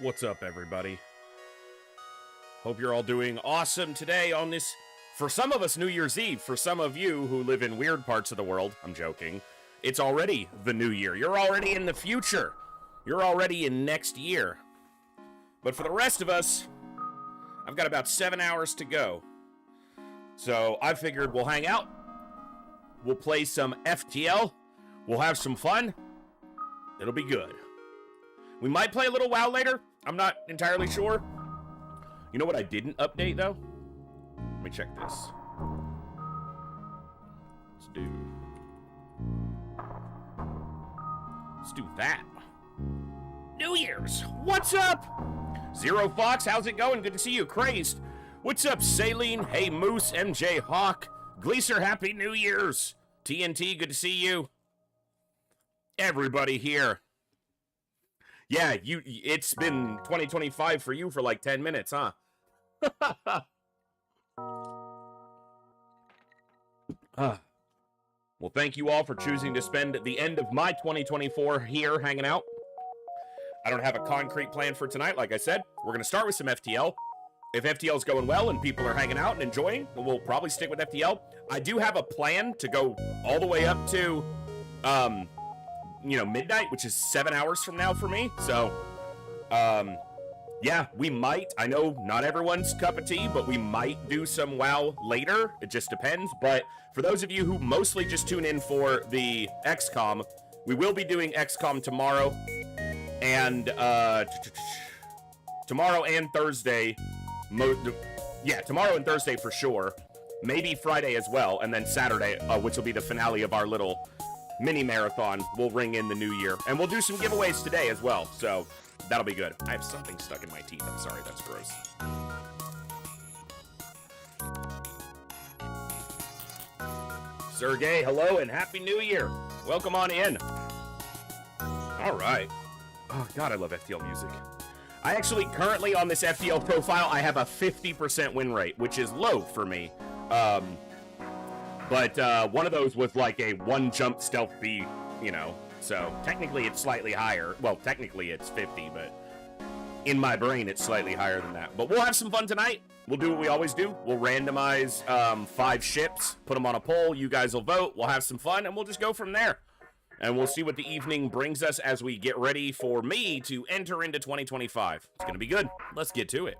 What's up, everybody? Hope you're all doing awesome today on this, for some of us, New Year's Eve. For some of you who live in weird parts of the world, I'm joking, it's already the new year. You're already in the future. You're already in next year. But for the rest of us, I've got about 7 hours to go. So I figured we'll hang out. We'll play some FTL. We'll have some fun. It'll be good. We might play a little WoW later. I'm not entirely sure. You know what I didn't update, though? Let me check this. Let's do that. New Year's. What's up? Zero Fox, how's it going? Good to see you. Crazed. What's up, Saline? Hey, Moose, MJ Hawk. Gleaser, Happy New Year's. TNT, good to see you. Everybody here. Yeah, it's been 2025 for you for like 10 minutes, huh? Well, thank you all for choosing to spend the end of my 2024 here hanging out. I don't have a concrete plan for tonight, like I said. We're going to start with some FTL. If FTL is going well and people are hanging out and enjoying, we'll probably stick with FTL. I do have a plan to go all the way up to, midnight, which is 7 hours from now for me. So, yeah, we might. I know not everyone's cup of tea, but we might do some WoW later. It just depends. But for those of you who mostly just tune in for the XCOM, we will be doing XCOM tomorrow. And, tomorrow and Thursday. Tomorrow and Thursday for sure. Maybe Friday as well. And then Saturday, which will be the finale of our little mini marathon, we'll ring in the new year. And we'll do some giveaways today as well. So that'll be good. I have something stuck in my teeth. I'm sorry, that's gross. Sergey, hello and Happy New Year. Welcome on in. All right. Oh, God, I love FTL music. I actually, currently on this FTL profile, I have a 50% win rate, which is low for me. But one of those was like a one jump stealth B, so technically it's slightly higher. Well, technically it's 50, but in my brain it's slightly higher than that. But we'll have some fun tonight. We'll do what we always do. We'll randomize 5 ships, put them on a poll. You guys will vote. We'll have some fun, and we'll just go from there. And we'll see what the evening brings us as we get ready for me to enter into 2025. It's going to be good. Let's get to it.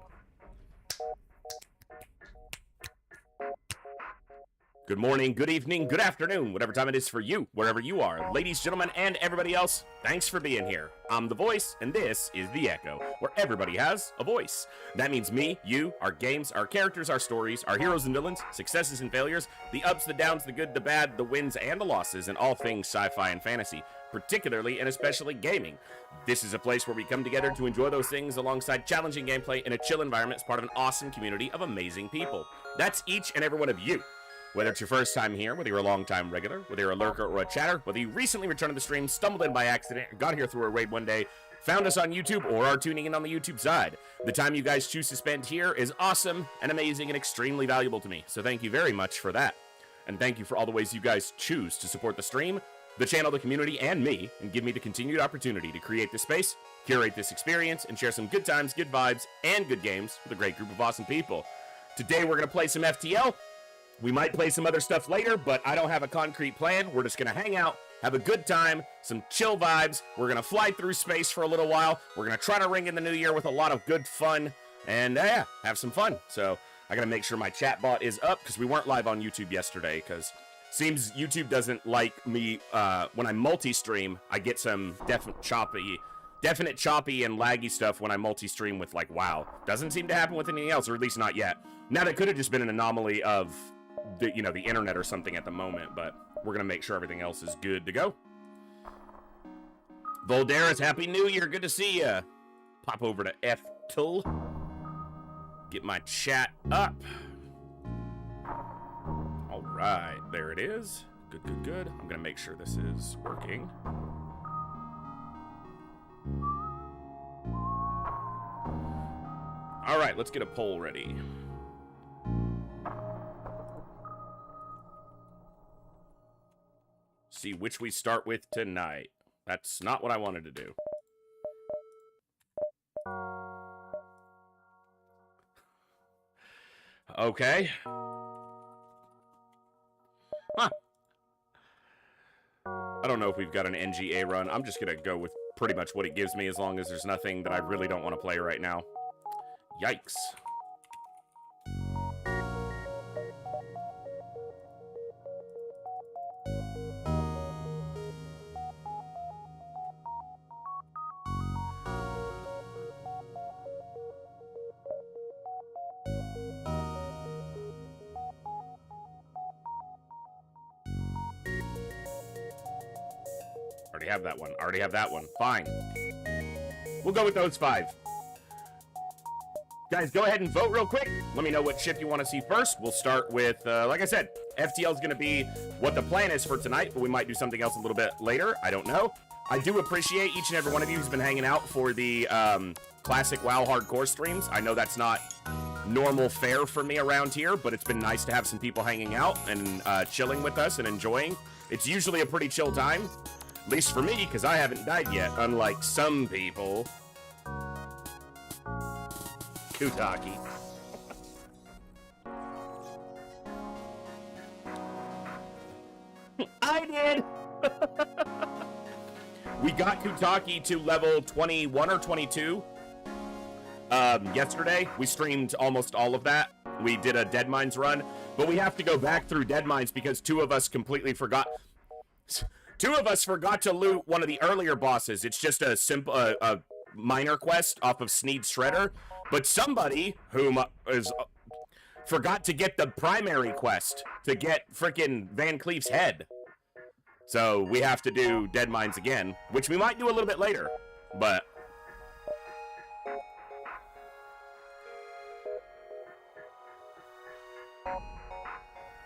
Good morning, good evening, good afternoon, whatever time it is for you, wherever you are. Ladies, gentlemen, and everybody else, thanks for being here. I'm The Voice, and this is The Echo, where everybody has a voice. That means me, you, our games, our characters, our stories, our heroes and villains, successes and failures, the ups, the downs, the good, the bad, the wins, and the losses, and all things sci-fi and fantasy, particularly and especially gaming. This is a place where we come together to enjoy those things alongside challenging gameplay in a chill environment as part of an awesome community of amazing people. That's each and every one of you. Whether it's your first time here, whether you're a long-time regular, whether you're a lurker or a chatter, whether you recently returned to the stream, stumbled in by accident, got here through a raid one day, found us on YouTube, or are tuning in on the YouTube side, the time you guys choose to spend here is awesome and amazing and extremely valuable to me. So thank you very much for that. And thank you for all the ways you guys choose to support the stream, the channel, the community, and me, and give me the continued opportunity to create this space, curate this experience, and share some good times, good vibes, and good games with a great group of awesome people. Today we're going to play some FTL. We might play some other stuff later, but I don't have a concrete plan. We're just going to hang out, have a good time, some chill vibes. We're going to fly through space for a little while. We're going to try to ring in the new year with a lot of good fun, and yeah, have some fun. So I got to make sure my chat bot is up because we weren't live on YouTube yesterday because seems YouTube doesn't like me when I multi-stream. I get some definite choppy and laggy stuff when I multi-stream with like WoW. Doesn't seem to happen with anything else, or at least not yet. Now that could have just been an anomaly of the internet or something at the moment, but we're gonna make sure everything else is good to go. Volderis, Happy New Year, good to see ya. Pop over to FTL. Get my chat up. All right, there it is. Good, good, good. I'm gonna make sure this is working. All right, let's get a poll ready. See which we start with tonight. That's not what I wanted to do. Okay. Huh. I don't know if we've got an NGA run. I'm just gonna go with pretty much what it gives me as long as there's nothing that I really don't want to play right now. Yikes. Already have that one. Already have that one. Fine. We'll go with those 5. Guys, go ahead and vote real quick. Let me know what ship you want to see first. We'll start with, like I said, FTL is going to be what the plan is for tonight, but we might do something else a little bit later. I don't know. I do appreciate each and every one of you who's been hanging out for the classic WoW hardcore streams. I know that's not normal fare for me around here, but it's been nice to have some people hanging out and chilling with us and enjoying. It's usually a pretty chill time, at least for me, because I haven't died yet, unlike some people. Kutaki. I did! We got Kutaki to level 21 or 22 yesterday. We streamed almost all of that. We did a Dead Mines run, but we have to go back through Dead Mines because 2 of us completely forgot. 2 of us forgot to loot one of the earlier bosses. It's just a simple, a minor quest off of Sneed Shredder. But somebody who forgot to get the primary quest to get frickin' Van Cleef's head. So we have to do Dead Mines again, which we might do a little bit later, but...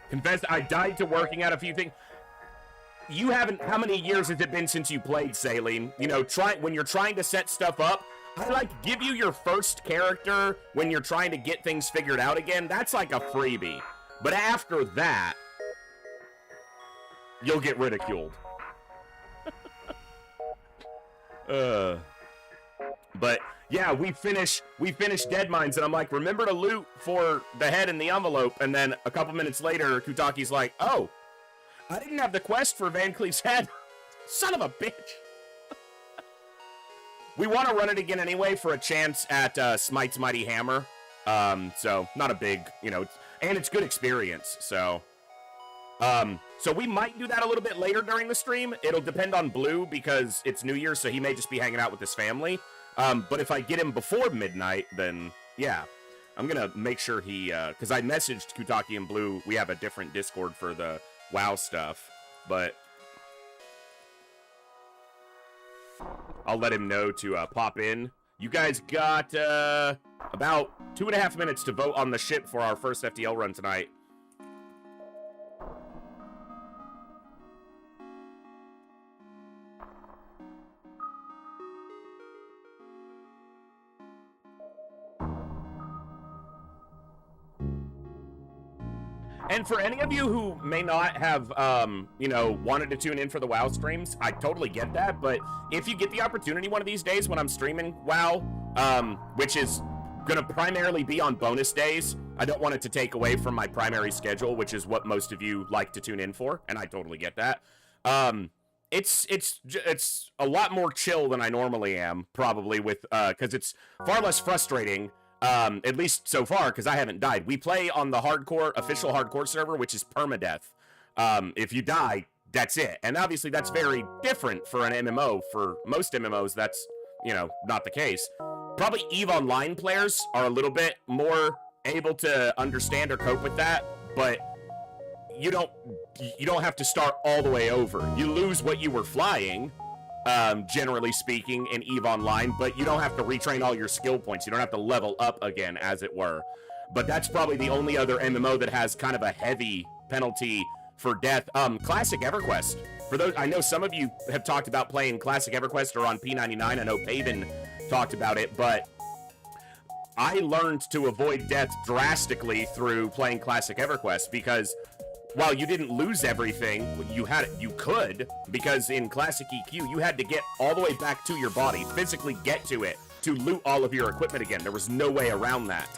Confess, I died to working out a few things. You haven't... How many years has it been since you played, Saline? You know, when you're trying to set stuff up, I like give you your first character when you're trying to get things figured out again. That's like a freebie. But after that, you'll get ridiculed. But yeah, we finished Dead Mines, and I'm like, remember to loot for the head in the envelope. And then a couple minutes later, Kutaki's like, oh, I didn't have the quest for Van Cleef's head. Son of a bitch. We want to run it again anyway for a chance at Smite's Mighty Hammer. So not a big, you know, and it's good experience. So we might do that a little bit later during the stream. It'll depend on Blue because it's New Year's, so he may just be hanging out with his family. But if I get him before midnight, then yeah, I'm gonna make sure he, because I messaged Kutaki and Blue. We have a different Discord for the WoW stuff, but I'll let him know to pop in. You guys got about 2.5 minutes to vote on the ship for our first FTL run tonight. And for any of you who may not have, you know, wanted to tune in for the WoW streams, I totally get that. But if you get the opportunity one of these days when I'm streaming WoW, which is going to primarily be on bonus days, I don't want it to take away from my primary schedule, which is what most of you like to tune in for, and I totally get that. It's a lot more chill than I normally am, probably, with because it's far less frustrating. At least so far, because I haven't died. We play on the official hardcore server, which is permadeath. If you die, that's it. And obviously that's very different for an MMO. For most MMOs, that's, you know, not the case. Probably EVE Online players are a little bit more able to understand or cope with that, but you don't have to start all the way over. You lose what you were flying, generally speaking, in EVE Online, but you don't have to retrain all your skill points. You don't have to level up again, as it were. But that's probably the only other MMO that has kind of a heavy penalty for death. Classic EverQuest. For those, I know some of you have talked about playing Classic EverQuest or on P99. I know Paven talked about it, but I learned to avoid death drastically through playing Classic EverQuest because while you didn't lose everything, you could, because in Classic EQ, you had to get all the way back to your body, physically get to it, to loot all of your equipment again. There was no way around that.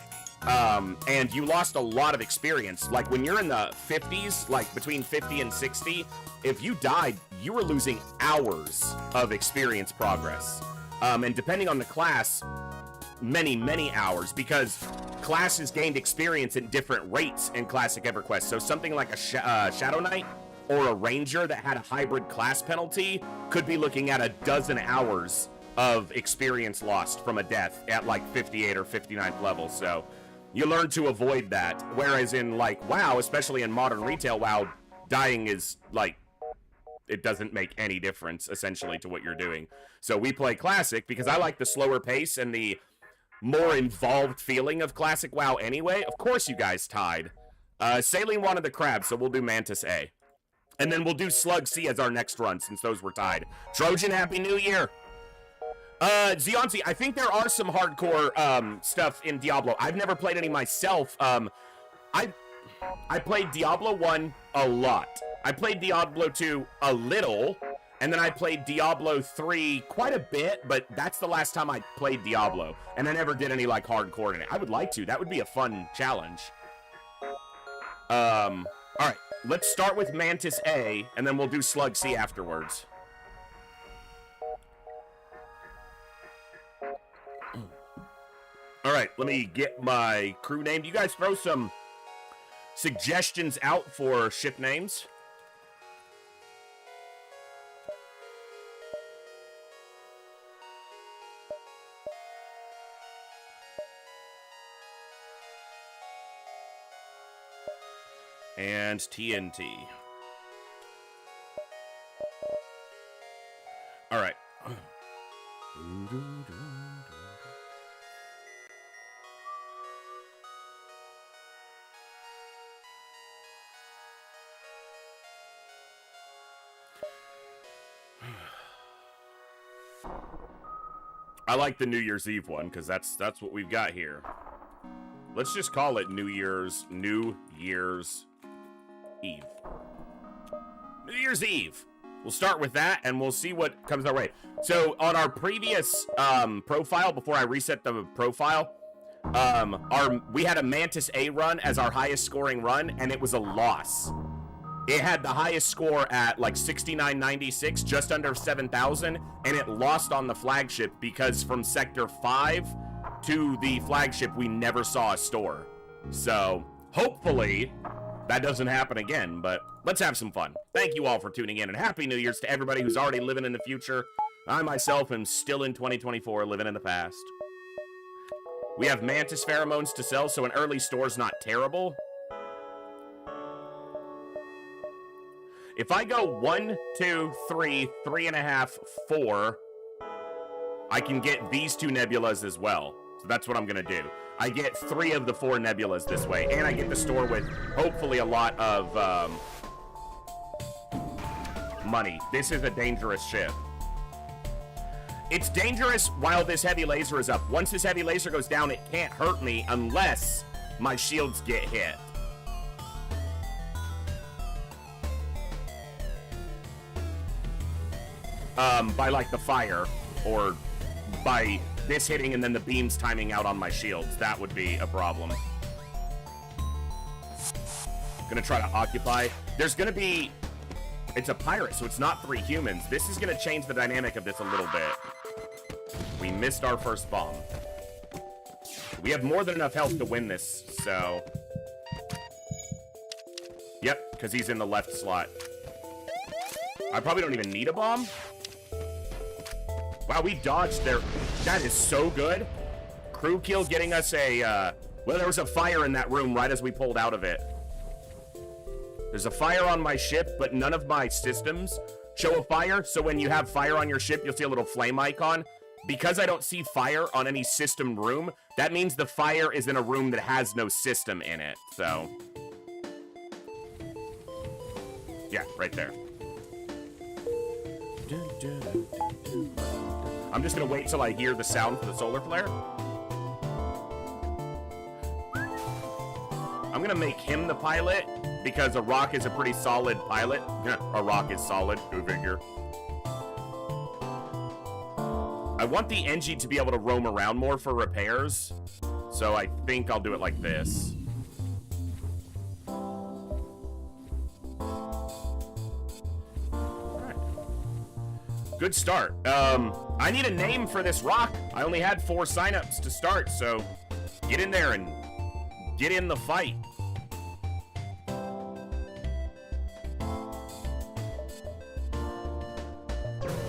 And you lost a lot of experience. Like, when you're in the 50s, like between 50 and 60, if you died, you were losing hours of experience progress. And depending on the class, many hours, because classes gained experience at different rates in Classic EverQuest. So something like a Shadow Knight or a Ranger that had a hybrid class penalty could be looking at a dozen hours of experience lost from a death at like 58 or 59th level. So you learn to avoid that. Whereas in like WoW, especially in modern retail WoW, dying is like, it doesn't make any difference essentially to what you're doing. So we play Classic because I like the slower pace and the more involved feeling of Classic WoW anyway. Of course you guys tied. Saline wanted the crab, so we'll do Mantis A. And then we'll do Slug C as our next run, since those were tied. Trojan, Happy New Year! Zionzi, I think there are some hardcore, stuff in Diablo. I've never played any myself. I played Diablo 1 a lot. I played Diablo 2 a little, and then I played Diablo 3 quite a bit, but that's the last time I played Diablo. And I never did any, like, hardcore in it. I would like to. That would be a fun challenge. Alright. Let's start with Mantis A, and then we'll do Slug C afterwards. Alright, let me get my crew name. You guys throw some suggestions out for ship names. And TNT. All right. I like the New Year's Eve one because that's what we've got here. Let's just call it New Year's Eve. New Year's Eve. We'll start with that, and we'll see what comes our way. So, on our previous profile, before I reset the profile, we had a Mantis A run as our highest scoring run, and it was a loss. It had the highest score at like 6996, just under 7,000, and it lost on the flagship because from Sector 5 to the flagship, we never saw a store. So, hopefully, that doesn't happen again, but let's have some fun. Thank you all for tuning in, and Happy New Year's to everybody who's already living in the future. I myself am still in 2024, living in the past. We have Mantis pheromones to sell, so an early store's not terrible. If I go 1, 2, 3, 3.5, 4, I can get these 2 nebulas as well. So that's what I'm gonna do. I get 3 of the 4 nebulas this way, and I get the store with hopefully a lot of money. This is a dangerous ship. It's dangerous while this heavy laser is up. Once this heavy laser goes down, it can't hurt me unless my shields get hit. By like the fire, or by this hitting and then the beams timing out on my shields. That would be a problem. Gonna try to occupy. There's gonna be... It's a pirate, so it's not 3 humans. This is gonna change the dynamic of this a little bit. We missed our first bomb. We have more than enough health to win this, so... Yep, because he's in the left slot. I probably don't even need a bomb. Wow, we dodged there. That is so good. Crew kill getting us a, well, there was a fire in that room right as we pulled out of it. There's a fire on my ship, but none of my systems show a fire. So when you have fire on your ship, you'll see a little flame icon. Because I don't see fire on any system room, that means the fire is in a room that has no system in it, so. Yeah, right there. I'm just gonna wait till I hear the sound for the solar flare. I'm gonna make him the pilot because a rock is a pretty solid pilot. A rock is solid, go figure. I want the Engie to be able to roam around more for repairs. So I think I'll do it like this. Good start. I need a name for this rock. I only had 4 signups to start, so get in there and get in the fight.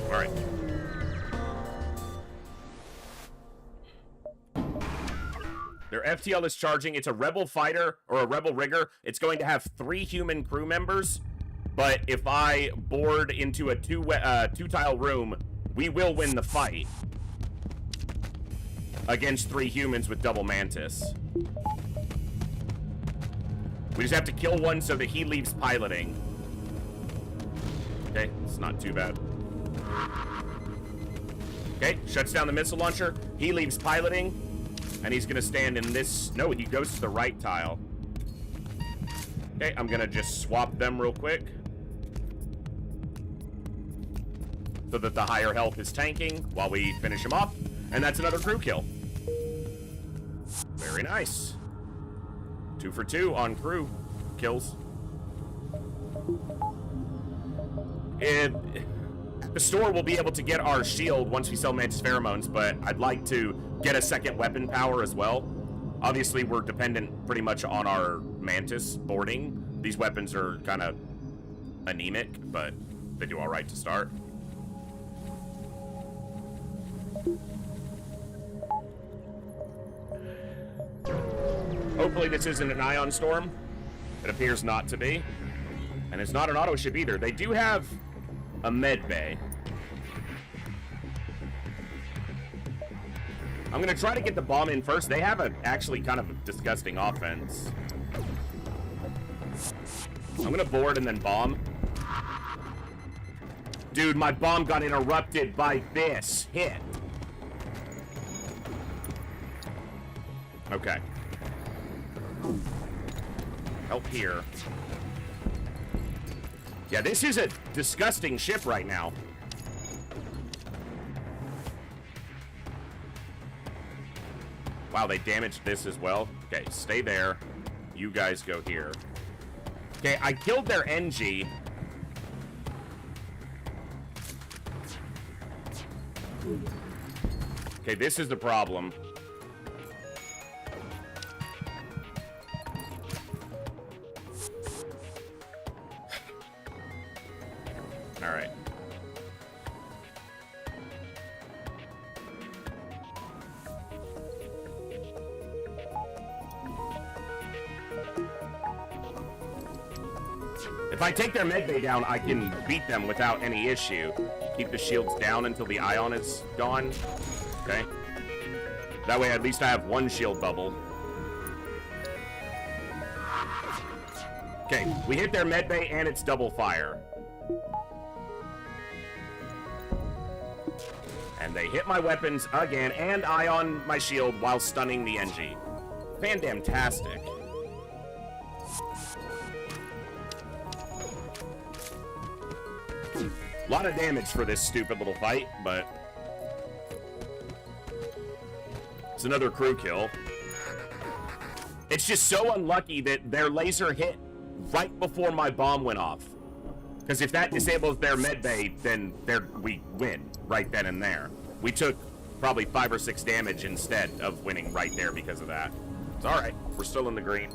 All right. Their FTL is charging. It's a rebel fighter or a rebel rigger. It's going to have 3 human crew members. But if I board into a two-tile room, we will win the fight against 3 humans with double mantis. We just have to kill one so that he leaves piloting. Okay, it's not too bad. Okay, shuts down the missile launcher. He leaves piloting, and he's gonna stand in this. No, he goes to the right tile. Okay, I'm gonna just swap them real quick, so that the higher health is tanking while we finish him off. And that's another crew kill. Very nice. 2 for 2 on crew kills. The store will be able to get our shield once we sell Mantis Pheromones, but I'd like to get a second weapon power as well. Obviously, we're dependent pretty much on our Mantis boarding. These weapons are kind of anemic, but they do all right to start. Hopefully this isn't an ion storm. It appears not to be. And it's not an auto ship either. They do have a med bay. I'm gonna try to get the bomb in first. They have a actually kind of a disgusting offense. I'm gonna board and then bomb. Dude, my bomb got interrupted by this hit. Okay. Help here. Yeah, this is a disgusting ship right now. Wow, they damaged this as well. Okay, stay there. You guys go here. Okay, I killed their NG. Okay, this is the problem. All right. If I take their medbay down, I can beat them without any issue. Keep the shields down until the ion is gone. Okay. That way, at least I have one shield bubble. Okay, we hit their medbay and it's double fire. And they hit my weapons again and ion my shield while stunning the NG. Fan-damn-tastic. A lot of damage for this stupid little fight, but it's another crew kill. It's just so unlucky that their laser hit right before my bomb went off. Because if that disables their medbay, then we win right then and there. We took probably 5 or 6 damage instead of winning right there because of that. It's alright. We're still in the green.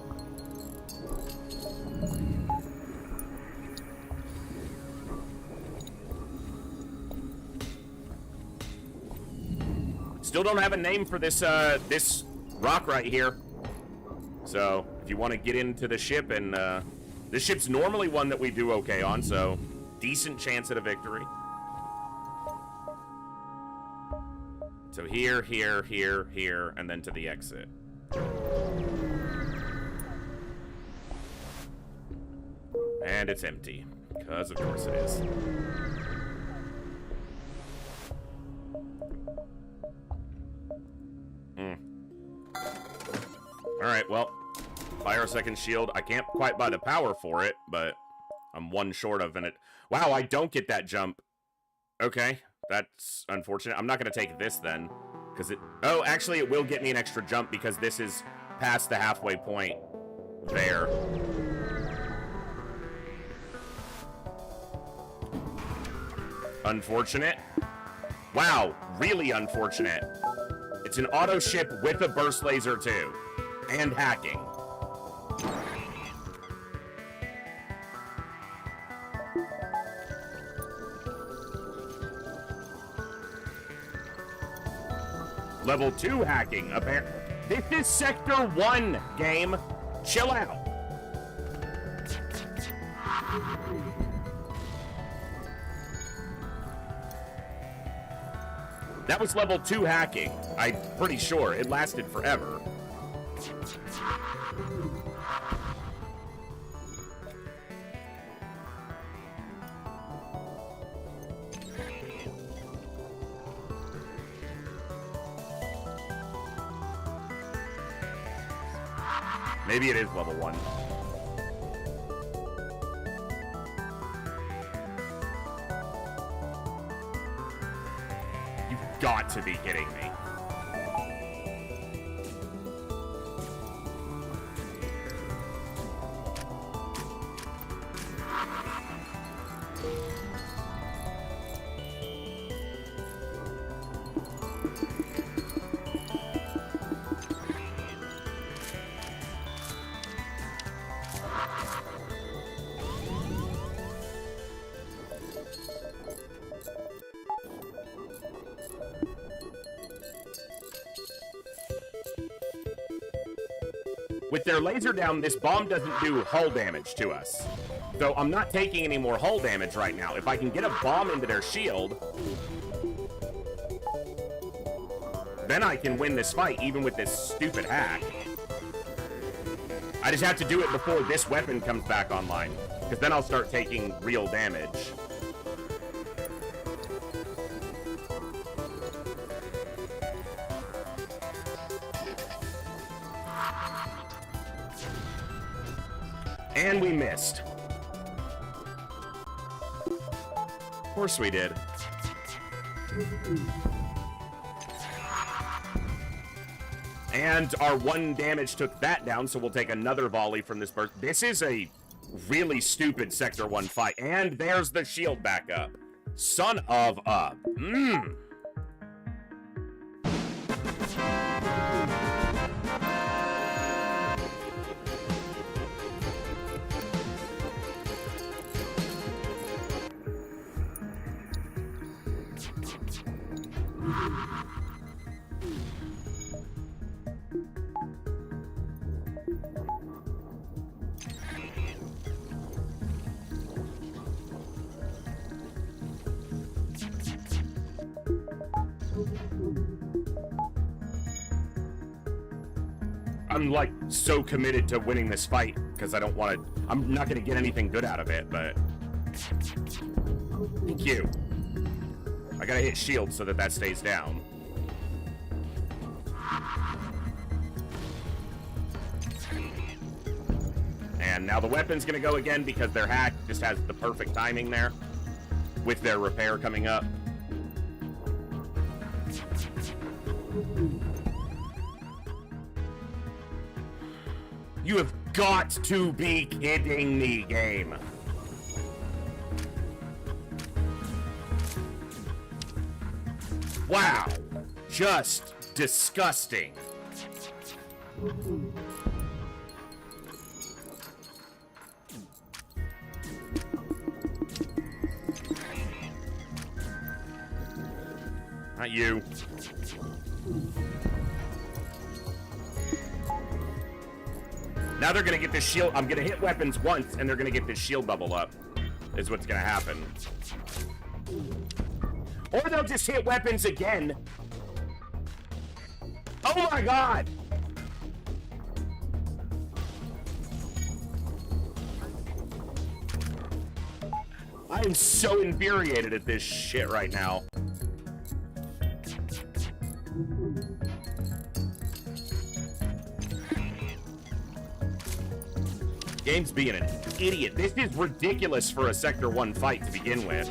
Still don't have a name for this this rock right here. So if you want to get into the ship, and this ship's normally one that we do okay on, so decent chance at a victory. So here, here, here, here, and then to the exit. And it's empty, because of course it is. Alright, well, fire a second shield. I can't quite buy the power for it, but I'm one short of it. Wow, I don't get that jump. Okay, that's unfortunate. I'm not going to take this then. Because it... Oh, actually, it will get me an extra jump because this is past the halfway point there. Unfortunate. Wow, really unfortunate. It's an auto ship with a burst laser too. And hacking. Level 2 hacking, apparently. This is Sector 1, game. Chill out. That was level 2 hacking. I'm pretty sure. It lasted forever. Maybe it is level 1. You've got to be kidding me. With their laser down, this bomb doesn't do hull damage to us. So I'm not taking any more hull damage right now. If I can get a bomb into their shield, then I can win this fight, even with this stupid hack. I just have to do it before this weapon comes back online, because then I'll start taking real damage. And we missed. Of course we did. And our 1 damage took that down, so we'll take another volley from this burst. This is a really stupid Sector 1 fight. And there's the shield back up. Son of a... I'm like so committed to winning this fight because I don't want to. I'm not going to get anything good out of it, but thank you. I gotta hit shield so that stays down. And now the weapon's gonna go again because their hack just has the perfect timing there with their repair coming up. You have got to be kidding me, game. Wow. Just disgusting. Not you. Now they're gonna get this shield. I'm gonna hit weapons once, and they're gonna get this shield bubble up, is what's gonna happen. Or they'll just hit weapons again. Oh my god! I am so infuriated at this shit right now. Game's being an idiot. This is ridiculous for a Sector 1 fight to begin with.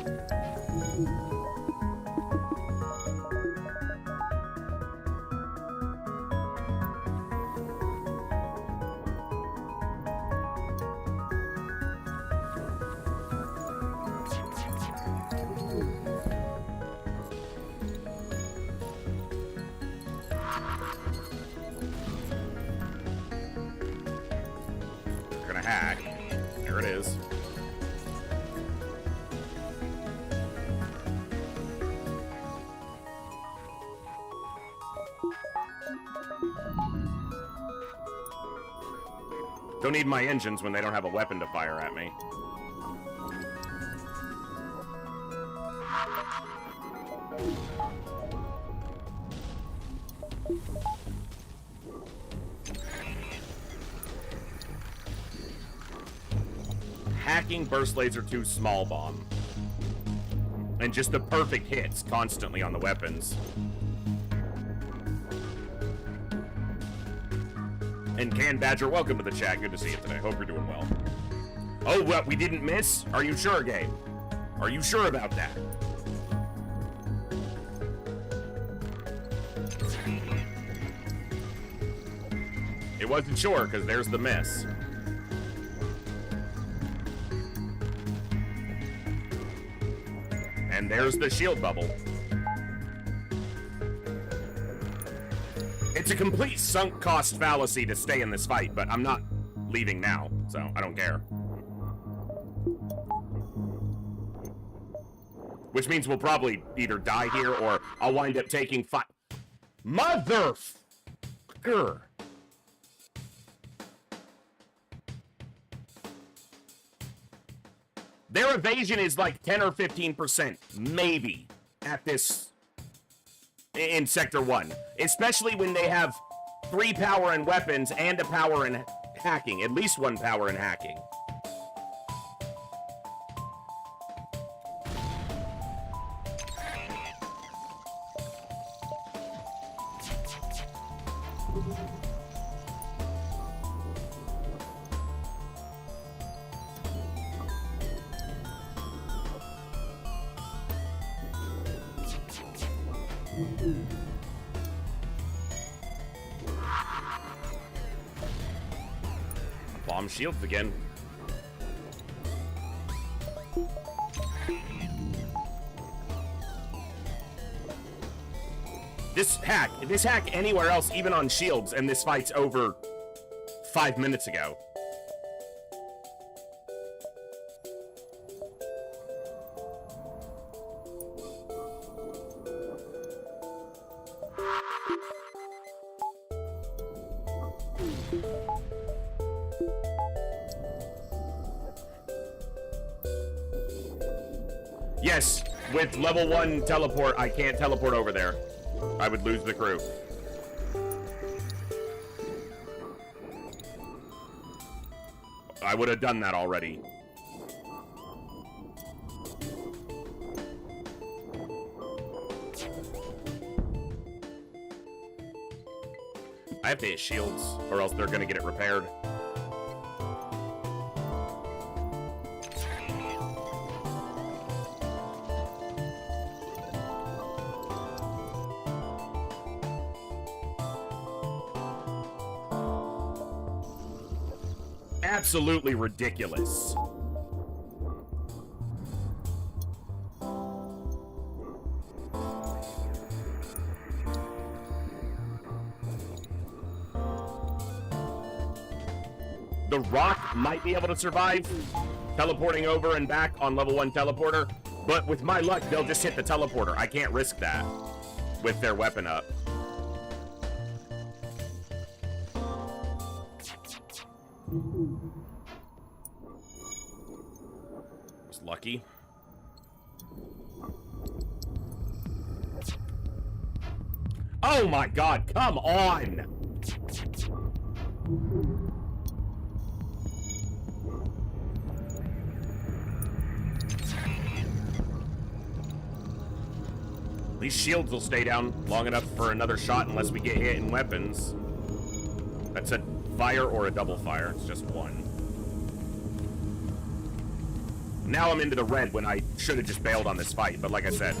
hack. There it is. Don't need my engines when they don't have a weapon to fire at me. Hacking, burst laser 2, small bomb. And just the perfect hits constantly on the weapons. And Can Badger, welcome to the chat. Good to see you today. Hope you're doing well. Oh, what? We didn't miss? Are you sure, Gabe? Are you sure about that? It wasn't sure, because there's the miss. And there's the shield bubble. It's a complete sunk cost fallacy to stay in this fight, but I'm not leaving now, so I don't care. Which means we'll probably either die here or I'll wind up taking Motherfucker! Their evasion is like 10 or 15%, maybe, at this, in Sector 1. Especially when they have 3 power in weapons and a power in hacking. At least 1 power in hacking. Bomb shields again. This hack anywhere else, even on shields, and this fight's over 5 minutes ago. Yes, with level 1 teleport, I can't teleport over there. I would lose the crew. I would have done that already. I have to hit shields, or else they're gonna get it repaired. Absolutely ridiculous. The Rock might be able to survive teleporting over and back on level 1 teleporter, but with my luck, they'll just hit the teleporter. I can't risk that with their weapon up. It's lucky. Oh my God, come on! These shields will stay down long enough for another shot unless we get hit in weapons. That's a fire or a double fire. It's just one. Now I'm into the red when I should have just bailed on this fight, but like I said,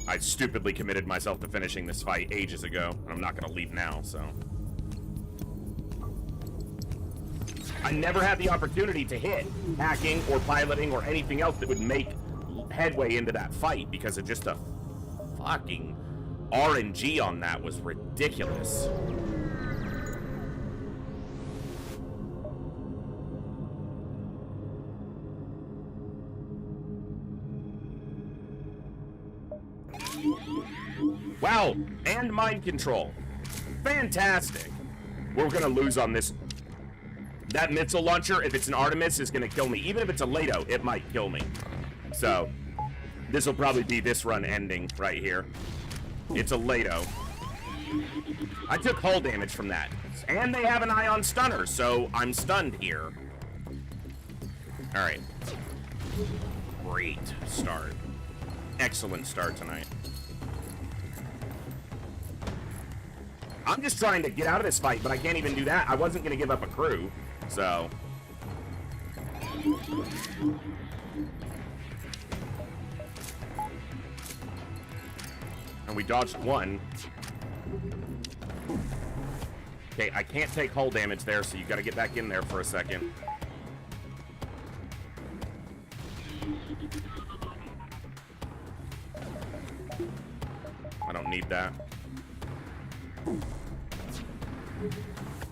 I stupidly committed myself to finishing this fight ages ago, and I'm not going to leave now, so. I never had the opportunity to hit hacking or piloting or anything else that would make headway into that fight because of just a fucking RNG on that was ridiculous. Wow, and mind control. Fantastic. We're gonna lose on this. That missile launcher, if it's an Artemis, is gonna kill me. Even if it's a Leto, it might kill me. So, this will probably be this run ending right here. It's a Leto. I took hull damage from that. And they have an ion stunner, so I'm stunned here. Alright. Great start. Excellent start tonight. I'm just trying to get out of this fight, but I can't even do that. I wasn't going to give up a crew, so... And we dodged one. Okay, I can't take hull damage there, so you got to get back in there for a second. I don't need that.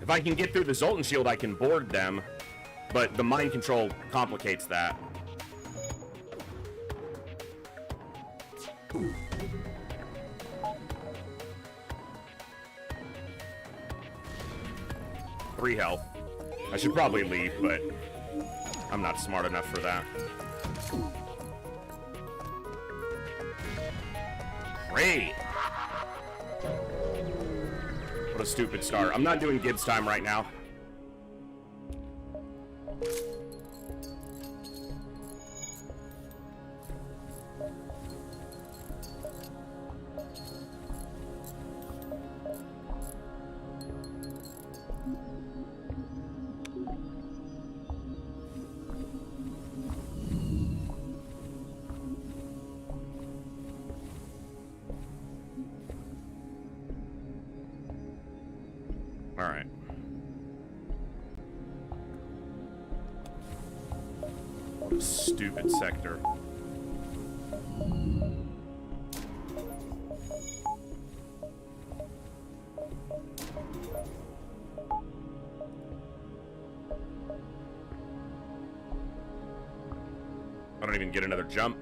If I can get through the Zoltan shield, I can board them, but the mind control complicates that. Three health. I should probably leave, but I'm not smart enough for that. Great. What a stupid start. I'm not doing Gibbs time right now. Alright. What a stupid sector. I don't even get another jump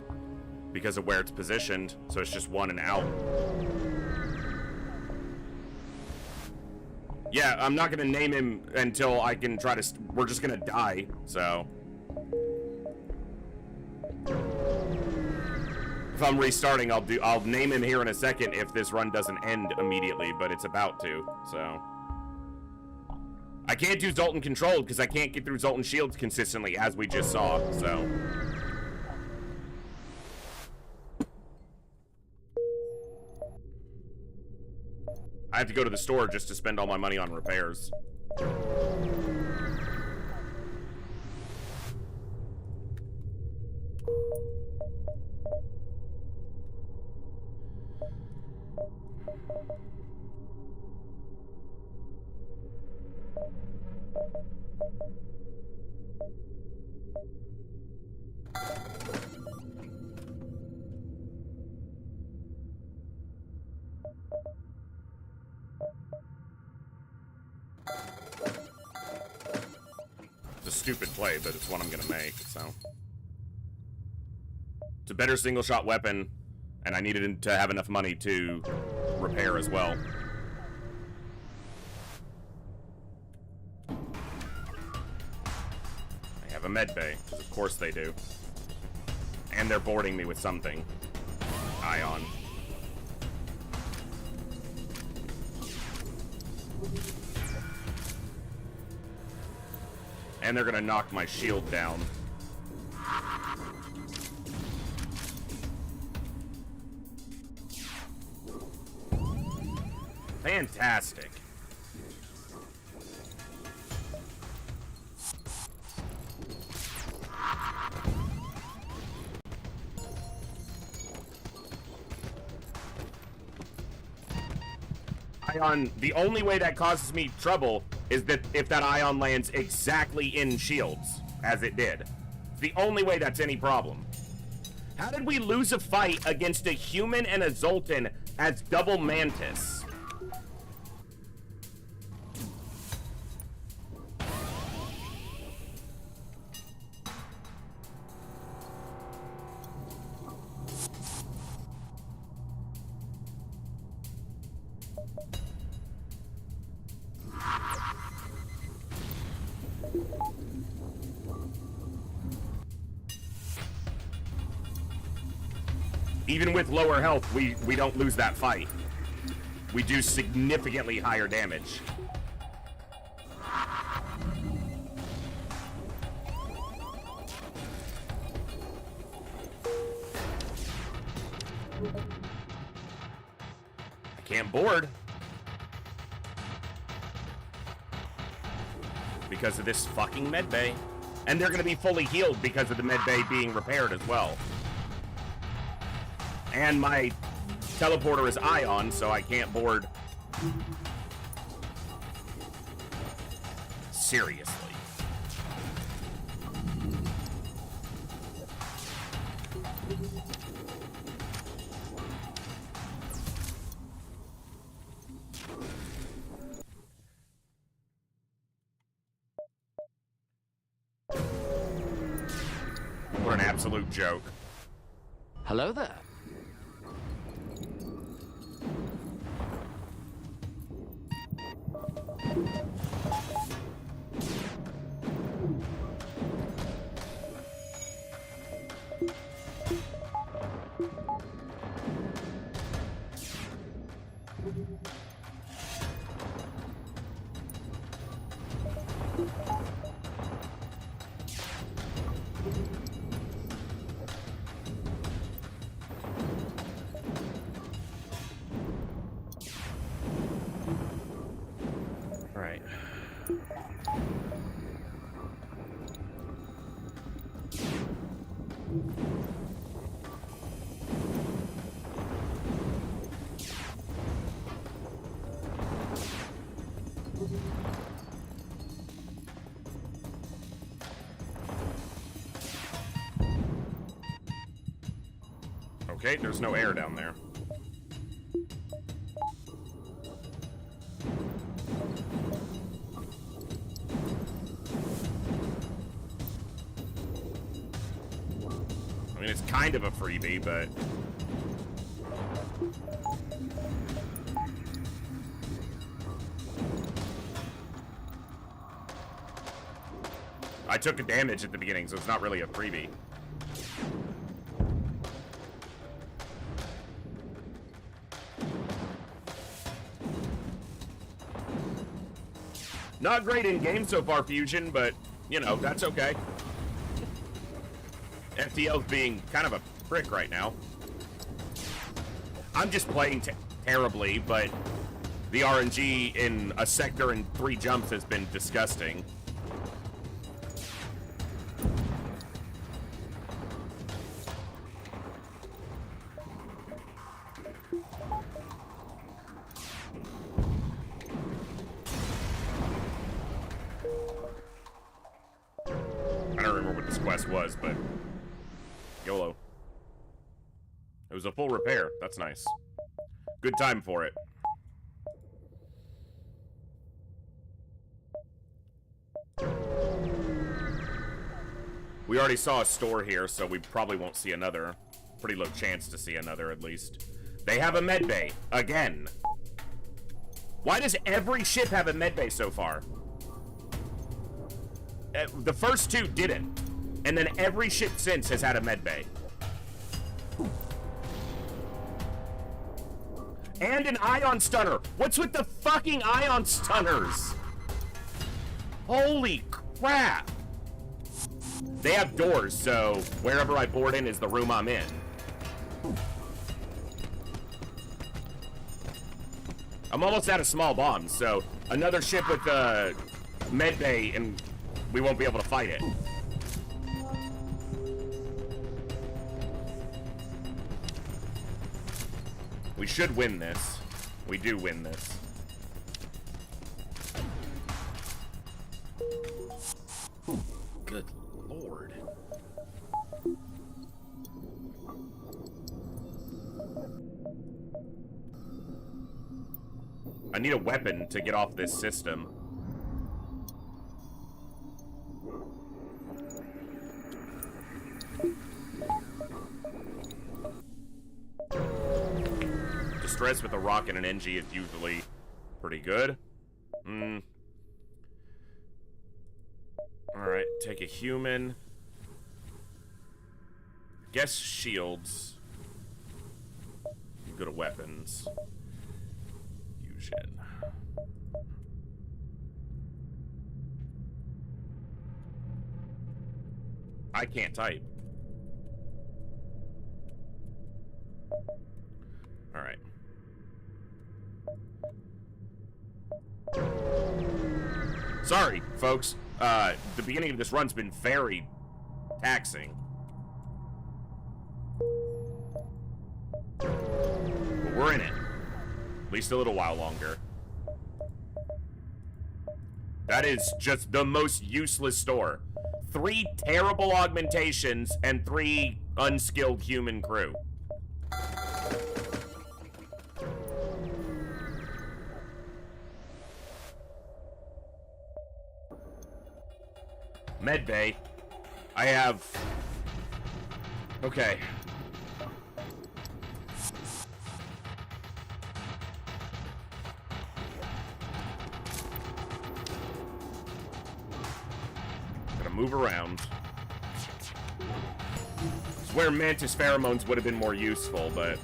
because of where it's positioned, so it's just one and out. Yeah, I'm not gonna name him until I can try to. We're just gonna die, so. If I'm restarting, I'll name him here in a second if this run doesn't end immediately, but it's about to, so. I can't do Zoltan controlled because I can't get through Zoltan shields consistently, as we just saw, so. I have to go to the store just to spend all my money on repairs. It's a stupid play, but it's one I'm gonna make, so. It's a better single shot weapon, and I needed to have enough money to repair as well. They have a med bay, because of course they do. And they're boarding me with something. Ion. And they're gonna knock my shield down. Fantastic. Ion, the only way that causes me trouble is that if that ion lands exactly in shields, as it did. It's the only way that's any problem. How did we lose a fight against a human and a Zoltan as double Mantis? Even with lower health, we don't lose that fight. We do significantly higher damage. I can't board. Because of this fucking medbay. And they're gonna be fully healed because of the medbay being repaired as well. And my teleporter is ion, so I can't board. Seriously. What an absolute joke. Hello there. Right. Okay, there's no air down there. I mean, it's kind of a freebie, but... I took a damage at the beginning, so it's not really a freebie. Not great in game so far, Fusion, but, you know, that's okay. FTL's being kind of a prick right now. I'm just playing terribly, but the RNG in a sector and 3 jumps has been disgusting. I don't remember what this quest was, but YOLO. It was a full repair. That's nice. Good time for it. We already saw a store here, so we probably won't see another. Pretty low chance to see another, at least. They have a medbay. Again. Why does every ship have a medbay so far? The first 2 didn't. And then every ship since has had a medbay. And an ion stunner. What's with the fucking ion stunners? Holy crap. They have doors, so wherever I board in is the room I'm in. I'm almost out of small bombs, so another ship with a medbay and we won't be able to fight it. We should win this. We do win this. Good lord. I need a weapon to get off this system. Distress with a rock and an NG is usually pretty good. Alright, take a human. Guess shields. go to weapons. Fusion. I can't type. Alright. Sorry, folks. The beginning of this run's been very taxing. But we're in it. At least a little while longer. That is just the most useless store. 3 terrible augmentations and 3 unskilled human crew. Medbay. I have... Okay. Gonna move around. It's where Mantis pheromones would have been more useful, but...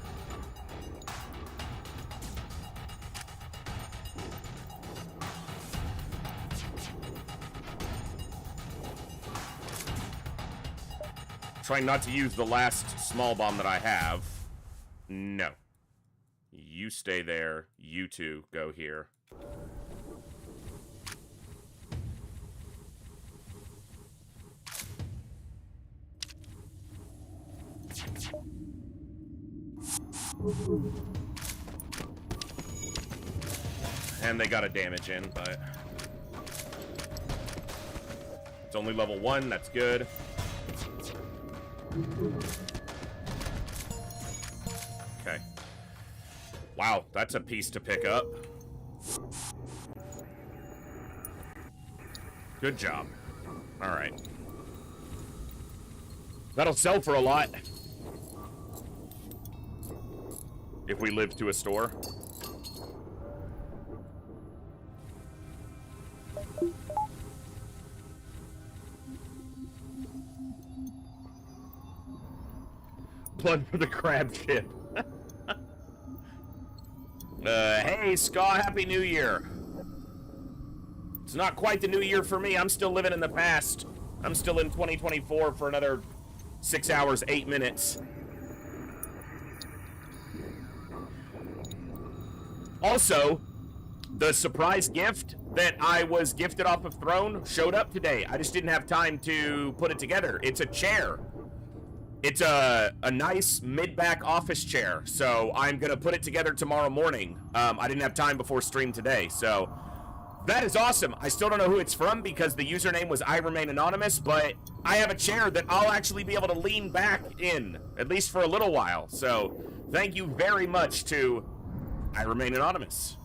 Trying not to use the last small bomb that I have. No. You stay there. You two go here. And they got a damage in, but... It's only level 1, that's good. Okay. Wow, that's a piece to pick up. Good job. Alright. That'll sell for a lot. If we live to a store. Blood for the crab ship. Hey, Ska, Happy New Year. It's not quite the new year for me. I'm still living in the past. I'm still in 2024 for another 6 hours, 8 minutes. Also, the surprise gift that I was gifted off of Throne showed up today. I just didn't have time to put it together. It's a chair. It's a nice mid-back office chair, so I'm going to put it together tomorrow morning. I didn't have time before stream today, so that is awesome. I still don't know who it's from because the username was I Remain Anonymous, but I have a chair that I'll actually be able to lean back in, at least for a little while. So thank you very much to I Remain Anonymous.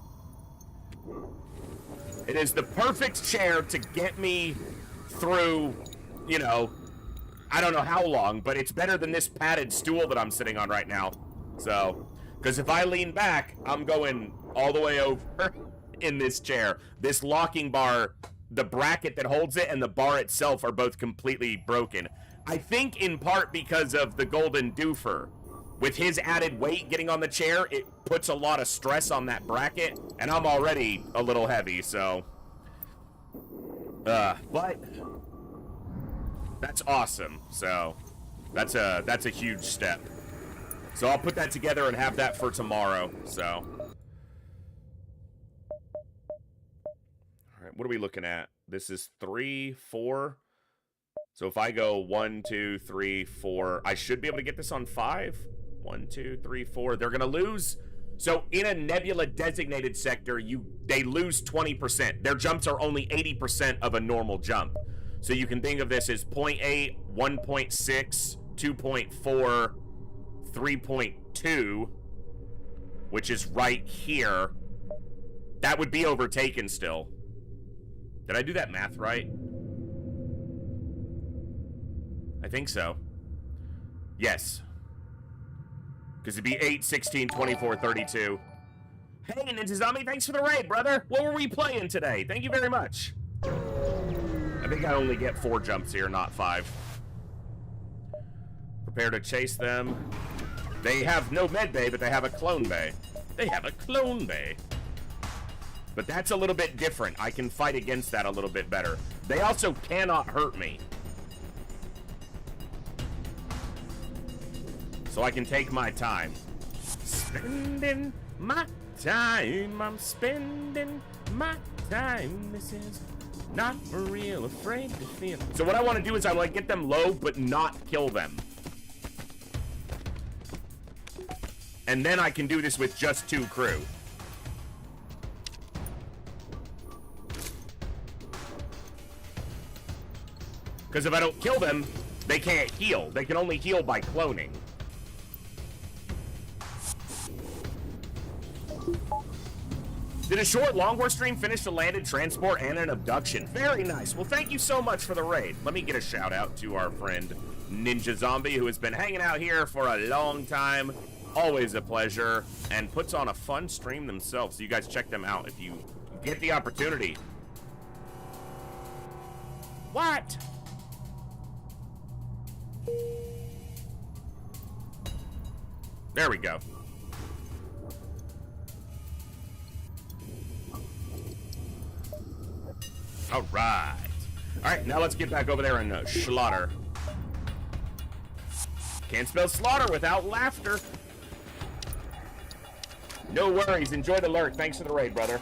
It is the perfect chair to get me through, you know, I don't know how long, but it's better than this padded stool that I'm sitting on right now. So, because if I lean back, I'm going all the way over in this chair. This locking bar, the bracket that holds it and the bar itself are both completely broken. I think in part because of the golden doofer. With his added weight getting on the chair, it puts a lot of stress on that bracket, and I'm already a little heavy, so... but... That's awesome. So that's a huge step. So I'll put that together and have that for tomorrow. So all right, what are we looking at? This is 3, 4. So if I go 1, 2, 3, 4, I should be able to get this on 5. 1, 2, 3, 4. They're gonna lose. So in a nebula designated sector, they lose 20%. Their jumps are only 80% of a normal jump. So you can think of this as 0.8, 1.6, 2.4, 3.2, which is right here. That would be overtaken still. Did I do that math right? I think so. Yes. Because it'd be 8, 16, 24, 32. Hey, Ninja Zombie, thanks for the raid, brother. What were we playing today? Thank you very much. I think I only get 4 jumps here, not 5. Prepare to chase them. They have no med bay, but they have a clone bay. They have a clone bay. But that's a little bit different. I can fight against that a little bit better. They also cannot hurt me. So I can take my time. Spending my time. I'm spending my time. This is not real afraid to feel. So what I want to do is I want to get them low, but not kill them. And then I can do this with just 2 crew. Because if I don't kill them, they can't heal. They can only heal by cloning. Did a short long war stream finish a landed transport and an abduction? Very nice. Well, thank you so much for the raid. Let me get a shout out to our friend Ninja Zombie, who has been hanging out here for a long time. Always a pleasure, and puts on a fun stream themselves. So you guys check them out if you get the opportunity. What? There we go. All right. All right, now let's get back over there and slaughter. Can't spell slaughter without laughter. No worries. Enjoy the lurk. Thanks for the raid, brother.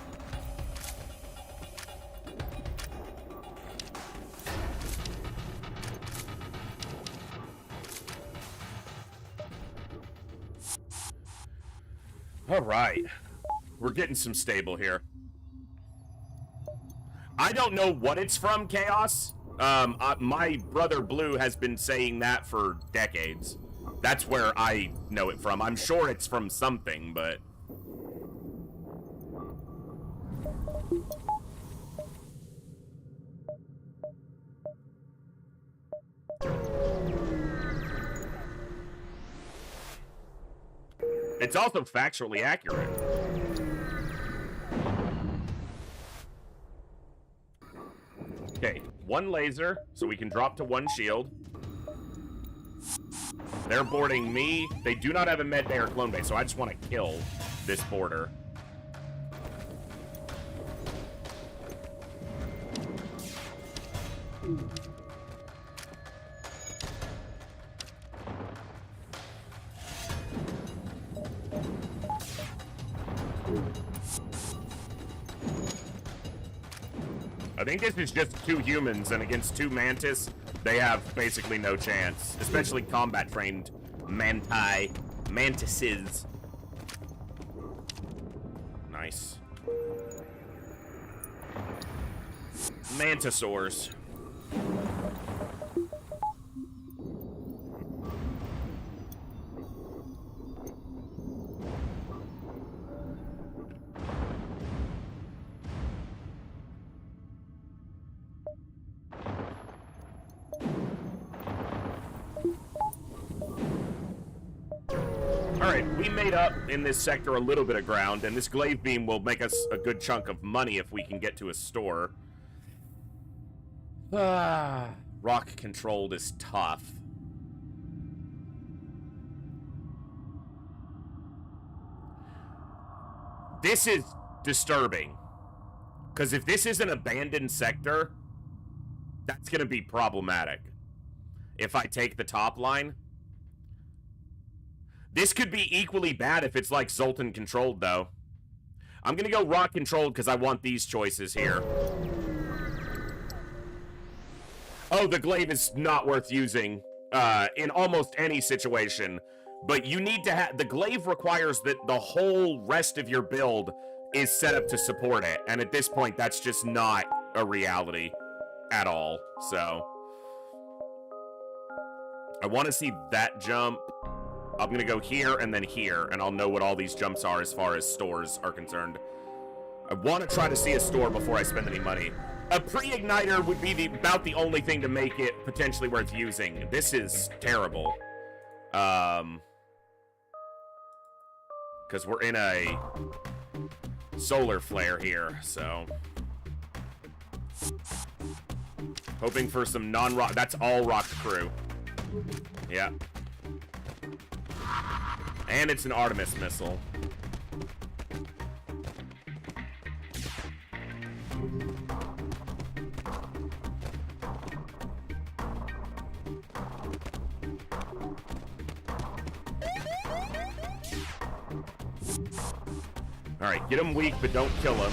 All right. We're getting some stable here. I don't know what it's from, Chaos. My brother Blue has been saying that for decades. That's where I know it from. I'm sure it's from something, but... It's also factually accurate. Okay, 1 laser, so we can drop to 1 shield. They're boarding me. They do not have a med bay or clone bay, so I just want to kill this boarder. I think this is just 2 humans, and against 2 mantis, they have basically no chance. Especially combat-trained mantises. Nice. Mantisaurs. Alright, we made up in this sector a little bit of ground, and this glaive beam will make us a good chunk of money if we can get to a store. Rock controlled is tough. This is disturbing. Because if this is an abandoned sector, that's going to be problematic. If I take the top line. This could be equally bad if it's like Zoltan controlled, though. I'm going to go rock controlled because I want these choices here. Oh, the glaive is not worth using in almost any situation. But you need to have... The glaive requires that the whole rest of your build is set up to support it. And at this point, that's just not a reality at all. So... I want to see that jump. I'm going to go here and then here, and I'll know what all these jumps are as far as stores are concerned. I want to try to see a store before I spend any money. A pre-igniter would be about the only thing to make it potentially worth using. This is terrible. Because we're in a solar flare here, so... Hoping for some non-rock... That's all rock crew. Yeah. And it's an Artemis missile. Alright, get him weak, but don't kill him.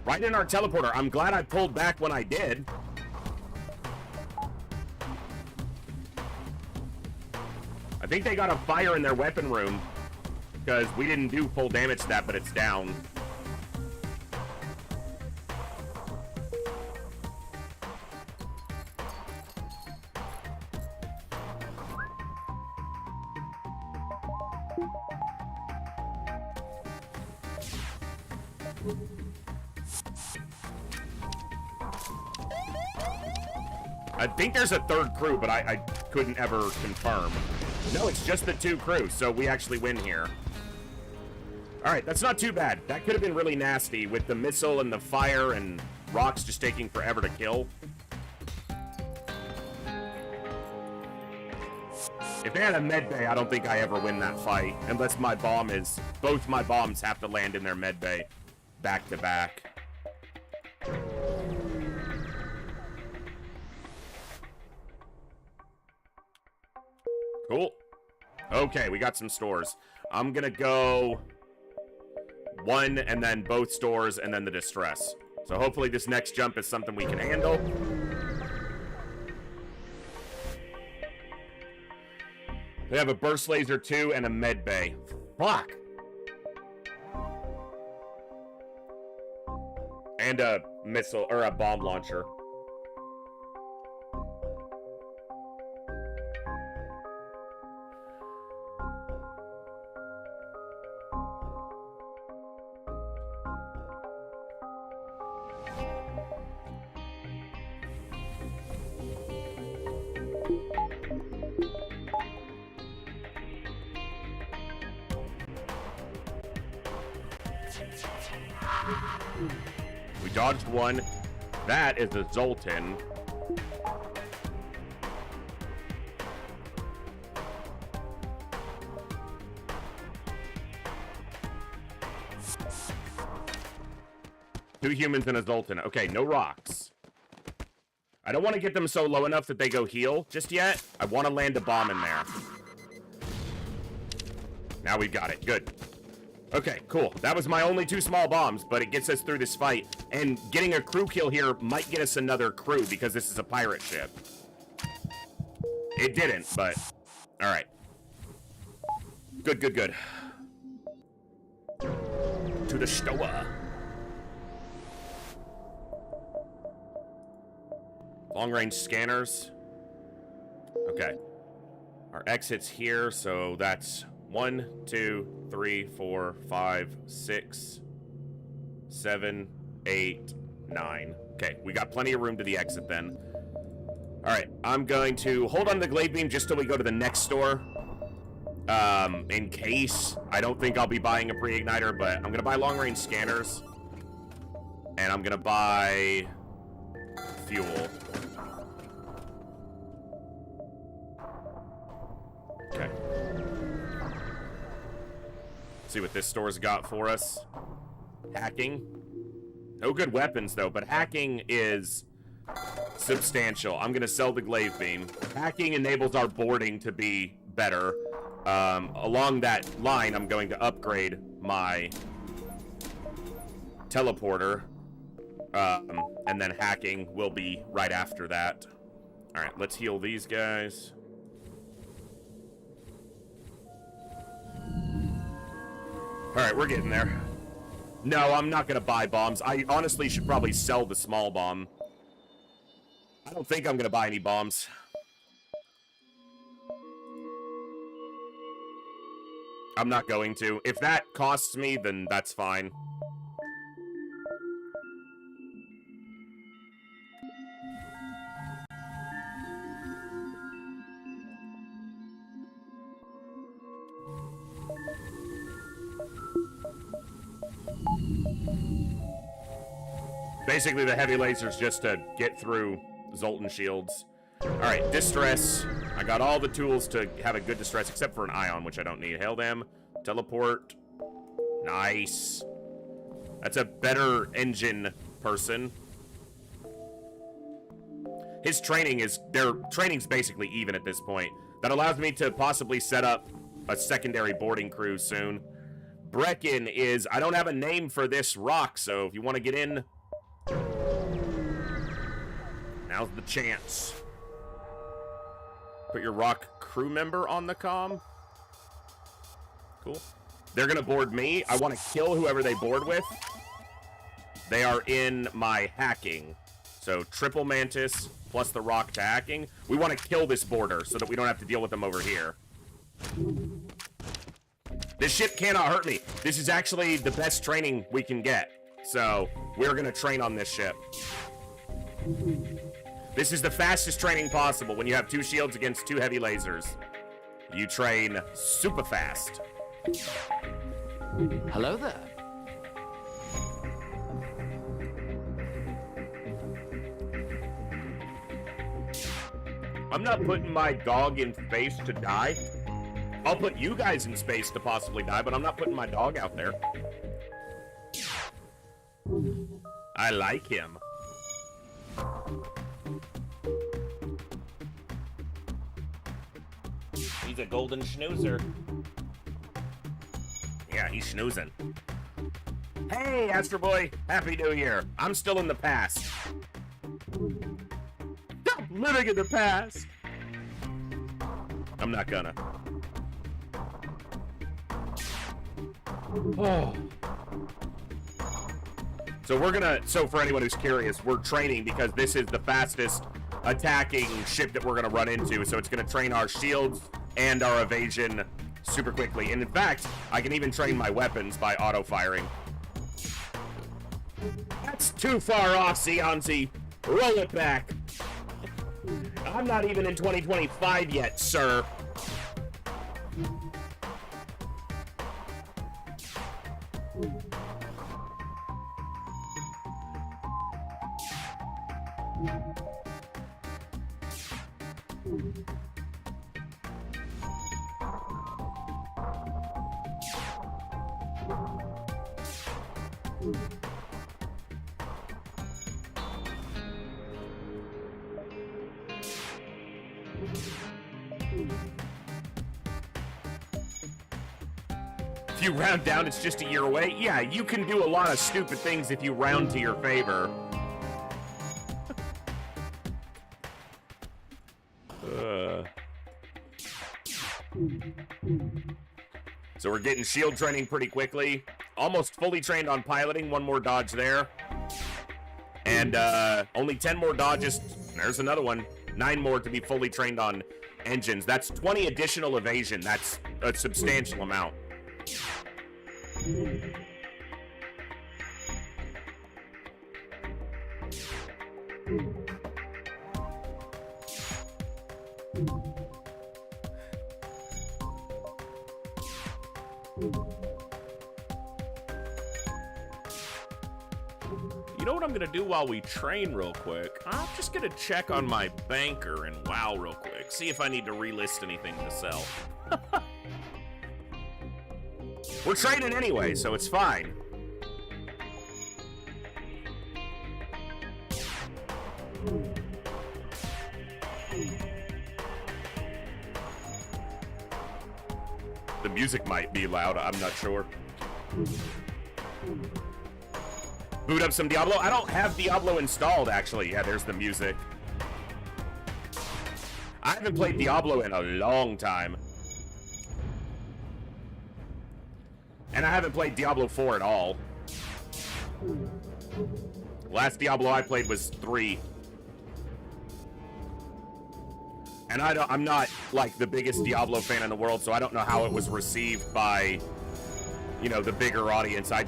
Right in our teleporter. I'm glad I pulled back when I did. I think they got a fire in their weapon room, because we didn't do full damage to that, but it's down. I think there's a third crew, but I couldn't ever confirm. No, it's just the 2 crews, so we actually win here. Alright, that's not too bad. That could have been really nasty with the missile and the fire and rocks just taking forever to kill. If they had a med bay, I don't think I ever win that fight. Unless my bomb is... Both my bombs have to land in their med bay back to back. Cool. Okay, we got some stores. I'm gonna go 1 and then both stores and then the distress. So hopefully this next jump is something we can handle. They have a burst laser 2 and a med bay. Fuck. And a missile or a bomb launcher. We dodged one. That is a Zoltan. Two humans and a Zoltan. Okay, no rocks. I don't want to get them so low enough that they go heal just yet. I want to land a bomb in there. Now we've got it. Good. Okay, cool. That was my only 2 small bombs, but it gets us through this fight. And getting a crew kill here might get us another crew because this is a pirate ship. It didn't, but... Alright. Good, good, good. To the Stoa. Long-range scanners. Okay. Our exit's here, so that's 1, 2, 3, 4, 5, 6, 7, 8, 9. Okay, we got plenty of room to the exit then. Alright, I'm going to hold on to the glaive beam just till we go to the next store. In case. I don't think I'll be buying a pre-igniter, but I'm gonna buy long-range scanners. And I'm gonna buy... fuel. Okay. See what this store's got for us. Hacking. No good weapons, though, but hacking is substantial. I'm gonna sell the glaive beam. Hacking enables our boarding to be better. Along that line, I'm going to upgrade my teleporter. And then hacking will be right after that. Alright, let's heal these guys. Alright, we're getting there. No, I'm not gonna buy bombs. I honestly should probably sell the small bomb. I don't think I'm gonna buy any bombs. I'm not going to. If that costs me, then that's fine. Basically, the heavy laser's just to get through Zoltan shields. Alright, distress. I got all the tools to have a good distress, except for an ion, which I don't need. Hail them. Teleport. Nice. That's a better engine person. His training is... Their training's basically even at this point. That allows me to possibly set up a secondary boarding crew soon. Brecken is... I don't have a name for this rock, so if you want to get in... Now's the chance. Put your rock crew member on the comm. Cool. They're gonna board me. I want to kill whoever they board with. They are in my hacking. So triple mantis plus the rock to hacking. We want to kill this boarder so that we don't have to deal with them over here. This ship cannot hurt me. This is actually the best training we can get. So we're gonna train on this ship. This is the fastest training possible when you have 2 shields against 2 heavy lasers. You train super fast. Hello there. I'm not putting my dog in space to die. I'll put you guys in space to possibly die, but I'm not putting my dog out there. I like him. He's a golden schnoozer. Yeah, he's snoozing. Hey, Astro Boy! Happy New Year! I'm still in the past. I'm living in the past! I'm not gonna. Oh. So for anyone who's curious, we're training because this is the fastest attacking ship that we're gonna run into, so it's gonna train our shields and our evasion super quickly. And in fact, I can even train my weapons by auto-firing. That's too far off, Sionzi. Roll it back. I'm not even in 2025 yet, sir. If you round down, it's just a year away. Yeah, you can do a lot of stupid things if you round to your favor. So we're getting shield training pretty quickly. Almost fully trained on piloting. 1 more dodge there. And only 10 more dodges. There's another one. 9 more to be fully trained on engines. That's 20 additional evasion. That's a substantial amount. You know what I'm gonna do while we train real quick? I'm just gonna check on my banker and WoW real quick. See if I need to relist anything to sell. We're training anyway, so it's fine. The music might be loud, I'm not sure. Boot up some Diablo. I don't have Diablo installed, actually. Yeah, there's the music. I haven't played Diablo in a long time. And I haven't played Diablo 4 at all. Last Diablo I played was 3. And I'm not, like, the biggest Diablo fan in the world, so I don't know how it was received by, you know, the bigger audience. I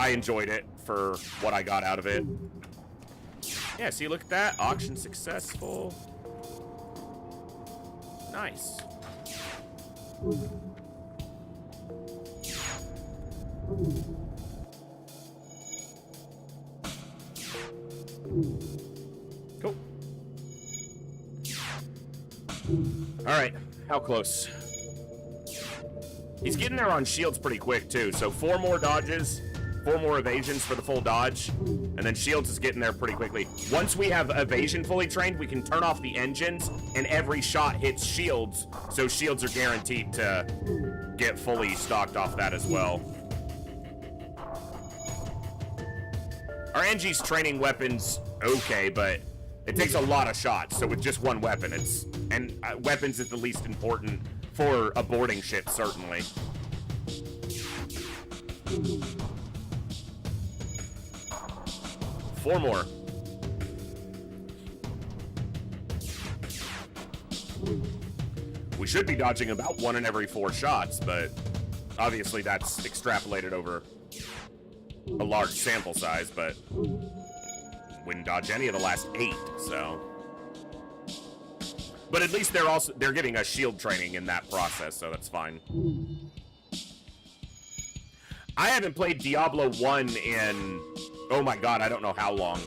enjoyed it for what I got out of it. Yeah, see, look at that. Auction successful. Nice. Cool. Alright, how close? He's getting there on shields pretty quick, too. So 4 more dodges, 4 more evasions for the full dodge, and then shields is getting there pretty quickly. Once we have evasion fully trained, we can turn off the engines, and every shot hits shields, so shields are guaranteed to get fully stocked off that as well. Our NG's training weapons okay, but it takes a lot of shots, so with just one weapon, weapons is the least important for a boarding ship, certainly. Four more. We should be dodging about 1 in every 4 shots, but obviously that's extrapolated over a large sample size, but wouldn't dodge any of the last 8, so. But at least they're giving us shield training in that process, so that's fine. I haven't played Diablo 1 in, oh my god, I don't know how long.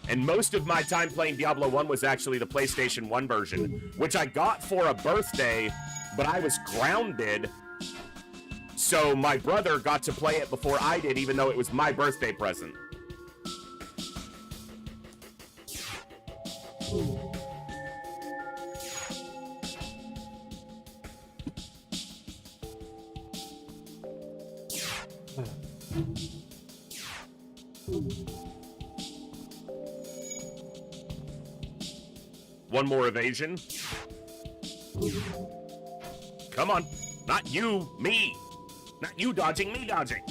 And most of my time playing Diablo 1 was actually the PlayStation 1 version, which I got for a birthday, but I was grounded, so my brother got to play it before I did, even though it was my birthday present. One more evasion. Come on. Not you, me. Not you dodging, me dodging.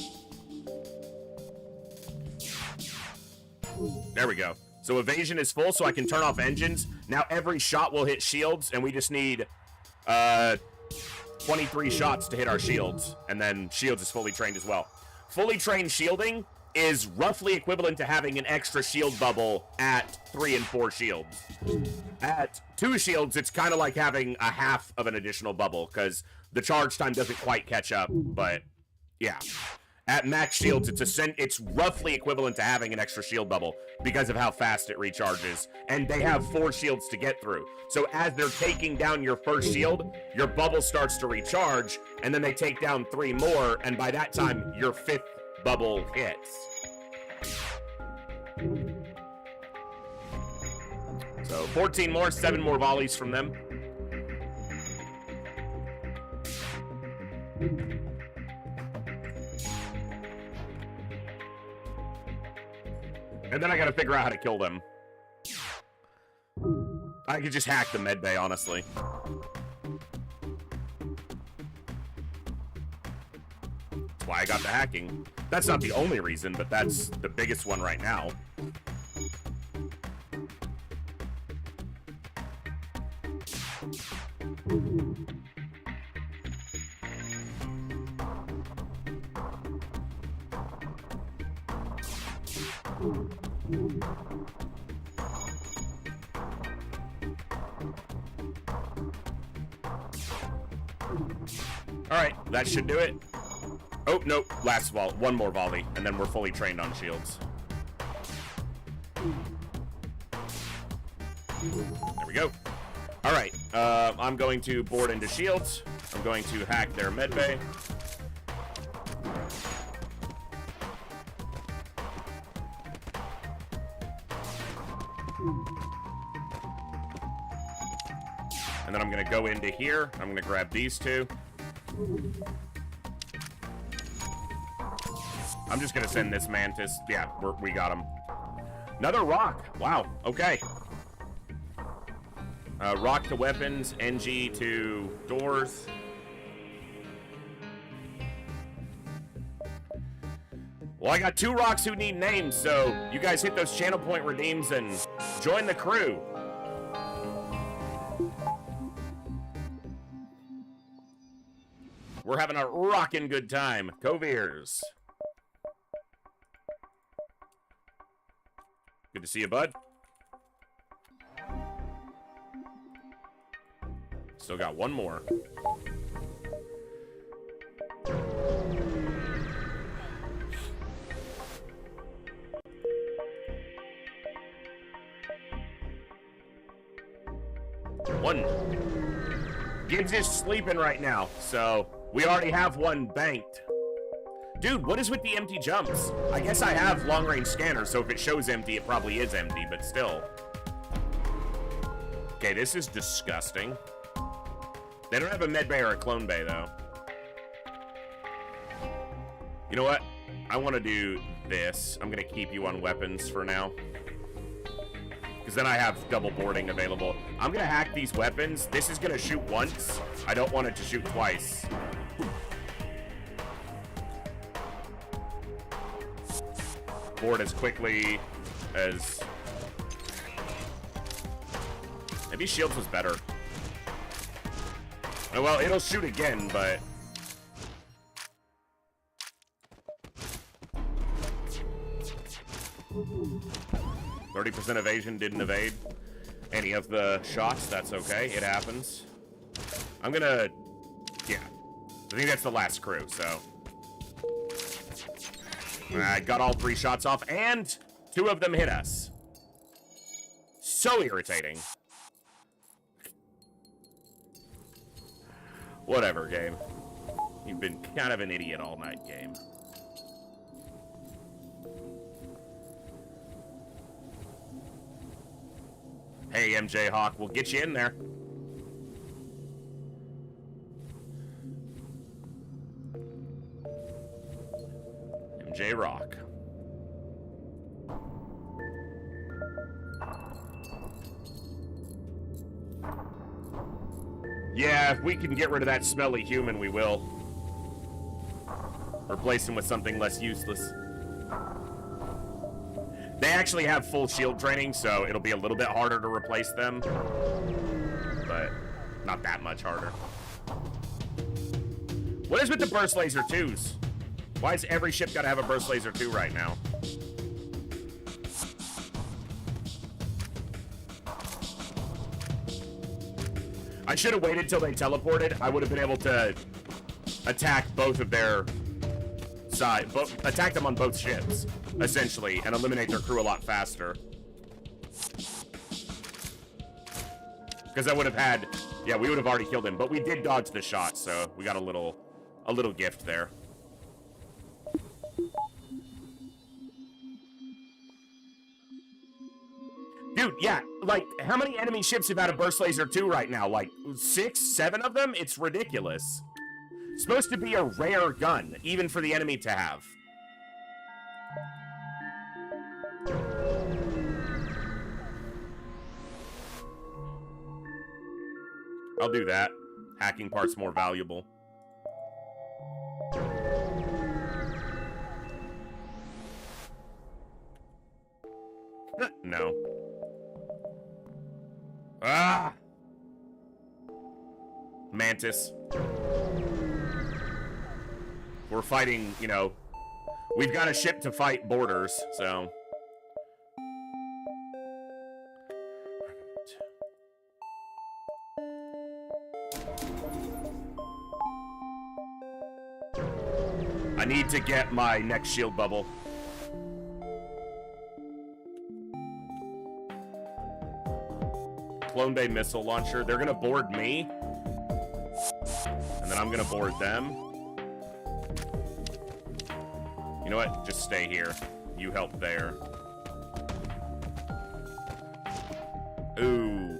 There we go. So evasion is full, so I can turn off engines. Now every shot will hit shields, and we just need 23 shots to hit our shields. And then shields is fully trained as well. Fully trained shielding is roughly equivalent to having an extra shield bubble at 3 and 4 shields. At 2 shields, it's kind of like having a half of an additional bubble, because the charge time doesn't quite catch up, but yeah. At max shields, it's roughly equivalent to having an extra shield bubble because of how fast it recharges, and they have 4 shields to get through. So as they're taking down your first shield, your bubble starts to recharge, and then they take down 3 more, and by that time, your 5th bubble hits. So 14 more, 7 more volleys from them. And then I gotta figure out how to kill them. I could just hack the medbay, honestly. That's why I got the hacking. That's not the only reason, but that's the biggest one right now. Alright, that should do it. Oh, no, last volley. 1 more volley, and then we're fully trained on shields. There we go. Alright, I'm going to board into shields. I'm going to hack their medbay. And then I'm going to go into here. I'm going to grab these 2. I'm just going to send this mantis. Yeah, we got him. Another rock. Wow. Okay. Rock to weapons. NG to doors. Well, I got 2 rocks who need names, so you guys hit those channel point redeems and join the crew. We're having a rockin' good time. Coviers. Good to see you, bud. Still got 1 more. One. Gibbs is sleeping right now, so we already have one banked. Dude, what is with the empty jumps? I guess I have long-range scanner, so if it shows empty, it probably is empty, but still. Okay, this is disgusting. They don't have a med bay or a clone bay, though. You know what? I want to do this. I'm going to keep you on weapons for now. Because then I have double boarding available. I'm going to hack these weapons. This is going to shoot once. I don't want it to shoot twice. Board as quickly as... Maybe shields was better. Oh, well, it'll shoot again, but... 30% evasion, didn't evade any of the shots. That's okay. It happens. I'm gonna... Yeah. I think that's the last crew, so... I got all 3 shots off, and 2 of them hit us. So irritating. Whatever, game. You've been kind of an idiot all night, game. Hey, MJ Hawk, we'll get you in there. MJ Rock. Yeah, if we can get rid of that smelly human, we will. Replace him with something less useless. They actually have full shield training, so it'll be a little bit harder to replace them. But not that much harder. What is with the burst laser 2s? Why has every ship got to have a burst laser 2 right now? I should have waited till they teleported. I would have been able to attack both of their side, attack them on both ships, essentially, and eliminate their crew a lot faster. Because I would have had, yeah, we would have already killed him, but we did dodge the shot, so we got a little gift there. Dude, yeah, like, how many enemy ships have had a burst laser 2 right now? Like, 6, 7 of them? It's ridiculous. It's supposed to be a rare gun, even for the enemy to have. I'll do that. Hacking part's more valuable. No. Ah! Mantis. We're fighting, you know, we've got a ship to fight borders, so. I need to get my next shield bubble. Clone Bay missile launcher. They're gonna board me. And then I'm gonna board them. You know what? Just stay here. You help there. Ooh.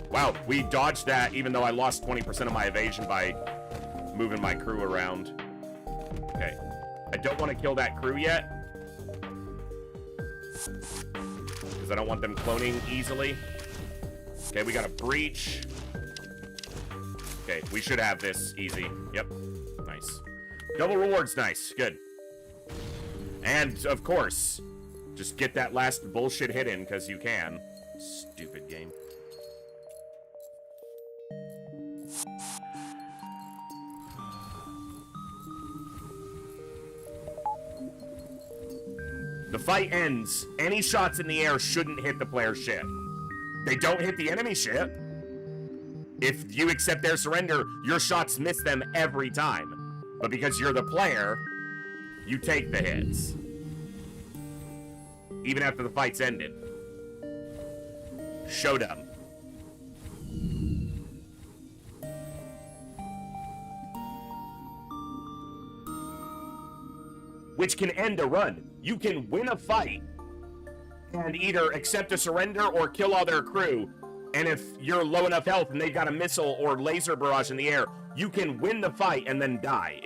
Wow, we dodged that even though I lost 20% of my evasion by moving my crew around. Okay. I don't want to kill that crew yet. Because I don't want them cloning easily. Okay, we got a breach. Okay, we should have this easy. Yep. Nice. Double rewards, nice. Good. And, of course, just get that last bullshit hit in, because you can. Stupid game. The fight ends. Any shots in the air shouldn't hit the player's ship. They don't hit the enemy ship. If you accept their surrender, your shots miss them every time. But because you're the player, you take the hits. Even after the fight's ended. Show them. which can end a run. You can win a fight and either accept a surrender or kill all their crew. And if you're low enough health and they've got a missile or laser barrage in the air, you can win the fight and then die.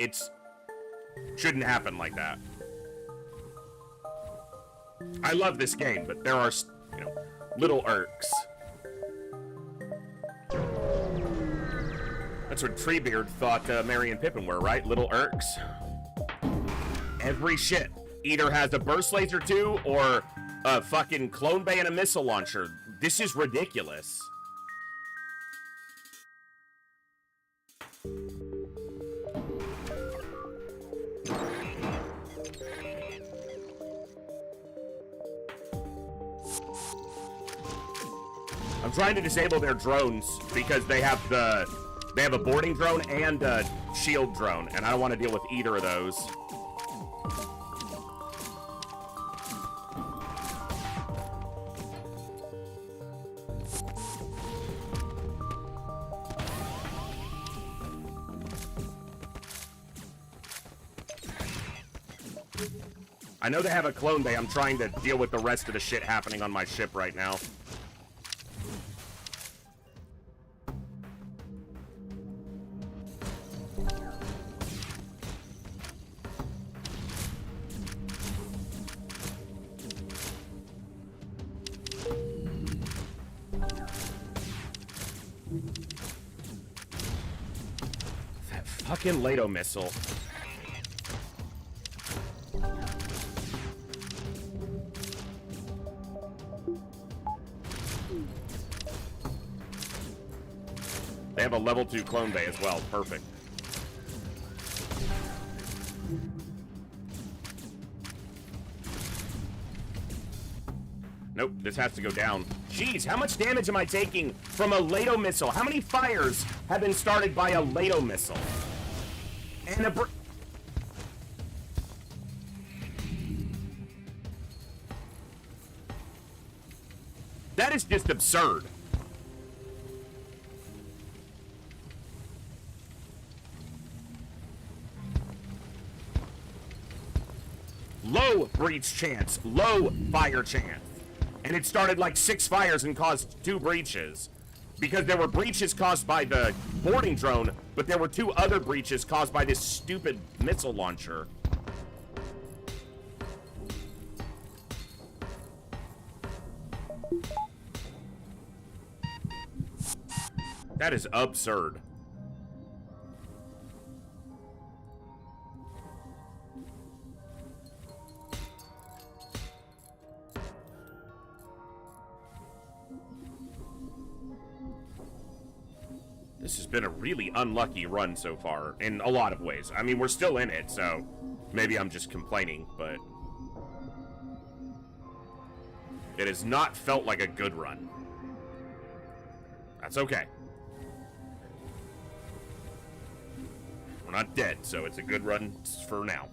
Shouldn't happen like that. I love this game, but there are, little irks. That's what Treebeard thought Merry and Pippin were, right? Little irks. Every ship either has a burst laser 2 or a fucking clone bay and a missile launcher. This is ridiculous. I'm trying to disable their drones because they have a boarding drone and a shield drone, and I don't want to deal with either of those. I know they have a clone bay. I'm trying to deal with the rest of the shit happening on my ship right now. That fucking Lato missile. They have a level 2 clone bay as well. Perfect. Nope, this has to go down. Jeez, how much damage am I taking from a Lato missile? How many fires have been started by a Lato missile? And a that is just absurd. Low breach chance, low fire chance. And it started like 6 fires and caused 2 breaches. Because there were breaches caused by the boarding drone, but there were 2 other breaches caused by this stupid missile launcher. That is absurd. This has been a really unlucky run so far, in a lot of ways. I mean, we're still in it, so maybe I'm just complaining, but it has not felt like a good run. That's okay. We're not dead, so it's a good run for now.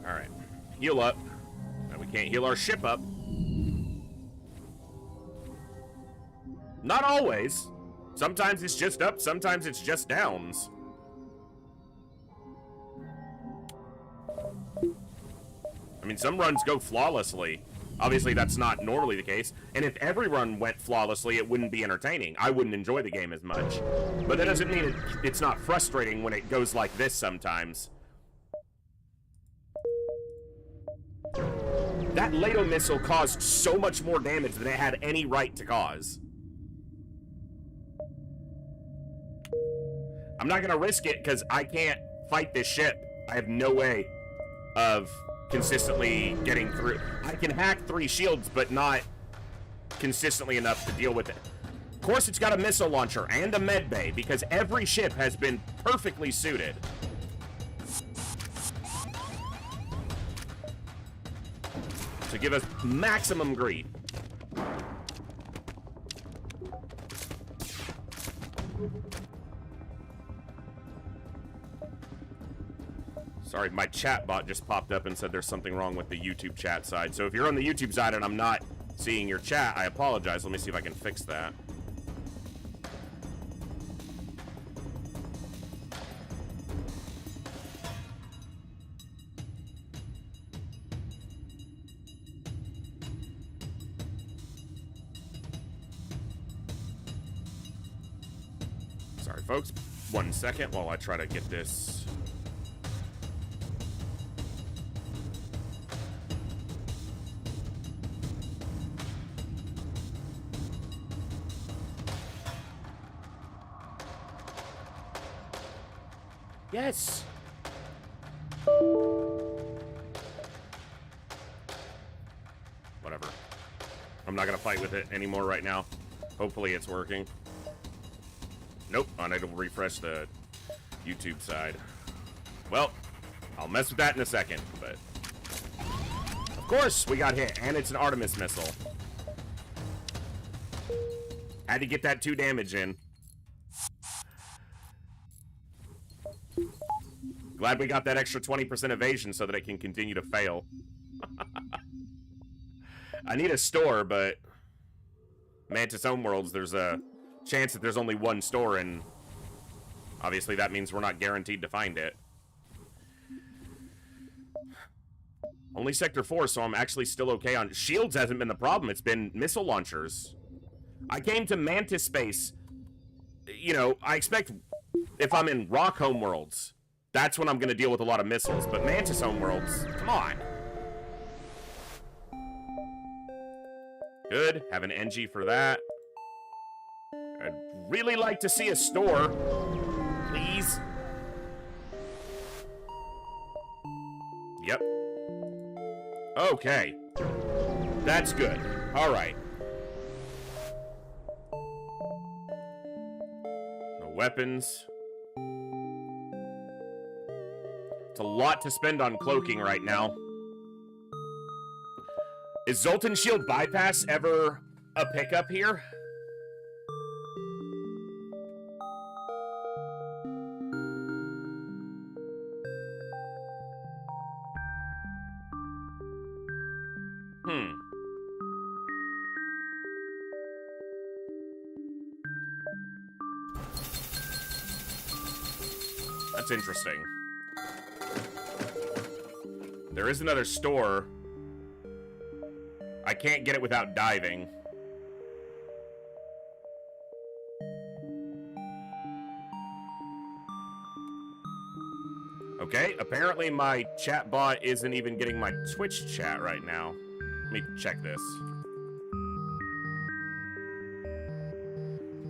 Alright. Heal up. Now we can't heal our ship up. Not always. Sometimes it's just up, sometimes it's just downs. I mean, some runs go flawlessly. Obviously, that's not normally the case. And if every run went flawlessly, it wouldn't be entertaining. I wouldn't enjoy the game as much. But that doesn't mean it's not frustrating when it goes like this sometimes. That Lato missile caused so much more damage than it had any right to cause. I'm not gonna risk it because I can't fight this ship. I have no way of consistently getting through. I can hack 3 shields, but not consistently enough to deal with it. Of course, it's got a missile launcher and a med bay because every ship has been perfectly suited to give us maximum greed. Sorry, my chat bot just popped up and said there's something wrong with the YouTube chat side. So if you're on the YouTube side and I'm not seeing your chat, I apologize. Let me see if I can fix that. Sorry, folks. 1 second while I try to get this. Yes. Whatever. I'm not gonna fight with it anymore right now. Hopefully it's working. Nope, unable to refresh the YouTube side. Well, I'll mess with that in a second, but... Of course, we got hit, and it's an Artemis missile. Had to get that 2 damage in. Glad we got that extra 20% evasion so that it can continue to fail. I need a store, but... Mantis Homeworlds, there's a chance that there's only one store, and... Obviously that means we're not guaranteed to find it. Only Sector 4, so I'm actually still okay on... Shields hasn't been the problem, it's been missile launchers. I came to Mantis Space... You know, I expect... If I'm in Rock Homeworlds... That's when I'm going to deal with a lot of missiles. But Mantis Homeworlds, come on. Good. Have an NG for that. I'd really like to see a store. Please. Yep. Okay. That's good. All right. No weapons. It's a lot to spend on cloaking right now. Is Zoltan Shield Bypass ever a pickup here? That's interesting. There is another store. I can't get it without diving. Okay, apparently my chat bot isn't even getting my Twitch chat right now. Let me check this.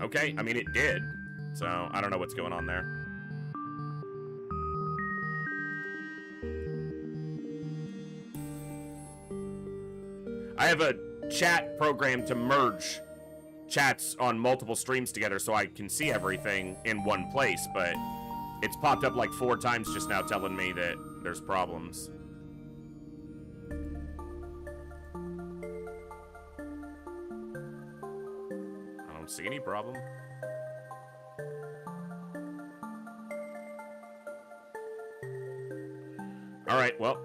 Okay, I mean it did. So, I don't know what's going on there. I have a chat program to merge chats on multiple streams together so I can see everything in one place, but it's popped up like 4 times just now telling me that there's problems. I don't see any problem. Alright, well.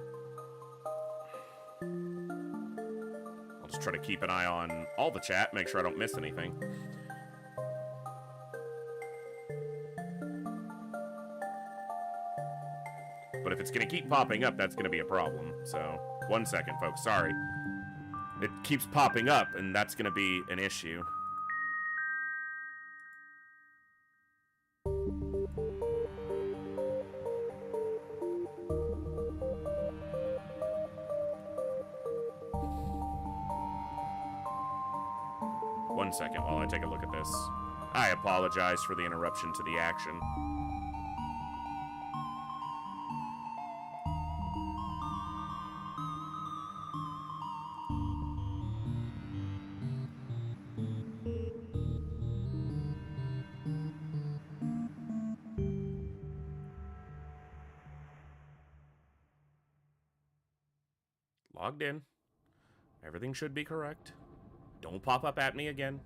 Try to keep an eye on all the chat, make sure I don't miss anything. But if it's gonna keep popping up, that's gonna be a problem. So, 1 second, folks, sorry. It keeps popping up, and that's gonna be an issue. One second while I take a look at this. I apologize for the interruption to the action. Logged in. Everything should be correct. Don't pop up at me again.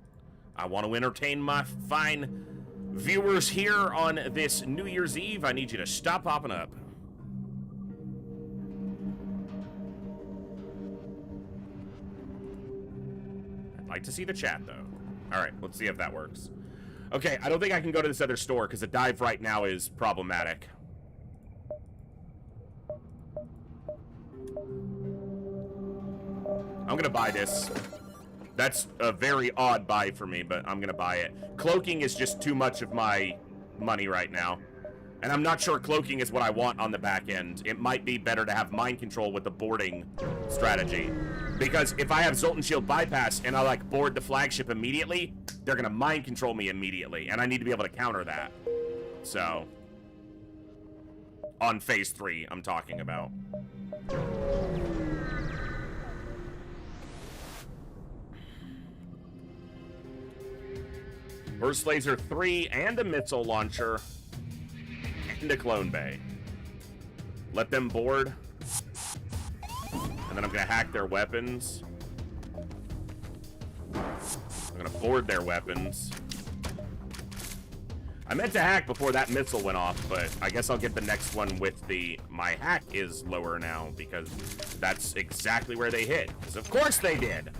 I want to entertain my fine viewers here on this New Year's Eve. I need you to stop popping up. Like to see the chat, though. Alright, let's see if that works. Okay, I don't think I can go to this other store, because the dive right now is problematic. I'm gonna buy this. That's a very odd buy for me, but I'm gonna buy it. Cloaking is just too much of my money right now. And I'm not sure cloaking is what I want on the back end. It might be better to have mind control with the boarding strategy. Because if I have Zoltan Shield bypass and I like board the flagship immediately, they're gonna mind control me immediately. And I need to be able to counter that. So, on phase 3, I'm talking about. Burst Laser 3 and a missile launcher and a clone bay. Let them board. And then I'm gonna hack their weapons. I'm gonna board their weapons. I meant to hack before that missile went off, but I guess I'll get the next one with the... My hack is lower now, because that's exactly where they hit. Because of course they did!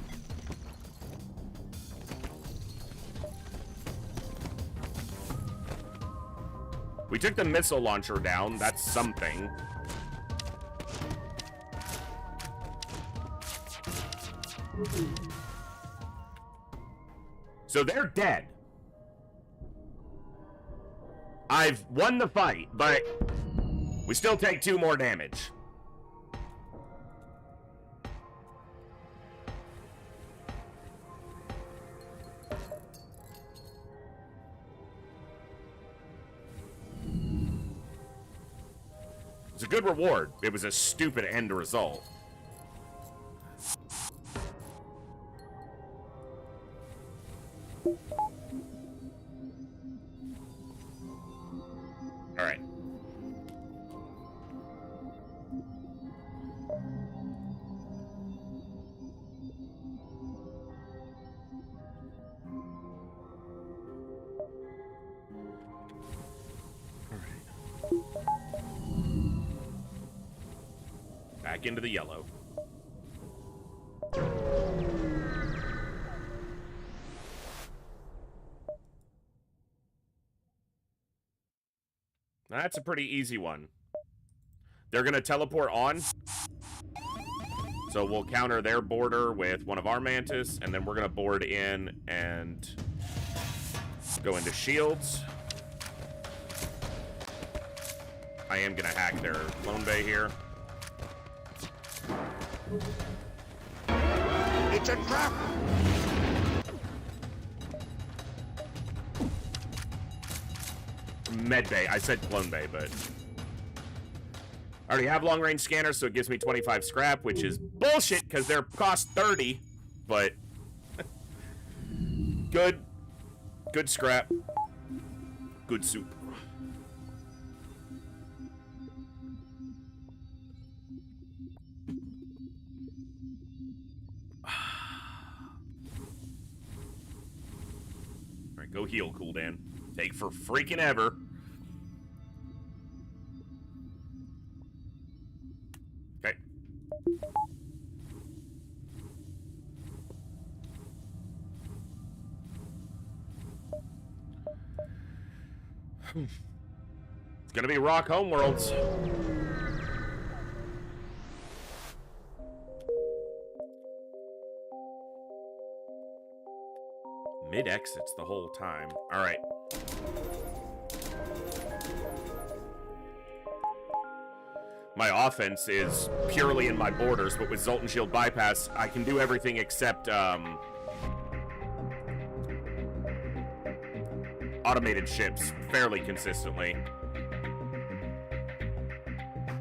We took the missile launcher down. That's something. So they're dead. I've won the fight, but we still take 2 more damage. It's a good reward. It was a stupid end result. All right. Back into the yellow. That's a pretty easy one. They're gonna teleport on. So we'll counter their border with one of our Mantis, and then we're gonna board in and go into shields. I am gonna hack their clone bay here. It's a trap! Med bay. I said clone bay, but... I already have long range scanners, so it gives me 25 scrap, which is bullshit, because they're cost 30, but... Good. Good scrap. Good soup. Alright, go heal, Cooldan. Take for freaking ever. Okay. It's gonna be rock homeworlds. Mid-exits the whole time. Alright. My offense is purely in my borders, but with Zoltan Shield bypass, I can do everything except, automated ships fairly consistently.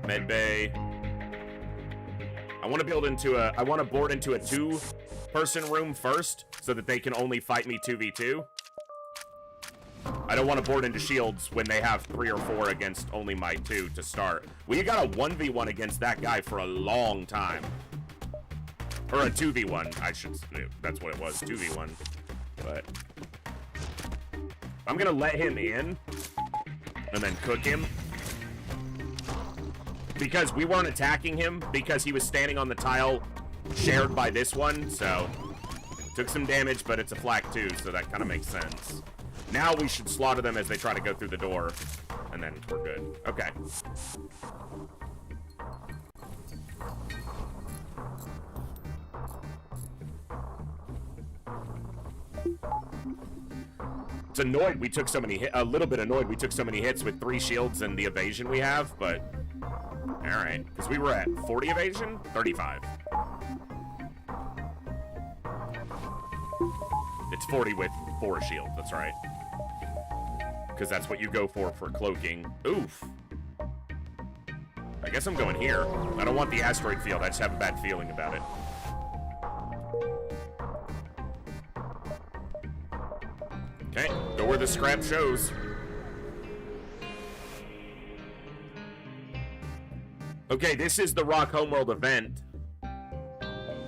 Medbay. I want to build into a... I want to board into a 2-person room first, so that they can only fight me 2v2. I don't want to board into shields when they have 3 or 4 against only my 2 to start. We got a 1v1 against that guy for a long time. Or a 2v1, I should... That's what it was, 2v1. But... I'm gonna let him in, and then cook him. Because we weren't attacking him, because he was standing on the tile shared by this one, so... Took some damage, but it's a flak too, so that kind of makes sense. Now we should slaughter them as they try to go through the door, and then we're good. Okay. It's annoyed we took so many a little bit annoyed we took so many hits with 3 shields and the evasion we have, but all right, because we were at 40 evasion, 35. It's 40 with 4 shield, that's right. Because that's what you go for cloaking. Oof. I guess I'm going here. I don't want the asteroid field, I just have a bad feeling about it. Okay, go where the scrap shows. Okay, this is the Rock Homeworld event.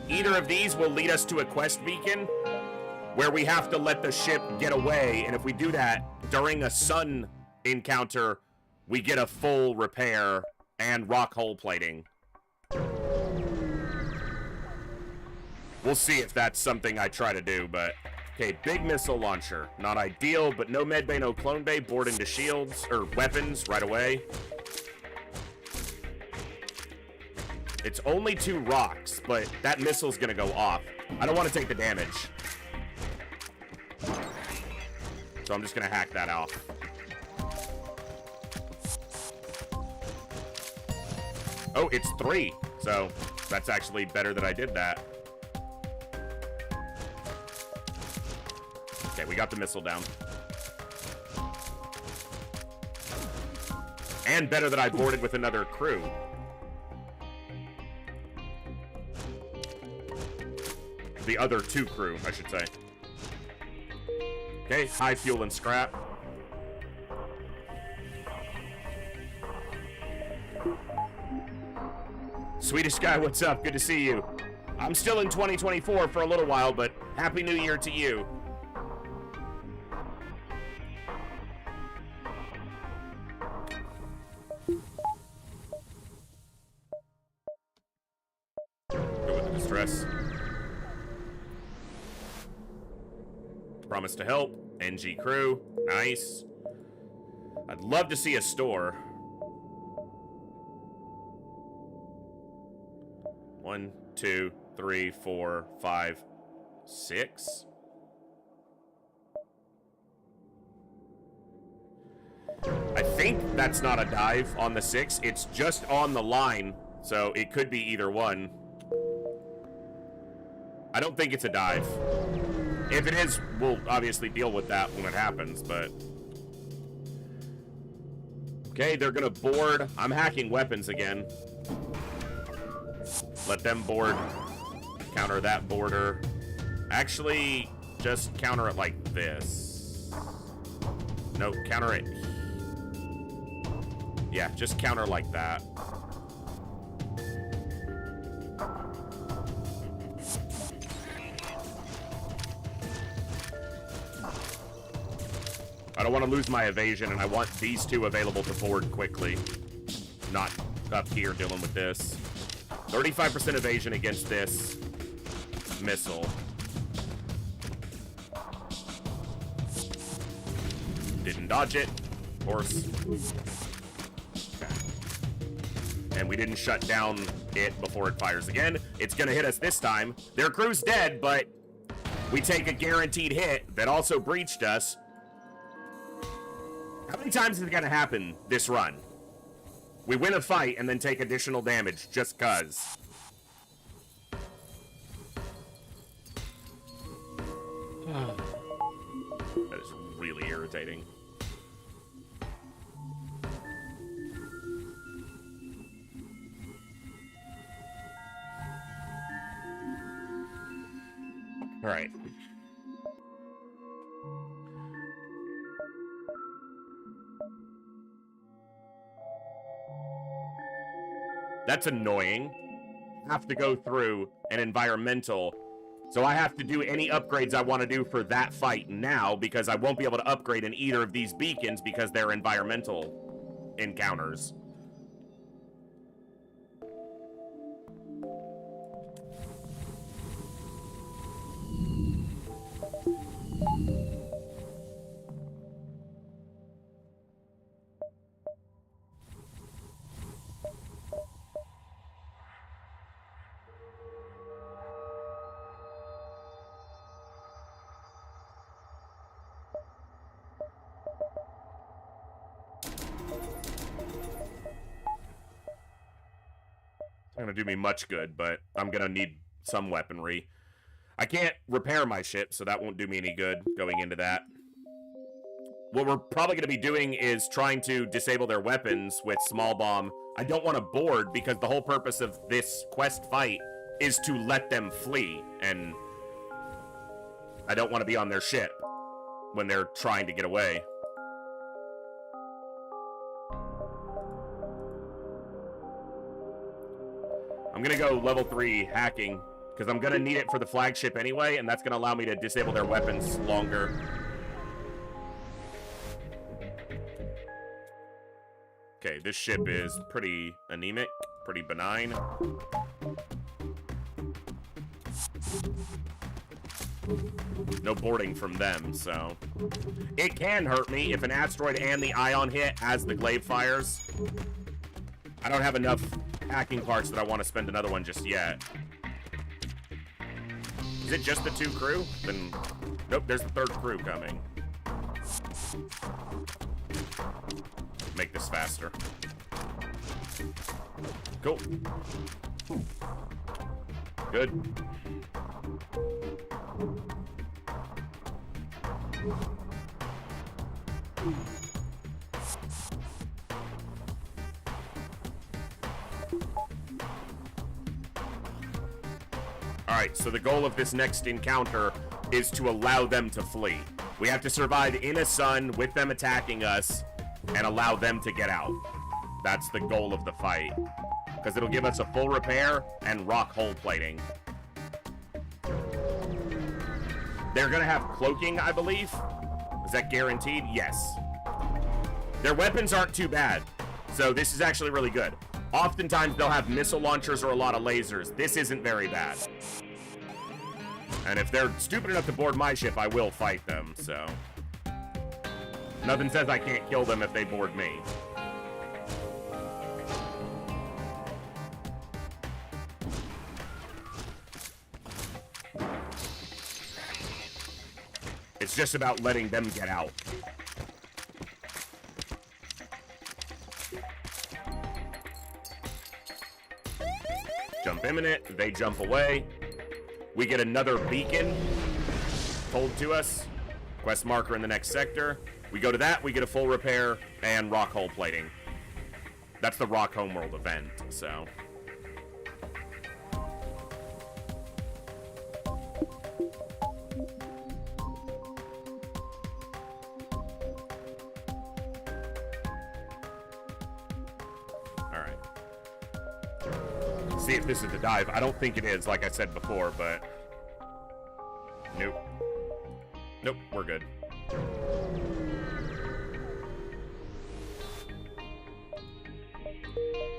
Either of these will lead us to a quest beacon where we have to let the ship get away, and if we do that during a sun encounter, we get a full repair and rock hull plating. We'll see if that's something I try to do, but... Okay, big missile launcher. Not ideal, but no med bay, no clone bay. Board into shields, or weapons, right away. It's only 2 rocks, but that missile's gonna go off. I don't want to take the damage. So I'm just gonna hack that off. Oh, it's 3. So that's actually better that I did that. Okay, we got the missile down. And better that I boarded with another crew. The other 2 crew, I should say. Okay, high fuel and scrap. Swedish guy, what's up? Good to see you. I'm still in 2024 for a little while, but Happy New Year to you. Go with the distress. Promise to help. NG crew. Nice. I'd love to see a store. 1, 2, 3, 4, 5, 6. I think that's not a dive on the 6. It's just on the line, so it could be either one. I don't think it's a dive. If it is, we'll obviously deal with that when it happens, but... Okay, they're gonna board. I'm hacking weapons again. Let them board. Counter that border. Actually, just counter it like this. No, counter it. Yeah, just counter like that. I don't want to lose my evasion, and I want these 2 available to board quickly. Not up here dealing with this. 35% evasion against this missile. Didn't dodge it. Of course. Okay. And we didn't shut down it before it fires again. It's going to hit us this time. Their crew's dead, but we take a guaranteed hit that also breached us. How many times is it going to happen this run? We win a fight and then take additional damage just cuz. That is really irritating. All right. That's annoying. Have to go through an environmental. So I have to do any upgrades I want to do for that fight now because I won't be able to upgrade in either of these beacons because they're environmental encounters. gonna do me much good, but I'm gonna need some weaponry. I can't repair my ship, so that won't do me any good going into that. What we're probably gonna be doing is trying to disable their weapons with small bomb. I don't want to board because the whole purpose of this quest fight is to let them flee, and I don't want to be on their ship when they're trying to get away. I'm gonna go level 3 hacking, because I'm gonna need it for the flagship anyway, and that's gonna allow me to disable their weapons longer. Okay, this ship is pretty anemic, pretty benign. No boarding from them, so... It can hurt me if an asteroid and the ion hit as the glaive fires. I don't have enough hacking parts that I want to spend another one just yet. Is it just the 2 crew? Then... Nope, there's the 3rd crew coming. Make this faster. Cool. Good. Alright, so the goal of this next encounter is to allow them to flee. We have to survive in a sun with them attacking us and allow them to get out. That's the goal of the fight. Because it'll give us a full repair and rock hull plating. They're gonna have cloaking, I believe. Is that guaranteed? Yes. Their weapons aren't too bad, so this is actually really good. Oftentimes they'll have missile launchers or a lot of lasers. This isn't very bad. And if they're stupid enough to board my ship, I will fight them, so... Nothing says I can't kill them if they board me. It's just about letting them get out. Jump imminent, they jump away. We get another beacon told to us. Quest marker in the next sector. We go to that, we get a full repair and rock hull plating. That's the Rock Homeworld event, so... Alright. See if this is the dive. I don't think it is, like I said before, but... Nope. Nope, we're good.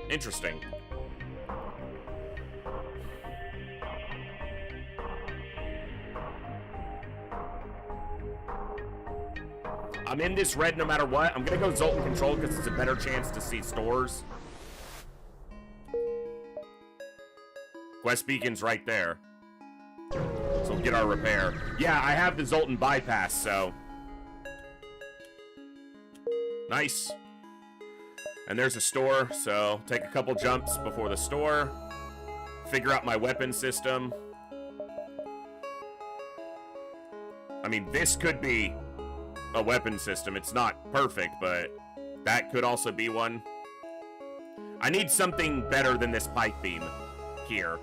Interesting. I'm in this red no matter what. I'm gonna go Zoltan Control because it's a better chance to see stores. Quest beacon's right there. So we'll get our repair. Yeah, I have the Zoltan bypass, so... Nice. And there's a store, so take a couple jumps before the store. Figure out my weapon system. I mean, this could be a weapon system. It's not perfect, but that could also be one. I need something better than this pike beam here.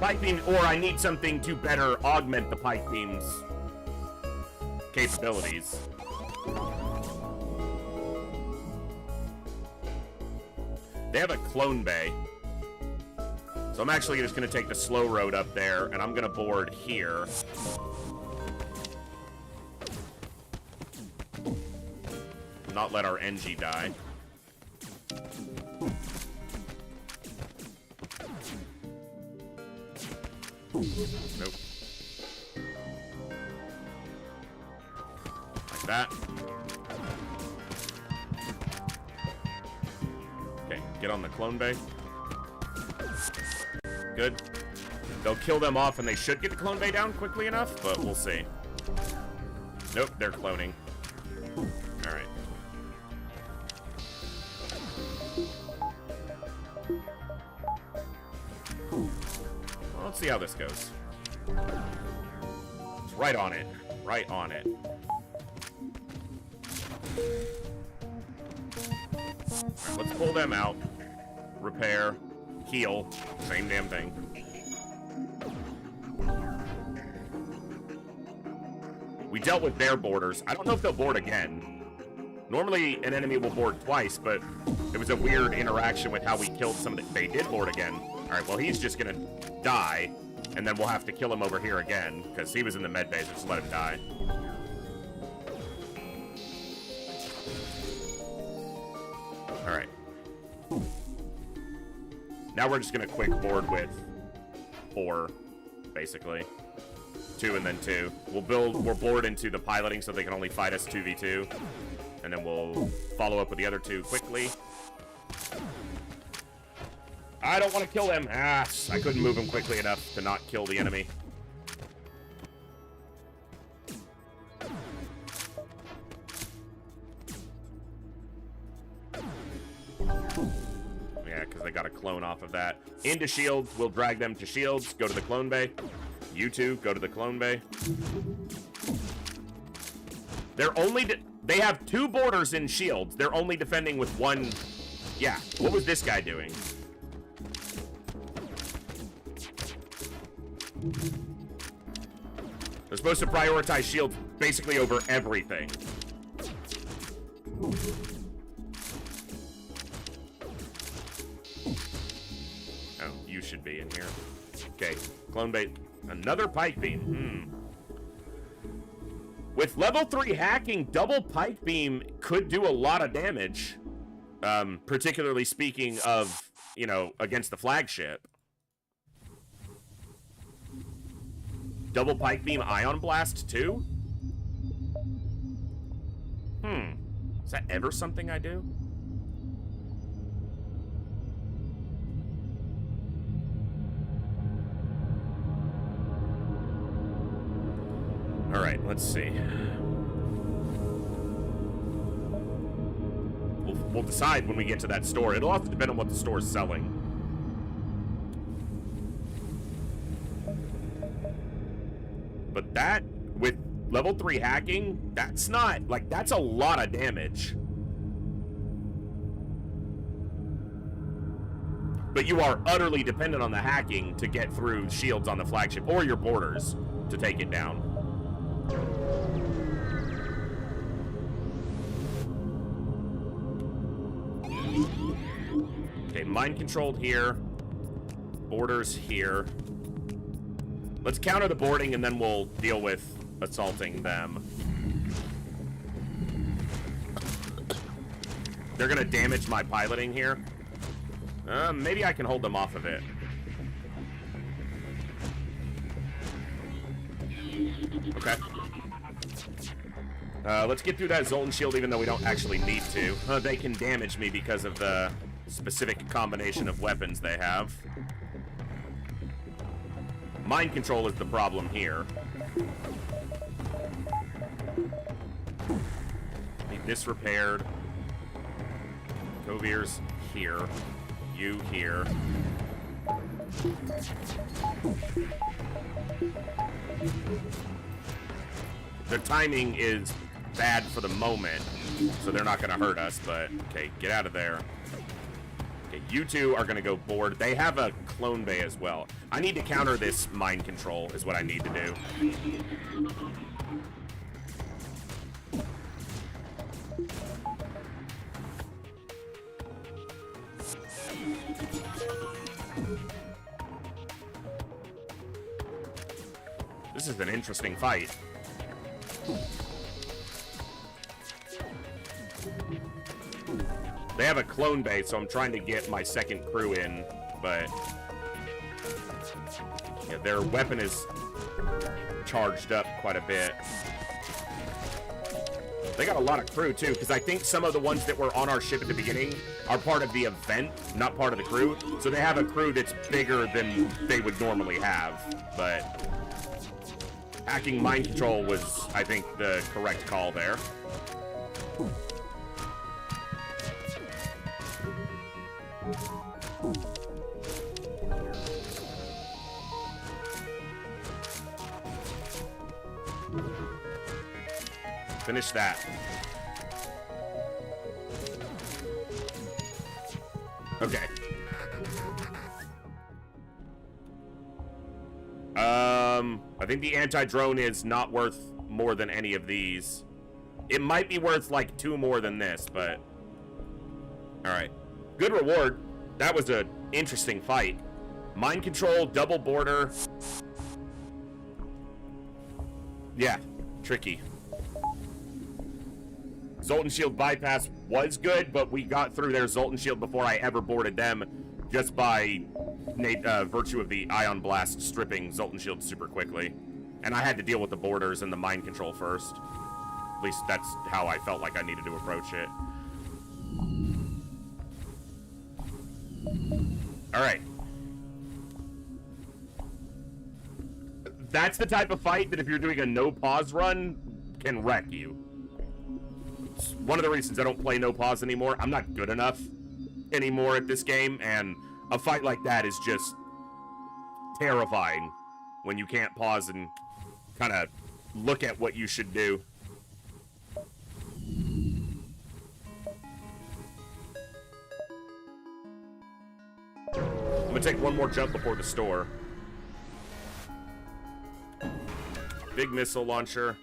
Pike beam, or I need something to better augment the pike beam's capabilities. They have a clone bay. So I'm actually just going to take the slow road up there, and I'm going to board here. Not let our NG die. Nope. Like that. Okay, get on the clone bay. Good. They'll kill them off, and they should get the clone bay down quickly enough, but we'll see. Nope, they're cloning. All right. Well, let's see how this goes. It's right on it. Right on it. Right, let's pull them out. Repair. Heal. Same damn thing. We dealt with their boarders. I don't know if they'll board again. Normally, an enemy will board twice, but it was a weird interaction with how we killed some of the... They did board again. All right, well, he's just going to die, and then we'll have to kill him over here again, because he was in the med base. Just let him die. All right. Now we're just going to quick board with 4, basically. 2 and then 2. We'll board into the piloting so they can only fight us 2v2. And then we'll follow up with the other 2 quickly. I don't want to kill them. Ah, I couldn't move him quickly enough to not kill the enemy. Yeah, because they got a clone off of that. Into shields. We'll drag them to shields. Go to the clone bay. You two, go to the clone bay. They're only... They have 2 boarders in shields. They're only defending with 1... Yeah, what was this guy doing? They're supposed to prioritize shields basically over everything. Oh, you should be in here. Okay, clone bait. Another pike beam. With level 3 hacking, double pike beam could do a lot of damage. Particularly speaking of, you know, against the flagship. Double pike beam ion blast too? Is that ever something I do? Alright, let's see. We'll decide when we get to that store. It'll also depend on what the store is selling. But that, with level 3 hacking, that's not, like, that's a lot of damage. But you are utterly dependent on the hacking to get through shields on the flagship, or your boarders to take it down. Okay, mind controlled here. Borders here. Let's counter the boarding and then we'll deal with assaulting them. They're gonna damage my piloting here. Maybe I can hold them off of it. Okay. Let's get through that Zoltan shield even though we don't actually need to. They can damage me because of the specific combination of weapons they have. Mind control is the problem here. Need this repaired. Kovier's here. You here. The timing is bad for the moment, so they're not going to hurt us, but okay, get out of there. Okay, you two are going to go board. They have a clone bay as well. I need to counter this mind control is what I need to do. This is an interesting fight. They have a clone base, so I'm trying to get my second crew in, but yeah, their weapon is charged up quite a bit. They got a lot of crew, too, because I think some of the ones that were on our ship at the beginning are part of the event, not part of the crew. So they have a crew that's bigger than they would normally have. But hacking mind control was, I think, the correct call there. Finish that. Okay. I think the anti-drone is not worth more than any of these. It might be worth like 2 more than this, but alright. Good reward. That was an interesting fight. Mind control, double border. Yeah, tricky. Zoltan Shield bypass was good, but we got through their Zoltan Shield before I ever boarded them just by virtue of the Ion Blast stripping Zoltan Shield super quickly. And I had to deal with the borders and the mind control first. At least that's how I felt like I needed to approach it. Alright. That's the type of fight that if you're doing a no-pause run, can wreck you. It's one of the reasons I don't play no-pause anymore. I'm not good enough anymore at this game, and a fight like that is just terrifying when you can't pause and kind of look at what you should do. I'm gonna take one more jump before the store. Big missile launcher.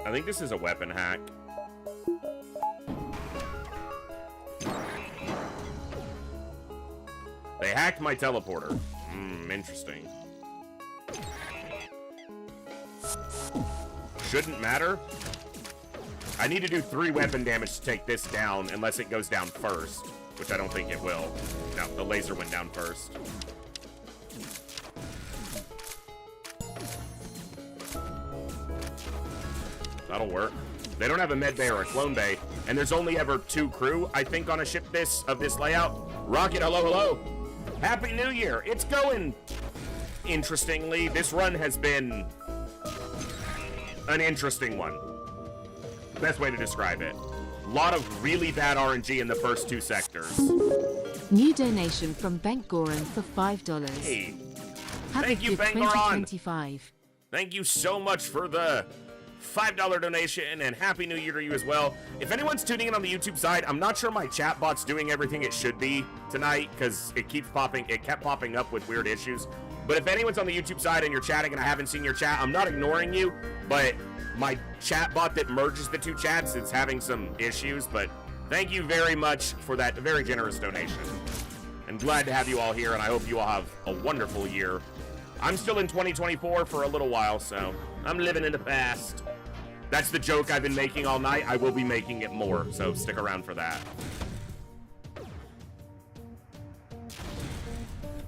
I think this is a weapon hack. They hacked my teleporter. Interesting. Shouldn't matter. I need to do 3 weapon damage to take this down, unless it goes down first, which I don't think it will. No, the laser went down first. That'll work. They don't have a med bay or a clone bay, and there's only ever 2 crew, I think, on a ship of this layout. Rocket, hello, hello. Happy New Year. It's going interestingly. This run has been an interesting one. Best way to describe it. A lot of really bad RNG in the first 2 sectors. New donation from Bank Goran for $5. Hey. Happy Thank you, Bank Goran. 2025. Thank you so much for the $5 donation, and Happy New Year to you as well. If anyone's tuning in on the YouTube side, I'm not sure my chat bot's doing everything it should be tonight, because it kept popping up with weird issues. But if anyone's on the YouTube side and you're chatting and I haven't seen your chat, I'm not ignoring you, but my chat bot that merges the 2 chats is having some issues. But thank you very much for that very generous donation. And glad to have you all here, and I hope you all have a wonderful year. I'm still in 2024 for a little while, so I'm living in the past. That's the joke I've been making all night. I will be making it more, so stick around for that.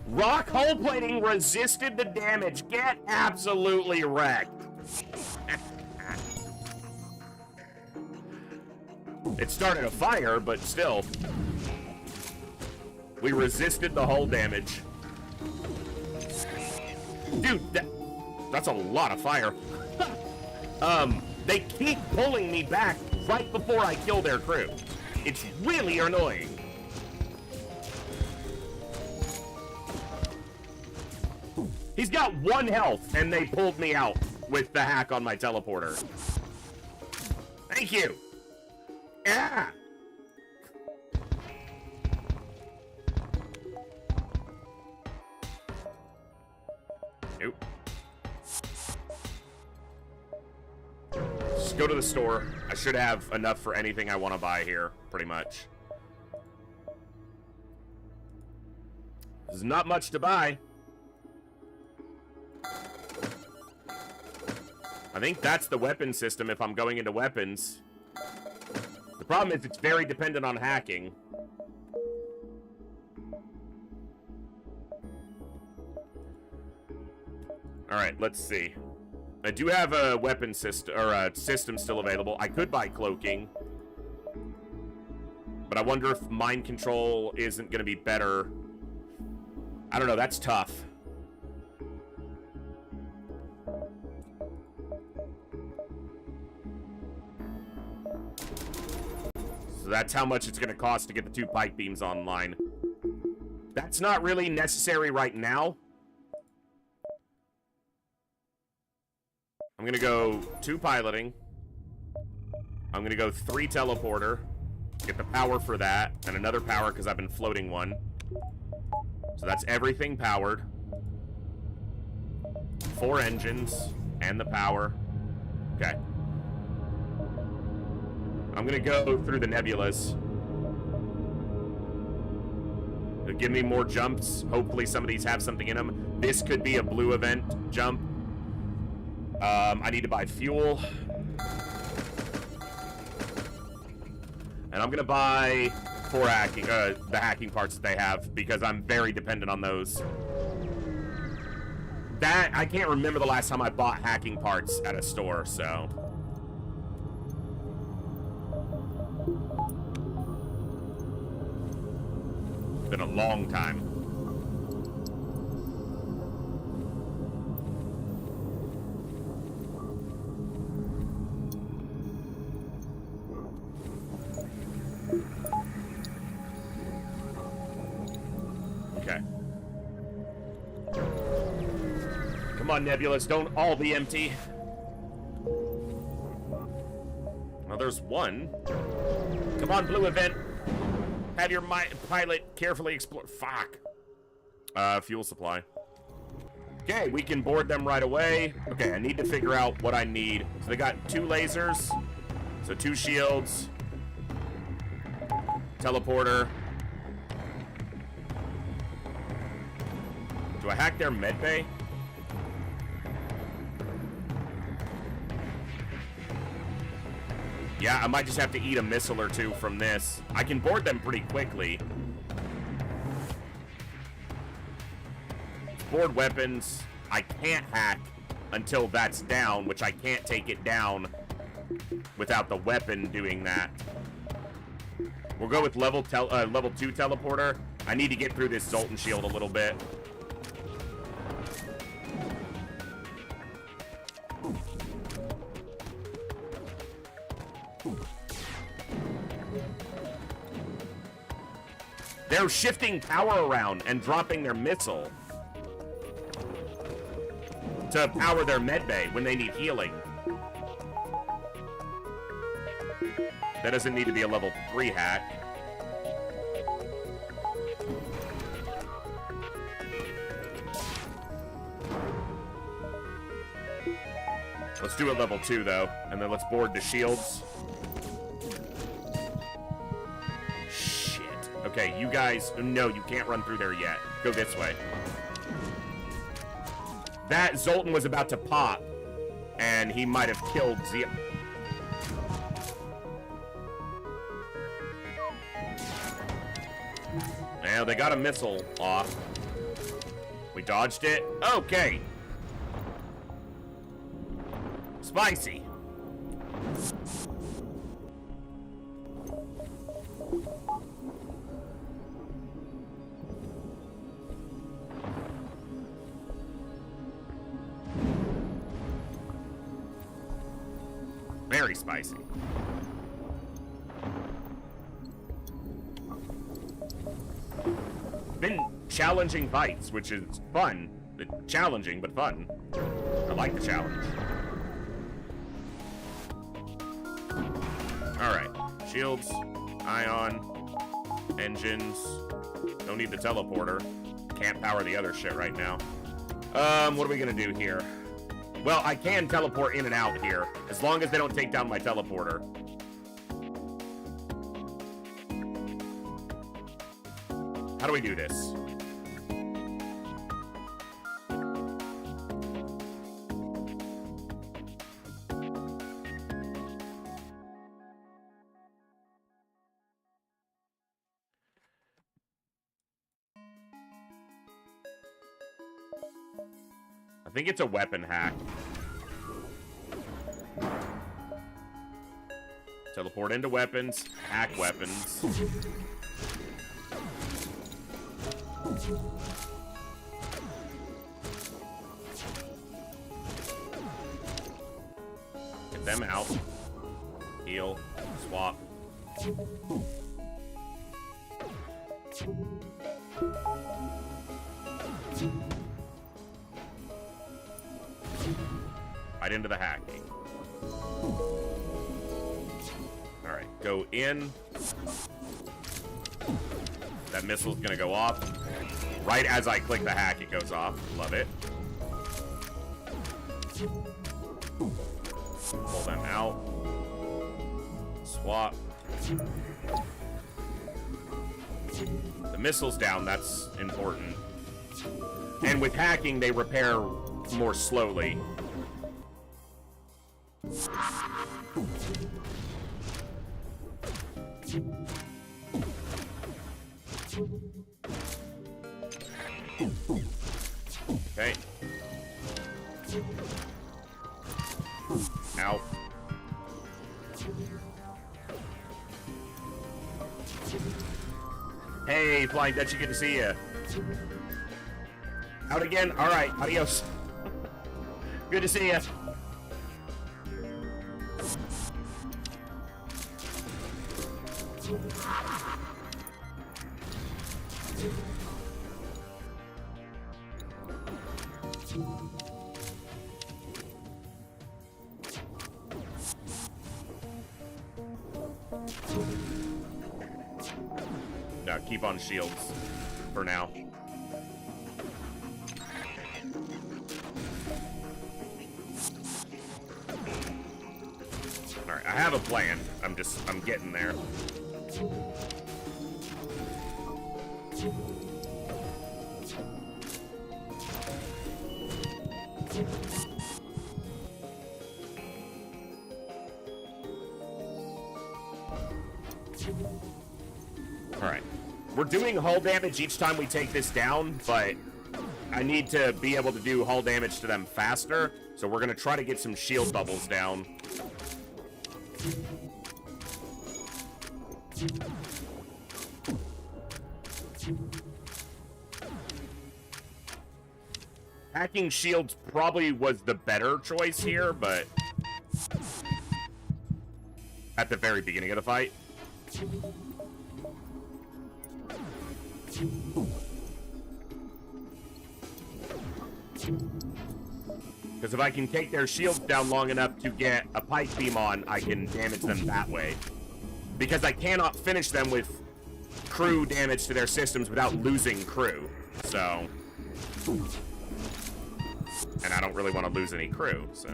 Rock hull plating resisted the damage. Get absolutely wrecked. It started a fire, but still. We resisted the hull damage. Dude, that's a lot of fire. They keep pulling me back right before I kill their crew. It's really annoying. He's got 1 health, and they pulled me out with the hack on my teleporter. Thank you. Yeah. Nope. Just go to the store. I should have enough for anything I want to buy here, pretty much. There's not much to buy. I think that's the weapon system if I'm going into weapons. The problem is it's very dependent on hacking. Alright, let's see. I do have a weapon system, or a system still available. I could buy cloaking. But I wonder if mind control isn't going to be better. I don't know, that's tough. So that's how much it's going to cost to get the 2 pike beams online. That's not really necessary right now. I'm going to go 2 piloting. I'm going to go 3 teleporter. Get the power for that, and another power because I've been floating one. So that's everything powered. 4 engines, and the power. Okay. I'm gonna go through the nebulas. It'll give me more jumps. Hopefully some of these have something in them. This could be a blue event jump. I need to buy fuel. And I'm gonna buy 4 hacking, the hacking parts that they have, because I'm very dependent on those. That, I can't remember the last time I bought hacking parts at a store, so. Been a long time. Okay. Come on, nebulas, don't all be empty. Well, there's one. Come on, blue event. Have your pilot carefully explore. Fuck. Fuel supply. Okay, we can board them right away. Okay, I need to figure out what I need. So they got 2 lasers. So 2 shields. Teleporter. Do I hack their med bay? Yeah, I might just have to eat a missile or 2 from this. I can board them pretty quickly. Board weapons. I can't hack until that's down, which I can't take it down without the weapon doing that. We'll go with level 2 teleporter. I need to get through this Zoltan shield a little bit. They're shifting power around and dropping their missile to power their medbay when they need healing. That doesn't need to be a level 3 hack. Let's do a level 2 though, and then let's board the shields. Okay, you guys, no, you can't run through there yet. Go this way. That Zoltan was about to pop, and he might have killed Zia. Well, they got a missile off. We dodged it. Okay. Spicy. Very spicy. Been challenging fights, which is fun. Challenging, but fun. I like the challenge. Alright. Shields, ion, engines. Don't need the teleporter. Can't power the other shit right now. What are we gonna do here? Well, I can teleport in and out here, as long as they don't take down my teleporter. How do we do this? I think it's a weapon hack. Teleport into weapons, hack weapons. Get them out. Heal. Swap. Right into the hacking. Alright, go in. That missile's gonna go off. Right as I click the hack, it goes off. Love it. Pull them out. Swap. The missile's down, that's important. And with hacking, they repair more slowly. Okay. Out. Hey, Flying Dutchie, good to see you. Out again? Alright, adios. Good to see you. No, keep on shields for now. Alright, I have a plan. I'm getting there. Alright. We're doing hull damage each time we take this down, but I need to be able to do hull damage to them faster, so we're going to try to get some shield bubbles down. Hacking shields probably was the better choice here, but at the very beginning of the fight. Because if I can take their shields down long enough to get a pipe beam on, I can damage them that way. Because I cannot finish them with crew damage to their systems without losing crew. So... and I don't really want to lose any crew, so...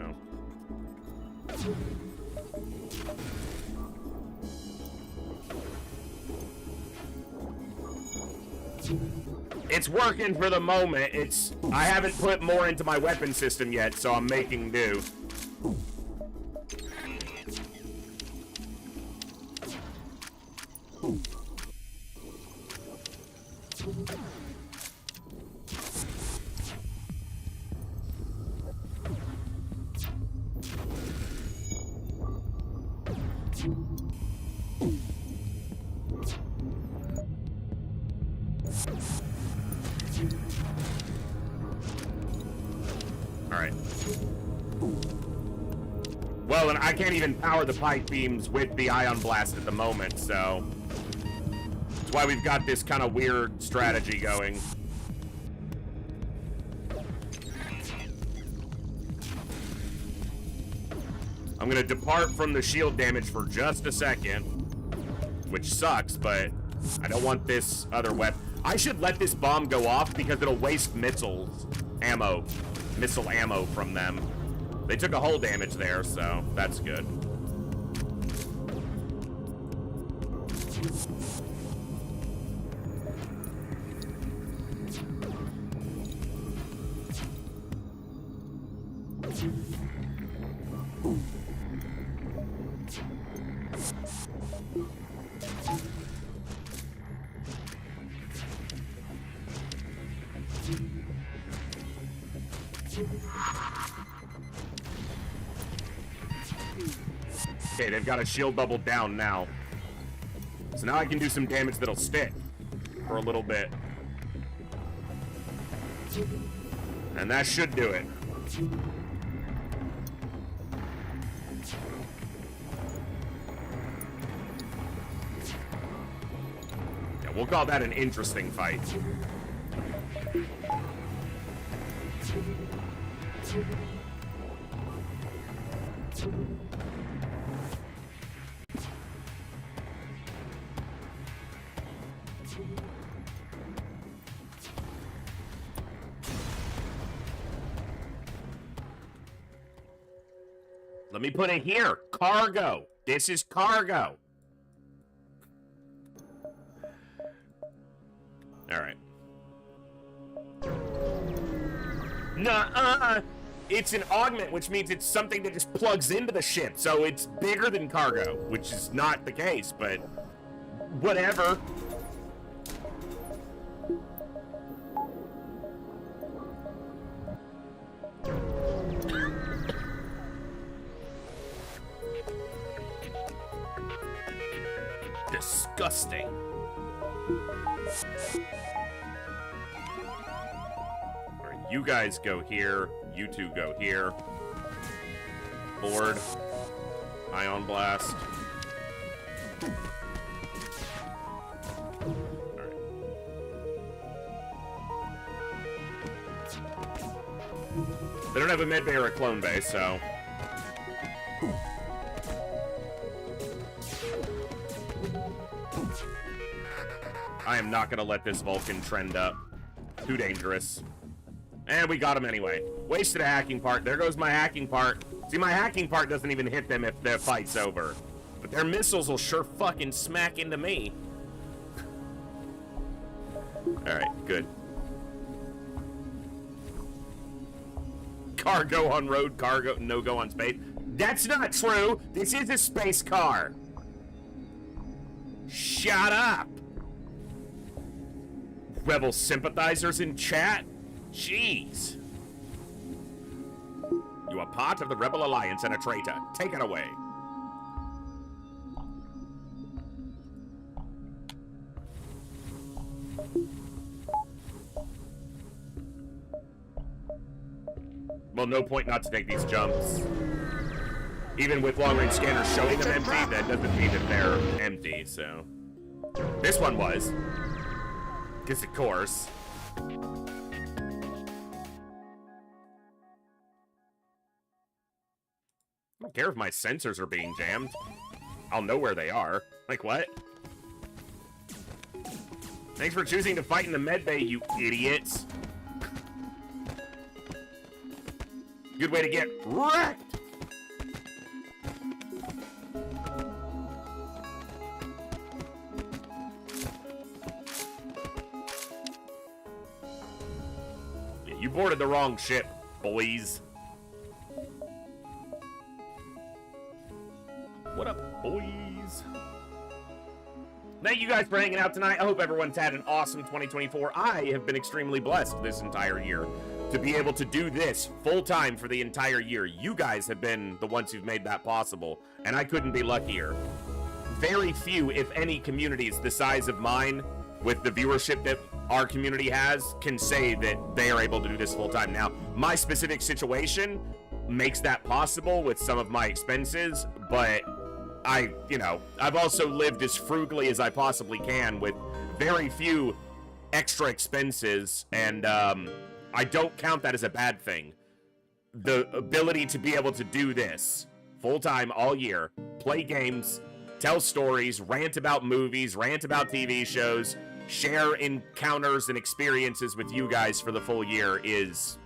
It's working for the moment. I haven't put more into my weapon system yet, so I'm making do. Alright. Well, and I can't even power the pipe beams with the ion blast at the moment, so... that's why we've got this kind of weird strategy going. I'm gonna depart from the shield damage for just a second, which sucks, but I don't want this other weapon. I should let this bomb go off because it'll waste missile ammo from them. They took a hull damage there, so that's good. Okay, they've got a shield bubble down now. So now I can do some damage that'll stick for a little bit. And that should do it. Yeah, we'll call that an interesting fight. Let me put it here. Cargo. This is cargo. All right. Nuh-uh. It's an augment, which means it's something that just plugs into the ship. So it's bigger than cargo, which is not the case, but whatever. Disgusting. Alright, you guys go here. You two go here. Board. Ion blast. Alright. They don't have a med bay or a clone bay, so... I am not going to let this Vulcan trend up. Too dangerous. And we got him anyway. Wasted a hacking part. There goes my hacking part. See, my hacking part doesn't even hit them if the fight's over. But their missiles will sure fucking smack into me. Alright, good. Cargo on road, cargo, no go on space. That's not true! This is a space car! Shut up! Rebel sympathizers in chat? Jeez. You are part of the Rebel Alliance and a traitor. Take it away. Well, no point not to take these jumps. Even with long-range scanners showing them empty, that doesn't mean that they're empty, so... This one was. Because of course. I don't care if my sensors are being jammed. I'll know where they are. Like what? Thanks for choosing to fight in the medbay, you idiots. Good way to get wrecked. You boarded the wrong ship, boys. What up, boys? Thank you guys for hanging out tonight. I hope everyone's had an awesome 2024. I have been extremely blessed this entire year to be able to do this full-time for the entire year. You guys have been the ones who've made that possible, and I couldn't be luckier. Very few, if any, communities the size of mine, with the viewership that our community has, can say that they are able to do this full-time. Now, my specific situation makes that possible with some of my expenses, but I've also lived as frugally as I possibly can with very few extra expenses, and I don't count that as a bad thing. The ability to be able to do this full-time all year, play games, tell stories, rant about movies, rant about TV shows, share encounters and experiences with you guys for the full year is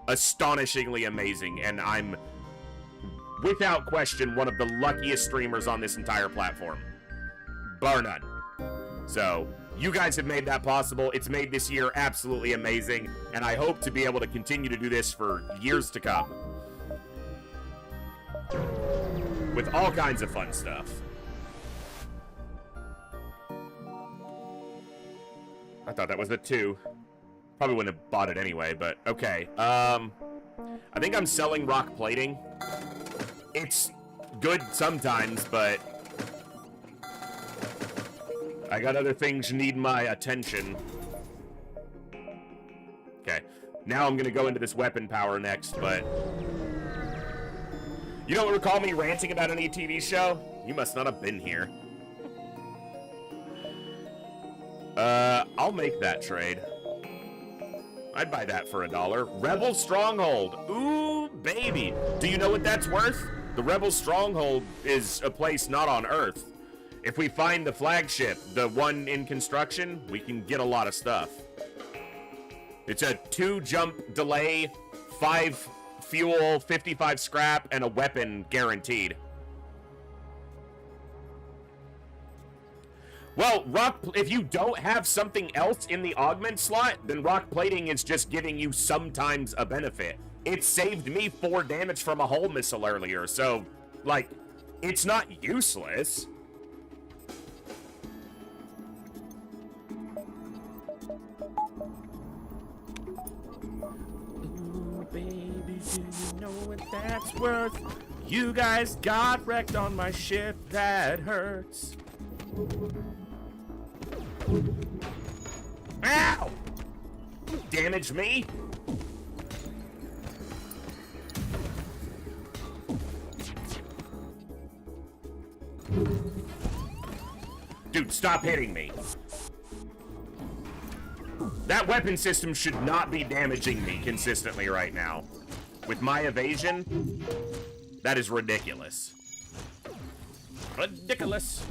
astonishingly amazing, and I'm without question one of the luckiest streamers on this entire platform, bar none. So you guys have made that possible. It's made this year absolutely amazing, and I hope to be able to continue to do this for years to come with all kinds of fun stuff. I thought that was a 2. Probably wouldn't have bought it anyway, but okay. I think I'm selling rock plating. It's good sometimes, but I got other things need my attention. Okay, now I'm gonna go into this weapon power next, but you don't recall me ranting about any TV show? You must not have been here. I'll make that trade. I'd buy that for $1. Rebel Stronghold. Ooh, baby. Do you know what that's worth? The Rebel Stronghold is a place not on Earth. If we find the flagship, the one in construction, we can get a lot of stuff. It's a 2-jump delay, 5 fuel, 55 scrap, and a weapon guaranteed. Well, if you don't have something else in the augment slot, then rock plating is just giving you sometimes a benefit. It saved me 4 damage from a hull missile earlier, so, like, it's not useless. Ooh, baby, do you know what that's worth? You guys got wrecked on my ship, that hurts. Ow! Damage me? Dude, stop hitting me. That weapon system should not be damaging me consistently right now. With my evasion, that is ridiculous. Ridiculous.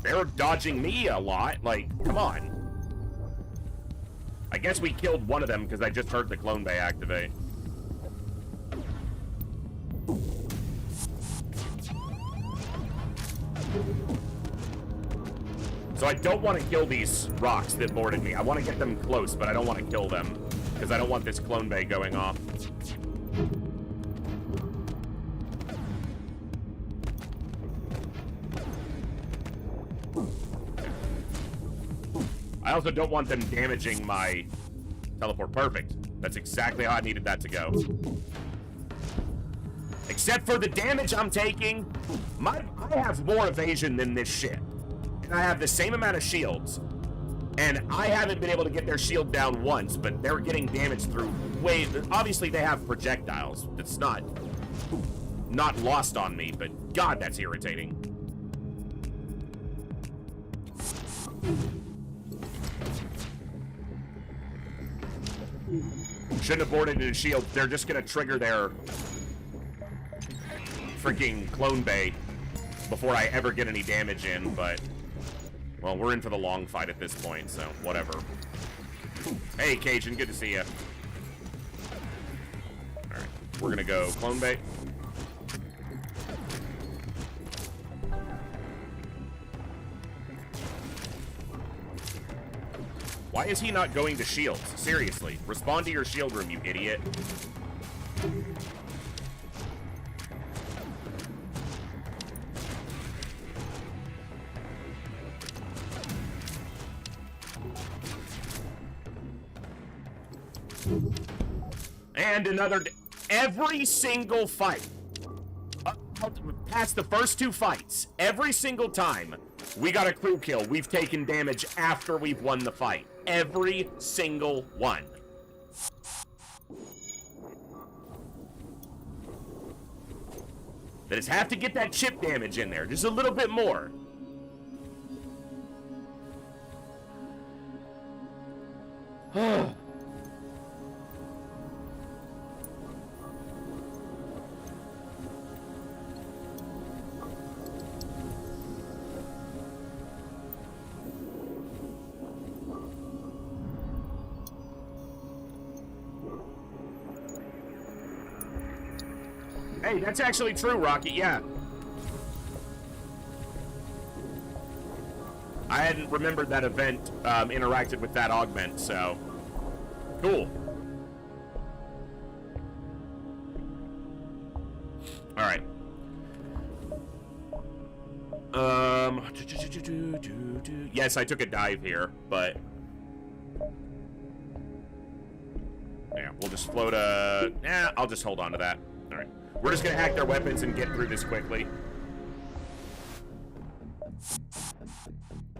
They're dodging me a lot. Like, come on. I guess we killed one of them because I just heard the clone bay activate. So I don't want to kill these rocks that boarded me. I want to get them close, but I don't want to kill them because I don't want this clone bay going off. I also don't want them damaging my teleport. Perfect. That's exactly how I needed that to go. Except for the damage I'm taking, I have more evasion than this shit. And I have the same amount of shields. And I haven't been able to get their shield down once, but they're getting damaged through way... Obviously, they have projectiles. That's not lost on me, but God, that's irritating. Shouldn't have boarded in a shield. They're just gonna trigger their freaking clone bay before I ever get any damage in, but... Well, we're in for the long fight at this point, so whatever. Hey, Cajun, good to see you. Alright, we're gonna go clone bay. Why is he not going to shields? Seriously, respond to your shield room, you idiot. And another... Every single fight, past the first 2 fights, every single time we got a crew kill, we've taken damage after we've won the fight. Every single one. They just have to get that chip damage in there, just a little bit more. Hey, that's actually true, Rocky, yeah. I hadn't remembered that event interacted with that augment, so... Cool. Alright. Yes, I took a dive here, but... Yeah, we'll just float a... I'll just hold on to that. All right. We're just going to hack their weapons and get through this quickly.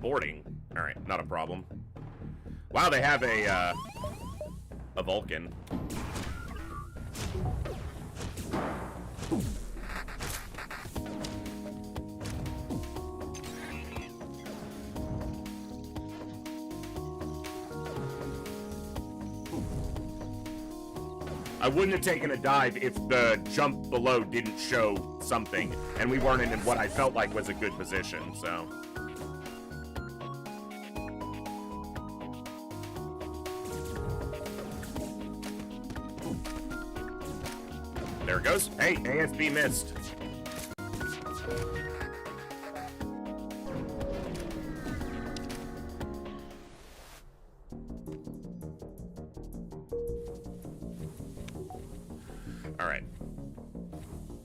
Boarding. All right, not a problem. Wow, they have a Vulcan. I wouldn't have taken a dive if the jump below didn't show something, and we weren't in what I felt like was a good position, so... There it goes. Hey, ASB missed. All right.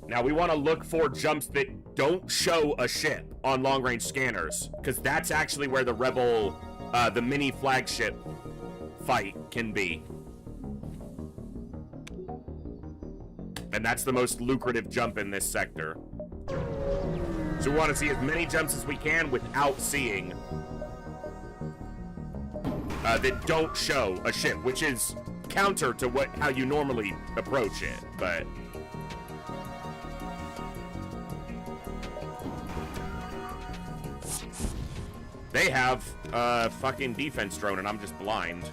Now we want to look for jumps that don't show a ship on long-range scanners, because that's actually where the Rebel, the mini flagship fight can be. And that's the most lucrative jump in this sector. So we want to see as many jumps as we can without seeing that don't show a ship, which is counter to how you normally approach it, but... They have a fucking defense drone and I'm just blind.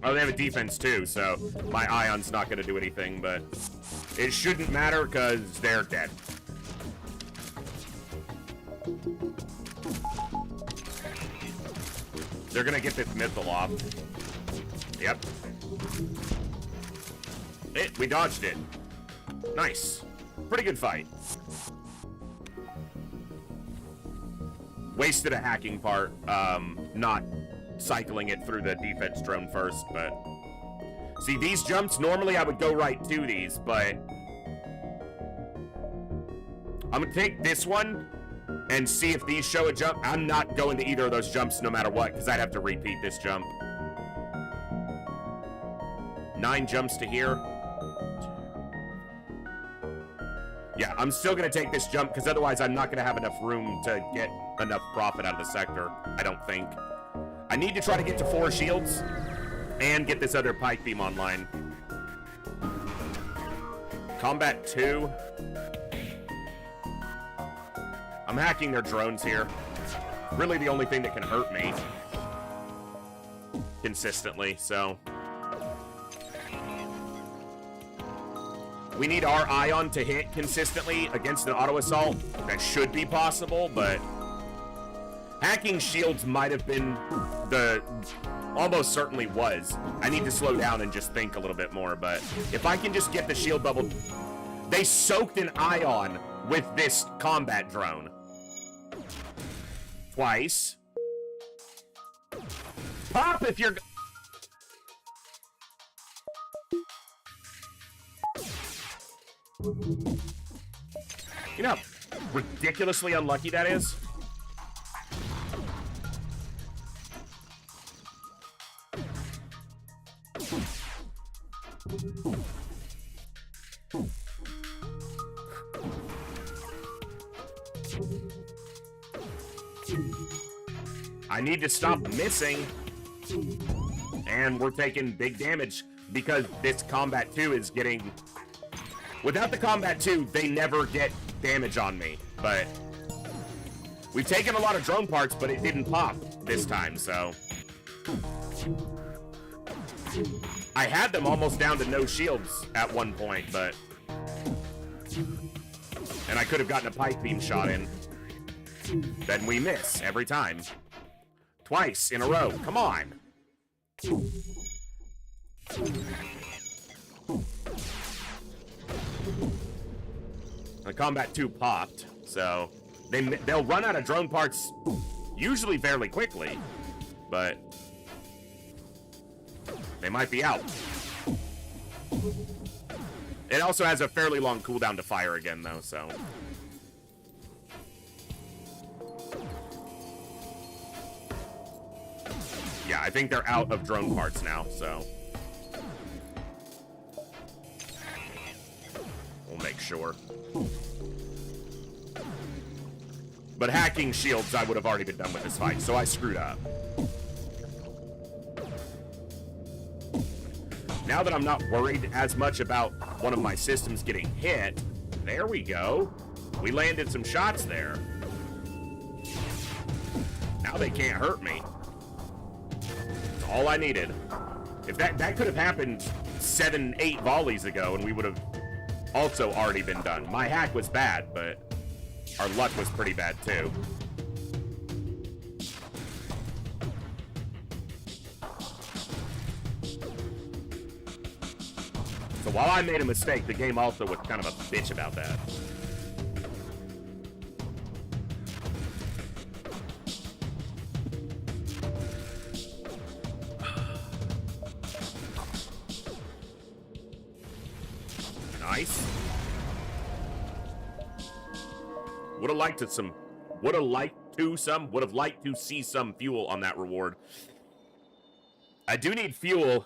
Oh, they have a defense too, so my ion's not going to do anything, but it shouldn't matter because they're dead. They're going to get this missile off. Yep. We dodged it. Nice. Pretty good fight. Wasted a hacking part, not cycling it through the defense drone first, but... See, these jumps, normally I would go right to these, but... I'm gonna take this one and see if these show a jump. I'm not going to either of those jumps no matter what, because I'd have to repeat this jump. 9 jumps to here. Yeah, I'm still gonna take this jump, because otherwise I'm not gonna have enough room to get enough profit out of the sector, I don't think. I need to try to get to 4 shields and get this other pike beam online. Combat 2. I'm hacking their drones here. Really the only thing that can hurt me consistently, so... We need our ion to hit consistently against an auto assault. That should be possible, but... Hacking shields might have been almost certainly was. I need to slow down and just think a little bit more, but if I can just get the shield bubble... They soaked an ion with this combat drone. Twice. Pop if you're... You know how ridiculously unlucky that is? I need to stop missing. And we're taking big damage because this Combat 2 is getting... Without the Combat 2, they never get damage on me. But we've taken a lot of drone parts, but it didn't pop this time, so... I had them almost down to no shields at one point, but... And I could have gotten a pipe beam shot in. Then we miss every time. Twice in a row. Come on. The Combat 2 popped, so they'll run out of drone parts usually fairly quickly, but they might be out. It also has a fairly long cooldown to fire again, though, so Yeah, I think they're out of drone parts now, so. We'll make sure. But hacking shields, I would have already been done with this fight, so I screwed up. Now that I'm not worried as much about one of my systems getting hit, there we go. We landed some shots there. Now they can't hurt me. That's all I needed. If that could have happened 7, 8 volleys ago, and we would have also already been done. My hack was bad, but our luck was pretty bad too. So while I made a mistake, the game also was kind of a bitch about that. Nice. Would have liked to see some fuel on that reward. I do need fuel.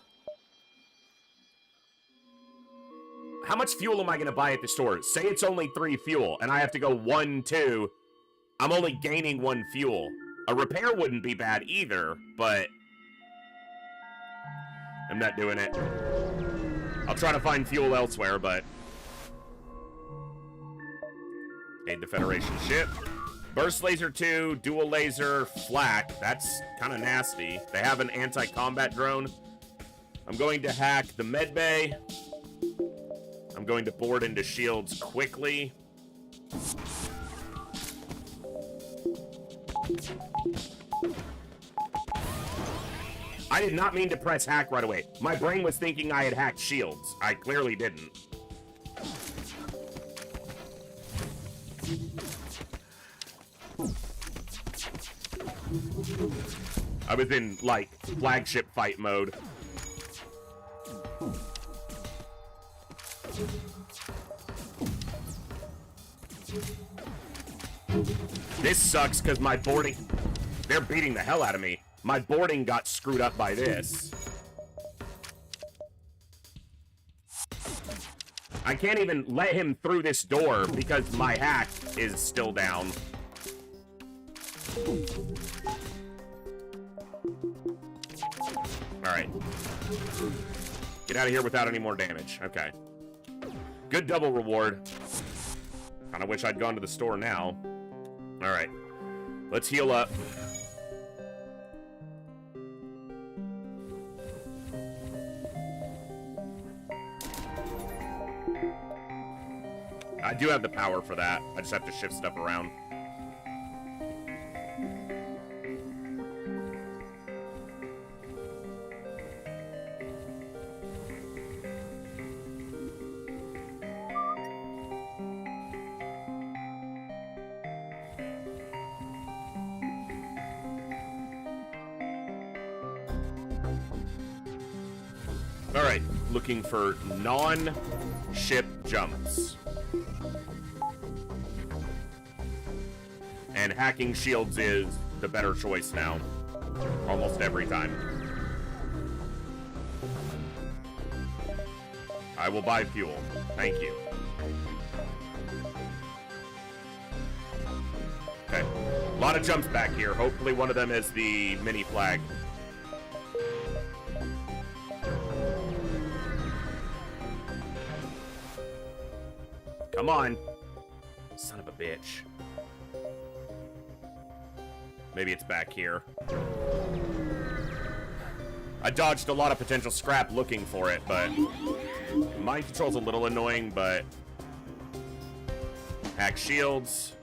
How much fuel am I going to buy at the store? Say it's only 3 fuel, and I have to go 1, 2. I'm only gaining 1 fuel. A repair wouldn't be bad either, but I'm not doing it. I'll try to find fuel elsewhere, but aid the Federation ship. Burst laser 2, dual laser, flak. That's kind of nasty. They have an anti-combat drone. I'm going to hack the med bay. I'm going to board into shields quickly. I did not mean to press hack right away. My brain was thinking I had hacked shields. I clearly didn't. I was in, like, flagship fight mode. This sucks because my boarding... They're beating the hell out of me. My boarding got screwed up by this. I can't even let him through this door because my hack is still down. Alright. Get out of here without any more damage. Okay. Good double reward. Kinda wish I'd gone to the store now. Alright. Let's heal up. I do have the power for that. I just have to shift stuff around. Alright, looking for non-ship jumps. And hacking shields is the better choice now. Almost every time. I will buy fuel. Thank you. Okay. A lot of jumps back here. Hopefully one of them is the mini flag. Come on. Son of a bitch. Maybe it's back here. I dodged a lot of potential scrap looking for it, but mind control's a little annoying, but hack shields.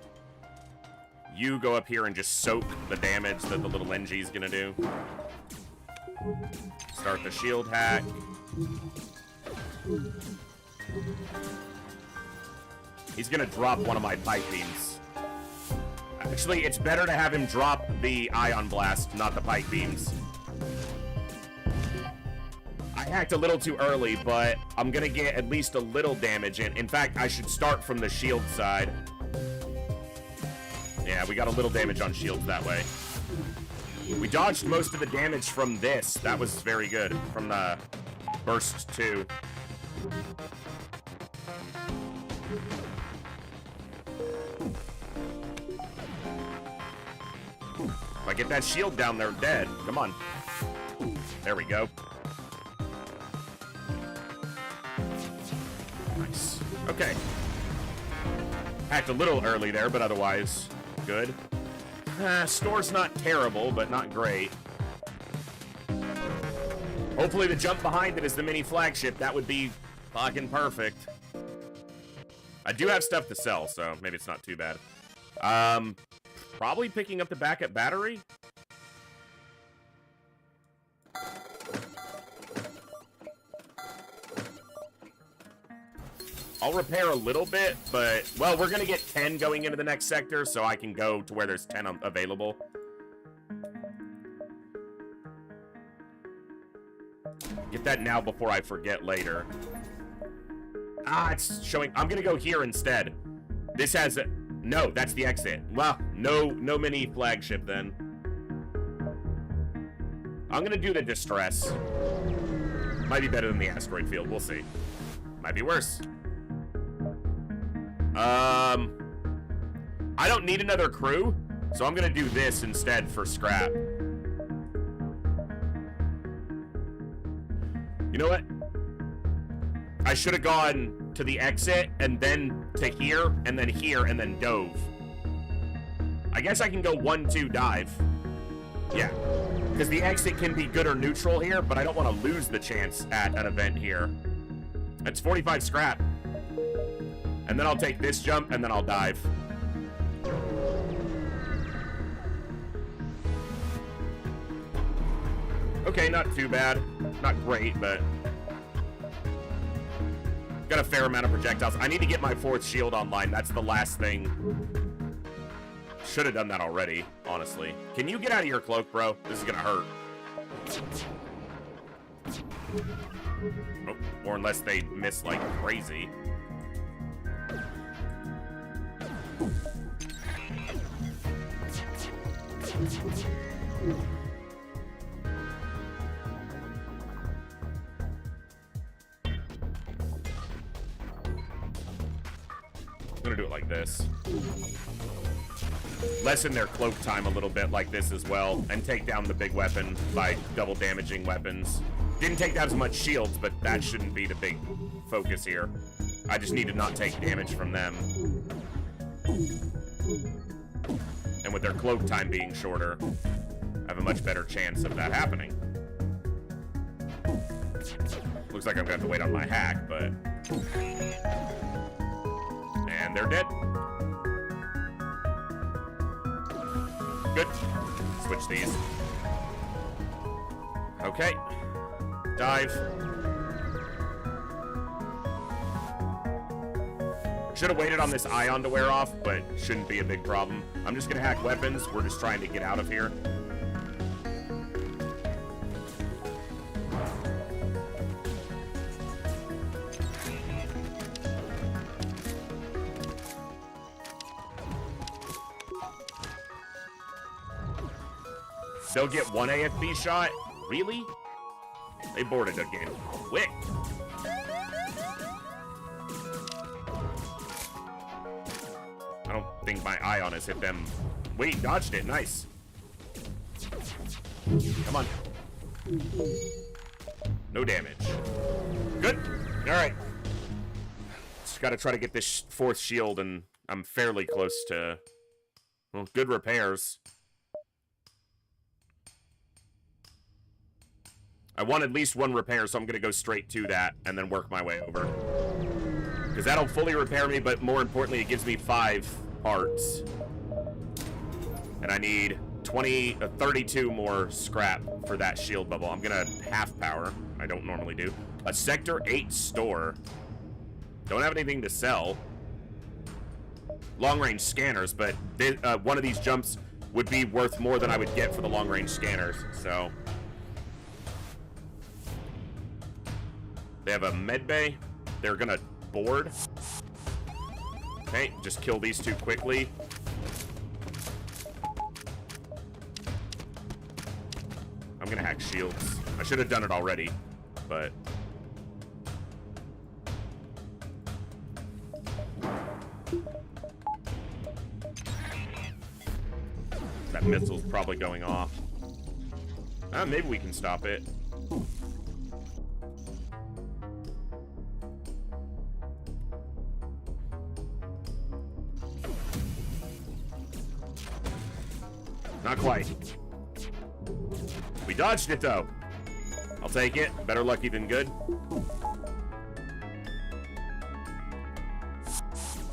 You go up here and just soak the damage that the little NG's gonna do. Start the shield hack. He's gonna drop one of my pipe beams. Actually, it's better to have him drop the ion blast, not the pipe beams. I hacked a little too early, but I'm gonna get at least a little damage in. In fact, I should start from the shield side. Yeah, we got a little damage on shields that way. We dodged most of the damage from this. That was very good. From the burst 2. If I get that shield down there, dead. Come on. There we go. Nice. Okay. Hacked a little early there, but otherwise good. Store's not terrible, but not great. Hopefully the jump behind it is the mini flagship. That would be fucking perfect. I do have stuff to sell, so maybe it's not too bad. Probably picking up the backup battery. I'll repair a little bit, but, well, we're going to get 10 going into the next sector, so I can go to where there's 10 available. Get that now before I forget later. Ah, it's showing. I'm going to go here instead. This has a... No, that's the exit. Well, no mini flagship then. I'm going to do the distress. Might be better than the asteroid field. We'll see. Might be worse. I don't need another crew, so I'm gonna do this instead for scrap. You know what? I should have gone to the exit and then to here and then dove. I guess I can go 1-2 dive. Yeah, because the exit can be good or neutral here, but I don't want to lose the chance at an event here. That's 45 scrap. And then I'll take this jump, and then I'll dive. Okay, not too bad. Not great, but... Got a fair amount of projectiles. I need to get my 4th shield online. That's the last thing. Should have done that already, honestly. Can you get out of your cloak, bro? This is gonna hurt. Oh, or unless they miss like crazy. I'm gonna do it like this. Lessen their cloak time a little bit like this as well, and take down the big weapon by double damaging weapons. Didn't take down as much shields, but that shouldn't be the big focus here. I just need to not take damage from them. And with their cloak time being shorter, I have a much better chance of that happening. Looks like I'm gonna have to wait on my hack, but... And they're dead. Good. Switch these. Okay. Dive. Should have waited on this ion to wear off, but shouldn't be a big problem. I'm just gonna hack weapons. We're just trying to get out of here. They'll get 1 AFB shot? Really? They boarded again. Quick. I don't think my ion has hit them. Wait, dodged it. Nice. Come on. No damage. Good. All right. Just got to try to get this 4th shield, and I'm fairly close to, well, good repairs. I want at least 1 repair, so I'm going to go straight to that and then work my way over. Because that'll fully repair me, but more importantly, it gives me 5 parts. And I need 32 more scrap for that shield bubble. I'm going to half power. I don't normally do. A Sector 8 store. Don't have anything to sell. Long-range scanners, but one of these jumps would be worth more than I would get for the long-range scanners, so... They have a med bay. They're gonna board. Okay, just kill these 2 quickly. I'm gonna hack shields. I should have done it already, but... That missile's probably going off. Maybe we can stop it. Not quite. We dodged it, though. I'll take it. Better lucky than good.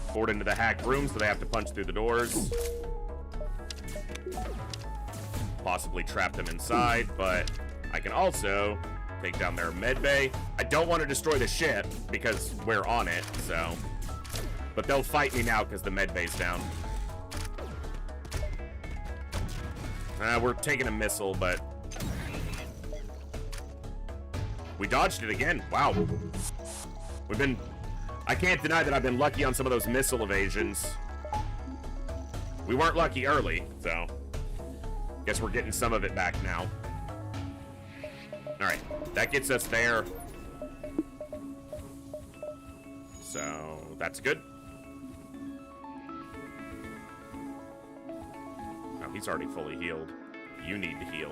Poured into the hacked room, so they have to punch through the doors. Possibly trap them inside, but I can also take down their med bay. I don't want to destroy the ship because we're on it, so... But they'll fight me now because the med bay's down. We're taking a missile, but... We dodged it again. Wow. We've been... I can't deny that I've been lucky on some of those missile evasions. We weren't lucky early, so... Guess we're getting some of it back now. Alright, that gets us there. So, that's good. Oh, he's already fully healed. You need to heal.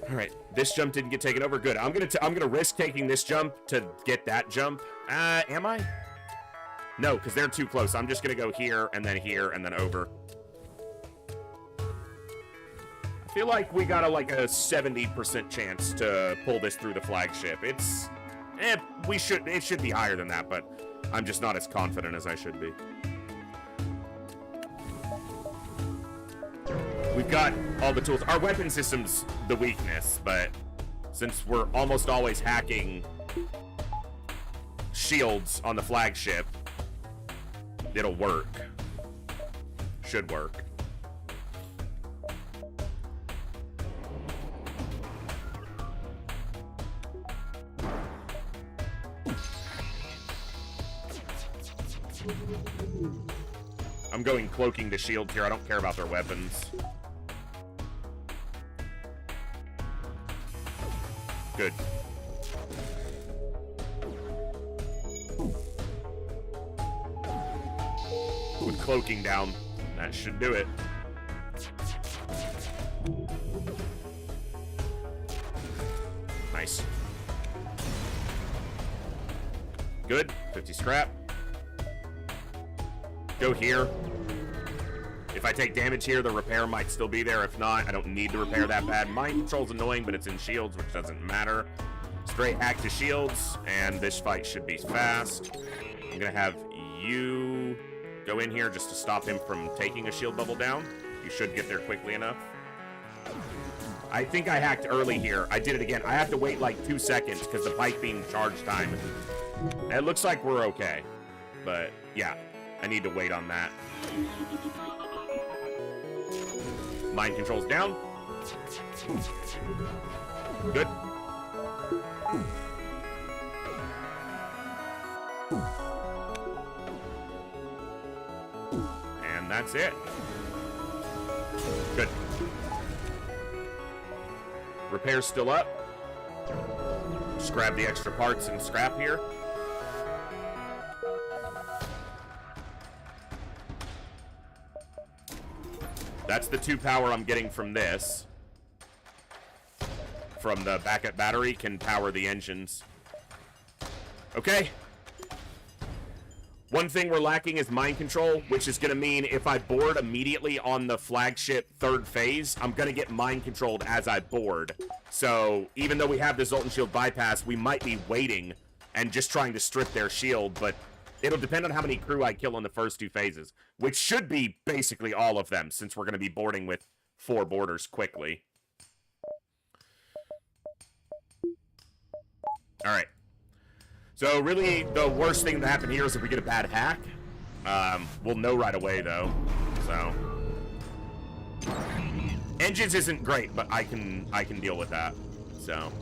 Alright, this jump didn't get taken over. Good. I'm gonna risk taking this jump to get that jump. Am I? No, because they're too close. I'm just going to go here, and then over. I feel like we got a 70% chance to pull this through the flagship. It's... it should be higher than that, but I'm just not as confident as I should be. We've got all the tools. Our weapon system's the weakness, but since we're almost always hacking shields on the flagship, it'll work. Should work. I'm going cloaking the shields here. I don't care about their weapons. Good. With cloaking down, that should do it. Nice. Good. 50 scrap. Go here. If I take damage here, the repair might still be there. If not, I don't need the repair that bad. Mind control's annoying, but it's in shields, which doesn't matter. Straight hack to shields, and this fight should be fast. I'm gonna have you go in here just to stop him from taking a shield bubble down. You should get there quickly enough. I think I hacked early here. I did it again. I have to wait like 2 seconds because the pike beam charge time. It looks like we're okay. But yeah, I need to wait on that. Mind control's down. Good. And that's it. Good. Repair's still up. Just grab the extra parts and scrap here. That's the 2 power I'm getting from this. From the backup battery can power the engines. Okay. One thing we're lacking is mind control, which is going to mean if I board immediately on the flagship 3rd phase, I'm going to get mind controlled as I board. So even though we have the Zoltan shield bypass, we might be waiting and just trying to strip their shield, but it'll depend on how many crew I kill in the first 2 phases, which should be basically all of them, since we're going to be boarding with 4 boarders quickly. Alright. So really, the worst thing that happened here is if we get a bad hack. We'll know right away, though. So engines isn't great, but I can deal with that. So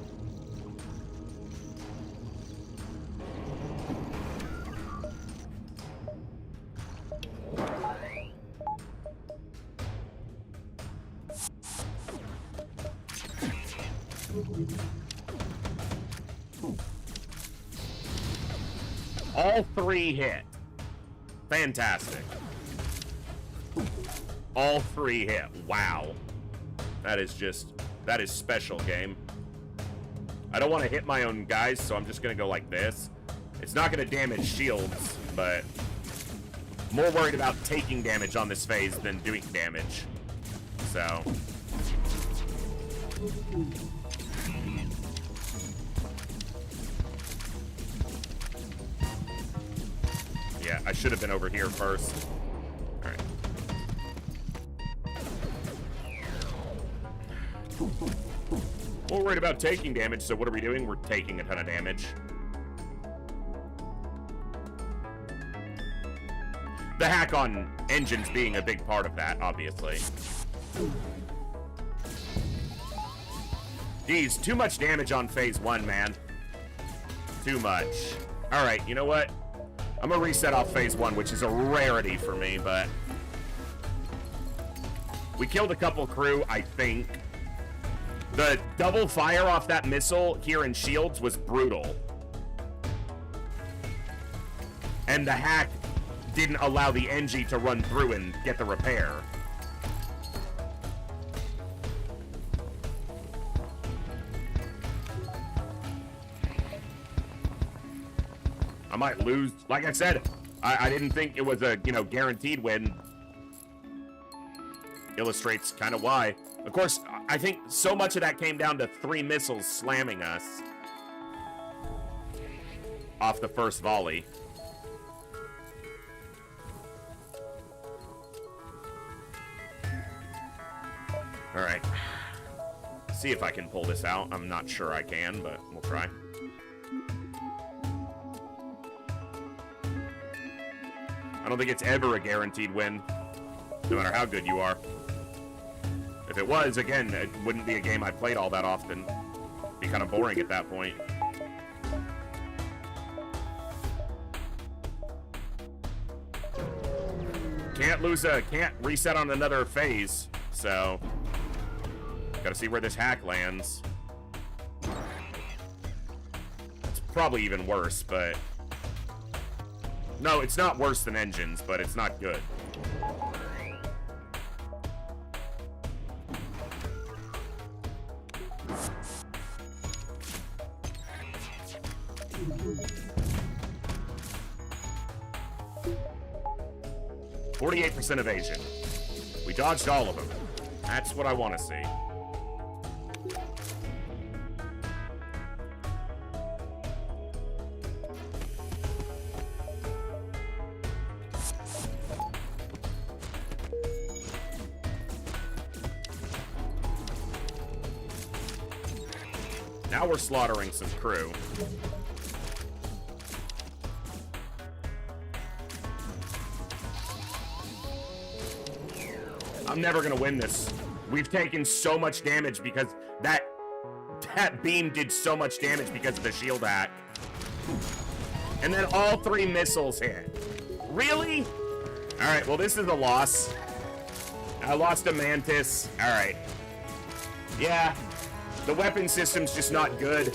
All 3 hit. Fantastic. All 3 hit. Wow. That is special, game. I don't want to hit my own guys, so I'm just going to go like this. It's not going to damage shields, but more worried about taking damage on this phase than doing damage. So. Yeah, I should have been over here first. All right. We're worried about taking damage, so what are we doing? We're taking a ton of damage. The hack on engines being a big part of that, obviously. Geez, too much damage on phase 1, man. Too much. Alright, you know what? I'm gonna reset off phase 1, which is a rarity for me, but... we killed a couple crew, I think. The double fire off that missile here in shields was brutal. And the hack didn't allow the NG to run through and get the repair. I might lose. Like I said, I didn't think it was a, guaranteed win. Illustrates kind of why. Of course, I think so much of that came down to 3 missiles slamming us off the first volley. All right. See if I can pull this out. I'm not sure I can, but we'll try. I don't think it's ever a guaranteed win, no matter how good you are. If it was, again, it wouldn't be a game I played all that often. It'd be kind of boring at that point. Can't reset on another phase, so gotta see where this hack lands. It's probably even worse, but no, it's not worse than engines, but it's not good. %, evasion. We dodged all of them. That's what I want to see. Now we're slaughtering some crew. I'm never gonna win this. We've taken so much damage because that beam did so much damage because of the shield hack. And then all 3 missiles hit. Really? Alright, well this is a loss. I lost a Mantis. Alright. Yeah. The weapon system's just not good.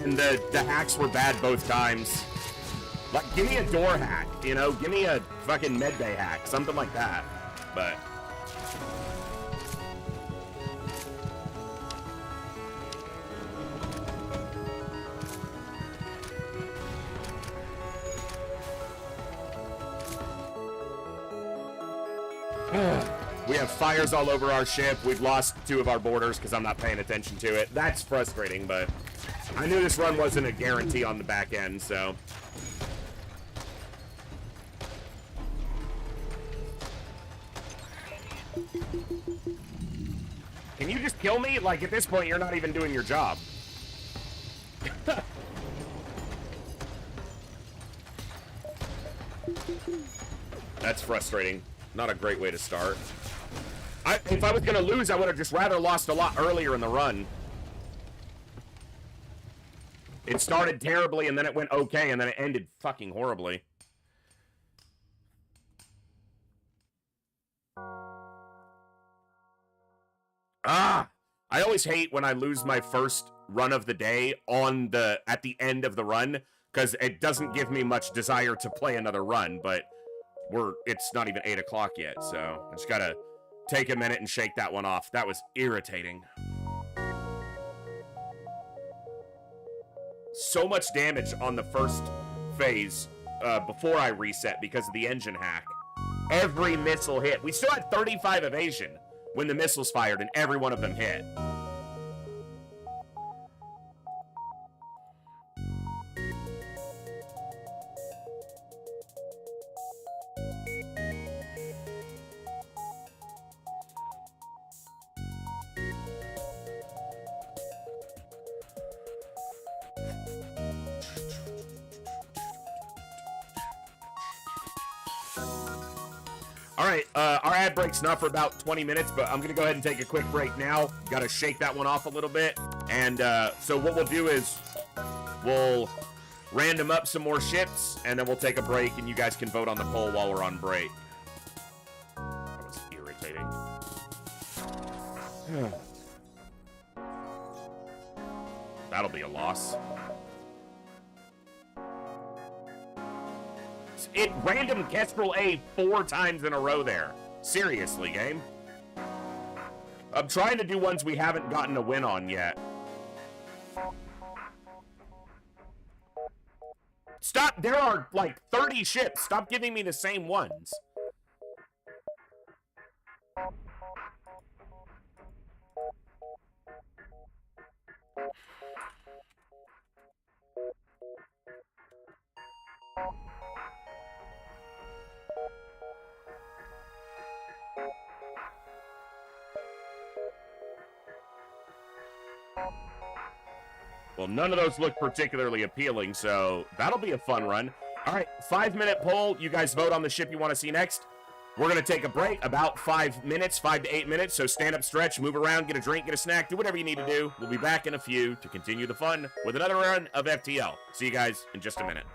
And the hacks were bad both times. Like, give me a door hack, you know? Give me a fucking medbay hack. Something like that. But... we have fires all over our ship. We've lost 2 of our boarders because I'm not paying attention to it. That's frustrating, but I knew this run wasn't a guarantee on the back end, so... Can you just kill me? Like, at this point, you're not even doing your job. That's frustrating. Not a great way to start. If I was going to lose, I would have just rather lost a lot earlier in the run. It started terribly, and then it went okay, and then it ended fucking horribly. Ah! I always hate when I lose my first run of the day at the end of the run, because it doesn't give me much desire to play another run, but it's not even 8 o'clock yet, so I just gotta take a minute and shake that one off. That was irritating. So much damage on the first phase before I reset because of the engine hack. Every missile hit. We still had 35 evasion when the missiles fired, and every one of them hit. All right, our ad break's not for about 20 minutes, but I'm going to go ahead and take a quick break now. Got to shake that one off a little bit. And so what we'll do is we'll random up some more ships, and then we'll take a break, and you guys can vote on the poll while we're on break. That was irritating. That'll be a loss. It random Kestrel A 4 times in a row there. Seriously, game. I'm trying to do ones we haven't gotten a win on yet. Stop! There are like 30 ships. Stop giving me the same ones. Well, none of those look particularly appealing, so that'll be a fun run. All right, 5-minute poll. You guys vote on the ship you want to see next. We're going to take a break, about 5 minutes, 5 to 8 minutes, so stand up, stretch, move around, get a drink, get a snack, do whatever you need to do. We'll be back in a few to continue the fun with another run of FTL. See you guys in just a minute.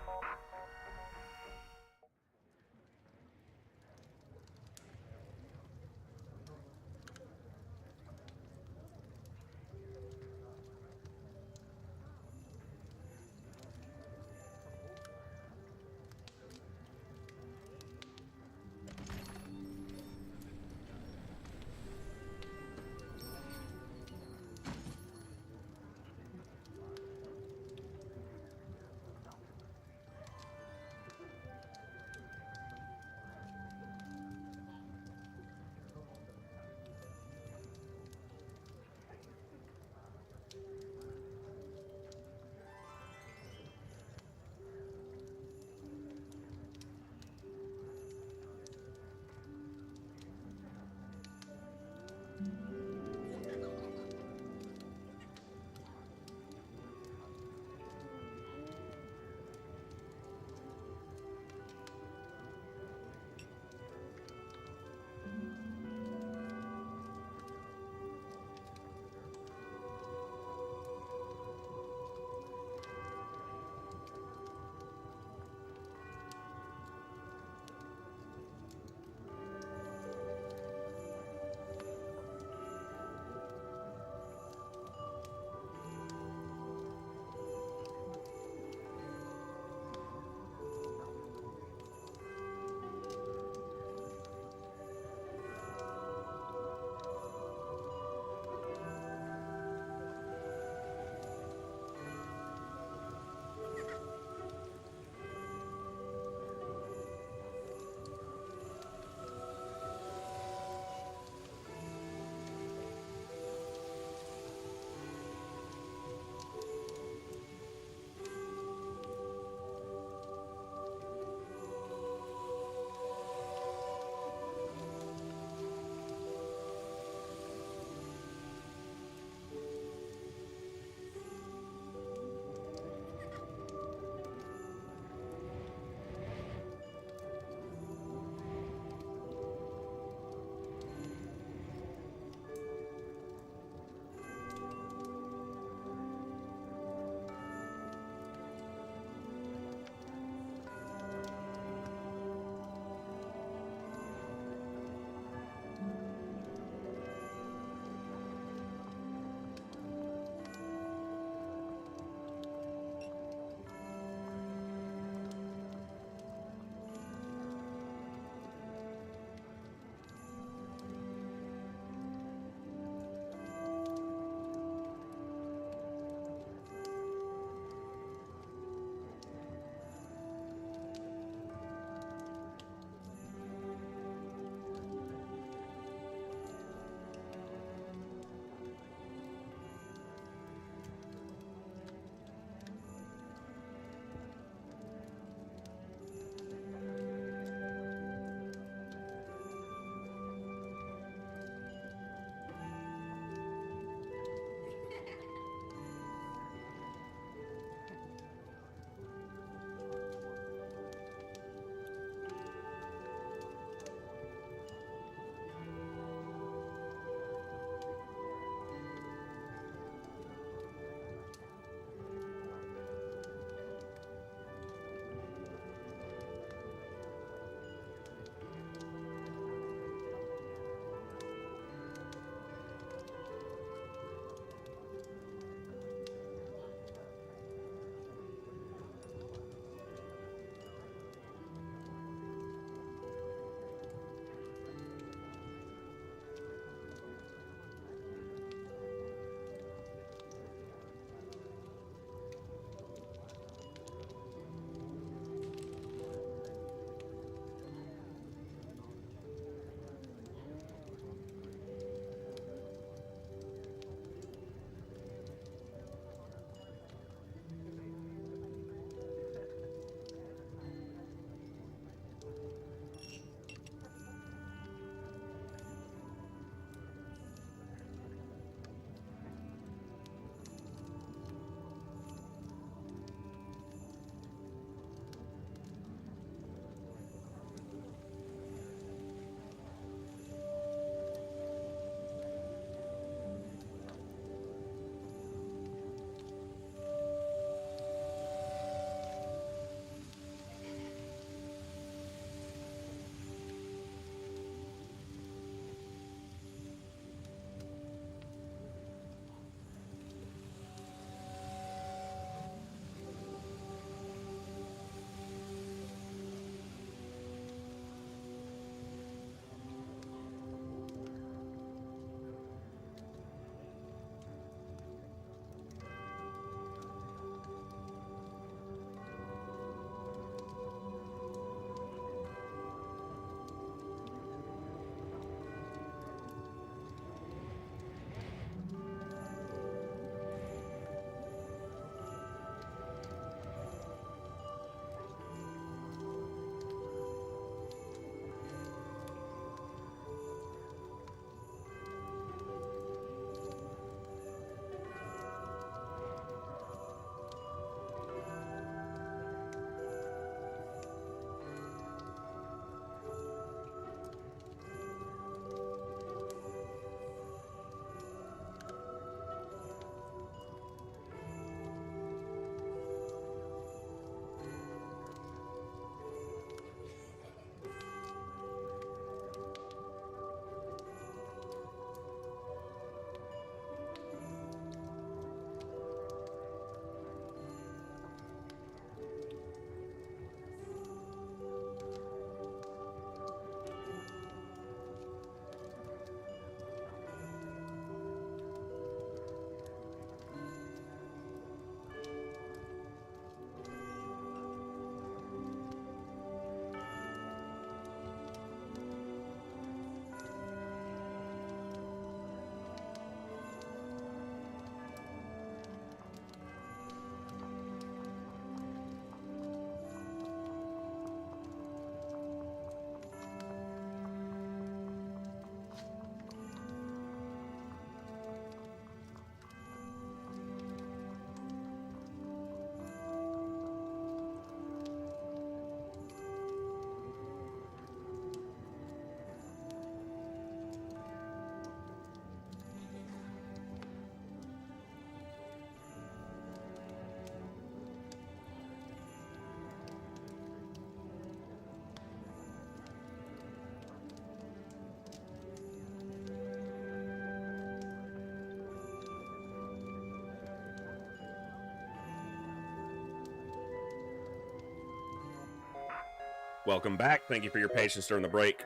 welcome back. Thank you for your patience during the break.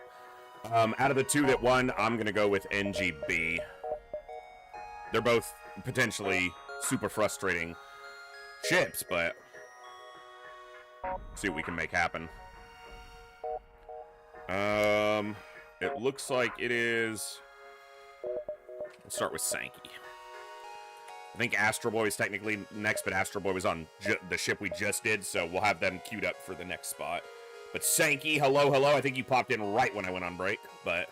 Out of the two that won, I'm going to go with NGB. They're both potentially super frustrating ships, but see what we can make happen. It looks like it is... We'll start with Sankey. I think Astro Boy is technically next, but Astro Boy was on the ship we just did, so we'll have them queued up for the next spot. But Sankey, hello, hello. I think you popped in right when I went on break, but...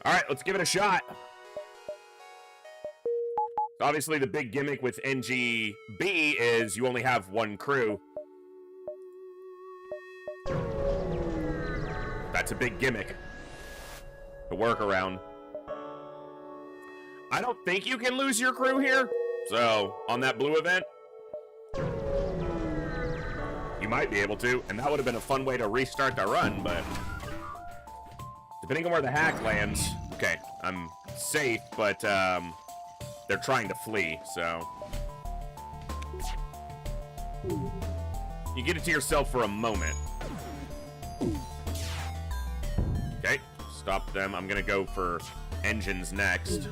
Alright, let's give it a shot. Obviously, the big gimmick with NGB is you only have one crew. That's a big gimmick to work around. I don't think you can lose your crew here. So, on that blue event, you might be able to, and that would have been a fun way to restart the run, but depending on where the hack lands, okay, I'm safe, but they're trying to flee, so you get it to yourself for a moment. Okay, stop them. I'm gonna go for engines next.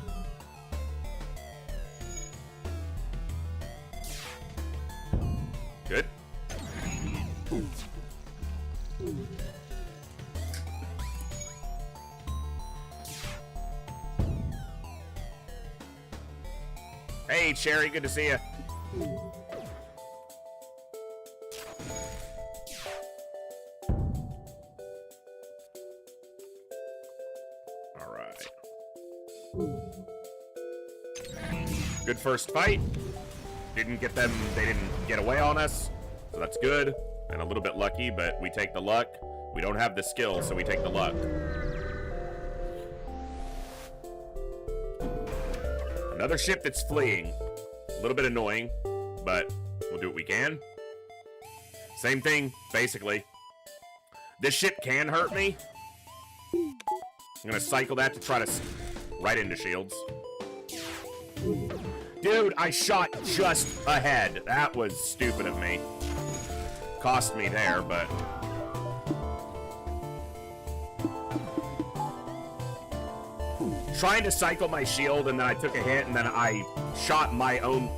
Good. Hey, Cherry, good to see you. All right. Good first fight. Didn't get them, they didn't get away on us, so that's good. And a little bit lucky, but we take the luck. We don't have the skill, so we take the luck. Another ship that's fleeing. A little bit annoying, but we'll do what we can. Same thing, basically. This ship can hurt me. I'm gonna cycle that to try to... right into shields. Dude, I shot just ahead. That was stupid of me. Cost me there, but... trying to cycle my shield, and then I took a hit, and then I shot my own...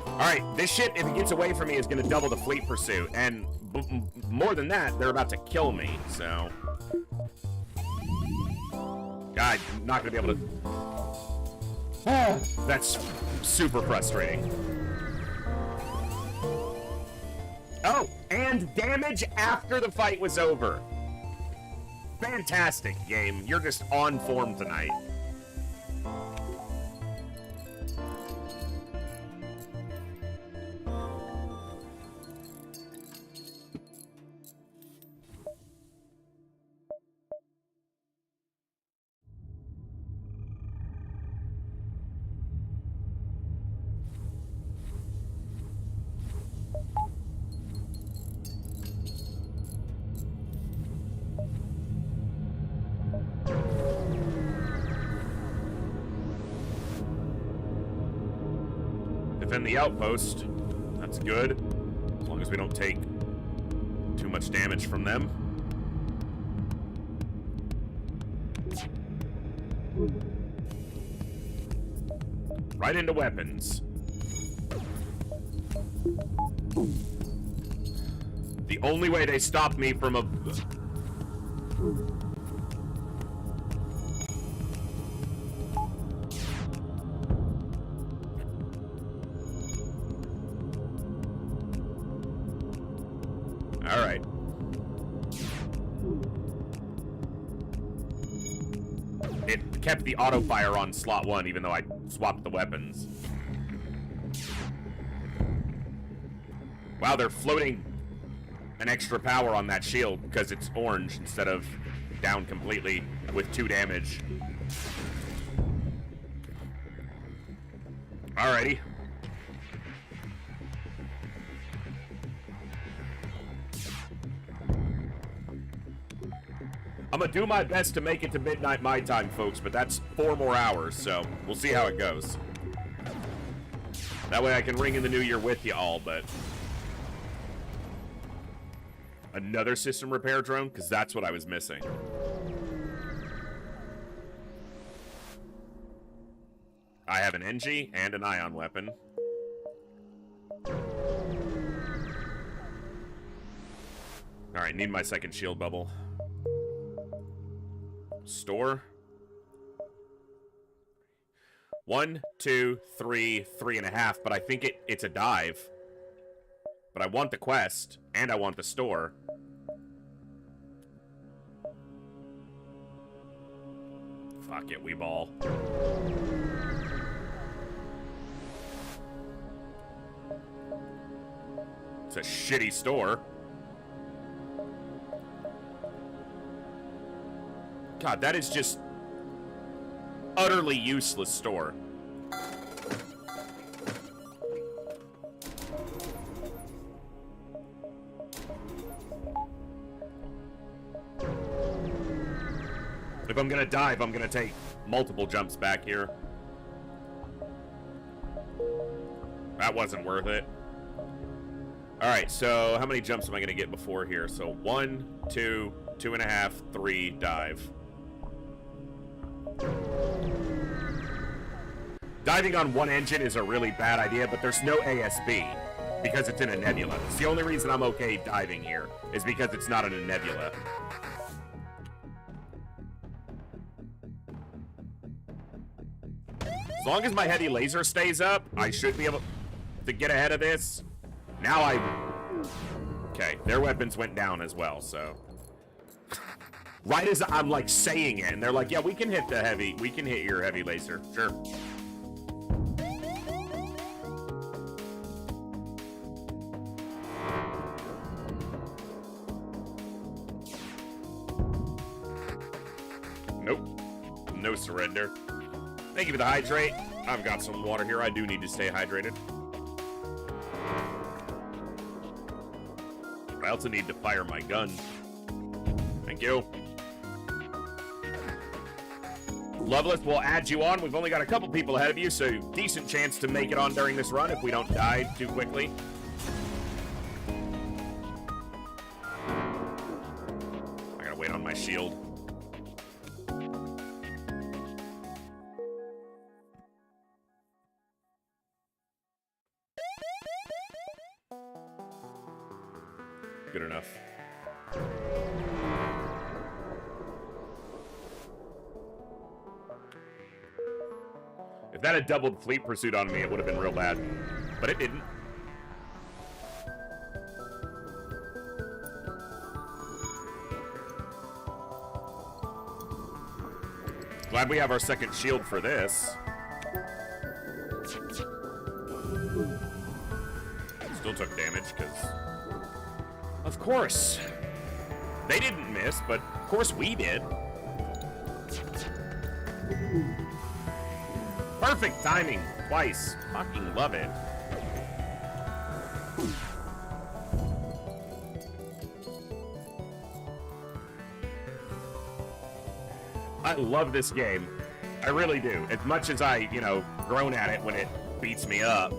Alright, this ship, if it gets away from me, is going to double the fleet pursuit. And more than that, they're about to kill me, so... God, I'm not going to be able to... That's super frustrating. Oh, and damage after the fight was over. Fantastic game. You're just on form tonight. Defend the outpost. That's good. As long as we don't take too much damage from them. Right into weapons. The only way they stop me from a... Alright. It kept the auto fire on slot 1 even though I swapped the weapons. Wow, they're floating an extra power on that shield because it's orange instead of down completely with 2 damage. Alrighty. I'm gonna do my best to make it to midnight my time, folks, but that's 4 more hours, so we'll see how it goes. That way I can ring in the new year with you all, but... Another system repair drone? Because that's what I was missing. I have an NG and an ion weapon. Alright, need my second shield bubble. Store. 1, 2, 3, 3.5, but I think it's a dive. But I want the quest, and I want the store. Fuck it, we ball. It's a shitty store. God, that is just utterly useless store. If I'm gonna dive, I'm gonna take multiple jumps back here. That wasn't worth it. Alright, so how many jumps am I gonna get before here? So 1, 2, 2.5, 3, dive. Diving on one engine is a really bad idea, but there's no ASB because it's in a nebula. It's the only reason I'm okay diving here is because it's not in a nebula. As long as my heavy laser stays up, I should be able to get ahead of this. Now okay, their weapons went down as well, so... Right as I'm, like, saying it, and they're like, yeah, we can hit your heavy laser. Sure. Nope. No surrender. Thank you for the hydrate. I've got some water here. I do need to stay hydrated. I also need to fire my gun. Thank you. Loveless, we'll add you on. We've only got a couple people ahead of you, so decent chance to make it on during this run if we don't die too quickly. I gotta wait on my shield. Good enough. If that had doubled Fleet Pursuit on me, it would have been real bad. But it didn't. Glad we have our second shield for this. Still took damage, because... Of course. They didn't miss, but of course we did. Perfect timing. Twice. Fucking love it. I love this game. I really do. As much as I, groan at it when it beats me up,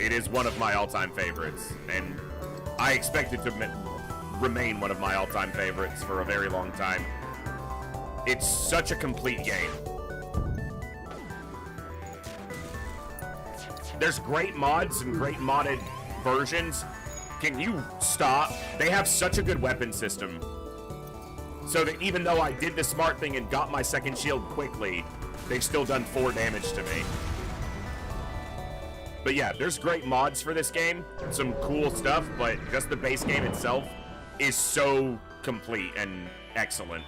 it is one of my all-time favorites. And I expect it to remain one of my all-time favorites for a very long time. It's such a complete game. There's great mods and great modded versions. Can you stop? They have such a good weapon system. So that even though I did the smart thing and got my second shield quickly, they've still done 4 damage to me. But yeah, there's great mods for this game. Some cool stuff, but just the base game itself is so complete and excellent.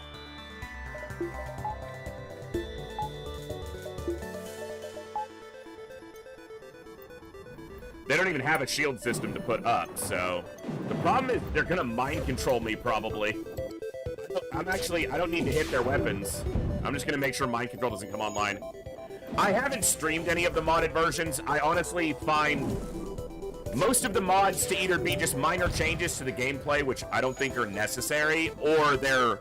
They don't even have a shield system to put up, so... The problem is they're gonna mind control me, probably. I don't need to hit their weapons. I'm just gonna make sure mind control doesn't come online. I haven't streamed any of the modded versions. I honestly find most of the mods to either be just minor changes to the gameplay, which I don't think are necessary, or they're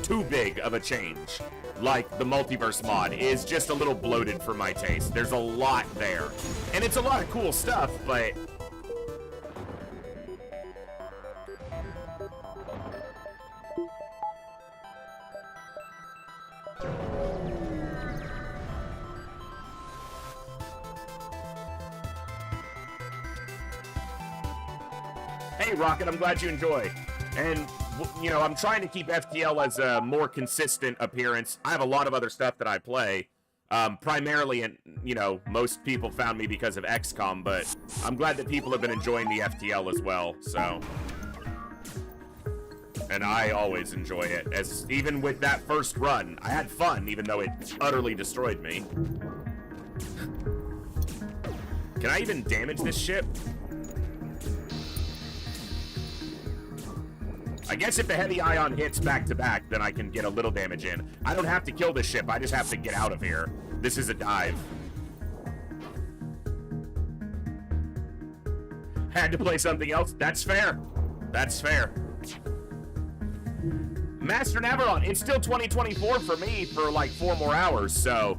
too big of a change. like the multiverse mod, is just a little bloated for my taste. There's a lot there. And it's a lot of cool stuff, but... Hey, Rocket, I'm glad you enjoy. And, you know, I'm trying to keep FTL as a more consistent appearance. I have a lot of other stuff that I play. Primarily, and you know, most people found me because of XCOM, but I'm glad that people have been enjoying the FTL as well, so. And I always enjoy it, as even with that first run, I had fun, even though it utterly destroyed me. Can I even damage this ship? I guess if the heavy ion hits back to back, then I can get a little damage in. I don't have to kill this ship, I just have to get out of here. This is a dive. Had to play something else? That's fair. That's fair. Master Navarone, it's still 2024 for me for like 4 more hours, so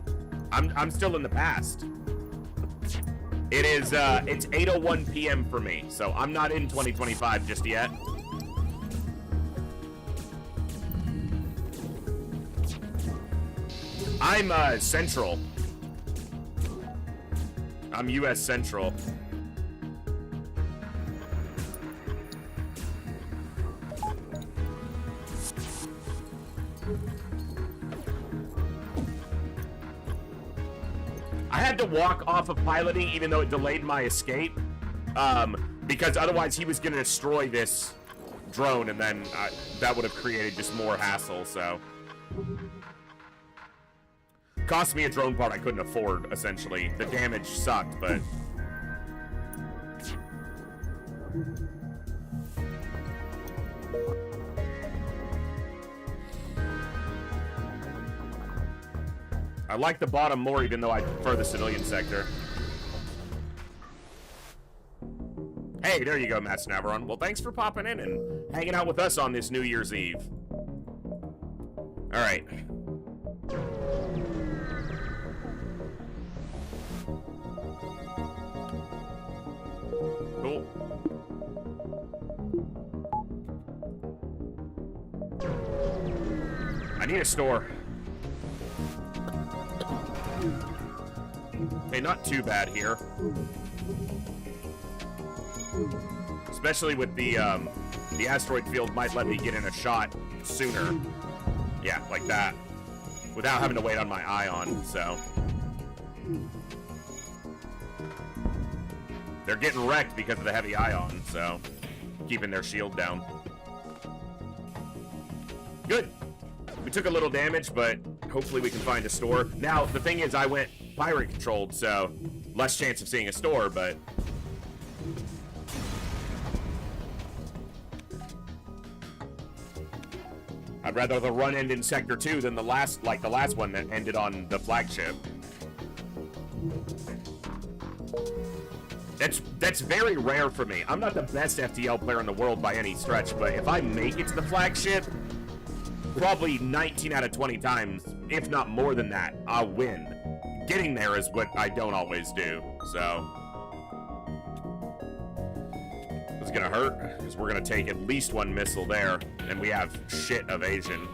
I'm still in the past. It is, it's 8:01 p.m. for me, so I'm not in 2025 just yet. I'm, Central. I'm U.S. Central. I had to walk off of piloting even though it delayed my escape, because otherwise he was going to destroy this drone, and then that would have created just more hassle, so... Cost me a drone part I couldn't afford, essentially. The damage sucked, but... I like the bottom more, even though I prefer the civilian sector. Hey, there you go, Master Navarone. Well, thanks for popping in and hanging out with us on this New Year's Eve. Alright. Cool. I need a store. Hey, not too bad here. Especially with the asteroid field might let me get in a shot sooner. Yeah, like that. Without having to wait on my ion, so. They're getting wrecked because of the heavy ion, so. Keeping their shield down. Good. We took a little damage, but hopefully we can find a store. Now, the thing is, I went pirate controlled, so less chance of seeing a store, but... I'd rather the run end in Sector 2 than the last one that ended on the flagship. That's very rare for me. I'm not the best FTL player in the world by any stretch, but if I make it to the flagship, probably 19 out of 20 times, if not more than that, I'll win. Getting there is what I don't always do, so... It's gonna hurt, because we're gonna take at least one missile there, and we have shit evasion.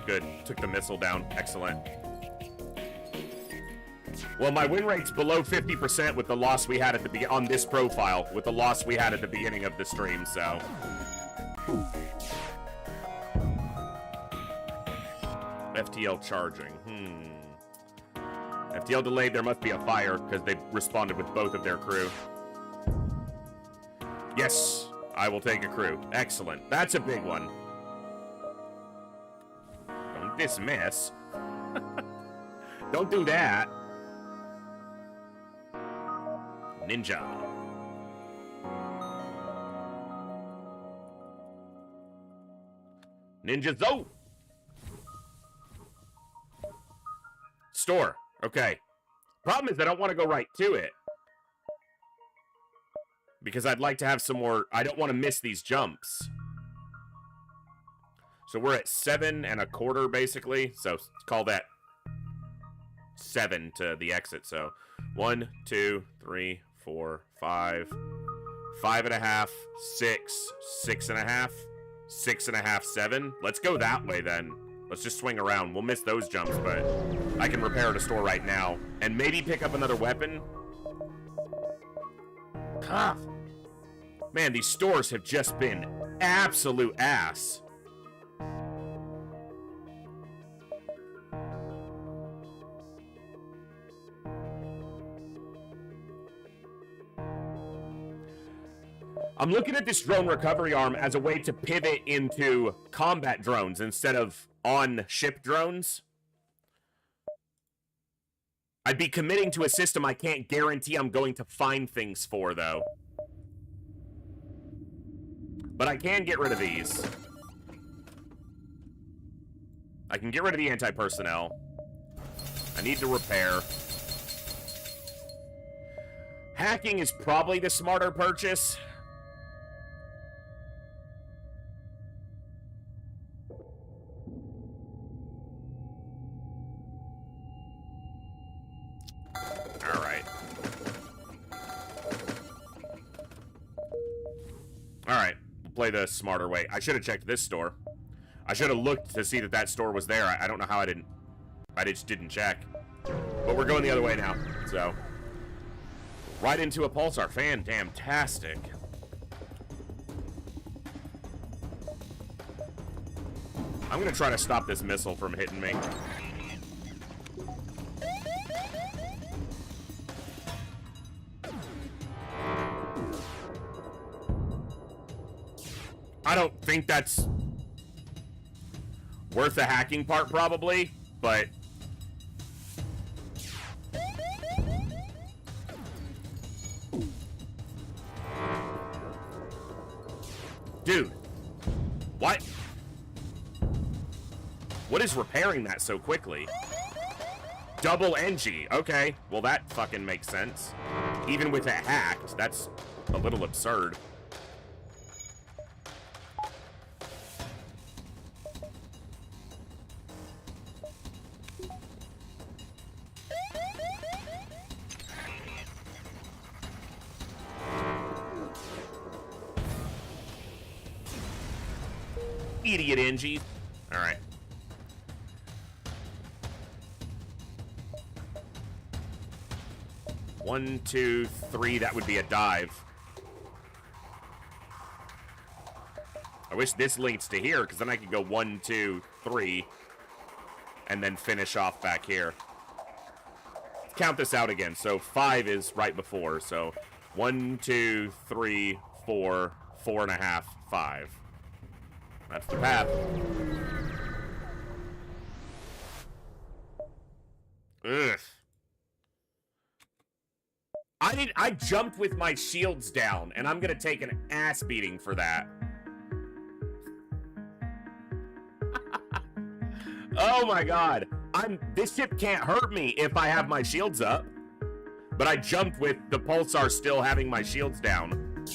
Good. Took the missile down. Excellent. Well, my win rate's below 50% with the loss we had at the on this profile, with the loss we had at the beginning of the stream, so. FTL charging. FTL delayed, there must be a fire, because they responded with both of their crew. Yes, I will take a crew. Excellent. That's a big one. Don't dismiss. Don't do that. Ninja. Ninja Zo! Store. Okay. Problem is I don't want to go right to it. Because I'd like to have some more... I don't want to miss these jumps. So we're at 7 1/4, basically. So call that 7 to the exit. So 1, 2, 3, 4, 5, 5.5, 6, 6.5, 6.5, 7. Let's go that way then. Let's just swing around. We'll miss those jumps, but I can repair at a store right now. And maybe pick up another weapon. Ah. Man, these stores have just been absolute ass. I'm looking at this drone recovery arm as a way to pivot into combat drones instead of on-ship drones. I'd be committing to a system I can't guarantee I'm going to find things for, though. But I can get rid of these. I can get rid of the anti-personnel. I need to repair. Hacking is probably the smarter purchase. Alright, we'll play the smarter way. I should have checked this store. I should have looked to see that that store was there. I don't know how I didn't. I just didn't check. But we're going the other way now, so. Right into a pulsar. Fan-damn-tastic. I'm gonna try to stop this missile from hitting me. I don't think that's worth the hacking part, probably, but... Dude. What? What is repairing that so quickly? Double NG. Okay, well that fucking makes sense. Even with it hacked, that's a little absurd. Idiot NG. Alright. One, two, three. That would be a dive. I wish this links to here, because then I could go 1, 2, 3, and then finish off back here. Count this out again. So 5 is right before. So 1, 2, 3, 4, 4.5, 5. That's the path. Ugh. I jumped with my shields down, and I'm gonna take an ass beating for that. Oh my god. This ship can't hurt me if I have my shields up. But I jumped with the pulsar still having my shields down.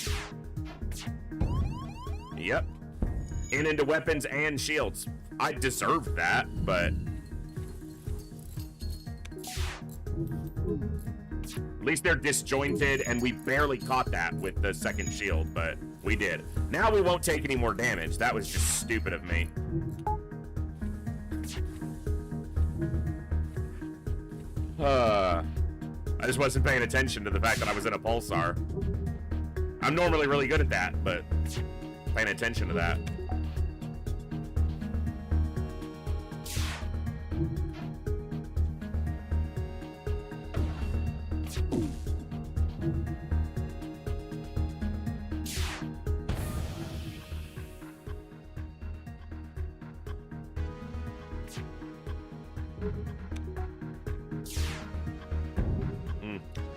Yep. And into weapons and shields. I deserved that, but... At least they're disjointed, and we barely caught that with the second shield, but we did. Now we won't take any more damage. That was just stupid of me. I just wasn't paying attention to the fact that I was in a pulsar. I'm normally really good at that, but paying attention to that.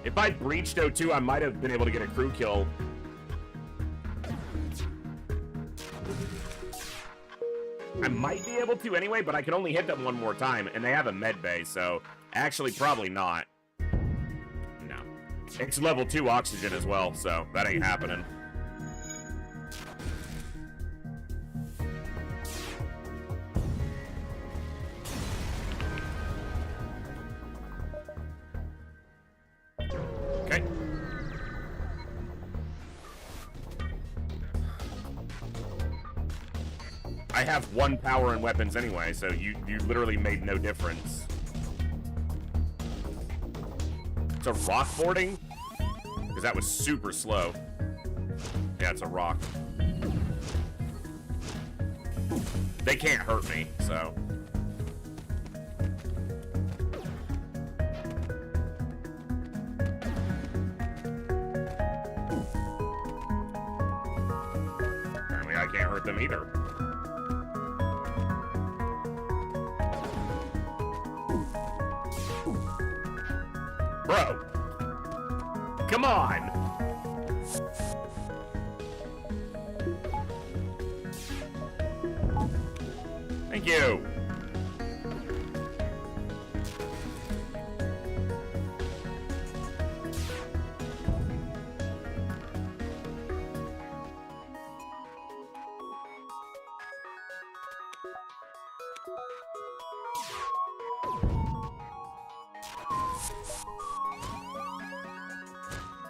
If I breached O2, I might have been able to get a crew kill. I might be able to anyway, but I can only hit them one more time, and they have a med bay, so Actually, probably not. No. It's level 2 oxygen as well, so that ain't happening. Okay. I have 1 power in weapons anyway, so you literally made no difference. It's a rock boarding? Because that was super slow. Yeah, it's a rock. They can't hurt me, so. Apparently I can't hurt them either. Bro, come on. Thank you.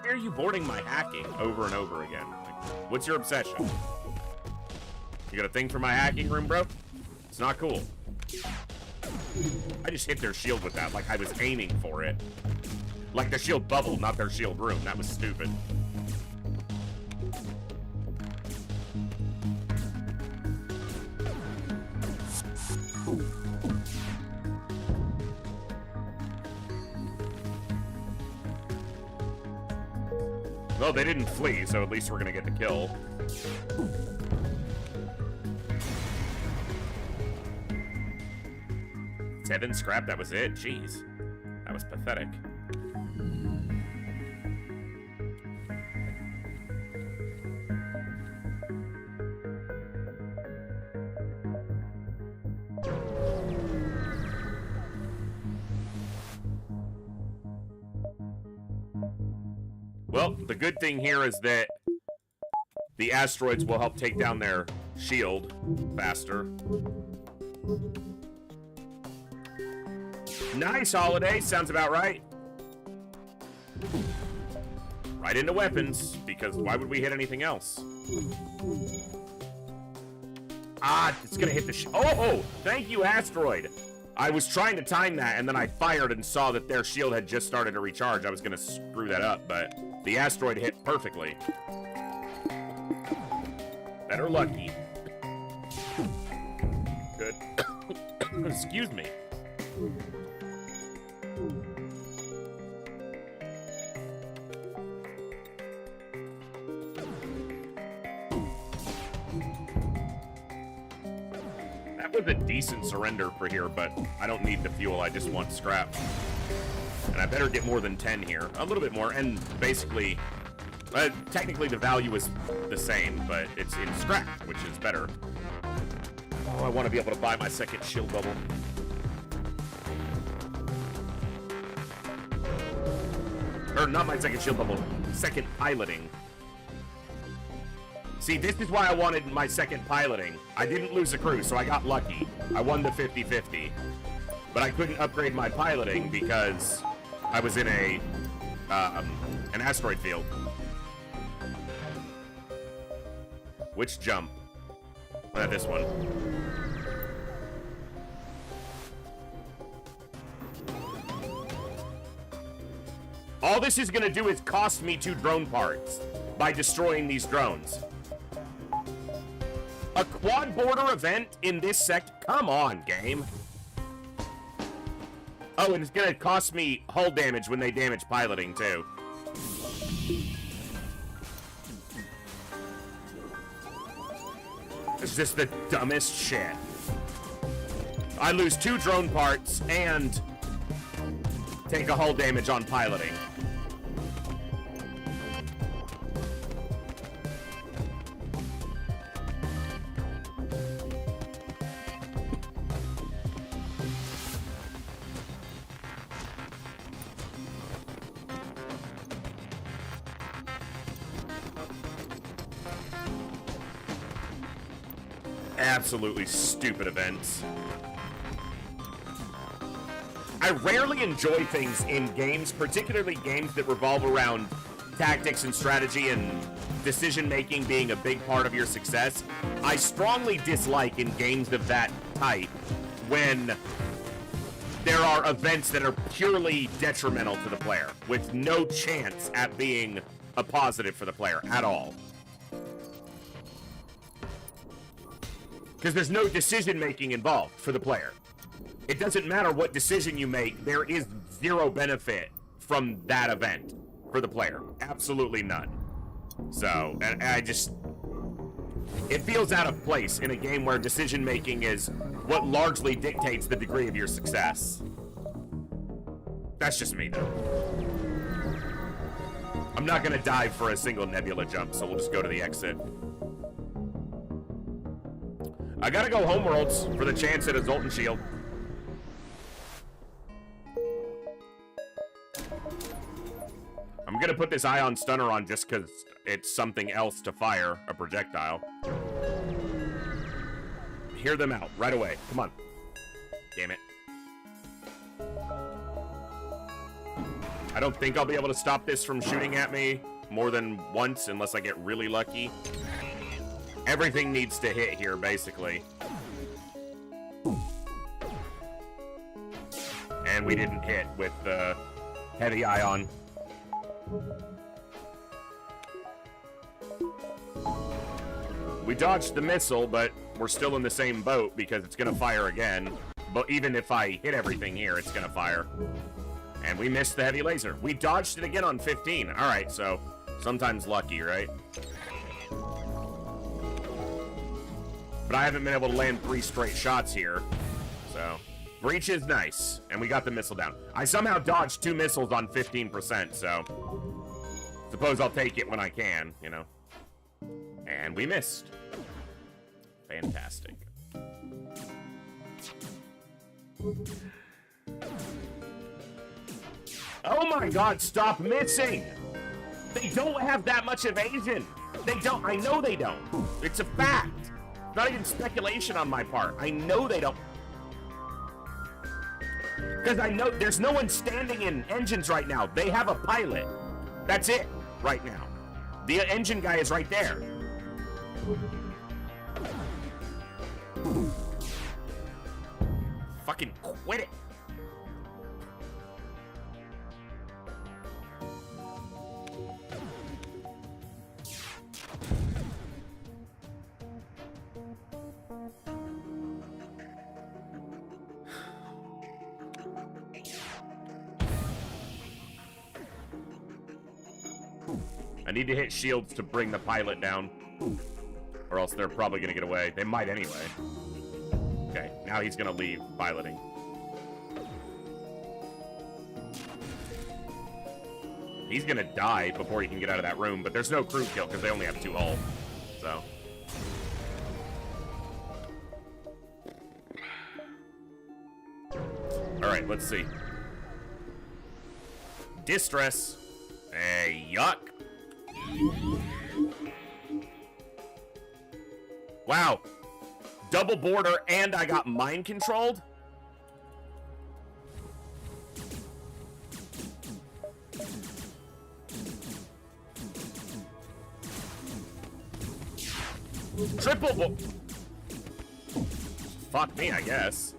Why are you boarding my hacking over and over again? Like, what's your obsession? You got a thing for my hacking room, bro? It's not cool. I just hit their shield with that, like I was aiming for it. Like the shield bubble, not their shield room. That was stupid. Well, they didn't flee, so at least we're gonna get the kill. Seven scrap, that was it? Jeez. That was pathetic. Well, the good thing here is that the asteroids will help take down their shield faster. Nice, Holiday. Sounds about right. Right into weapons, because why would we hit anything else? Ah, it's gonna hit the oh, thank you, asteroid. I was trying to time that, and then I fired and saw that their shield had just started to recharge. I was gonna screw that up, but the asteroid hit perfectly. Better lucky. Good. Excuse me. That was a decent surrender for here, but I don't need the fuel. I just want scrap. And I better get more than 10 here. A little bit more, and basically, technically the value is the same, but it's in scrap, which is better. Oh, I want to be able to buy my second shield bubble. Or not my second shield bubble, second piloting. See, this is why I wanted my second piloting. I didn't lose a crew, so I got lucky. I won the 50-50. But I couldn't upgrade my piloting because I was in an asteroid field. Which jump? This one. All this is gonna do is cost me 2 drone parts by destroying these drones. A quad border event in this sect? Come on, game. Oh, and it's gonna cost me hull damage when they damage piloting, too. It's just the dumbest shit. I lose 2 drone parts and take a hull damage on piloting. Absolutely stupid events. I rarely enjoy things in games, particularly games that revolve around tactics and strategy and decision-making being a big part of your success. I strongly dislike in games of that type when there are events that are purely detrimental to the player, with no chance at being a positive for the player at all. Because there's no decision-making involved for the player. It doesn't matter what decision you make, there is zero benefit from that event for the player. Absolutely none. So, and I just... It feels out of place in a game where decision-making is what largely dictates the degree of your success. That's just me, though. I'm not gonna dive for a single nebula jump, so we'll just go to the exit. I gotta go homeworlds for the chance at a Zoltan shield. I'm gonna put this ion stunner on just because it's something else to fire a projectile. Hear them out right away. Come on. Damn it. I don't think I'll be able to stop this from shooting at me more than once unless I get really lucky. Everything needs to hit here, basically. And we didn't hit with the heavy ion. We dodged the missile, but we're still in the same boat because it's gonna fire again. But even if I hit everything here, it's gonna fire. And we missed the heavy laser. We dodged it again on 15. Alright, so sometimes lucky, right? But I haven't been able to land 3 straight shots here. So, breach is nice. And we got the missile down. I somehow dodged 2 missiles on 15%, so... Suppose I'll take it when I can, you know. And we missed. Fantastic. Oh my god, stop missing! They don't have that much evasion! They don't, I know they don't. It's a fact. It's not even speculation on my part. I know they don't. Because I know there's no one standing in engines right now. They have a pilot. That's it, right now. The engine guy is right there. Fucking quit it. I need to hit shields to bring the pilot down. Or else they're probably gonna get away. They might anyway. Okay, now he's gonna leave piloting. He's gonna die before he can get out of that room, but there's no crew kill because they only have 2 hull. So. Alright, let's see. Distress. Hey, yuck. Wow. Double border and I got mind controlled? Triple bo- Fuck me, I guess.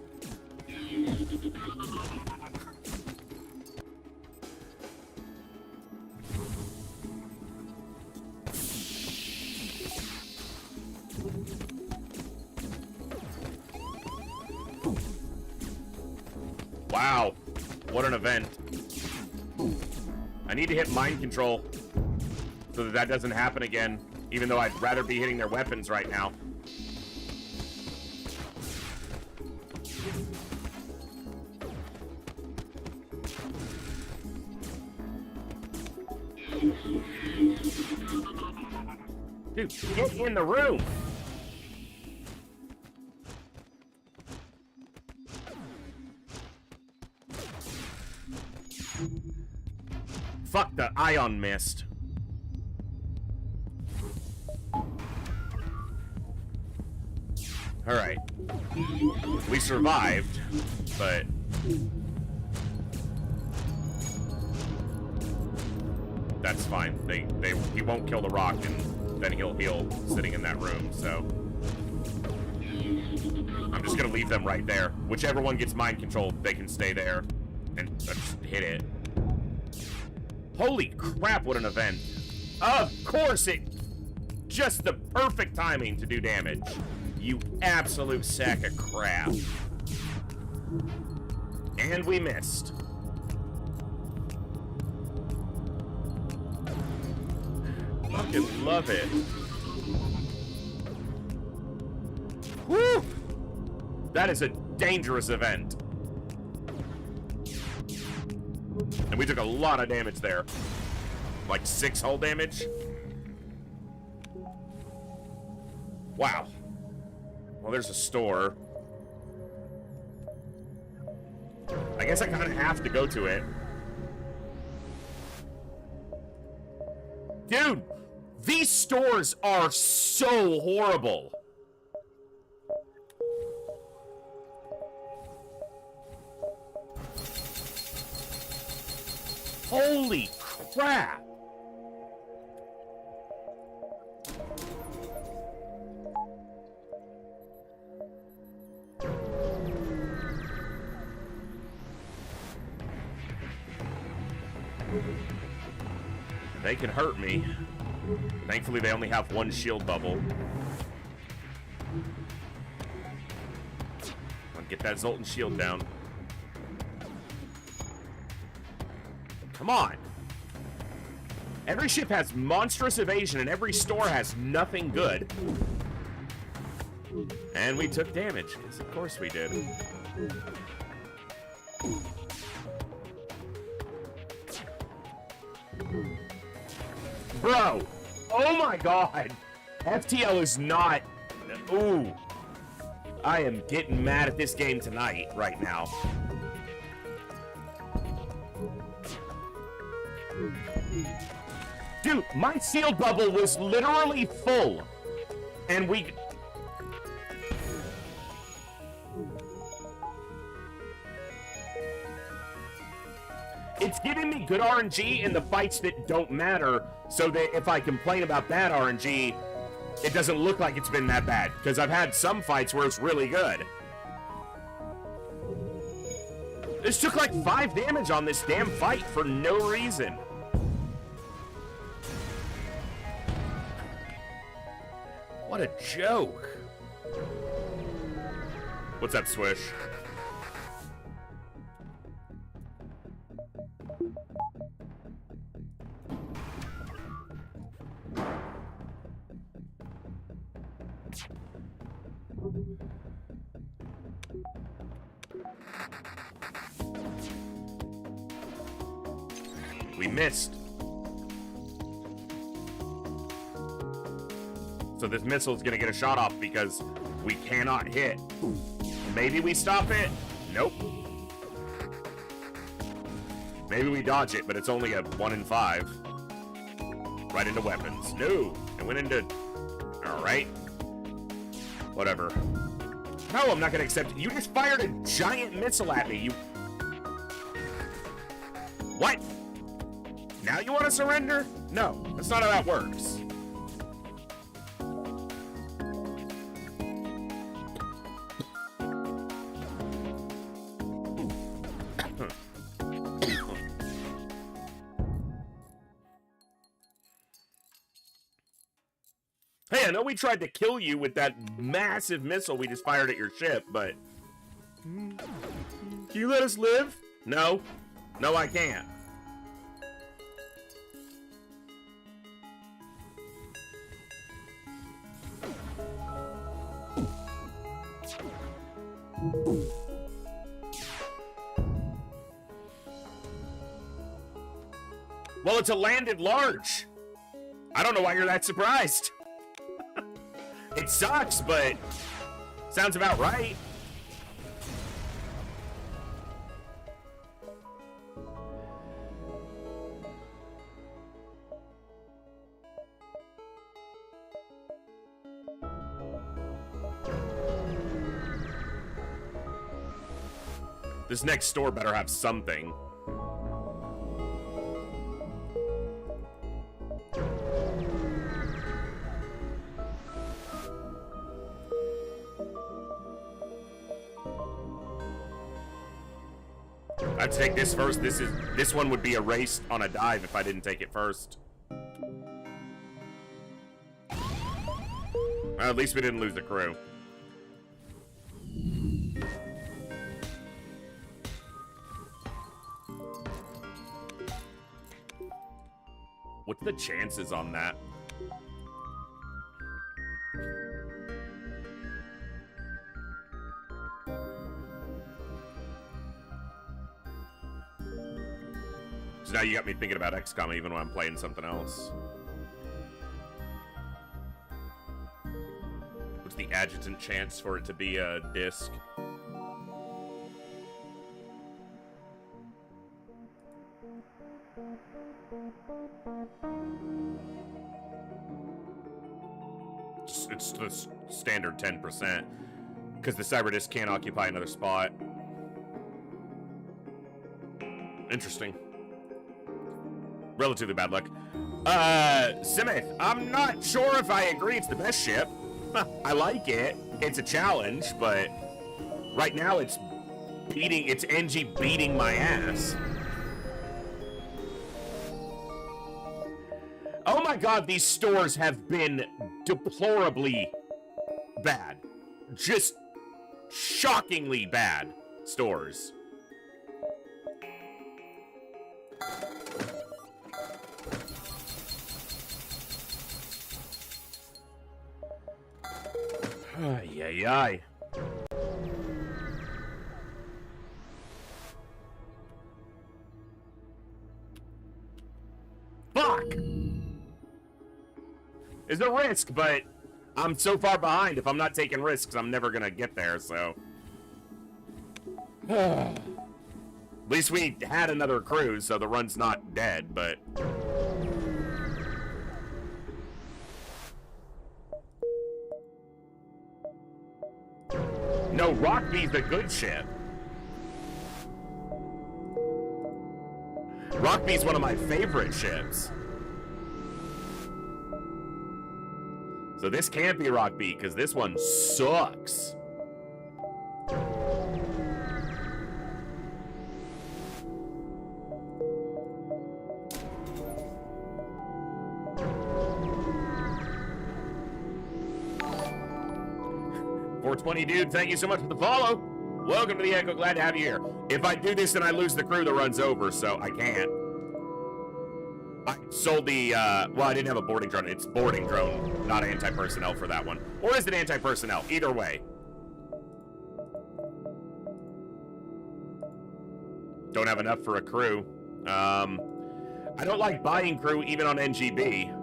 Wow, what an event. I need to hit mind control so that that doesn't happen again, even though I'd rather be hitting their weapons right now. Dude, get in the room! Fuck, the ion missed. Alright. We survived, but... That's fine. He won't kill the rock, and then he'll heal sitting in that room, so... I'm just gonna leave them right there. Whichever one gets mind controlled, they can stay there. And just hit it. Holy crap, what an event. Of course it... Just the perfect timing to do damage. You absolute sack of crap. And we missed. Fucking love it. Woo! That is a dangerous event. And we took a lot of damage there. Like 6 hull damage. Wow. Well, there's a store. I guess I kind of have to go to it. Dude, these stores are so horrible. Holy crap. They can hurt me. Thankfully, they only have 1 shield bubble. I'll get that Zoltan shield down. Come on. Every ship has monstrous evasion, and every store has nothing good. And we took damage, because of course we did. Bro, oh my god. FTL is not... Ooh. I am getting mad at this game tonight, right now. Dude, my shield bubble was literally full. And we... It's giving me good RNG in the fights that don't matter, so that if I complain about bad RNG, it doesn't look like it's been that bad. Because I've had some fights where it's really good. This took like 5 damage on this damn fight for no reason. What a joke. What's up, Swish? We missed. So this missile's gonna get a shot off because we cannot hit. Maybe we stop it? Nope. Maybe we dodge it, but it's only a 1 in 5. Right into weapons. No! It went into... Alright. Whatever. No, I'm not gonna accept it. You just fired a giant missile at me, you... What? Now you want to surrender? No, that's not how that works. Hey, I know we tried to kill you with that massive missile we just fired at your ship, but... Can you let us live? No. No, I can't. Well, it's a landed large. I don't know why you're that surprised. It sucks, but sounds about right. This next store better have something. I'd take this first. This one would be erased on a dive if I didn't take it first. Well, at least we didn't lose the crew. What's the chances on that? So now you got me thinking about XCOM even when I'm playing something else. What's the adjutant chance for it to be a disc? It's the standard 10%, because the cyber disc can't occupy another spot. Interesting. Relatively bad luck. Simith, I'm not sure if I agree it's the best ship. I like it. It's a challenge, but right now it's NG beating my ass. Oh my god, these stores have been deplorably bad. Just shockingly bad stores. Ay, ay, ay. Fuck! There's a risk, but I'm so far behind. If I'm not taking risks, I'm never gonna get there, so. At least we had another cruise, so the run's not dead, but. No, Rockby's the good ship. Rockby's one of my favorite ships. So this can't be Rockby, because this one sucks. $420 dude, thank you so much for the follow. Welcome to the Echo, glad to have you here. If I do this and I lose the crew, the run's over, so I can't. I sold the, well, I didn't have a boarding drone. It's boarding drone, not anti-personnel for that one. Or is it anti-personnel? Either way. Don't have enough for a crew. I don't like buying crew even on NGB.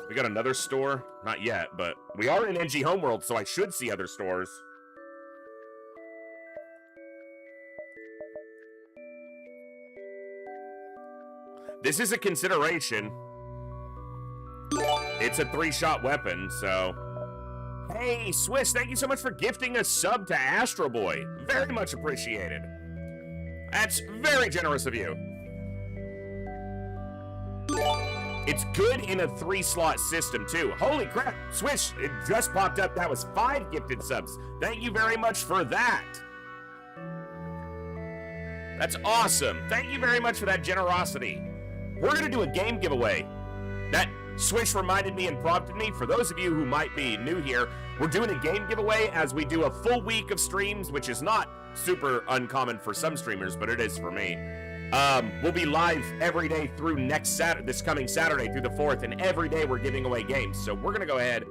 We got another store? Not yet, but we are in NG Homeworld, so I should see other stores. This is a consideration. It's a 3-shot weapon, so... Hey, Swiss, thank you so much for gifting a sub to Astro Boy. Very much appreciated. That's very generous of you. It's good in a 3-slot system, too. Holy crap, Swish, it just popped up. That was 5 gifted subs. Thank you very much for that. That's awesome. Thank you very much for that generosity. We're going to do a game giveaway. That Swish reminded me and prompted me. For those of you who might be new here, we're doing a game giveaway as we do a full week of streams, which is not super uncommon for some streamers, but it is for me. We'll be live every day through this coming Saturday through the 4th, and every day we're giving away games. So we're going to go ahead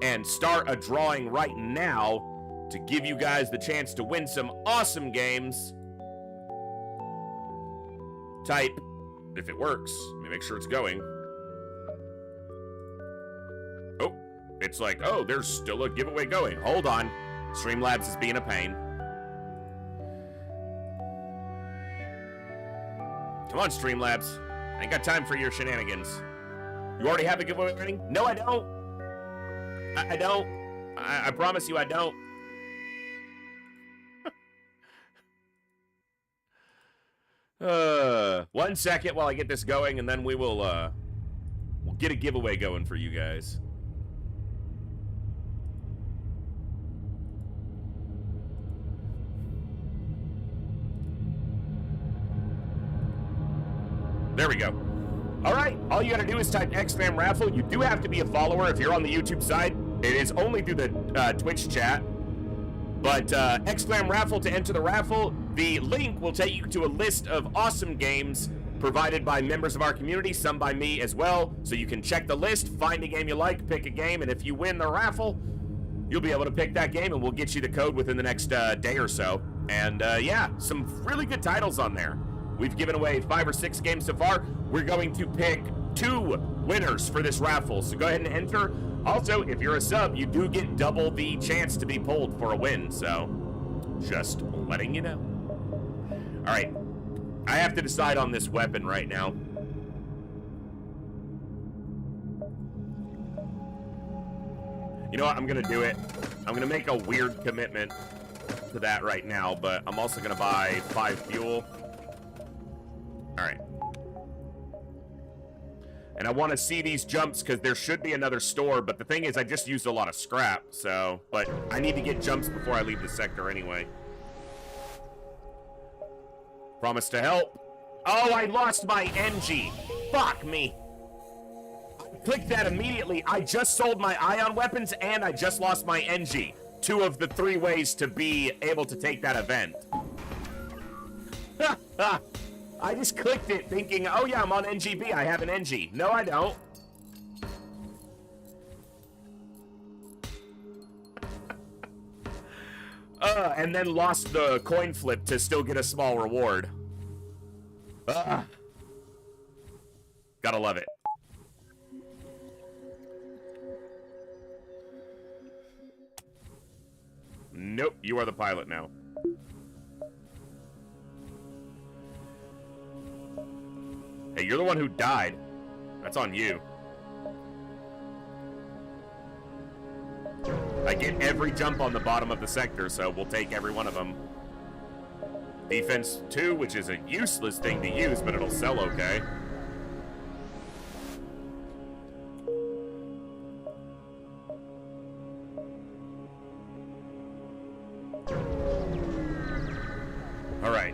and start a drawing right now to give you guys the chance to win some awesome games. Type, if it works, let me make sure it's going. Oh, it's like, oh, there's still a giveaway going. Hold on. Streamlabs is being a pain. Come on, Streamlabs. I ain't got time for your shenanigans. You already have a giveaway running? No, I don't. I don't. I promise you I don't. 1 second while I get this going, and then we'll get a giveaway going for you guys. There we go. All right, all you gotta do is type xcom raffle. You do have to be a follower if you're on the YouTube side. It is only through the Twitch chat. But xcom raffle to enter the raffle. The link will take you to a list of awesome games provided by members of our community, some by me as well. So you can check the list, find a game you like, pick a game, and if you win the raffle, you'll be able to pick that game, and we'll get you the code within the next day or so. And yeah, some really good titles on there. We've given away 5 or 6 games so far. We're going to pick 2 winners for this raffle, so go ahead and enter. Also, if you're a sub, you do get double the chance to be pulled for a win, so just letting you know. All right, I have to decide on this weapon right now. You know what, I'm gonna do it. I'm gonna make a weird commitment to that right now, but I'm also gonna buy 5 fuel. All right. And I want to see these jumps because there should be another store, but the thing is I just used a lot of scrap, so, but I need to get jumps before I leave the sector anyway. Promise to help. Oh, I lost my NG. Fuck me. Click that immediately. I just sold my ion weapons and I just lost my NG. 2 of the 3 ways to be able to take that event. I just clicked it thinking, oh yeah, I'm on NGB, I have an NG. No, I don't. And then lost the coin flip to still get a small reward. Gotta love it. Nope, you are the pilot now. Hey, you're the one who died. That's on you. I get every jump on the bottom of the sector, so we'll take every one of them. Defense 2, which is a useless thing to use, but it'll sell okay. All right.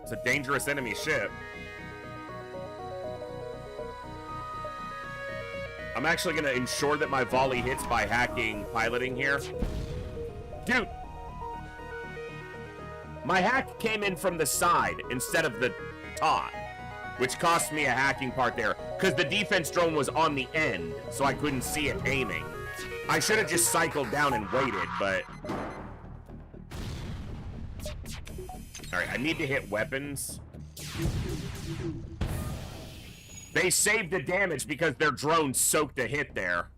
It's a dangerous enemy ship. I'm actually going to ensure that my volley hits by hacking piloting here. Dude! My hack came in from the side instead of the top, which cost me a hacking part there, because the defense drone was on the end, so I couldn't see it aiming. I should have just cycled down and waited, but... Alright, I need to hit weapons. They saved the damage because their drone soaked a hit there.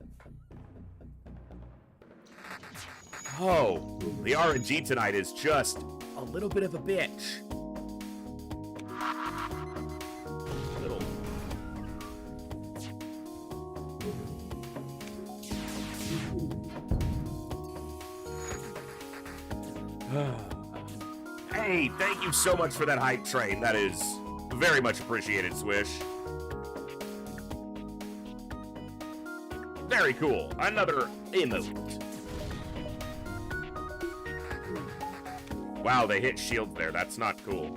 Oh, the RNG tonight is just a little bit of a bitch. Little. Hey, thank you so much for that hype train. That is very much appreciated, Swish. Very cool. Another emote. Wow, they hit shields there. That's not cool.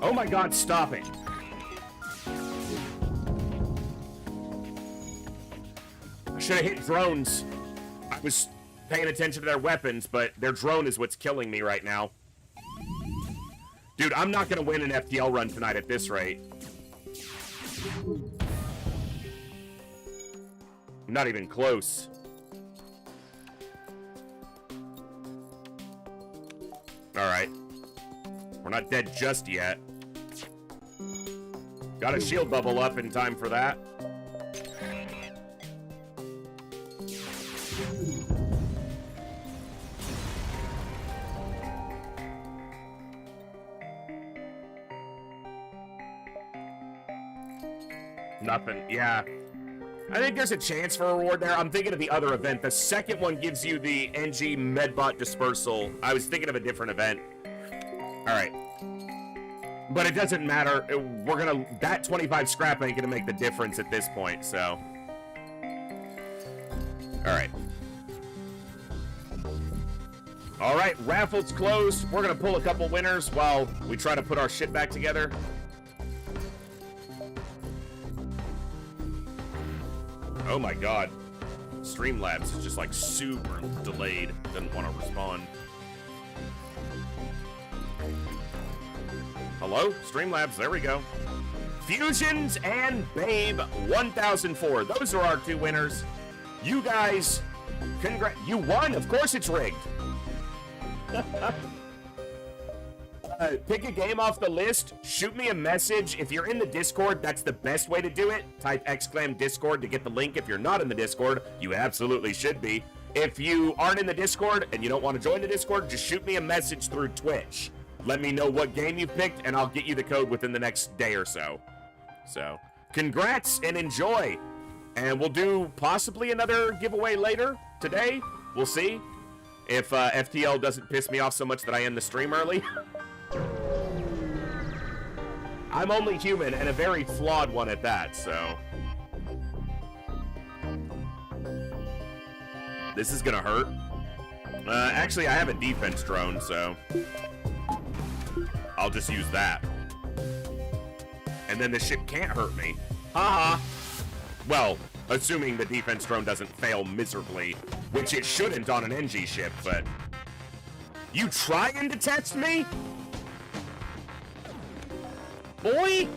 Oh my god, stop it. I should have hit drones. I was paying attention to their weapons, but their drone is what's killing me right now. Dude, I'm not gonna win an FTL run tonight at this rate. I'm not even close. Alright. We're not dead just yet. Got a shield bubble up in time for that. Nothing. Yeah. I think there's a chance for a reward there. I'm thinking of the other event. The second one gives you the NG Medbot Dispersal. I was thinking of a different event. All right. But it doesn't matter. That 25 scrap ain't gonna make the difference at this point, so. All right. All right, raffle's closed. We're gonna pull a couple winners while we try to put our shit back together. Oh my god. Streamlabs is just like super delayed. Doesn't want to respond. Hello? Streamlabs, there we go. Fusions and Babe 1004. Those are our two winners. You guys, you won. Of course it's rigged. Pick a game off the list. Shoot me a message. If you're in the Discord, that's the best way to do it. Type exclam Discord to get the link. If you're not in the Discord, you absolutely should be. If you aren't in the Discord and you don't want to join the Discord, just shoot me a message through Twitch. Let me know what game you've picked, and I'll get you the code within the next day or so. So, congrats and enjoy. And we'll do possibly another giveaway later today. We'll see if FTL doesn't piss me off so much that I end the stream early. I'm only human, and a very flawed one at that, so. This is gonna hurt. Actually, I have a defense drone, so I'll just use that. And then this ship can't hurt me. Haha. Well, assuming the defense drone doesn't fail miserably, which it shouldn't on an NG ship, but. You trying to test me? Boy!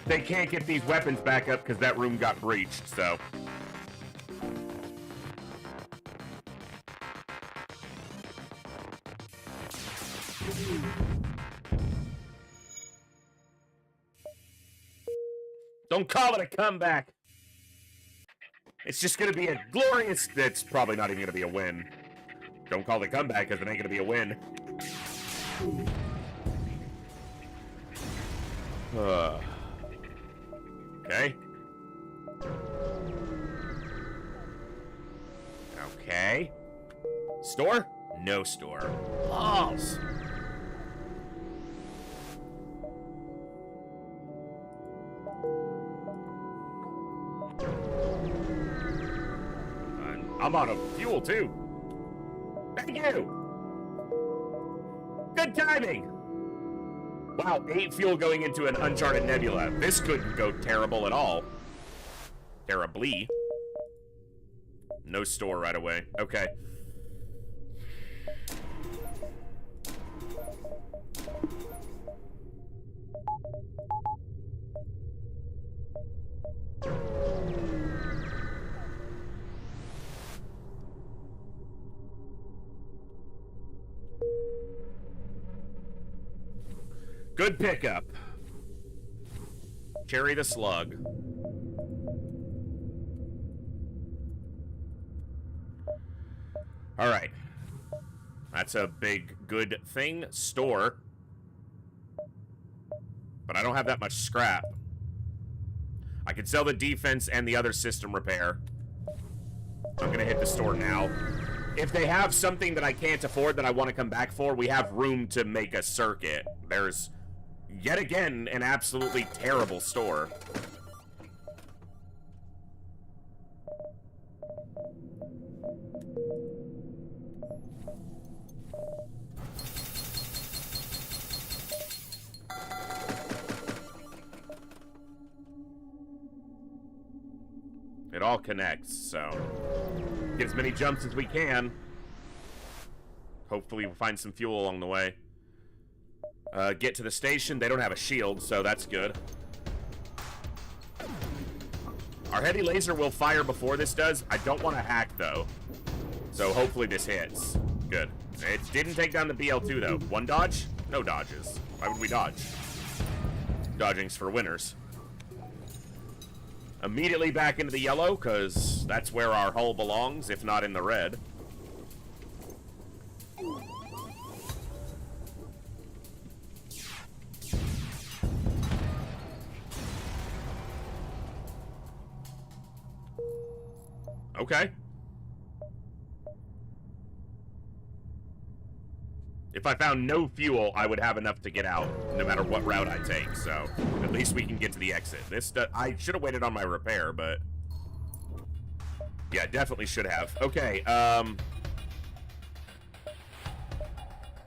They can't get these weapons back up because that room got breached, so. Don't call it a comeback. It's just going to be a glorious... It's probably not even going to be a win. Don't call it a comeback because it ain't going to be a win. Okay. Okay. Store? No store. Balls. I'm out of fuel, too. Thank you! Good timing! Wow, 8 fuel going into an uncharted nebula. This couldn't go terrible at all. Terribly. No store right away. Okay. Good pickup. Carry the slug. All right. That's a big, good thing. Store. But I don't have that much scrap. I could sell the defense and the other system repair. I'm going to hit the store now. If they have something that I can't afford that I want to come back for, we have room to make a circuit. There's... yet again, an absolutely terrible store. It all connects, so get as many jumps as we can. Hopefully we'll find some fuel along the way. Get to the station. They don't have a shield, so that's good. Our heavy laser will fire before this does. I don't want to hack, though. So hopefully this hits. Good. It didn't take down the BL2, though. One dodge? No dodges. Why would we dodge? Dodging's for winners. Immediately back into the yellow, because that's where our hull belongs, if not in the red. Okay. If I found no fuel, I would have enough to get out, no matter what route I take, so at least we can get to the exit. This, I should have waited on my repair, but yeah, definitely should have. Okay,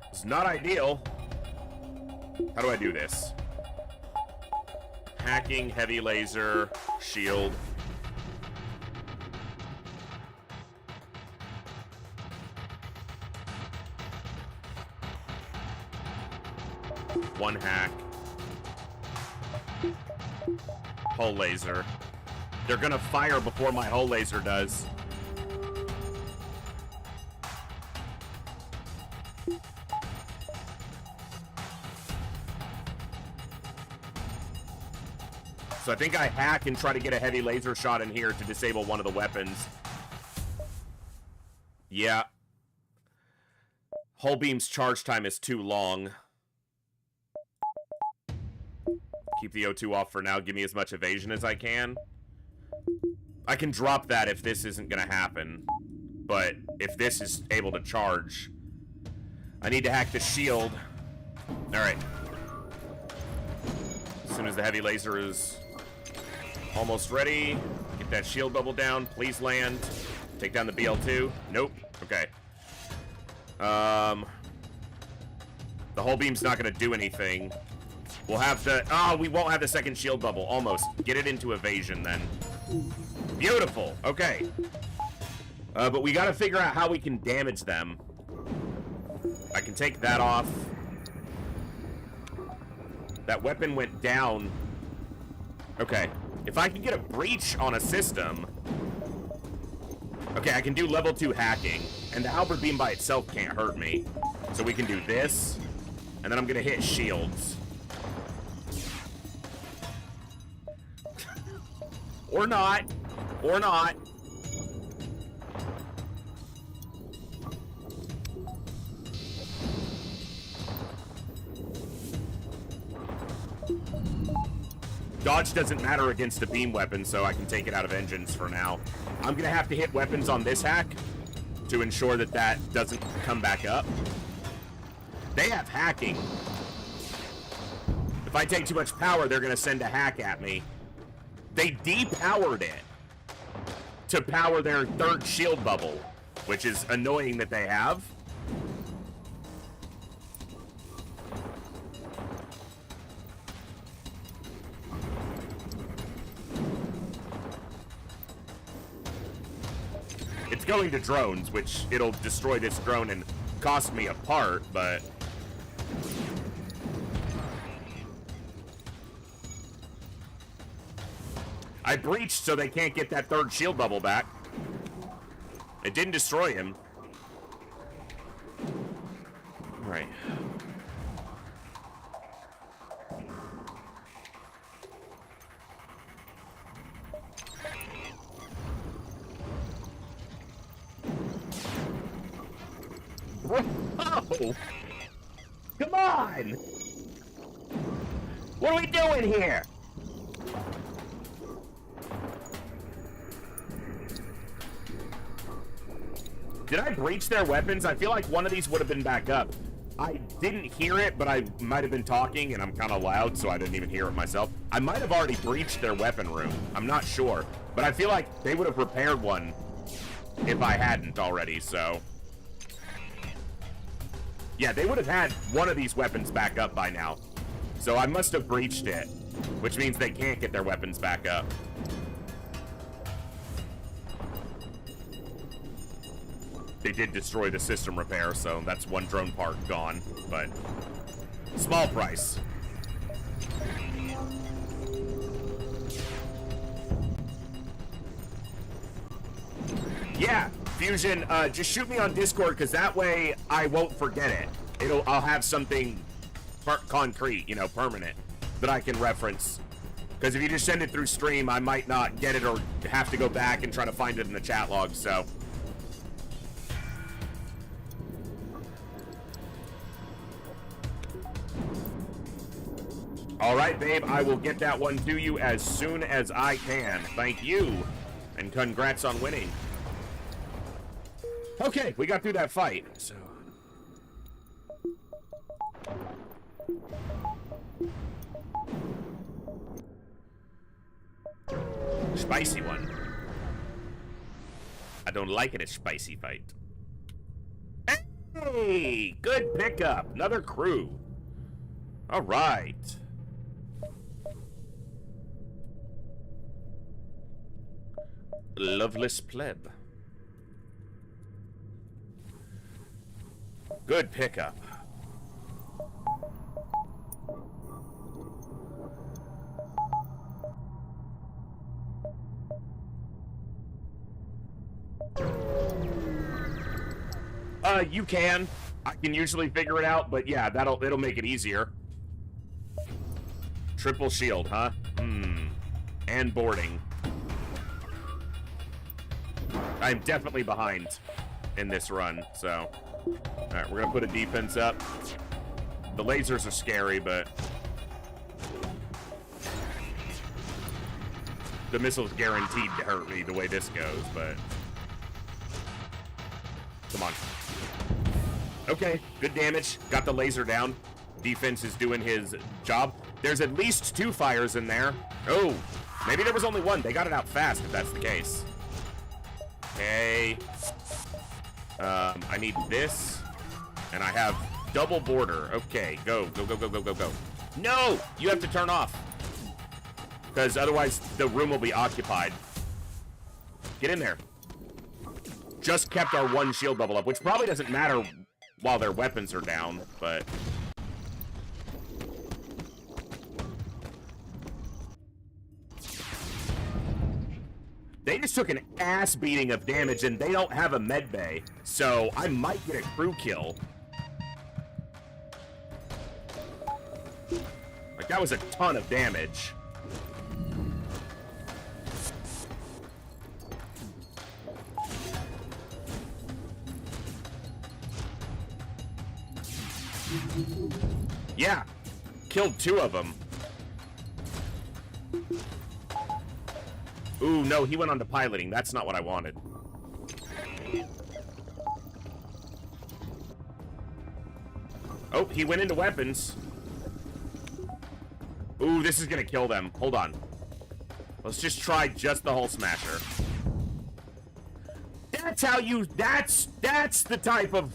it's not ideal. How do I do this? Hacking, heavy laser, shield. One hack. Hull laser. They're gonna fire before my hull laser does. So I think I hack and try to get a heavy laser shot in here to disable one of the weapons. Yeah. Hull beam's charge time is too long. Keep the O2 off for now. Give me as much evasion as I can. I can drop that if this isn't going to happen. But if this is able to charge, I need to hack the shield. Alright. As soon as the heavy laser is almost ready, get that shield bubble down. Please land. Take down the BL2. Nope. Okay. The hull beam's not going to do anything. We'll have to... Oh, we won't have the second shield bubble. Almost. Get it into evasion, then. Beautiful. Okay. But we gotta figure out how we can damage them. I can take that off. That weapon went down. Okay. If I can get a breach on a system... Okay, I can do level 2 hacking. And the halberd beam by itself can't hurt me. So we can do this. And then I'm gonna hit shields. Or not. Or not. Dodge doesn't matter against a beam weapon, so I can take it out of engines for now. I'm gonna have to hit weapons on this hack to ensure that that doesn't come back up. They have hacking. If I take too much power, they're gonna send a hack at me. They depowered it to power their third shield bubble, which is annoying that they have. It's going to drones, which it'll destroy this drone and cost me a part, but... I breached so they can't get that third shield bubble back. It didn't destroy him. Alright. Bro! Come on! What are we doing here? Did I breach their weapons? I feel like one of these would have been back up. I didn't hear it, but I might have been talking, and I'm kind of loud, so I didn't even hear it myself. I might have already breached their weapon room. I'm not sure. But I feel like they would have repaired one if I hadn't already, so... Yeah, they would have had one of these weapons back up by now. So I must have breached it, which means they can't get their weapons back up. They did destroy the system repair, so that's one drone part gone, but small price. Yeah, Fusion, just shoot me on Discord, because that way I won't forget it. I'll have something concrete, you know, permanent, that I can reference. Because if you just send it through stream, I might not get it or have to go back and try to find it in the chat log, so. All right, babe, I will get that one to you as soon as I can. Thank you, and congrats on winning. Okay, we got through that fight, so. Spicy one. I don't like it, a spicy fight. Hey, good pickup. Another crew. All right. Loveless pleb. Good pickup. You can. I can usually figure it out, but yeah, it'll make it easier. Triple shield, huh? And boarding. I'm definitely behind in this run, so. Alright, we're gonna put a defense up. The lasers are scary, but the missile's guaranteed to hurt me the way this goes, but come on. Okay, good damage. Got the laser down. Defense is doing his job. There's at least 2 fires in there. Oh, maybe there was only 1. They got it out fast if that's the case. Okay. I need this. And I have double border. Okay, go. No! You have to turn off. Because otherwise the room will be occupied. Get in there. Just kept our 1 shield bubble up, which probably doesn't matter while their weapons are down, but. They just took an ass beating of damage, and they don't have a med bay, so I might get a crew kill. Like, that was a ton of damage. Yeah, killed 2 of them. Ooh, no, he went on to piloting. That's not what I wanted. Oh, he went into weapons. Ooh, this is gonna kill them. Hold on. Let's just try just the hull smasher. That's how you... That's the type of...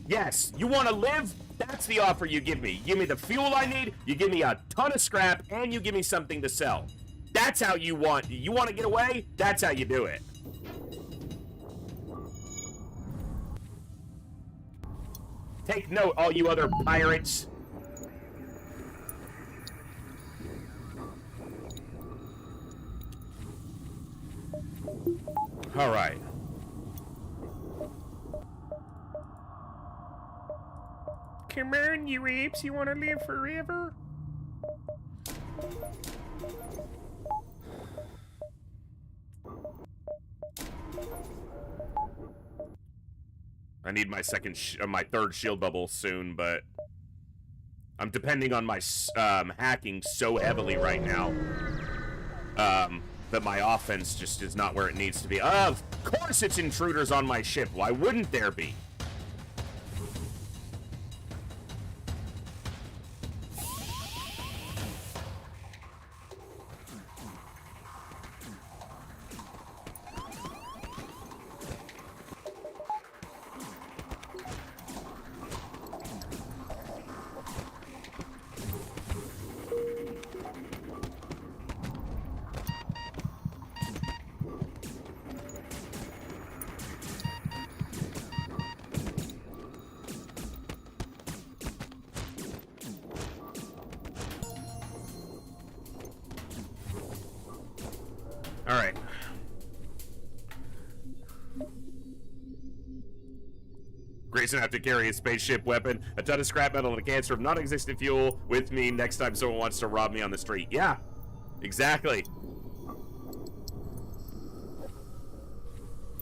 Yes, you want to live? That's the offer you give me. You give me the fuel I need, you give me a ton of scrap, and you give me something to sell. That's how you want to get away? That's how you do it. Take note, all you other pirates. All right. Come on, you apes, you want to live forever? I need my my 3rd shield bubble soon, but I'm depending on my hacking so heavily right now that my offense just is not where it needs to be. Of course it's intruders on my ship. Why wouldn't there be? All right. reason I have to carry a spaceship weapon, a ton of scrap metal, and a canister of non-existent fuel with me next time someone wants to rob me on the street. Yeah, exactly.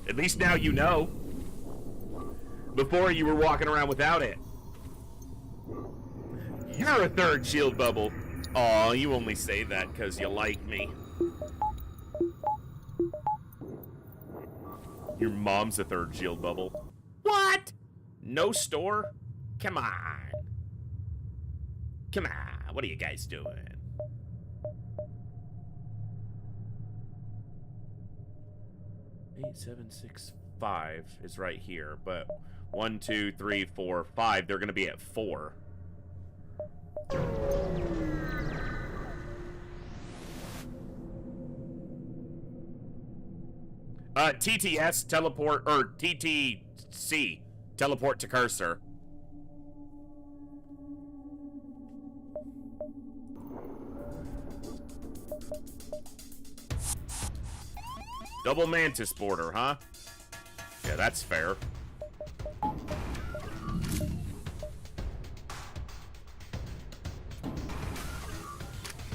At least now you know. Before you were walking around without it. You're a third shield bubble. Aw, you only say that because you like me. Your mom's a third shield bubble. What? No store? Come on. Come on. What are you guys doing? Eight, 7, 6, 5 is right here, but 1, 2, 3, 4, 5, they're gonna be at 4. TTS, teleport, or TTC, teleport to cursor. Double mantis border, huh? Yeah, that's fair.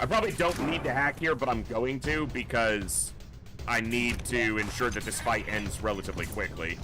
I probably don't need to hack here, but I'm going to because I need to ensure that this fight ends relatively quickly.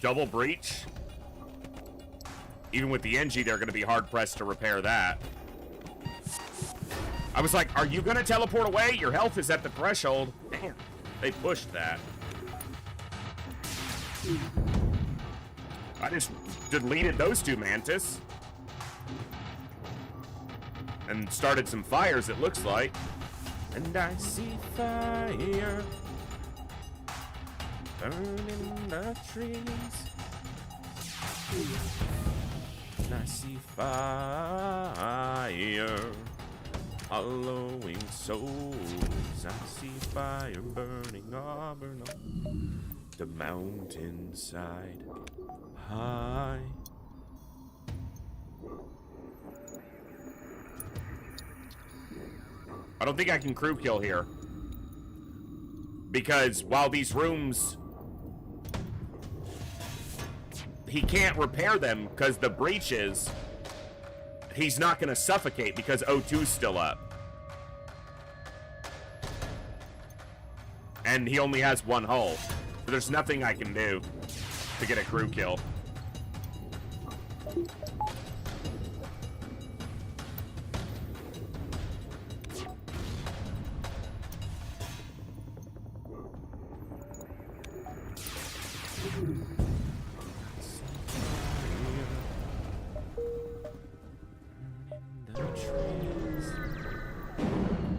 Double breach. Even with the NG, they're going to be hard-pressed to repair that. I was like, are you going to teleport away? Your health is at the threshold. Damn, they pushed that. I just deleted those two mantis. And started some fires, it looks like. And I see fire burning the trees. And I see fire following souls. I see fire burning auburn on the mountainside high. I don't think I can crew kill here. Because while these rooms... he can't repair them because the breaches... he's not going to suffocate because O2's still up. And he only has one hull. So there's nothing I can do to get a crew kill.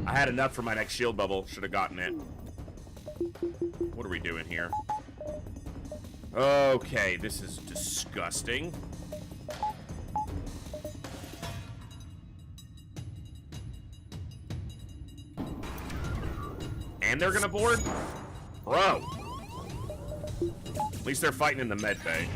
I had enough for my next shield bubble. Should have gotten it. What are we doing here? Okay, this is disgusting. And they're gonna board? Bro. At least they're fighting in the med bay.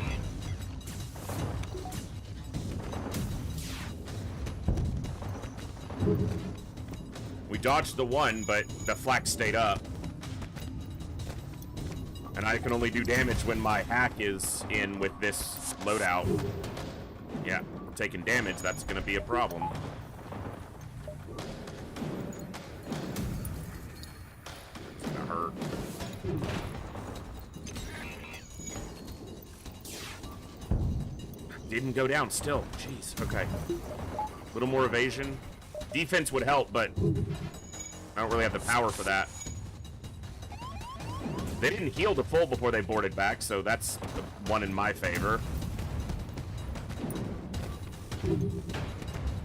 We dodged the one, but the flak stayed up. And I can only do damage when my hack is in with this loadout. Yeah, taking damage, that's gonna be a problem. It's gonna hurt. Didn't go down still. Jeez, okay. A little more evasion. Defense would help, but I don't really have the power for that. They didn't heal to full before they boarded back, so that's the one in my favor.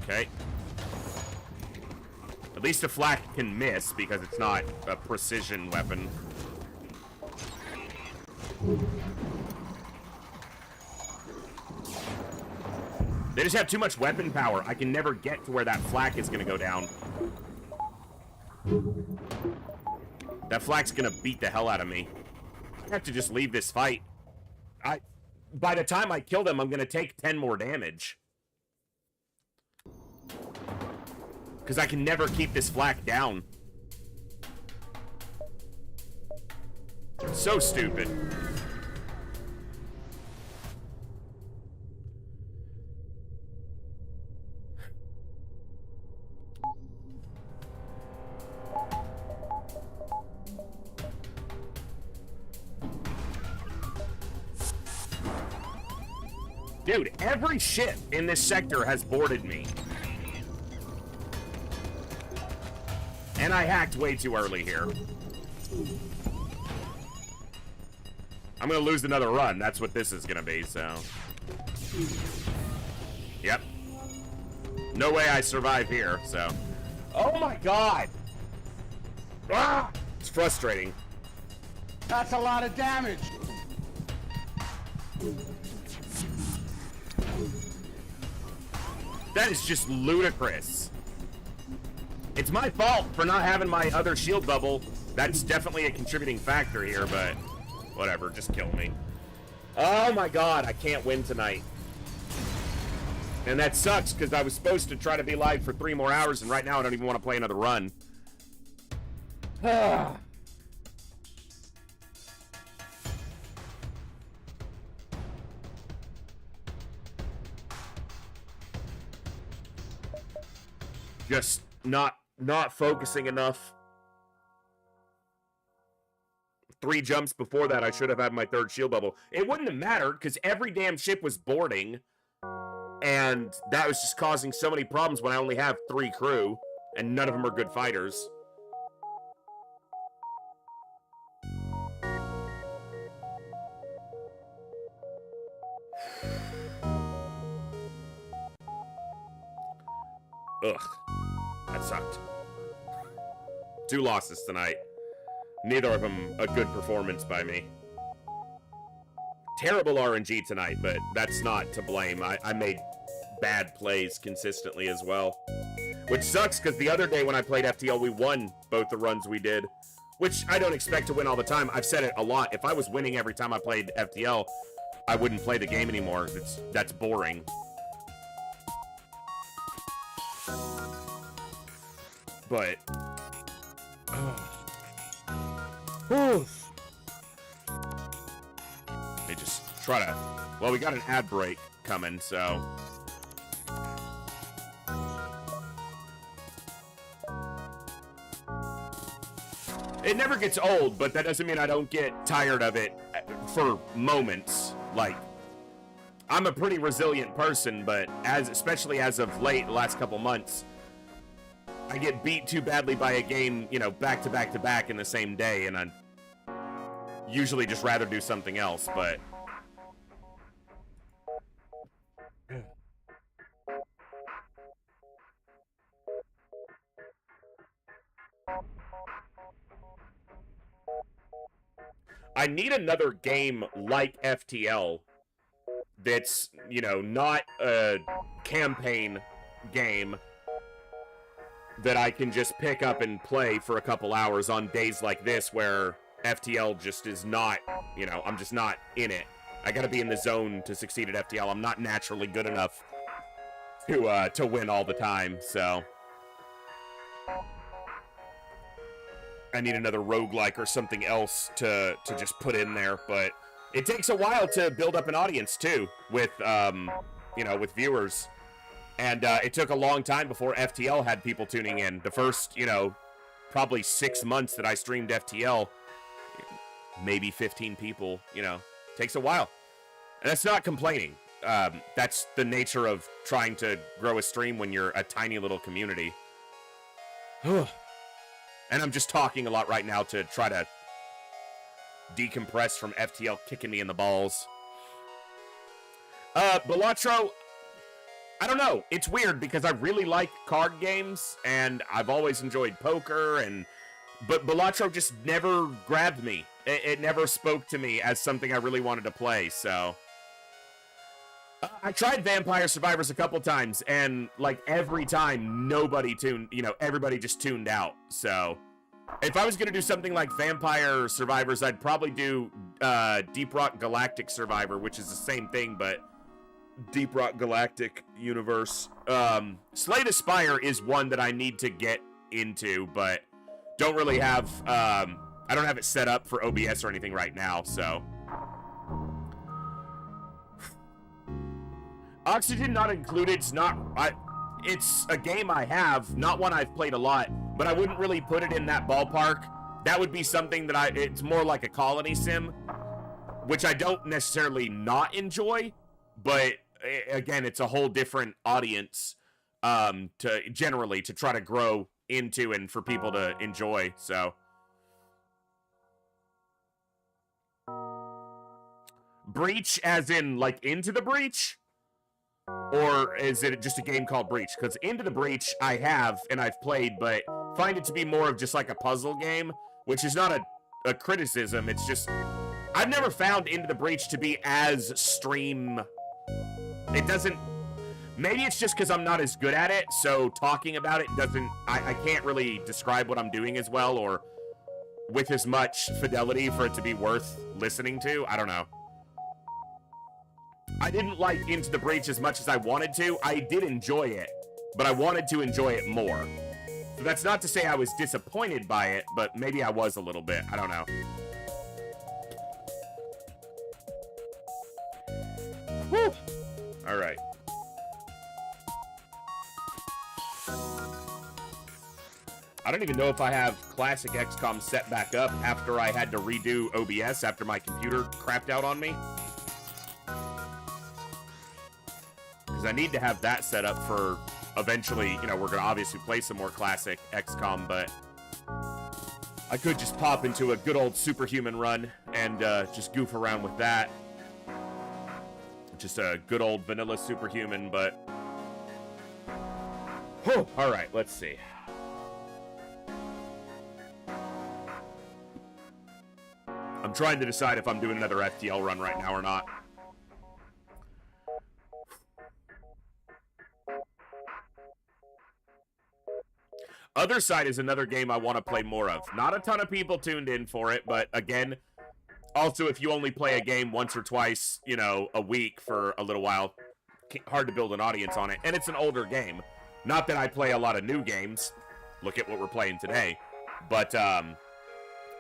Okay. At least the flak can miss because it's not a precision weapon. They just have too much weapon power. I can never get to where that flak is gonna go down. That flak's gonna beat the hell out of me. I have to just leave this fight. By the time I kill them, I'm gonna take 10 more damage. Because I can never keep this flak down. So stupid. Dude, every ship in this sector has boarded me. And I hacked way too early here. I'm gonna lose another run. That's what this is gonna be, so. Yep. No way I survive here, so. Oh my god! Ah! It's frustrating. That's a lot of damage. That is just ludicrous. It's my fault for not having my other shield bubble. That's definitely a contributing factor here, but whatever, just kill me. Oh my god, I can't win tonight. And that sucks, because I was supposed to try to be live for 3 more hours, and right now I don't even want to play another run. Just not focusing enough. 3 jumps before that, I should have had my 3rd shield bubble. It wouldn't have mattered, because every damn ship was boarding, and that was just causing so many problems when I only have 3 crew, and none of them are good fighters. Ugh. That sucked. 2 losses tonight. Neither of them a good performance by me. Terrible RNG tonight, but that's not to blame. I made bad plays consistently as well. Which sucks, because the other day when I played FTL, we won both the runs we did. Which I don't expect to win all the time. I've said it a lot. If I was winning every time I played FTL, I wouldn't play the game anymore. That's boring. But let me just try to. Well, we got an ad break coming, so. It never gets old, but that doesn't mean I don't get tired of it for moments. Like, I'm a pretty resilient person, but especially as of late, the last couple months, I get beat too badly by a game, you know, back to back to back in the same day, and I'd usually just rather do something else, but. I need another game like FTL that's, you know, not a campaign game that I can just pick up and play for a couple hours on days like this where FTL just is not, you know, I'm just not in it. I gotta be in the zone to succeed at FTL. I'm not naturally good enough to win all the time, so. I need another roguelike or something else to just put in there, but it takes a while to build up an audience too with, you know, with viewers. And it took a long time before FTL had people tuning in. The first, you know, probably 6 months that I streamed FTL, maybe 15 people, you know, takes a while. And that's not complaining. That's the nature of trying to grow a stream when you're a tiny little community. And I'm just talking a lot right now to try to decompress from FTL kicking me in the balls. Balatro, I don't know. It's weird because I really like card games, and I've always enjoyed poker, but Balatro just never grabbed me. It never spoke to me as something I really wanted to play, so... I tried Vampire Survivors a couple times, and, like, every time, everybody just tuned out, so... If I was gonna do something like Vampire Survivors, I'd probably do, Deep Rock Galactic Survivor, which is the same thing, but... Deep Rock Galactic universe. Slay the Spire is one that I need to get into, but don't really have, I don't have it set up for OBS or anything right now, so... Oxygen Not Included, it's a game I have, not one I've played a lot, but I wouldn't really put it in that ballpark. That would be something that it's more like a colony sim, which I don't necessarily not enjoy, but again, it's a whole different audience, to try to grow into and for people to enjoy, so. Breach as in, like, Into the Breach? Or is it just a game called Breach? Because Into the Breach I have, and I've played, but find it to be more of just like a puzzle game, which is not a criticism, it's just... I've never found Into the Breach to be as stream... It doesn't... Maybe it's just because I'm not as good at it, so talking about it doesn't... I can't really describe what I'm doing as well, or with as much fidelity for it to be worth listening to. I don't know. I didn't like Into the Breach as much as I wanted to. I did enjoy it, but I wanted to enjoy it more. So that's not to say I was disappointed by it, but maybe I was a little bit. I don't know. Whew. All right. I don't even know if I have classic XCOM set back up after I had to redo OBS after my computer crapped out on me. Because I need to have that set up for eventually, we're going to obviously play some more classic XCOM, but I could just pop into a good old Superhuman run and just goof around with that. Just a good old vanilla Superhuman, but... Whew. All right, let's see. I'm trying to decide if I'm doing another FTL run right now or not. Other Side is another game I want to play more of. Not a ton of people tuned in for it, but again, also if you only play a game once or twice, a week for a little while, hard to build an audience on it. And it's an older game. Not that I play a lot of new games. Look at what we're playing today. But,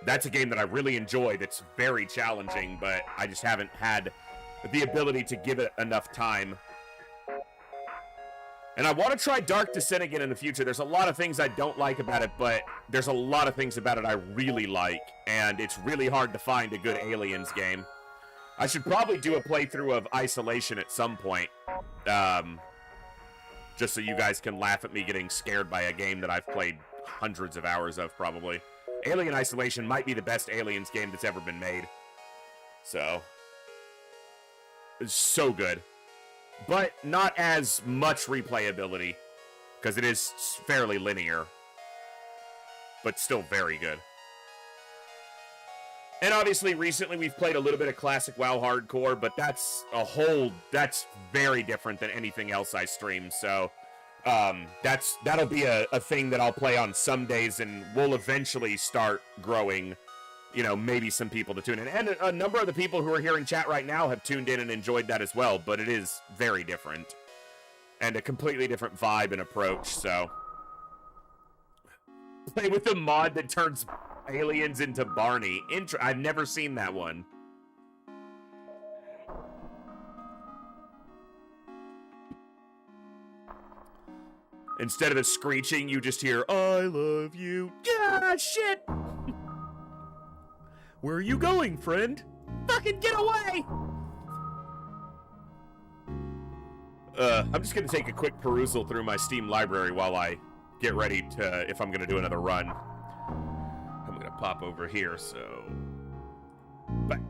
that's a game that I really enjoyed. It's very challenging, but I just haven't had the ability to give it enough time. And I want to try Dark Descent again in the future. There's a lot of things I don't like about it, but there's a lot of things about it I really like, and it's really hard to find a good Aliens game. I should probably do a playthrough of Isolation at some point, just so you guys can laugh at me getting scared by a game that I've played hundreds of hours of, probably. Alien Isolation might be the best Aliens game that's ever been made. So, it's so good. But not as much replayability, because it is fairly linear. But still very good. And obviously, recently we've played a little bit of classic WoW Hardcore, but that's very different than anything else I stream, so... that'll be a thing that I'll play on some days, and we'll eventually start growing, maybe some people to tune in. And a number of the people who are here in chat right now have tuned in and enjoyed that as well, but it is very different. And a completely different vibe and approach, so... Play with the mod that turns aliens into Barney. I've never seen that one. Instead of the screeching, you just hear, I love you. Yeah, shit! Where are you going, friend? Fucking get away! I'm just gonna take a quick perusal through my Steam library while I get ready to, if I'm gonna do another run. I'm gonna pop over here, so... But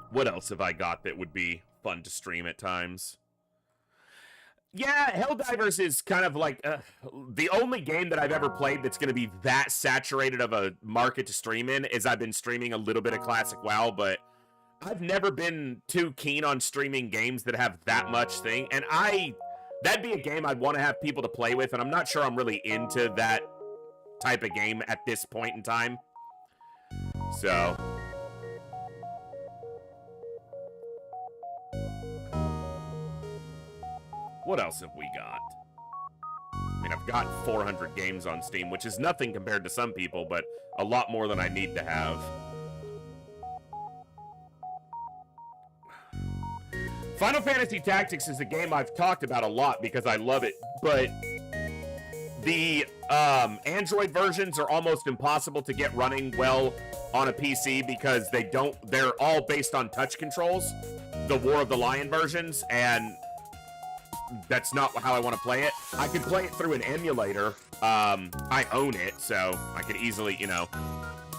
what else have I got that would be fun to stream at times? Yeah, Helldivers is kind of like the only game that I've ever played that's going to be that saturated of a market to stream in is I've been streaming a little bit of Classic WoW, but I've never been too keen on streaming games that have that much thing, and that'd be a game I'd want to have people to play with, and I'm not sure I'm really into that type of game at this point in time. So... what else have we got? I mean, I've got 400 games on Steam, which is nothing compared to some people, but a lot more than I need to have. Final Fantasy Tactics is a game I've talked about a lot because I love it, but the Android versions are almost impossible to get running well on a PC because they're all based on touch controls, the War of the Lion versions, and that's not how I want to play it. I could play it through an emulator. I own it, so I could easily, you know.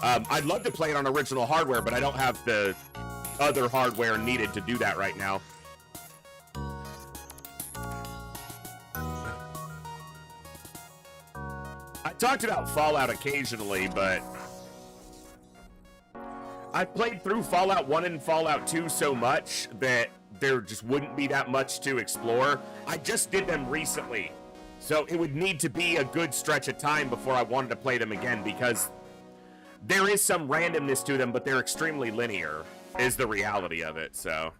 I'd love to play it on original hardware, but I don't have the other hardware needed to do that right now. I talked about Fallout occasionally, but I've played through Fallout 1 and Fallout 2 so much that there just wouldn't be that much to explore. I just did them recently, so it would need to be a good stretch of time before I wanted to play them again, because there is some randomness to them, but they're extremely linear, is the reality of it, so...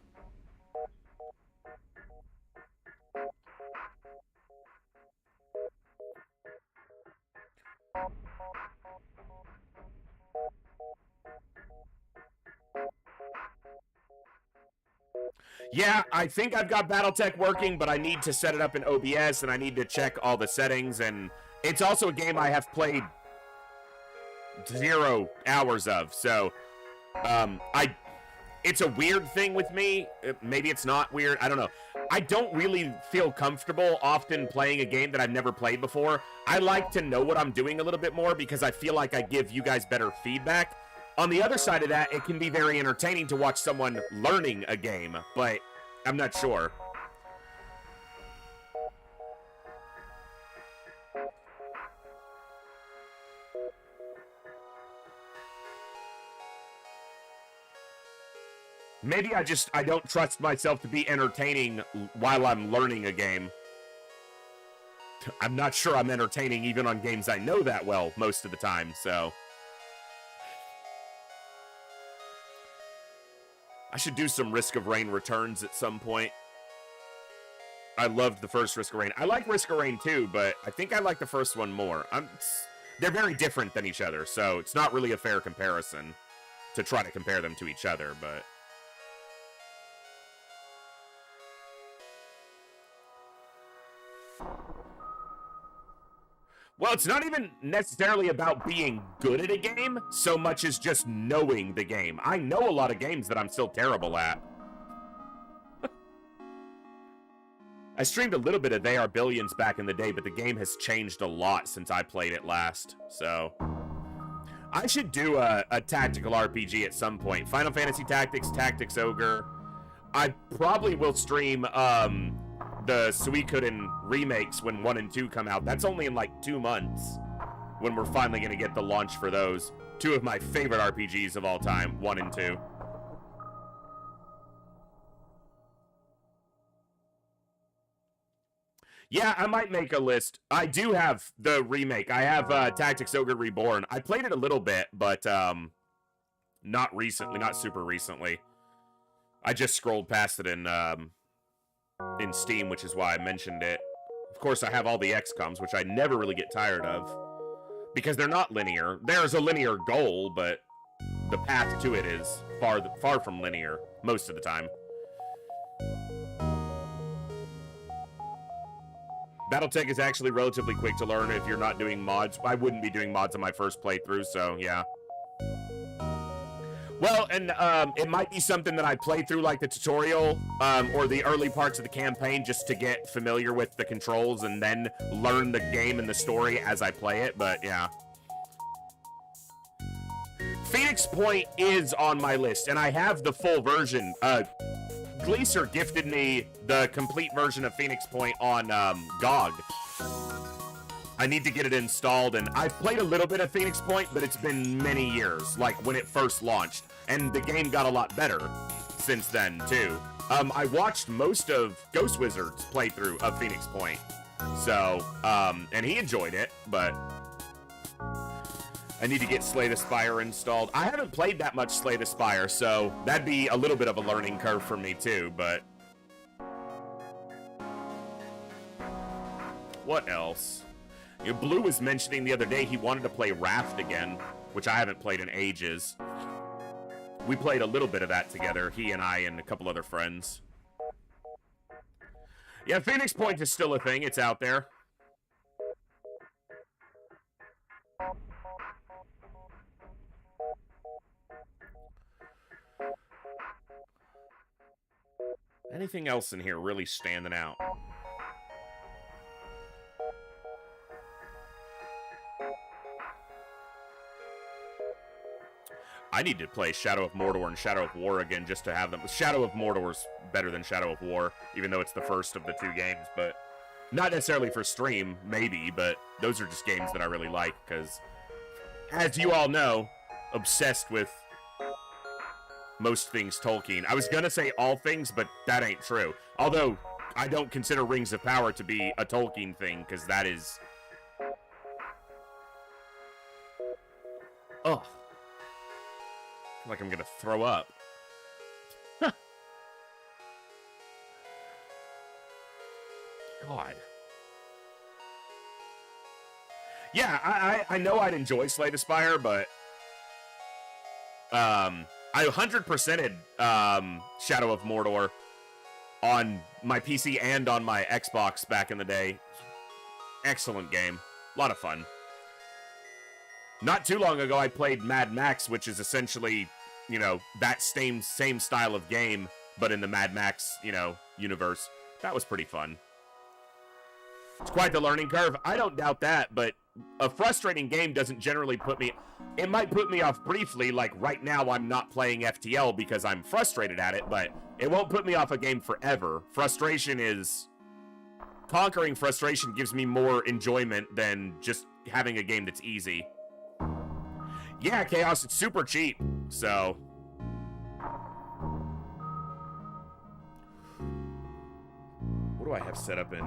yeah, I think I've got BattleTech working, but I need to set it up in OBS, and I need to check all the settings, and it's also a game I have played 0 hours of, so, it's a weird thing with me. Maybe it's not weird, I don't know. I don't really feel comfortable often playing a game that I've never played before. I like to know what I'm doing a little bit more because I feel like I give you guys better feedback. On the other side of that, it can be very entertaining to watch someone learning a game, but I'm not sure. Maybe I don't trust myself to be entertaining while I'm learning a game. I'm not sure I'm entertaining even on games I know that well most of the time, so... I should do some Risk of Rain returns at some point. I loved the first Risk of Rain. I like Risk of Rain too, but I think I like the first one more. They're very different than each other, so it's not really a fair comparison to try to compare them to each other, but... well, it's not even necessarily about being good at a game, so much as just knowing the game. I know a lot of games that I'm still terrible at. I streamed a little bit of They Are Billions back in the day, but the game has changed a lot since I played it last, so... I should do a tactical RPG at some point. Final Fantasy Tactics, Tactics Ogre. I probably will stream, the Suikoden remakes when 1 and 2 come out. That's only in like 2 months when we're finally going to get the launch for those. 2 of my favorite RPGs of all time, 1 and 2. Yeah, I might make a list. I do have the remake. I have Tactics Ogre Reborn. I played it a little bit, but not recently, not super recently. I just scrolled past it in Steam, which is why I mentioned it. Of course, I have all the XComs, which I never really get tired of, because they're not linear. There's a linear goal, but the path to it is far from linear most of the time. BattleTech is actually relatively quick to learn if you're not doing mods. I wouldn't be doing mods on my first playthrough, so yeah. Well, and it might be something that I play through, like the tutorial, or the early parts of the campaign, just to get familiar with the controls and then learn the game and the story as I play it, but yeah. Phoenix Point is on my list, and I have the full version. Gleaser gifted me the complete version of Phoenix Point on GOG. I need to get it installed, and I've played a little bit of Phoenix Point, but it's been many years, like when it first launched, and the game got a lot better since then, too. I watched most of Ghost Wizard's playthrough of Phoenix Point, so, and he enjoyed it, but I need to get Slay the Spire installed. I haven't played that much Slay the Spire, so that'd be a little bit of a learning curve for me, too, but what else? You know, Blue was mentioning the other day he wanted to play Raft again, which I haven't played in ages. We played a little bit of that together, he and I and a couple other friends. Yeah, Phoenix Point is still a thing. It's out there. Anything else in here really standing out? I need to play Shadow of Mordor and Shadow of War again just to have them. Shadow of Mordor's better than Shadow of War, even though it's the first of the two games, but not necessarily for stream, maybe, but those are just games that I really like, because, as you all know, obsessed with most things Tolkien. I was gonna say all things, but that ain't true. Although, I don't consider Rings of Power to be a Tolkien thing, because that is... Ugh. I feel like I'm gonna throw up. God. Yeah, I know I'd enjoy Slay the Spire, but I 100%ed Shadow of Mordor on my PC and on my Xbox back in the day. Excellent game. A lot of fun. Not too long ago, I played Mad Max, which is essentially, you know, that same style of game, but in the Mad Max, you know, universe. That was pretty fun. It's quite the learning curve. I don't doubt that, but a frustrating game doesn't generally put me... It might put me off briefly, like right now I'm not playing FTL because I'm frustrated at it, but it won't put me off a game forever. Frustration is... Conquering frustration gives me more enjoyment than just having a game that's easy. Yeah, Chaos, it's super cheap, so... What do I have set up in...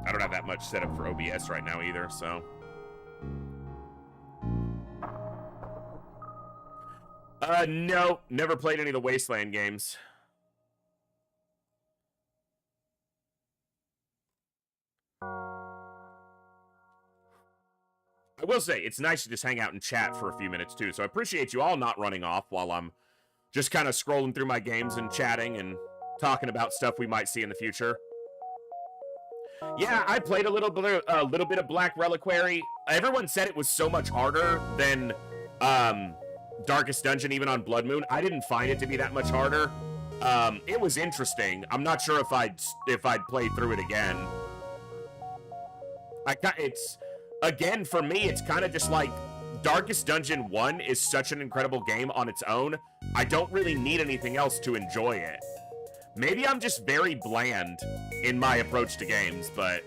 I don't have that much set up for OBS right now either, so... No, never played any of the Wasteland games. I will say, it's nice to just hang out and chat for a few minutes, too. So I appreciate you all not running off while I'm just kind of scrolling through my games and chatting and talking about stuff we might see in the future. Yeah, I played a little bit of Black Reliquary. Everyone said it was so much harder than Darkest Dungeon, even on Blood Moon. I didn't find it to be that much harder. It was interesting. I'm not sure if I'd play through it again. Again, for me, it's kind of just like Darkest Dungeon 1 is such an incredible game on its own. I don't really need anything else to enjoy it. Maybe I'm just very bland in my approach to games, but...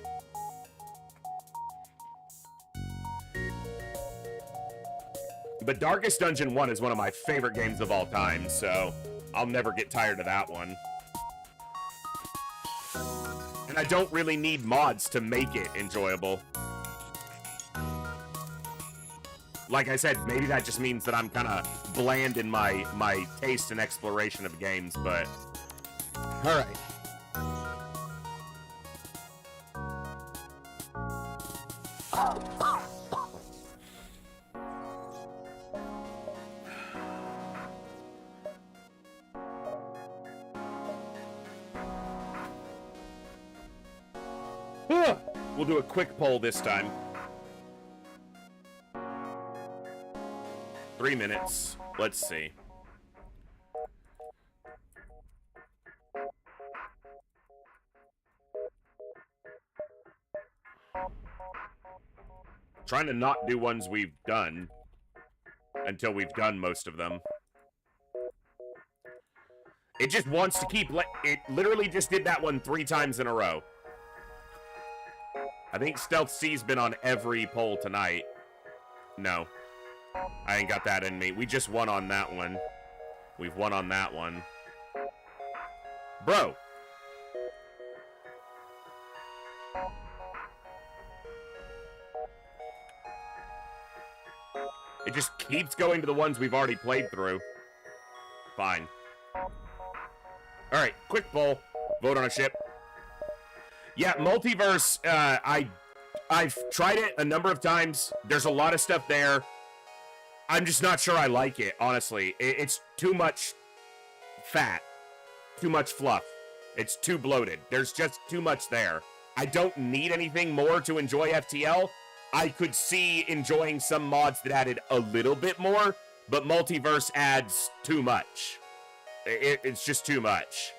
But Darkest Dungeon 1 is one of my favorite games of all time, so I'll never get tired of that one. And I don't really need mods to make it enjoyable. Like I said, maybe that just means that I'm kind of bland in my taste and exploration of games, but... Alright. We'll do a quick poll this time. 3 minutes. Let's see. Trying to not do ones we've done until we've done most of them. It just wants to keep, it literally just did that one 3 times in a row. I think Stealth C's been on every poll tonight. No. I ain't got that in me. We just won on that one. We've won on that one. Bro. It just keeps going to the ones we've already played through. Fine. Alright, quick poll. Vote on a ship. Yeah, multiverse, I've tried it a number of times. There's a lot of stuff there. I'm just not sure I like it, honestly. It's too much fat. Too much fluff. It's too bloated. There's just too much there. I don't need anything more to enjoy FTL. I could see enjoying some mods that added a little bit more, but multiverse adds too much. It's just too much.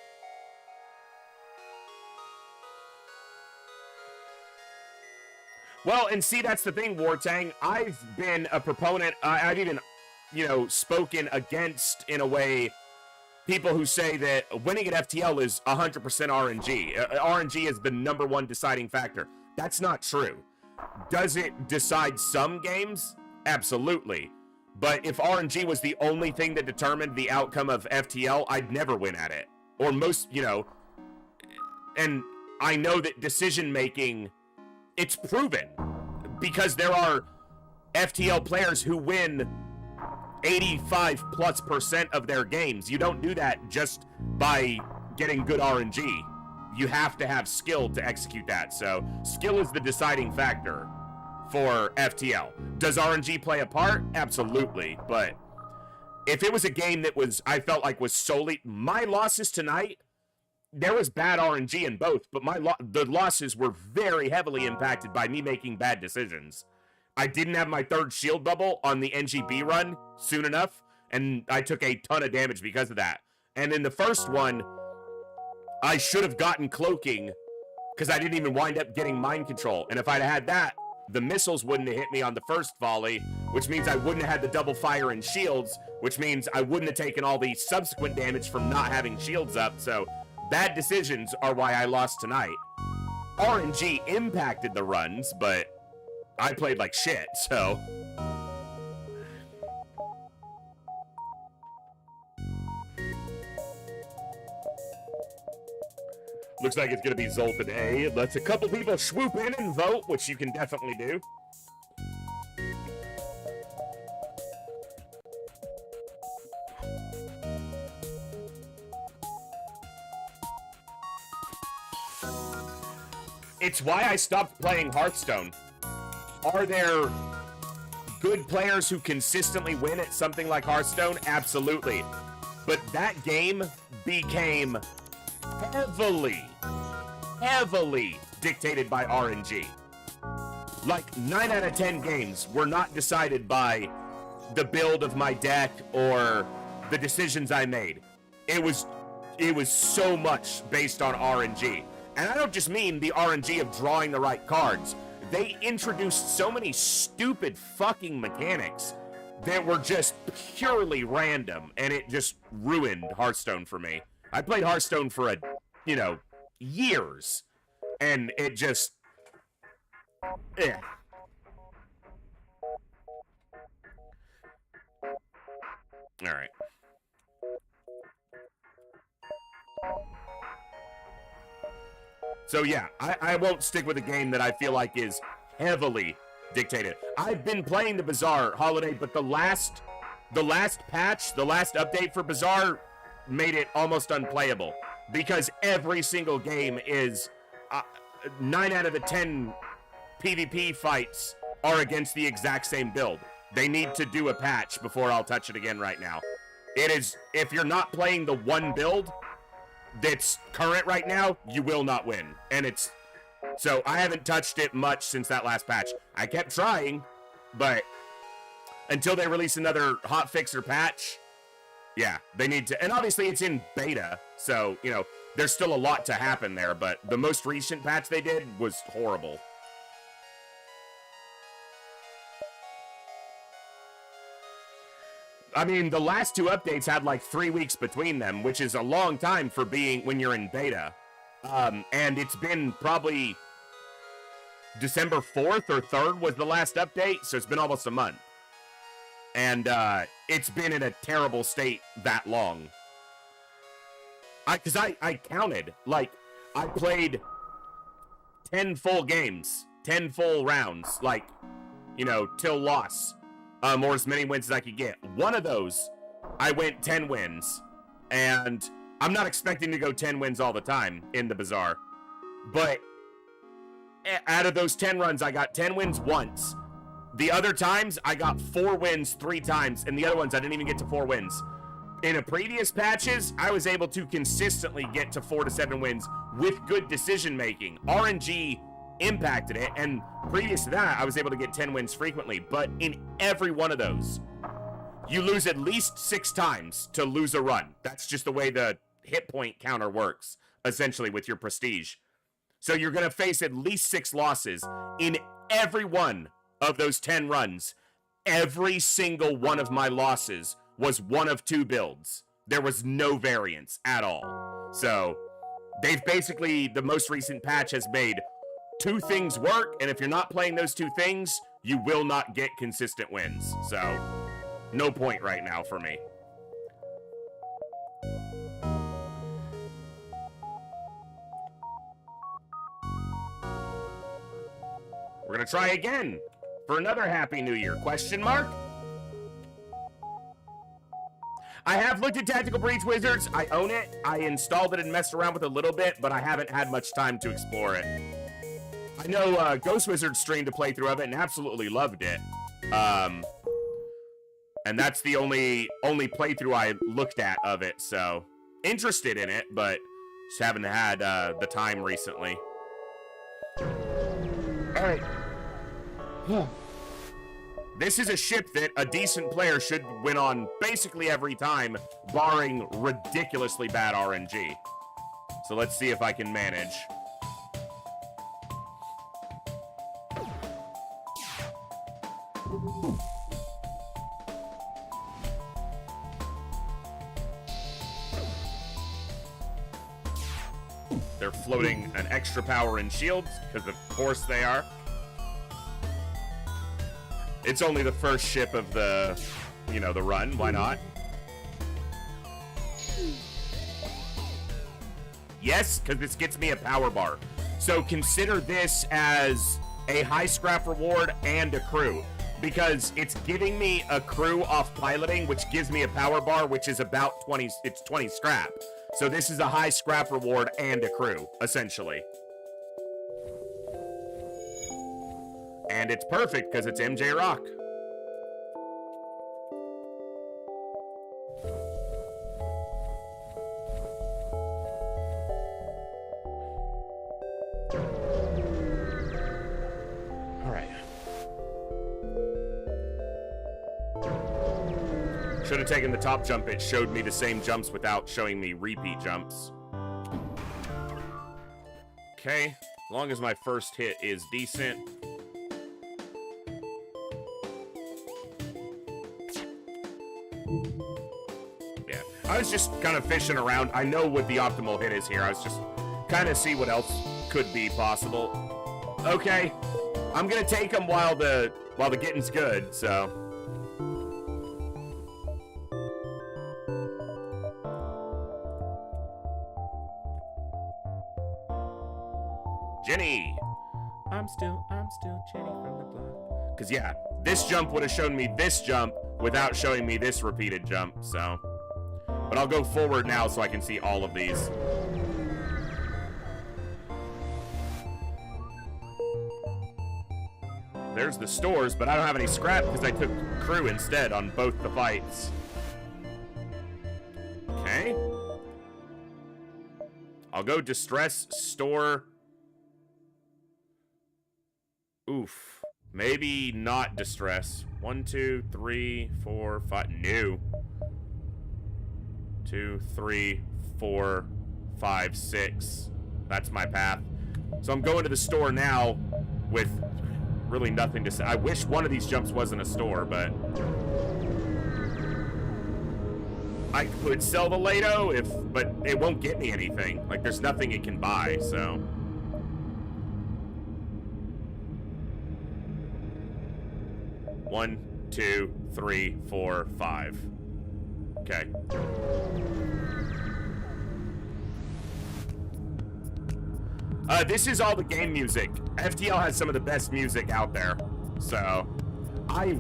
Well, and see, that's the thing, Wartang. I've been a proponent, I've even, you know, spoken against, in a way, people who say that winning at FTL is 100% RNG. RNG is the #1 deciding factor. That's not true. Does it decide some games? Absolutely. But if RNG was the only thing that determined the outcome of FTL, I'd never win at it. Or most, you know, and I know that decision-making, it's proven. Because there are FTL players who win 85+% of their games. You don't do that just by getting good RNG. You have to have skill to execute that. So skill is the deciding factor for FTL. Does RNG play a part? Absolutely. But if it was a game that was, I felt like was solely my losses tonight, there was bad RNG in both, but the losses were very heavily impacted by me making bad decisions. I didn't have my 3rd shield bubble on the NGB run soon enough, and I took a ton of damage because of that. And in the first one, I should have gotten cloaking because I didn't even wind up getting mind control. And if I'd had that, the missiles wouldn't have hit me on the first volley, which means I wouldn't have had the double fire and shields, which means I wouldn't have taken all the subsequent damage from not having shields up. So bad decisions are why I lost tonight. RNG impacted the runs, but I played like shit, so. Looks like it's going to be Zoltan A. Let's a couple people swoop in and vote, which you can definitely do. It's why I stopped playing Hearthstone. Are there good players who consistently win at something like Hearthstone? Absolutely. But that game became heavily dictated by RNG. Like 9 out of 10 games were not decided by the build of my deck or the decisions I made. It was so much based on RNG. And I don't just mean the RNG of drawing the right cards. They introduced so many stupid fucking mechanics that were just purely random, and it just ruined Hearthstone for me. I played Hearthstone for years, and it just, All right. So yeah, I won't stick with a game that I feel like is heavily dictated. I've been playing the Bazaar Holiday, but the last patch, the last update for Bazaar made it almost unplayable because every single game is 9 out of the 10 PvP fights are against the exact same build. They need to do a patch before I'll touch it again right now. It is, if you're not playing the one build that's current right now, you will not win. And it's, so I haven't touched it much since that last patch. I kept trying, but until they release another hotfix or patch, yeah, they need to, and obviously it's in beta, so, you know, there's still a lot to happen there, but the most recent patch they did was horrible. I mean, the last 2 updates had like 3 weeks between them, which is a long time for being when you're in beta. And it's been probably December 4th or 3rd was the last update, so it's been almost a month. And it's been in a terrible state that long. Because I counted, like, I played 10 full games, 10 full rounds, like, you know, till loss, or as many wins as I could get. One of those, I went 10 wins, and I'm not expecting to go 10 wins all the time in the Bazaar, but out of those 10 runs, I got 10 wins once. The other times, I got 4 wins 3 times, and the other ones, I didn't even get to 4 wins. In a previous patches, I was able to consistently get to 4 to 7 wins with good decision making. RNG impacted it, and previous to that, I was able to get 10 wins frequently. But in every one of those, you lose at least 6 times to lose a run. That's just the way the hit point counter works, essentially, with your prestige. So you're going to face at least 6 losses in every one of those 10 runs. Every single one of my losses was one of 2 builds. There was no variance at all. So they've basically, the most recent patch has made 2 things work, and if you're not playing those 2 things, you will not get consistent wins. So no point right now for me. We're gonna try again for another Happy New Year, question mark? I have looked at Tactical Breach Wizards. I own it. I installed it and messed around with it a little bit, but I haven't had much time to explore it. I know Ghost Wizard streamed a playthrough of it and absolutely loved it. And that's the only playthrough I looked at of it, so interested in it, but just haven't had the time recently. All right. This is a ship that a decent player should win on basically every time, barring ridiculously bad RNG. So let's see if I can manage. They're floating an extra power in shields, because of course they are. It's only the first ship of the, you know, the run. Why not? Yes, because this gets me a power bar. So consider this as a high scrap reward and a crew, because it's giving me a crew off piloting, which gives me a power bar, which is about 20, it's 20 scrap. So this is a high scrap reward and a crew, essentially. And it's perfect because it's MJ Rock. All right. Should have taken the top jump. It showed me the same jumps without showing me repeat jumps. Okay, as long as my first hit is decent. Yeah, I was just kind of fishing around. I know what the optimal hit is here. I was just kind of see what else could be possible. Okay, I'm gonna take them while the getting's good. So Jenny, I'm still Jenny from the block. Cause yeah, this jump would have shown me this jump without showing me this repeated jump, so. But I'll go forward now so I can see all of these. There's the stores, but I don't have any scrap because I took crew instead on both the fights. Okay. I'll go distress, store. Oof. Maybe not distress. 1, 2, 3, 4, 5. No. 2, 3, 4, 5, 6. That's my path. So I'm going to the store now with really nothing to say. I wish one of these jumps wasn't a store, but I could sell the Lado but it won't get me anything. Like, there's nothing it can buy, so. One, 2, 3, 4, 5. Okay. This is all the game music. FTL has some of the best music out there. So, I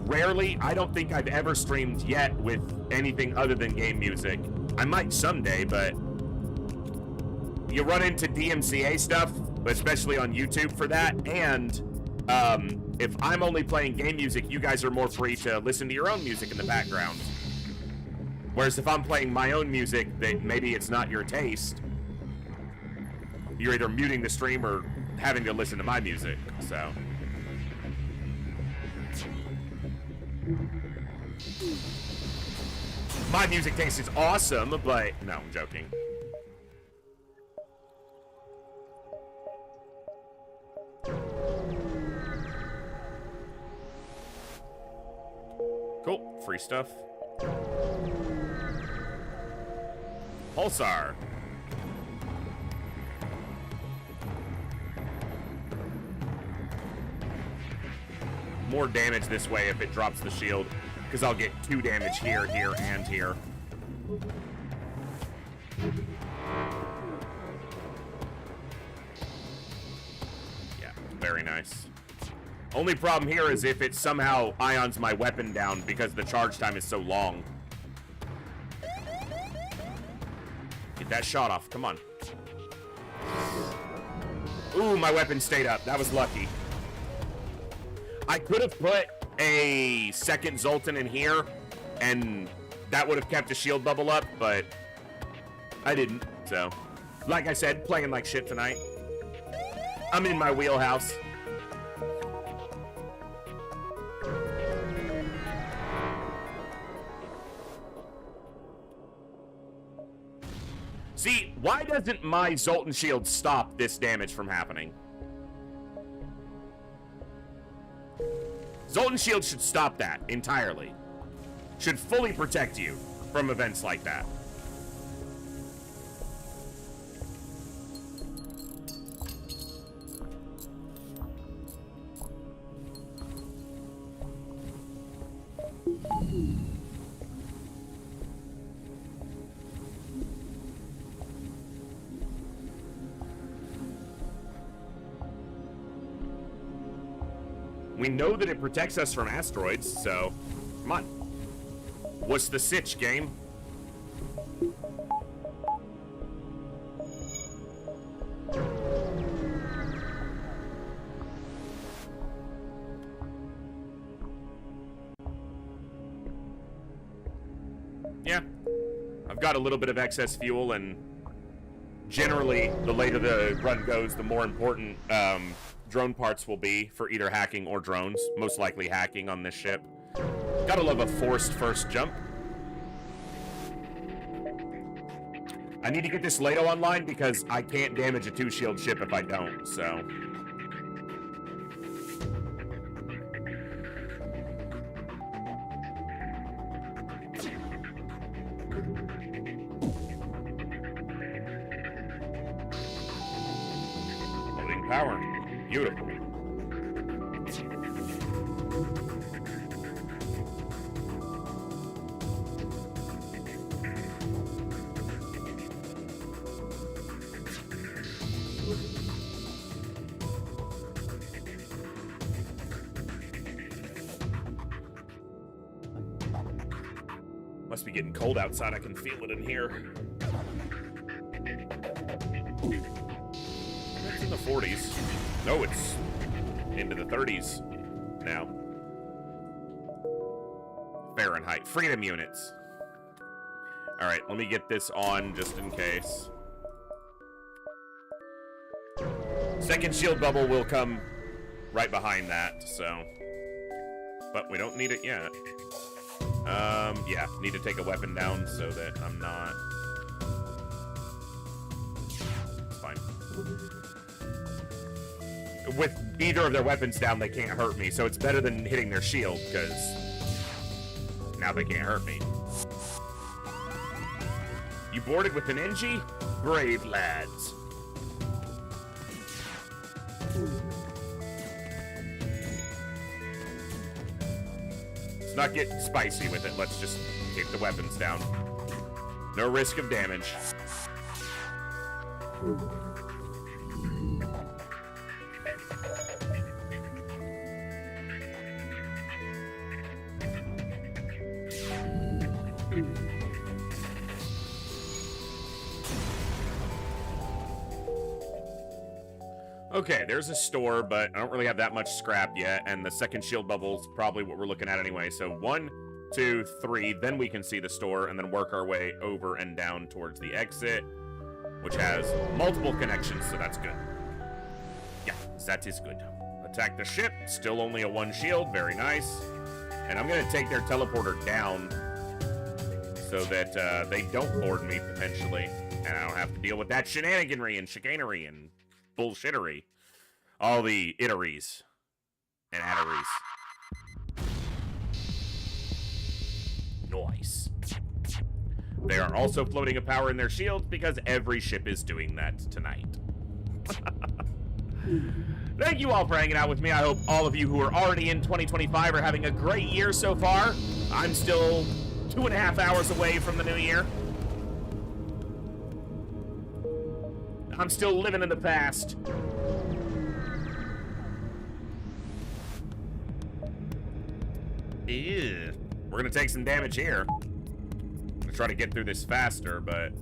don't think I've ever streamed yet with anything other than game music. I might someday, but you run into DMCA stuff, especially on YouTube for that, and if I'm only playing game music, you guys are more free to listen to your own music in the background. Whereas if I'm playing my own music that maybe it's not your taste, you're either muting the stream or having to listen to my music, so. My music taste is awesome, but no, I'm joking. Cool, free stuff. Pulsar. More damage this way if it drops the shield, because I'll get 2 damage here, here, and here. Yeah, very nice. Only problem here is if it somehow ions my weapon down because the charge time is so long. Get that shot off, come on. Ooh, my weapon stayed up, that was lucky. I could have put a second Zoltan in here, and that would have kept the shield bubble up, but I didn't, so. Like I said, playing like shit tonight. I'm in my wheelhouse. See, why doesn't my Zoltan shield stop this damage from happening? Zoltan shield should stop that entirely. Should fully protect you from events like that. We know that it protects us from asteroids, so come on. What's the sitch, game? Yeah, I've got a little bit of excess fuel, and generally, the later the run goes, the more important drone parts will be for either hacking or drones. Most likely hacking on this ship. Gotta love a forced first jump. I need to get this Lado online because I can't damage a 2-shield ship if I don't, so. Loading power. Beautiful. Must be getting cold outside. I can feel it in here. It's in the 40s. No, it's into the 30s now. Fahrenheit. Freedom units. All right, let me get this on just in case. Second shield bubble will come right behind that, so. But we don't need it yet. Yeah, need to take a weapon down so that I'm not. It's fine. With either of their weapons down, they can't hurt me, so it's better than hitting their shield, because now they can't hurt me. You boarded with an NG? Brave lads. Let's not get spicy with it. Let's just keep the weapons down. No risk of damage. Okay, there's a store, but I don't really have that much scrap yet, and the second shield bubble's probably what we're looking at anyway. So 1, 2, 3, then we can see the store, and then work our way over and down towards the exit, which has multiple connections, so that's good. Yeah, that is good. Attack the ship, still only a 1 shield, very nice. And I'm gonna take their teleporter down so that they don't board me, potentially, and I don't have to deal with that shenaniganry and chicanery and bullshittery. All the itteries and atteries. Nice. They are also floating a power in their shields because every ship is doing that tonight. Thank you all for hanging out with me. I hope all of you who are already in 2025 are having a great year so far. I'm still 2.5 hours away from the new year. I'm still living in the past. Ew. We're gonna take some damage here. I'm gonna try to get through this faster, but...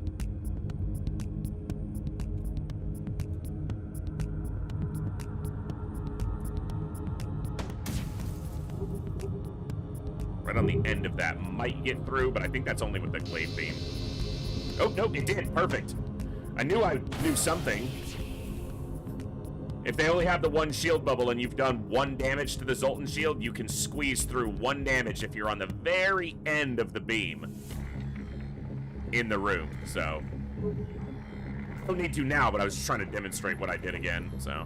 right on the end of that might get through, but I think that's only with the glaive beam. Oh, no, it did. Perfect. I knew something. If they only have the 1 shield bubble and you've done 1 damage to the Zoltan shield, you can squeeze through 1 damage if you're on the very end of the beam in the room, so. I don't need to now, but I was just trying to demonstrate what I did again, so.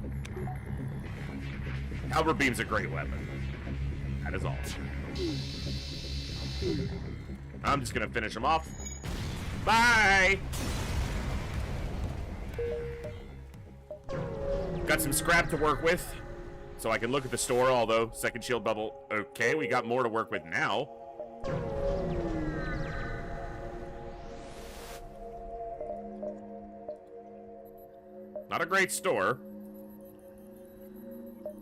Halberd beam's a great weapon. That is all. I'm just gonna finish him off. Bye! Got some scrap to work with, so I can look at the store, although second shield bubble. Okay, we got more to work with now. Not a great store.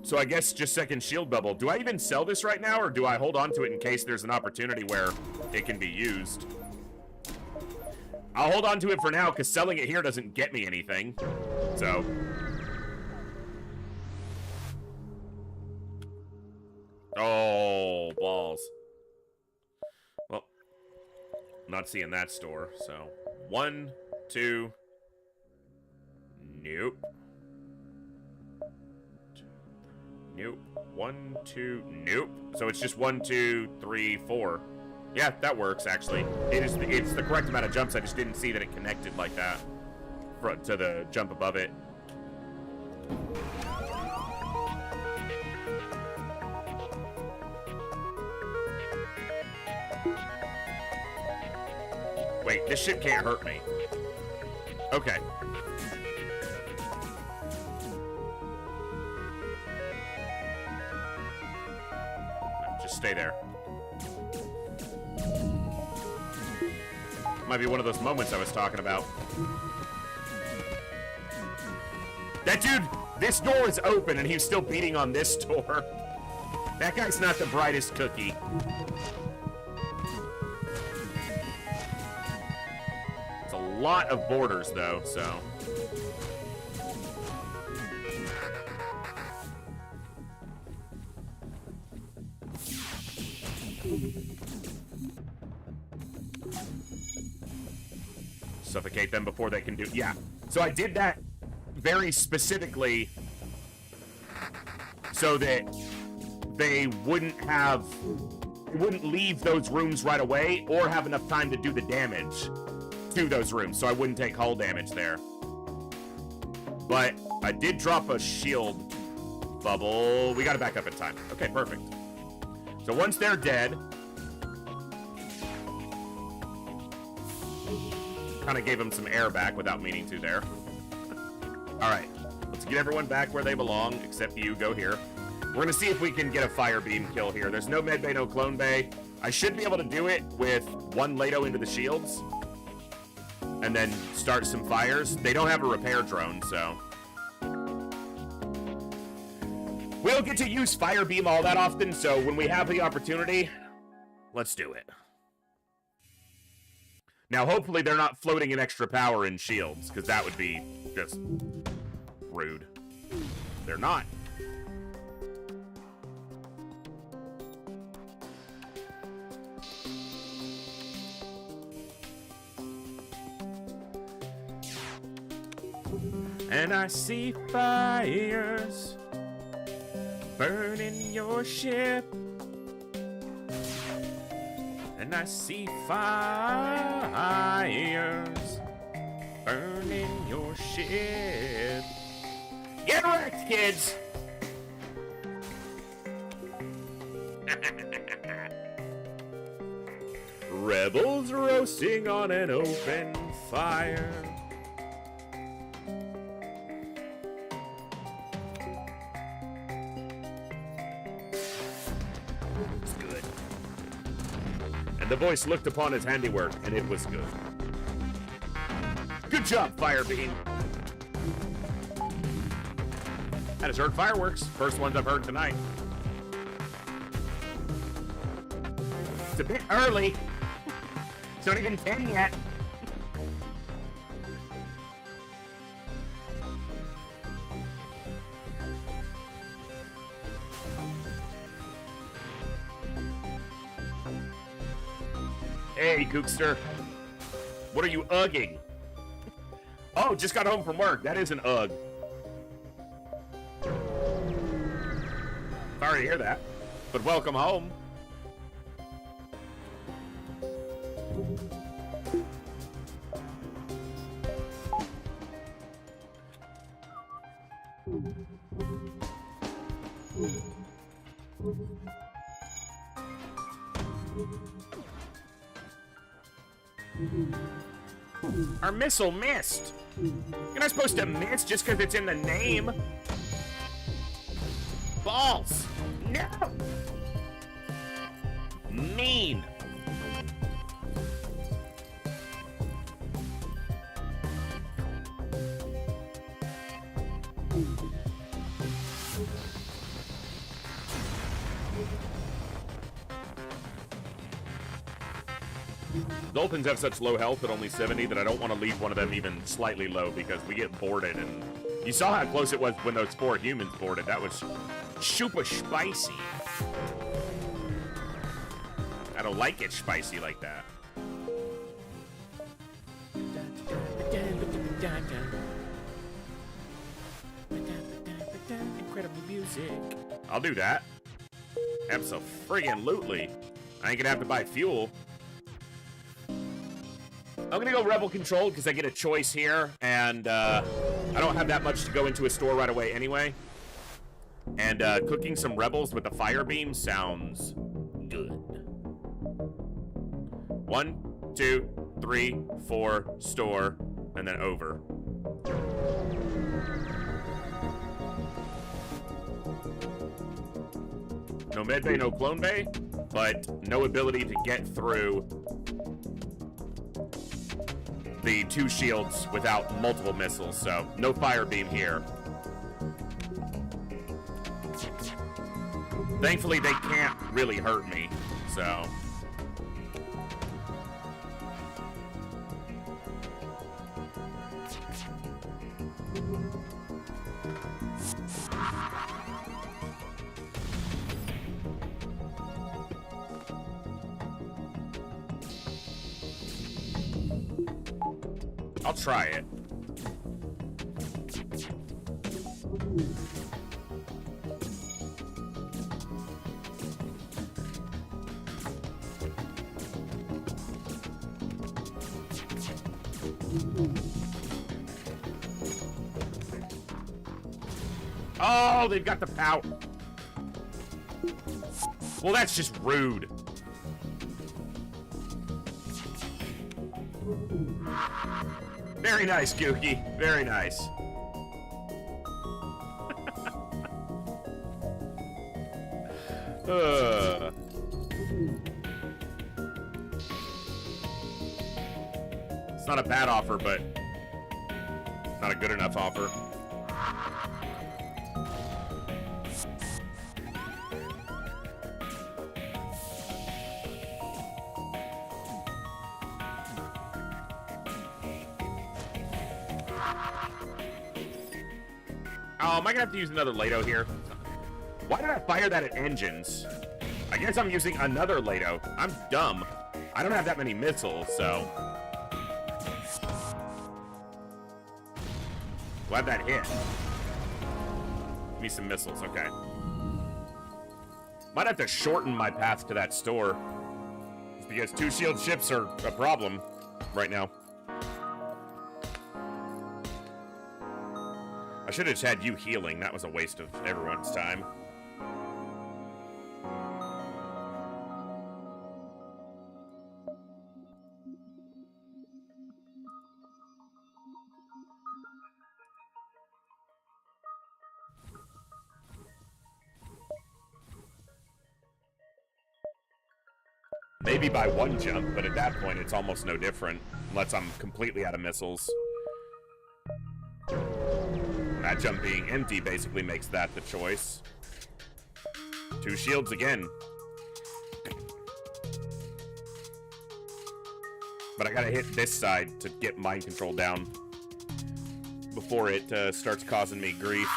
So I guess just second shield bubble. Do I even sell this right now, or do I hold on to it in case there's an opportunity where it can be used? I'll hold on to it for now, because selling it here doesn't get me anything. So... oh, balls. Well, I'm not seeing that store, so... 1, 2... nope. Nope. 1, 2... nope. So it's just 1, 2, 3, 4. Yeah, that works, actually. It's the correct amount of jumps, I just didn't see that it connected like that to the jump above it. Wait, this shit can't hurt me. Okay. Just stay there. Might be one of those moments I was talking about. That dude, this door is open and he's still beating on this door. That guy's not the brightest cookie. It's a lot of borders though, so. Suffocate them before they can do... yeah. So I did that very specifically so that they wouldn't leave those rooms right away or have enough time to do the damage to those rooms, so I wouldn't take hull damage there. But I did drop a shield bubble. We gotta back up in time. Okay, perfect. So once they're dead... Kind of gave him some air back without meaning to there. Alright, let's get everyone back where they belong, except you. Go here. We're going to see if we can get a fire beam kill here. There's no med bay, no clone bay. I should be able to do it with one Lato into the shields. And then start some fires. They don't have a repair drone, so... we don't get to use fire beam all that often, so when we have the opportunity, let's do it. Now, hopefully they're not floating in extra power in shields, because that would be just rude. They're not. And I see fires burning your ship. And I see fires burning your ship. Get wrecked, kids! Rebels roasting on an open fire. It's good. And the voice looked upon his handiwork, and it was good. Good job, Firebeam. I just heard fireworks. First ones I've heard tonight. It's a bit early. It's not even 10 yet. Hey, Kookster. What are you ugging? Oh, just got home from work. That is an ugg. Sorry to hear that, but welcome home. Our missile missed. You're not supposed to miss just because it's in the name. Balls. No. Mean. Dolphins have such low health at only 70 that I don't want to leave one of them even slightly low because we get boarded, and you saw how close it was when those 4 humans boarded. That was super spicy. I don't like it spicy like that. Incredible music. I'll do that. Abso-friggin-lutely. I ain't gonna have to buy fuel. I'm gonna go Rebel Control because I get a choice here, and I don't have that much to go into a store right away anyway. And cooking some Rebels with a fire beam sounds good. 1, 2, 3, 4, store, and then over. No med bay, no clone bay, but no ability to get through the 2 shields without multiple missiles, so no fire beam here. Thankfully, they can't really hurt me, so. I'll try it. Oh, they've got the power. Well, that's just rude. Very nice, Kooky. Very nice. It's not a bad offer, but not a good enough offer. Oh, am I gonna have to use another Lado here? Why did I fire that at engines? I guess I'm using another Lado. I'm dumb. I don't have that many missiles, so... Why'd that hit? Give me some missiles, okay. Might have to shorten my path to that store. Just because 2 shield ships are a problem right now. I should have just had you healing. That was a waste of everyone's time. Maybe by 1 jump, but at that point it's almost no different. Unless I'm completely out of missiles. That jump being empty basically makes that the choice. 2 shields again. But I gotta hit this side to get mind control down before it starts causing me grief.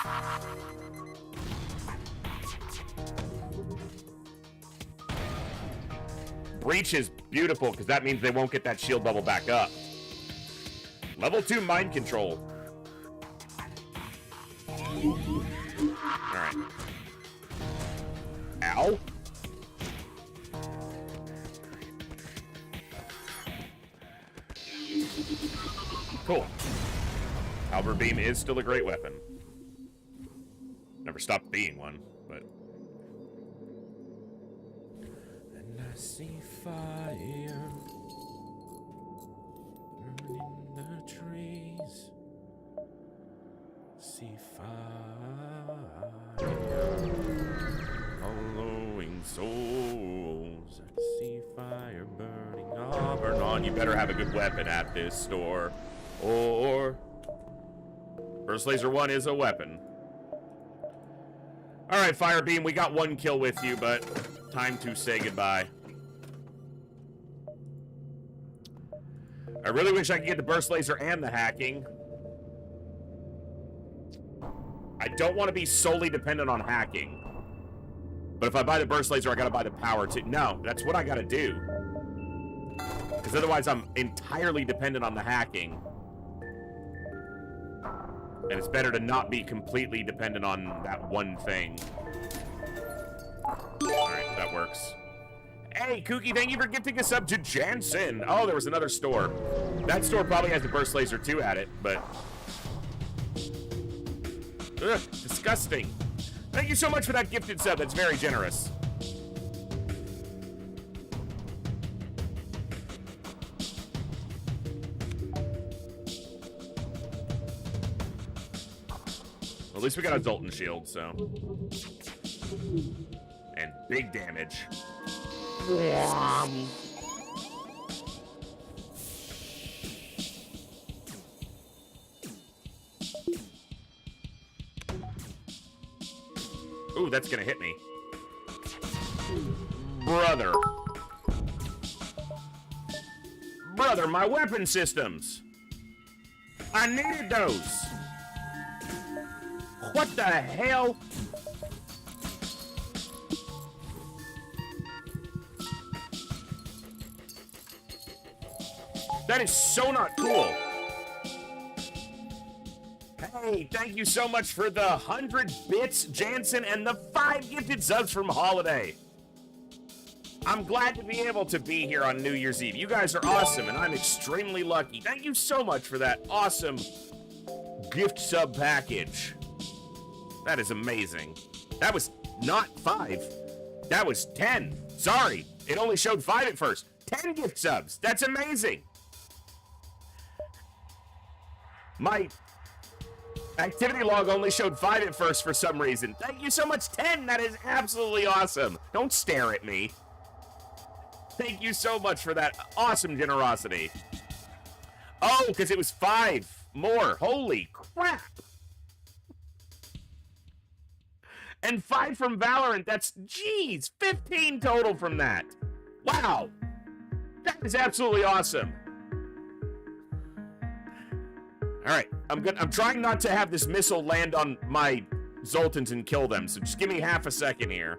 Breach is beautiful because that means they won't get that shield bubble back up. Level 2 mind control. Alright. Ow. Cool. Halberd Beam is still a great weapon. Never stopped being one, but... And I see fire burning the trees. See fire, following souls. I see fire burning on, burn on. You better have a good weapon at this store, or Burst Laser 1 is a weapon. All right, Fire Beam, we got 1 kill with you, but time to say goodbye. I really wish I could get the Burst Laser and the hacking. I don't want to be solely dependent on hacking. But if I buy the Burst Laser, I gotta buy the power too. No, that's what I gotta do. Because otherwise I'm entirely dependent on the hacking. And it's better to not be completely dependent on that one thing. Alright, that works. Hey, Kooky, thank you for gifting a sub to Jansen. Oh, there was another store. That store probably has the Burst Laser 2 at it, but... Ugh, disgusting. Thank you so much for that gifted sub. That's very generous. Well, at least we got a Zoltan shield, so. And big damage. Ooh, that's gonna hit me. Brother. Brother, my weapon systems. I needed those. What the hell? That is so not cool. Hey, thank you so much for the 100 bits, Jansen, and the 5 gifted subs from Holiday. I'm glad to be able to be here on New Year's Eve. You guys are awesome, and I'm extremely lucky. Thank you so much for that awesome gift sub package. That is amazing. That was not 5. That was 10. Sorry, it only showed 5 at first. 10 gift subs. That's amazing. My activity log only showed 5 at first for some reason. Thank you so much, 10. That is absolutely awesome. Don't stare at me. Thank you so much for that awesome generosity. Oh, because it was 5 more. Holy crap. And 5 from Valorant. That's, geez, 15 total from that. Wow. That is absolutely awesome. All right, I'm trying not to have this missile land on my Zoltans and kill them, so just give me half a second here.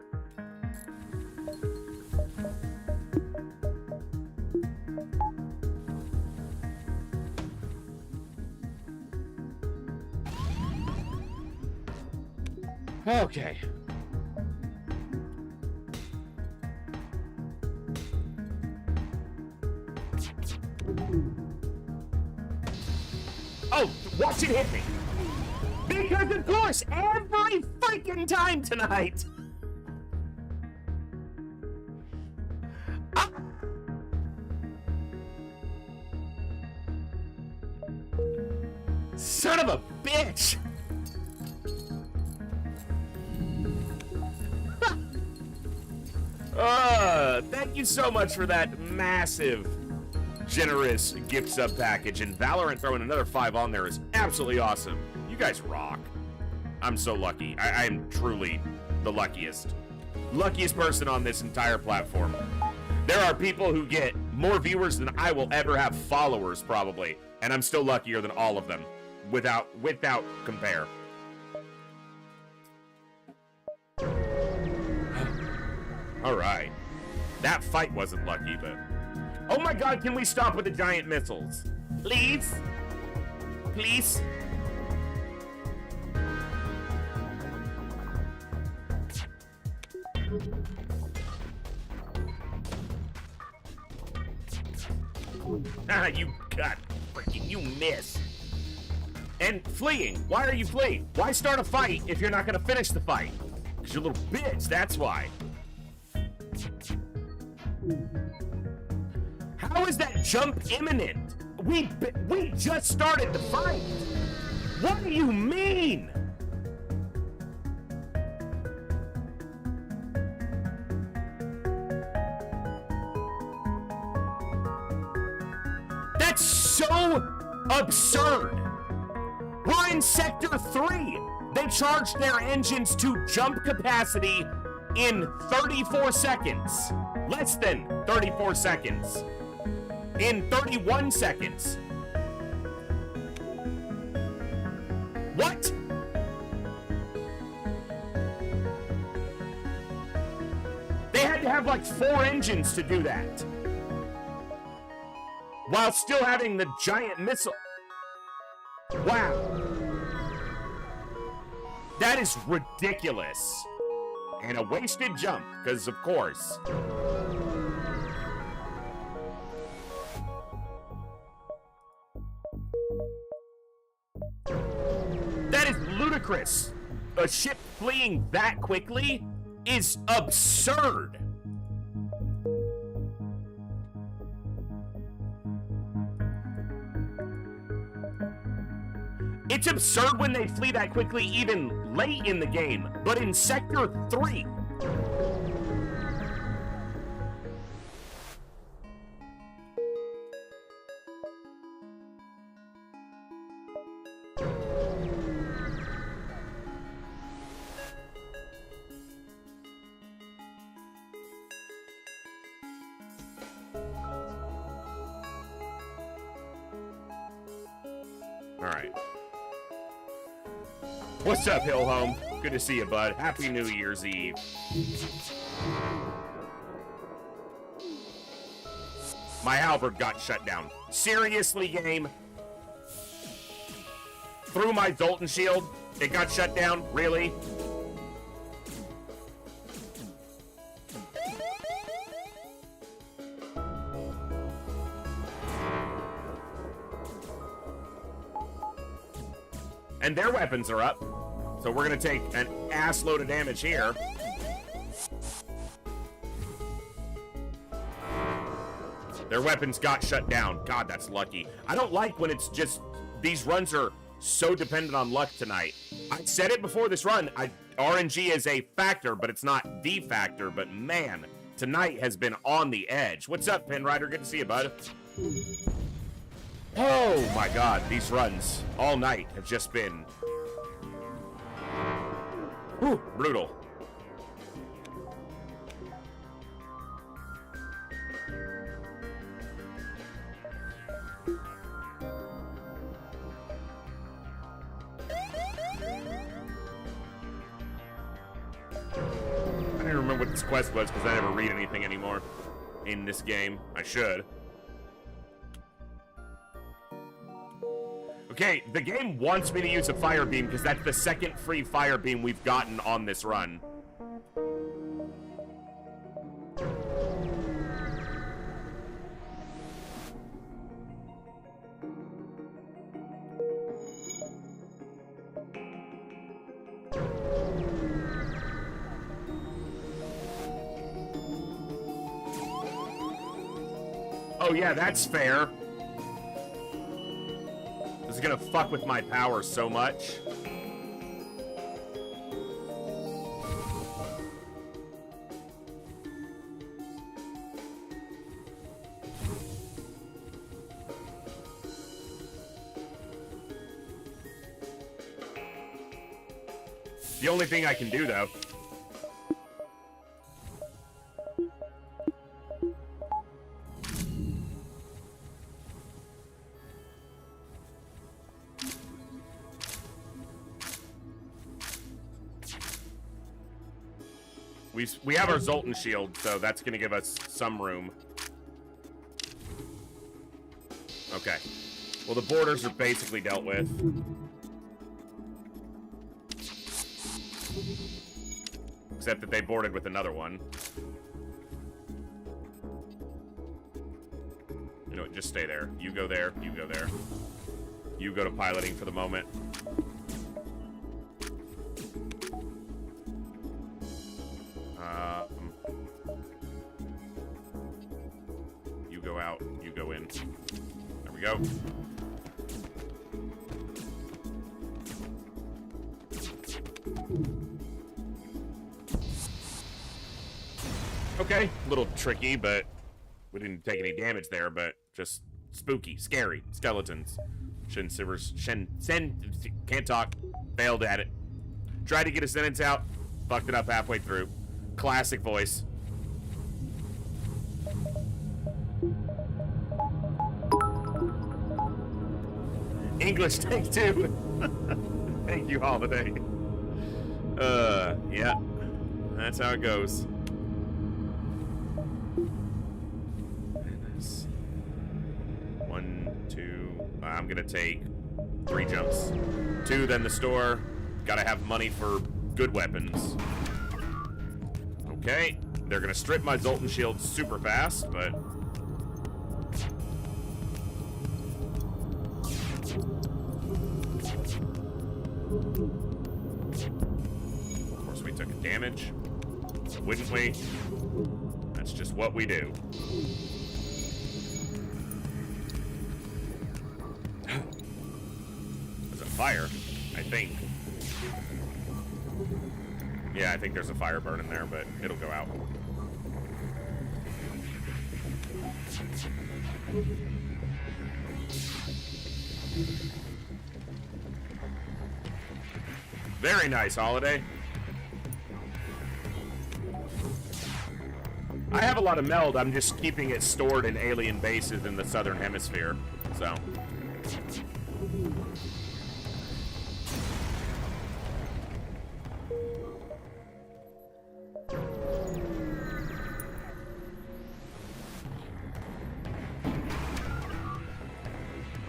Okay. Oh, watch it hit me. Because, of course, every freaking time tonight. Ah. Son of a bitch. Thank you so much for that massive, generous gift sub package, and Valorant throwing another 5 on there is absolutely awesome. You guys rock. I'm so lucky. I am truly the luckiest person on this entire platform. There are people who get more viewers than I will ever have followers, probably, and I'm still luckier than all of them, without compare. All right. That fight wasn't lucky, but... Oh my god, can we stop with the giant missiles? Please? Please? Ah, you got freaking, you miss. And fleeing. Why are you fleeing? Why start a fight if you're not gonna finish the fight? Because you're a little bitch, that's why. How is that jump imminent? We just started the fight. What do you mean? That's so absurd. We're in Sector 3. They charged their engines to jump capacity in 34 seconds. Less than 34 seconds. In 31 seconds. What? They had to have like 4 engines to do that. While still having the giant missile. Wow. That is ridiculous. And a wasted jump, because of course. That is ludicrous. A ship fleeing that quickly is absurd. It's absurd when they flee that quickly even late in the game, but in Sector 3. All right. What's up, Hillhome? Good to see you, bud. Happy New Year's Eve. My halberd got shut down. Seriously, game? Through my Zoltan shield, it got shut down? Really? And their weapons are up. So we're going to take an ass load of damage here. Their weapons got shut down. God, that's lucky. I don't like when it's just these runs are so dependent on luck tonight. I said it before this run, RNG is a factor, but it's not the factor. But man, tonight has been on the edge. What's up, Pinrider? Good to see you, bud. Oh my god, these runs all night have just been brutal. I don't even remember what this quest was because I never read anything anymore in this game. I should. Okay, the game wants me to use a fire beam because that's the second free fire beam we've gotten on this run. Oh yeah, that's fair. This is gonna fuck with my power so much. The only thing I can do, though, we have our Zoltan shield, so that's going to give us some room. Okay. Well, the borders are basically dealt with. Except that they boarded with another one. You know what? Just stay there. You go there. You go there. You go to piloting for the moment. You go out. You go in. There we go. Okay, a little tricky, but we didn't take any damage there, but just spooky, scary, skeletons. Can't talk, failed at it. Tried to get a sentence out, fucked it up halfway through. Classic voice. English take two. Thank you, Holiday. Yeah, that's how it goes. 1, 2. I'm gonna take 3 jumps. 2, then the store. Gotta have money for good weapons. Okay, they're gonna strip my Zoltan shield super fast, but of course we took damage, wouldn't we? That's just what we do. There's a fire, I think. Yeah, I think there's a fire burning there, but it'll go out. Very nice, Holiday. I have a lot of meld. I'm just keeping it stored in alien bases in the southern hemisphere, so.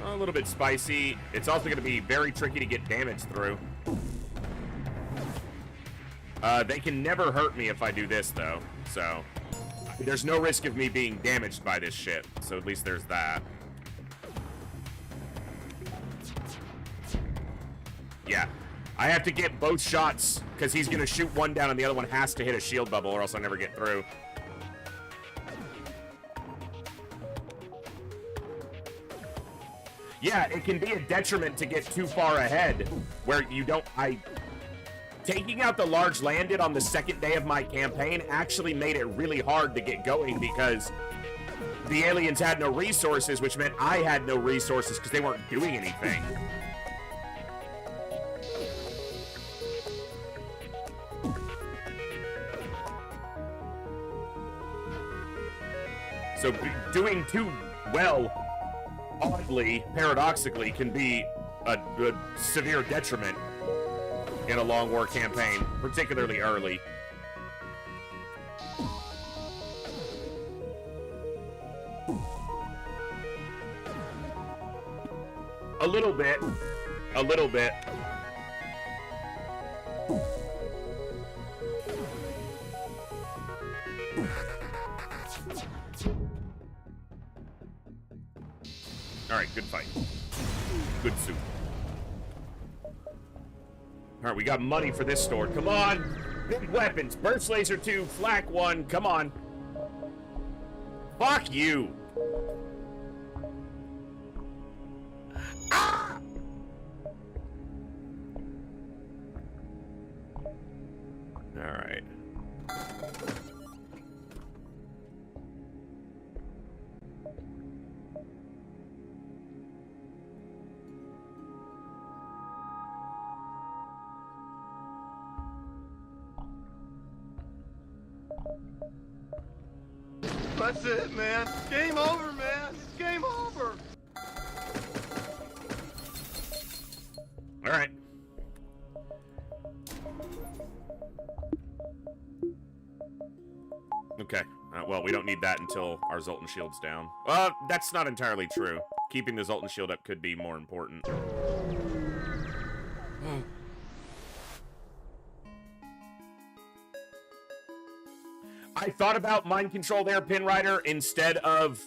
A little bit spicy. It's also going to be very tricky to get damage through. They can never hurt me if I do this, though, so there's no risk of me being damaged by this shit, so at least there's that. Yeah, I have to get both shots, because he's going to shoot one down and the other one has to hit a shield bubble or else I never get through. Yeah, it can be a detriment to get too far ahead, where you don't... Taking out the large landed on the second day of my campaign actually made it really hard to get going because the aliens had no resources, which meant I had no resources because they weren't doing anything. So doing too well, oddly, paradoxically, can be a severe detriment in a long war campaign, particularly early. A little bit. A little bit. Alright, good fight. Good soup. Alright, we got money for this store. Come on! Big weapons. Burst laser 2, flak 1. Come on. Fuck you! Ah! Alright. That's it, man. Game over, man. Game over. All right. Okay. Well, we don't need that until our Zoltan shield's down. That's not entirely true. Keeping the Zoltan shield up could be more important. I thought about mind control there, Pin Rider, instead of,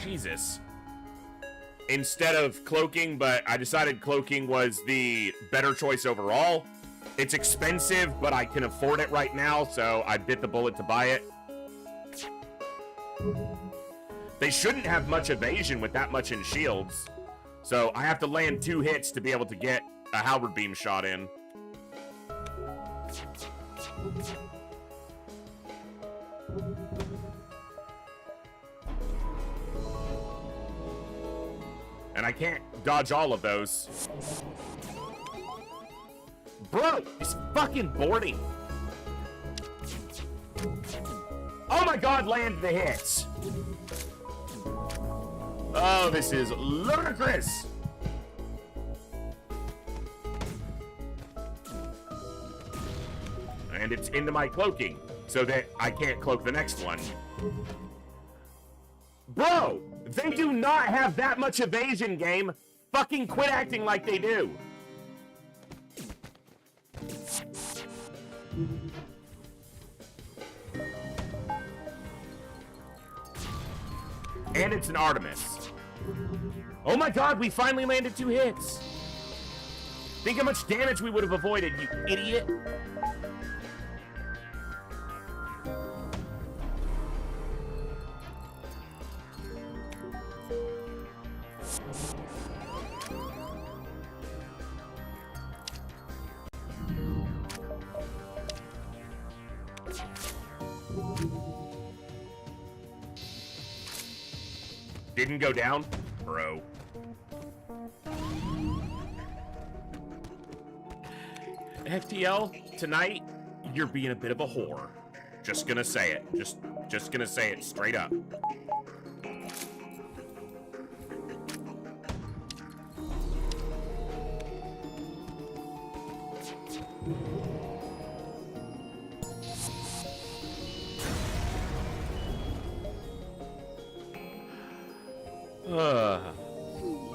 Jesus. Instead of cloaking, but I decided cloaking was the better choice overall. It's expensive, but I can afford it right now, so I bit the bullet to buy it. They shouldn't have much evasion with that much in shields, so I have to land 2 hits to be able to get a halberd beam shot in. And I can't dodge all of those. Bro, he's fucking boarding. Oh my god, land the hits. Oh, this is ludicrous. And it's into my cloaking, so that I can't cloak the next one. Bro, they do not have that much evasion, game. Fucking quit acting like they do. And it's an Artemis. Oh my god, we finally landed 2 hits. Think how much damage we would have avoided, you idiot. Didn't go down? Bro. FTL, tonight, you're being a bit of a whore. Just gonna say it. Just gonna say it straight up.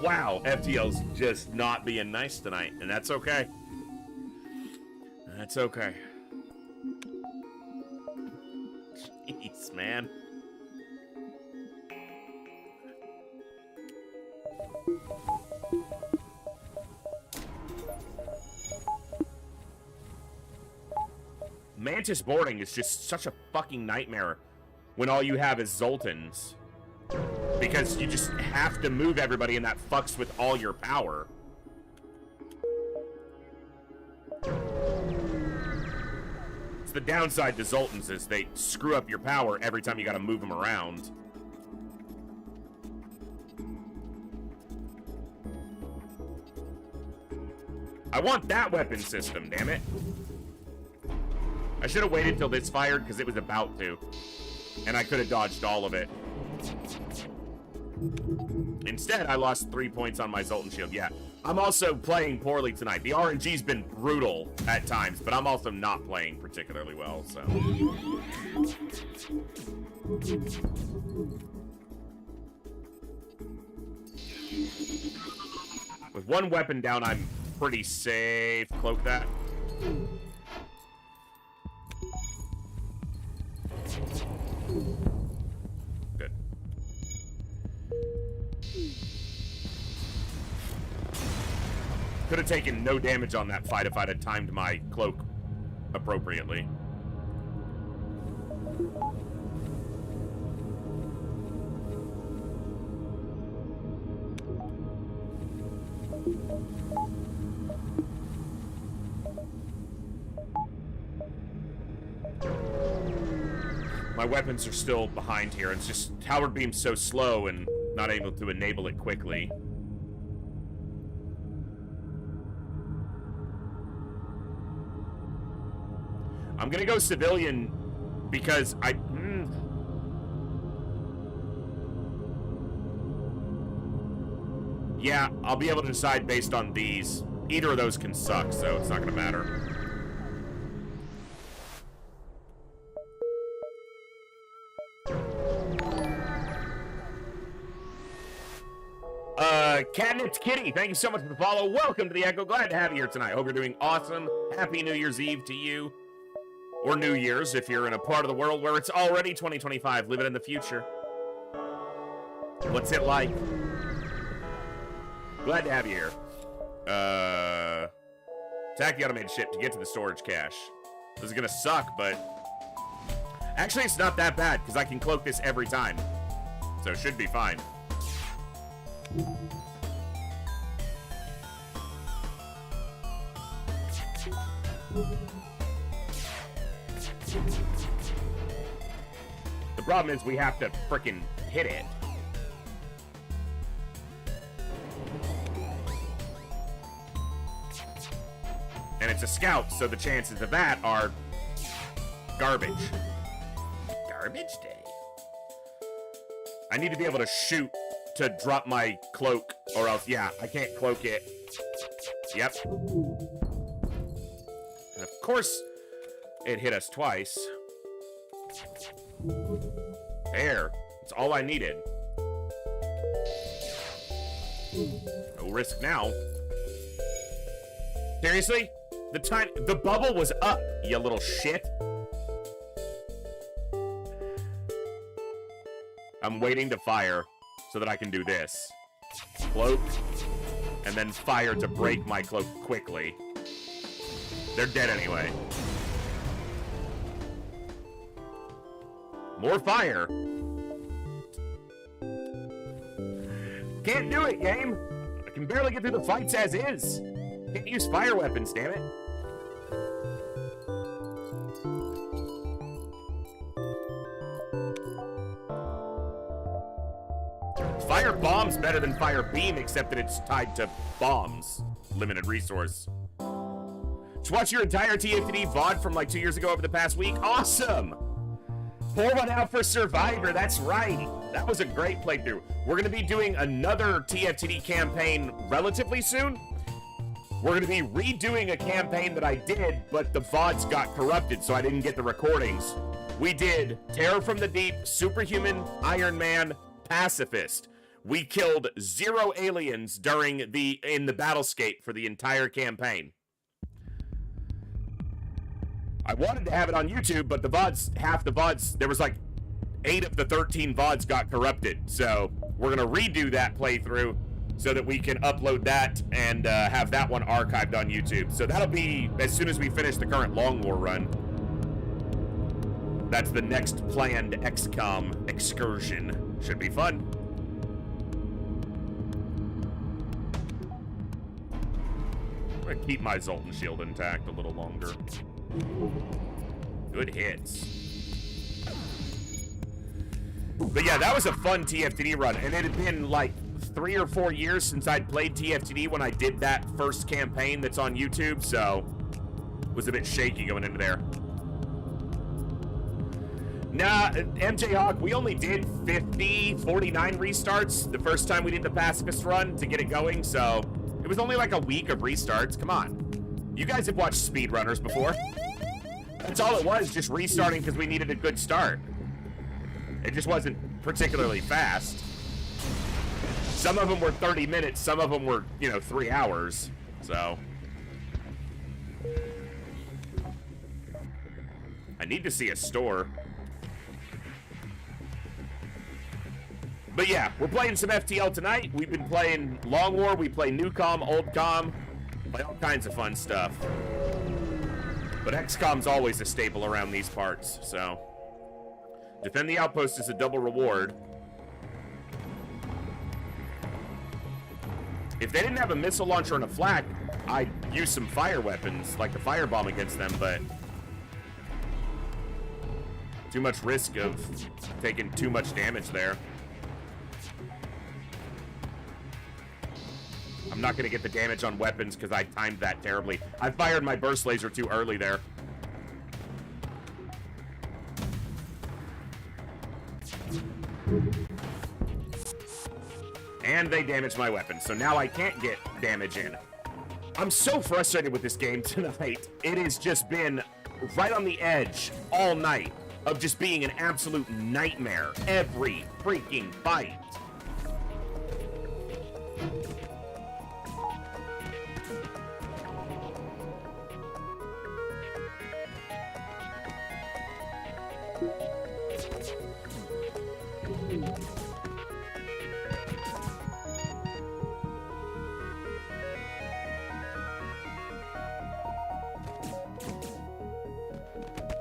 Wow, FTL's just not being nice tonight, and that's okay. That's okay. Jeez, man. Mantis boarding is just such a fucking nightmare when all you have is Zoltans. because you just have to move everybody, and that fucks with all your power. It's the downside to Zoltans is they screw up your power every time you gotta move them around. I want that weapon system, damn it. I should have waited till this fired because it was about to. And I could have dodged all of it. Instead, I lost 3 points on my Zoltan shield. Yeah, I'm also playing poorly tonight. The RNG's been brutal at times, but I'm also not playing particularly well, so. With one weapon down, I'm pretty safe. Cloak that. Good. Could have taken no damage on that fight if I'd have timed my cloak appropriately. My weapons are still behind here. It's just Howard Beam's so slow and not able to enable it quickly. I'm gonna go civilian because yeah, I'll be able to decide based on these. Either of those can suck, so it's not gonna matter. Catnip's Kitty, thank you so much for the follow. Welcome to the Echo. Glad to have you here tonight. Hope you're doing awesome. Happy New Year's Eve to you. Or New Year's if you're in a part of the world where it's already 2025. Live it in the future. What's it like? Glad to have you here. Attack the automated ship to get to the storage cache. This is gonna suck, but actually it's not that bad because I can cloak this every time. So it should be fine. The problem is we have to frickin' hit it. And it's a scout, so the chances of that are garbage. Garbage day. I need to be able to shoot to drop my cloak, or else, yeah, I can't cloak it. Yep. And of course, it hit us twice. There. That's all I needed. No risk now. Seriously? The bubble was up, you little shit. I'm waiting to fire so that I can do this. Cloak, and then fire to break my cloak quickly. They're dead anyway. More fire. Can't do it, game. I can barely get through the fights as is. Can't use fire weapons, damn it. Fire bomb's better than fire beam, except that it's tied to bombs. Limited resource. Just watch your entire TFTD VOD from like 2 years ago over the past week. Awesome! Pour one out for Survivor, that's right. That was a great playthrough. We're gonna be doing another TFTD campaign relatively soon. We're gonna be redoing a campaign that I did, but the VODs got corrupted, so I didn't get the recordings. We did Terror from the Deep, Superhuman, Iron Man, Pacifist. We killed 0 aliens in the battlescape for the entire campaign. I wanted to have it on YouTube, but the VODs, half the VODs, there was like 8 of the 13 VODs got corrupted. So we're gonna redo that playthrough so that we can upload that and have that one archived on YouTube. So that'll be as soon as we finish the current Long War run. That's the next planned XCOM excursion. Should be fun. keep my Zoltan shield intact a little longer. Good hits. But yeah, that was a fun TFTD run, and it had been like 3 or 4 years since I'd played TFTD when I did that first campaign that's on YouTube, so it was a bit shaky going into there. Nah, MJ Hawk, we only did 49 restarts the first time we did the pacifist run to get it going, so it was only like a week of restarts. Come on. You guys have watched speedrunners before. That's all it was, just restarting because we needed a good start. It just wasn't particularly fast. Some of them were 30 minutes, some of them were, 3 hours, so. I need to see a store. But yeah, we're playing some FTL tonight. We've been playing Long War, we play New Com, Old Com, play all kinds of fun stuff. But XCOM's always a staple around these parts, so. Defend the outpost is a double reward. If they didn't have a missile launcher and a flak, I'd use some fire weapons, like the firebomb against them, but too much risk of taking too much damage there. I'm not going to get the damage on weapons because I timed that terribly. I fired my burst laser too early there. And they damaged my weapon, so now I can't get damage in. I'm so frustrated with this game tonight. It has just been right on the edge all night of just being an absolute nightmare every freaking fight.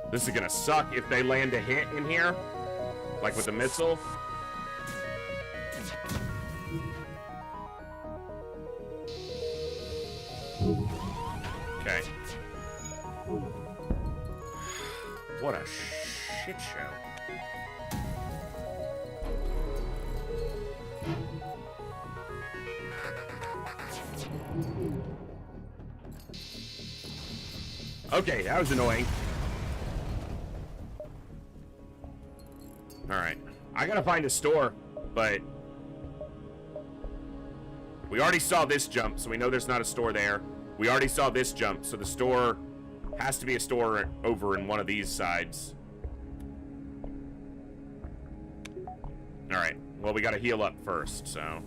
This is gonna suck if they land a hit in here, like with the missile. Okay. What a shit show. Okay, that was annoying. Alright, I gotta find a store, but we already saw this jump, so we know there's not a store there. We already saw this jump, so the store has to be a store over in one of these sides. Alright, well, we gotta heal up first, so.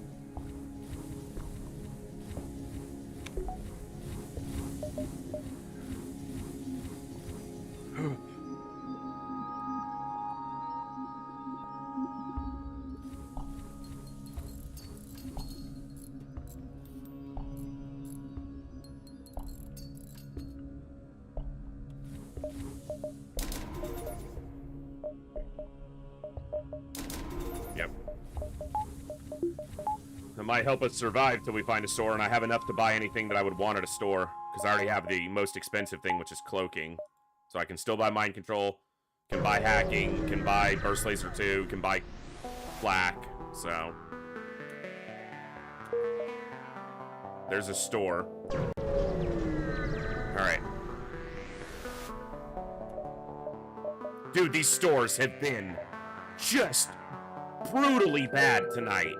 Yep. That might help us survive till we find a store, and I have enough to buy anything that I would want at a store, because I already have the most expensive thing, which is cloaking. So I can still buy mind control, can buy hacking, can buy burst laser 2, can buy flak, so. There's a store. Alright. Dude, these stores have been just brutally bad tonight.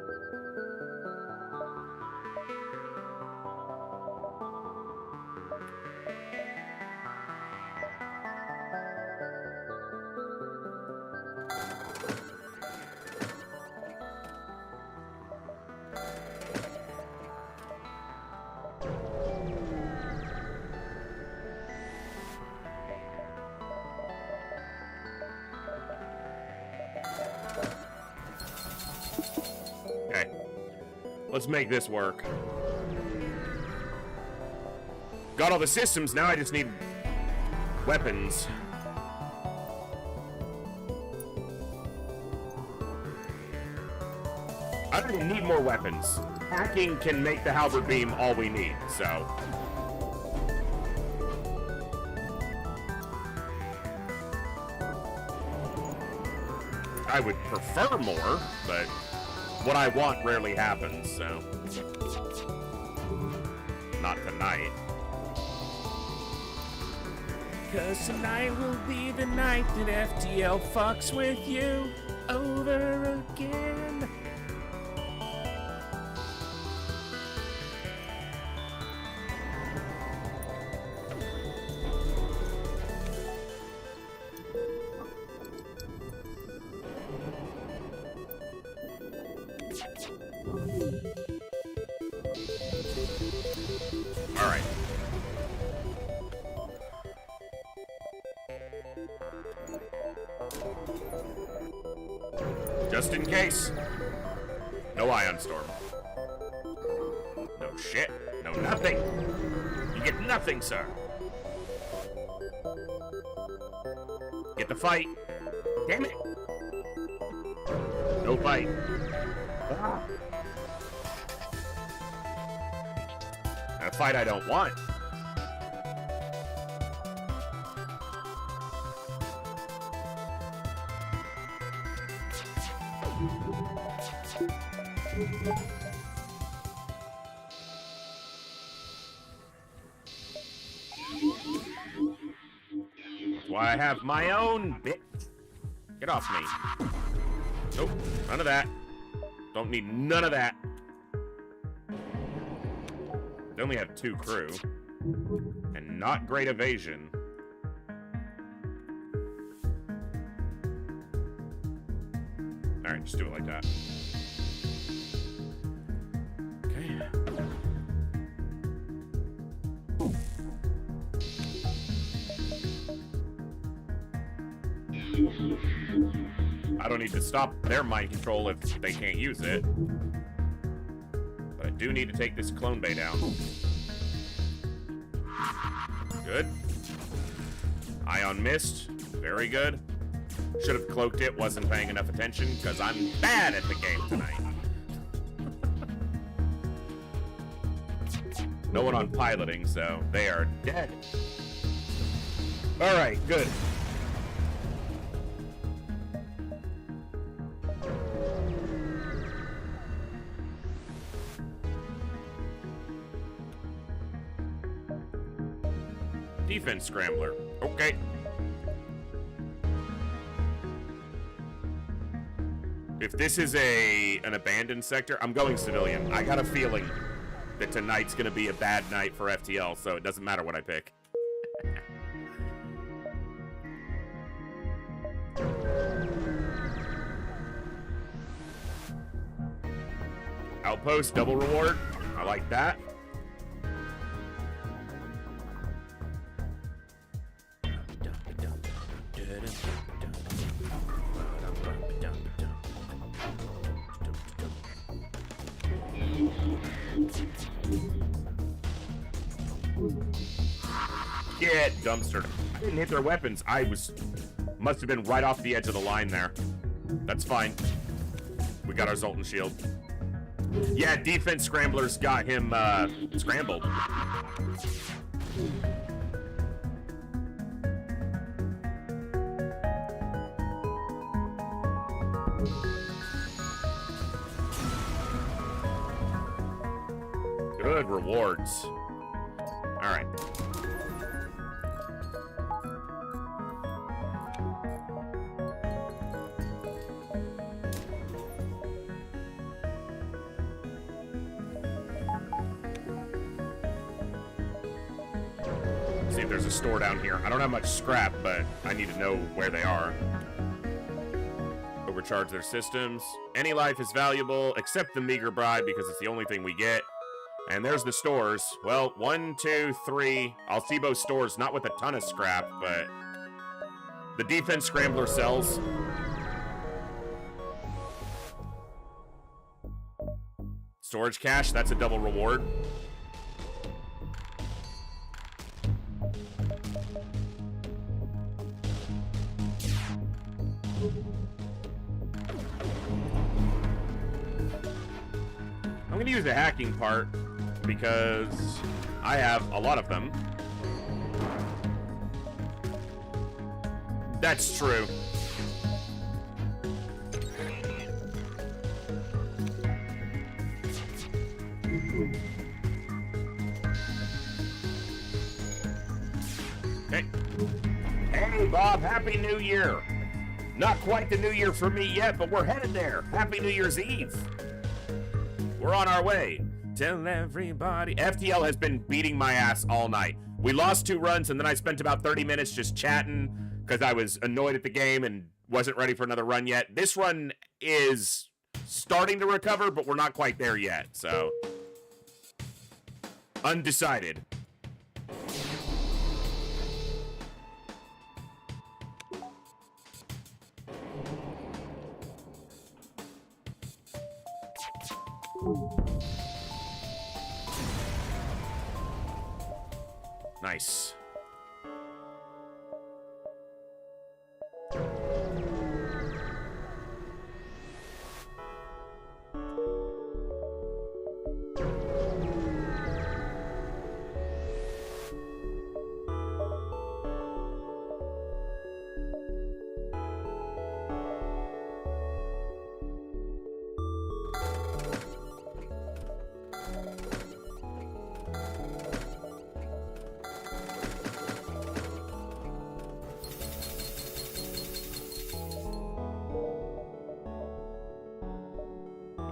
Let's make this work. Got all the systems, now I just need weapons. I don't even need more weapons. Hacking can make the halberd beam all we need, so. I would prefer more, but what I want rarely happens, so. Not tonight. 'Cause tonight will be the night that FTL fucks with you over again. All right. Just in case. No ion storm. No shit. No nothing. You get nothing, sir. Get the fight. Damn it. No fight. Ah. A fight I don't want. That's why I have my own bit. Get off me. Nope, none of that. Don't need none of that. They only have 2 crew. And not great evasion. Alright, just do it like that. Okay. I don't need to stop their mind control if they can't use it. But I do need to take this clone bay down. Good. Ion missed. Very good. Should have cloaked it, wasn't paying enough attention, because I'm bad at the game tonight. No one on piloting, so they are dead. Alright, good. Defense scrambler. Okay. If this is an abandoned sector, I'm going civilian. I got a feeling that tonight's gonna be a bad night for FTL, so it doesn't matter what I pick. Outpost, double reward. I like that. Get dumpstered. I didn't hit their weapons. Must have been right off the edge of the line there. That's fine. We got our Zoltan shield. Yeah, defense scramblers got him scrambled. Good rewards. All right. See if there's a store down here. I don't have much scrap, but I need to know where they are. Overcharge their systems. Any life is valuable, except the meager bribe, because it's the only thing we get. And there's the stores. Well, 1, 2, 3. Alcebo stores, not with a ton of scrap, but the defense scrambler sells. Storage cache, that's a double reward. I'm gonna use the hacking part because I have a lot of them. That's true. Bob. Happy New Year. Not quite the New Year for me yet, but we're headed there. Happy New Year's Eve. We're on our way. Tell everybody. FTL has been beating my ass all night. We lost 2 runs, and then I spent about 30 minutes just chatting because I was annoyed at the game and wasn't ready for another run yet. This run is starting to recover, but we're not quite there yet, so. Undecided. Nice.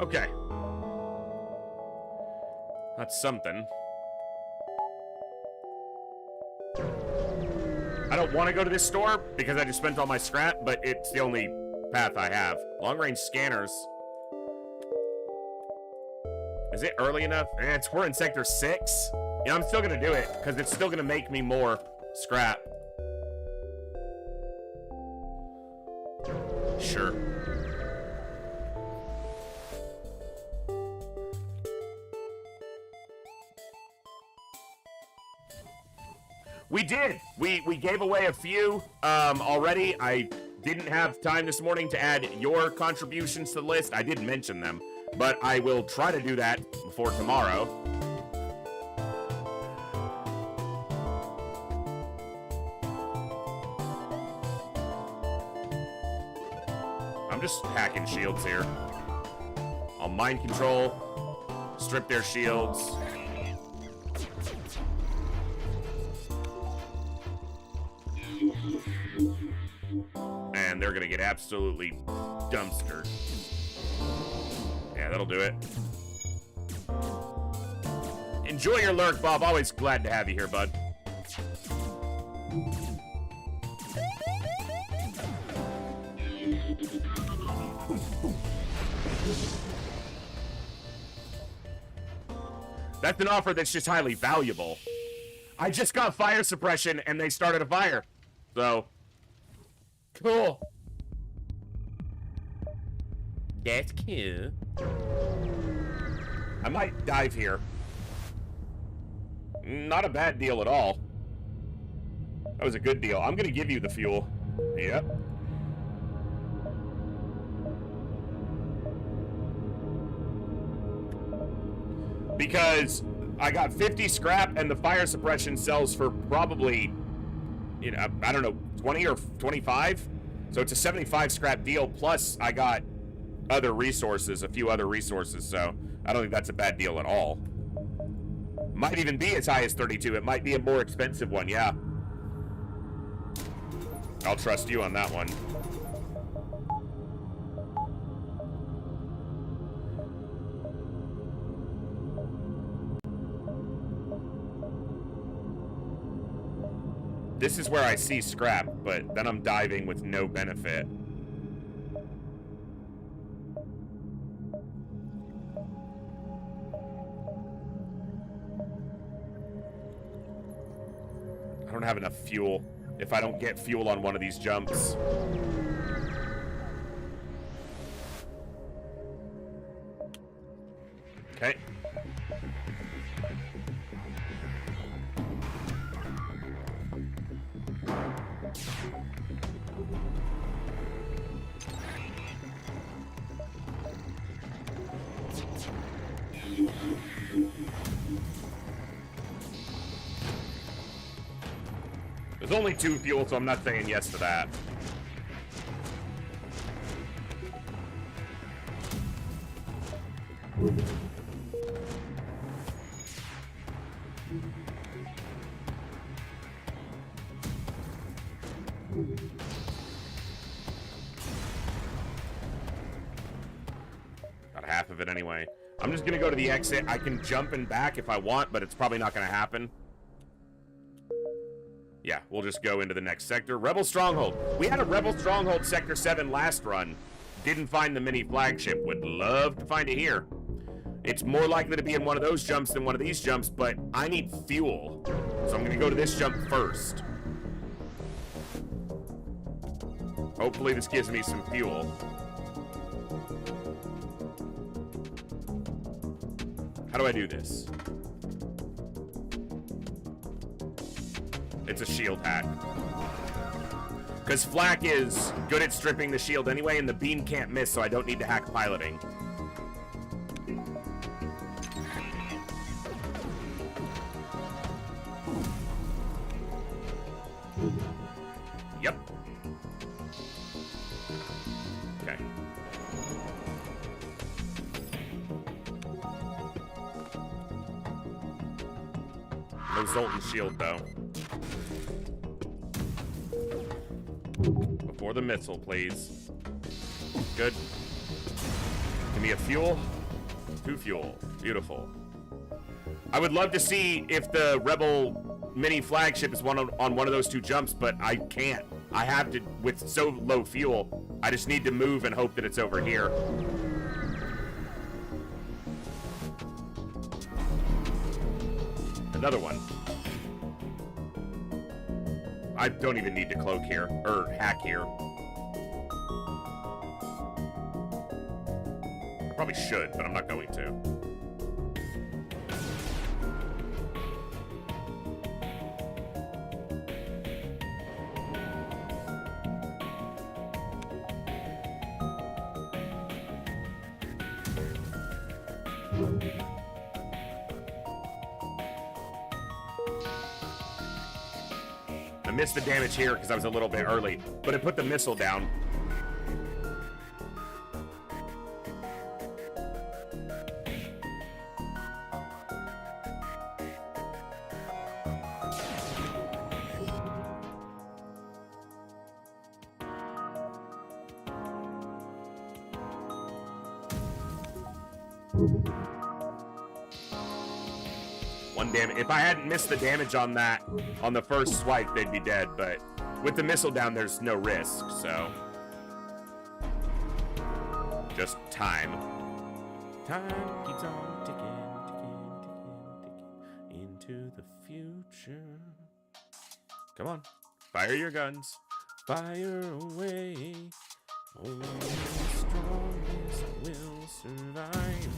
Okay. That's something. I don't want to go to this store because I just spent all my scrap, but it's the only path I have. Long-range scanners. Is it early enough? We're in Sector 6. Yeah, I'm still going to do it because it's still going to make me more scrap. Sure. We did. We gave away a few already. I didn't have time this morning to add your contributions to the list. I did mention them, but I will try to do that before tomorrow. I'm just hacking shields here. I'll mind control, strip their shields. And they're gonna get absolutely dumpstered. Yeah, that'll do it. Enjoy your lurk, Bob. Always glad to have you here, bud. That's an offer that's just highly valuable. I just got fire suppression and they started a fire. So, cool. That's cool. I might dive here. Not a bad deal at all. That was a good deal. I'm gonna give you the fuel. Yep. Because I got 50 scrap and the fire suppression sells for probably, you know, I don't know, 20 or 25. So it's a 75 scrap deal. Plus I got other resources, a few other resources. So I don't think that's a bad deal at all. Might even be as high as 32. It might be a more expensive one. Yeah. I'll trust you on that one. This is where I see scrap, but then I'm diving with no benefit. I don't have enough fuel if I don't get fuel on one of these jumps. Okay. There's only 2 fuel, so I'm not saying yes to that. of it anyway. I'm just gonna go to the exit. I can jump and back if I want, but it's probably not gonna happen. Yeah, we'll just go into the next sector. Rebel Stronghold. We had a Rebel Stronghold Sector 7 last run. Didn't find the mini flagship. Would love to find it here. It's more likely to be in one of those jumps than one of these jumps, but I need fuel. So I'm gonna go to this jump first. Hopefully this gives me some fuel. How do I do this? It's a shield hack. Because Flak is good at stripping the shield anyway, and the beam can't miss, so I don't need to hack piloting. Yep. Okay. No Zoltan shield, though. Before the missile, please. Good. Give me a fuel. 2 fuel. Beautiful. I would love to see if the Rebel mini flagship is on one of those 2 jumps, but I can't. I have to, with so low fuel, I just need to move and hope that it's over here. Another one. I don't even need to cloak here, or hack here. I probably should, but I'm not going to. I missed the damage here because I was a little bit early, but it put the missile down. One damage. If I hadn't missed the damage on that, on the first swipe, they'd be dead. But with the missile down, there's no risk. So just time. Time keeps on ticking into the future. Come on, fire your guns, fire away. Only the strongest will survive.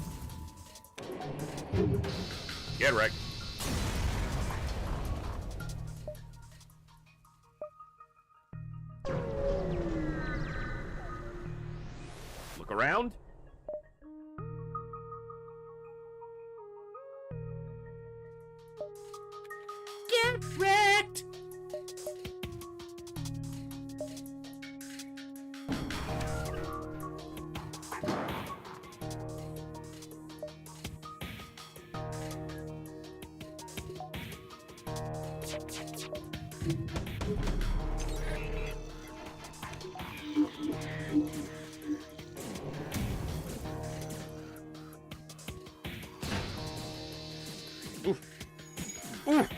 Get wrecked. Look around. Get wrecked. Oof. Oof.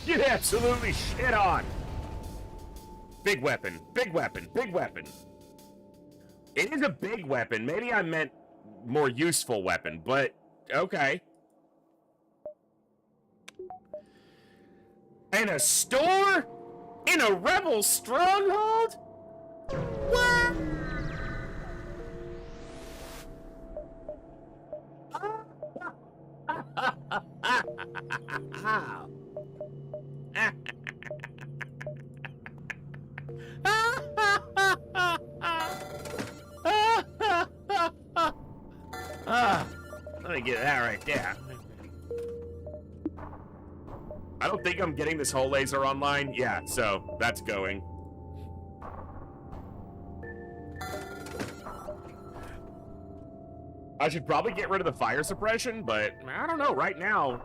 Get absolutely shit on. Big weapon, big weapon, big weapon. It is a big weapon. Maybe I meant more useful weapon, but okay. In a store? In a rebel stronghold? What? Let me get that right there. I don't think I'm getting this whole laser online. Yeah, so that's going. I should probably get rid of the fire suppression, but I don't know. Right now,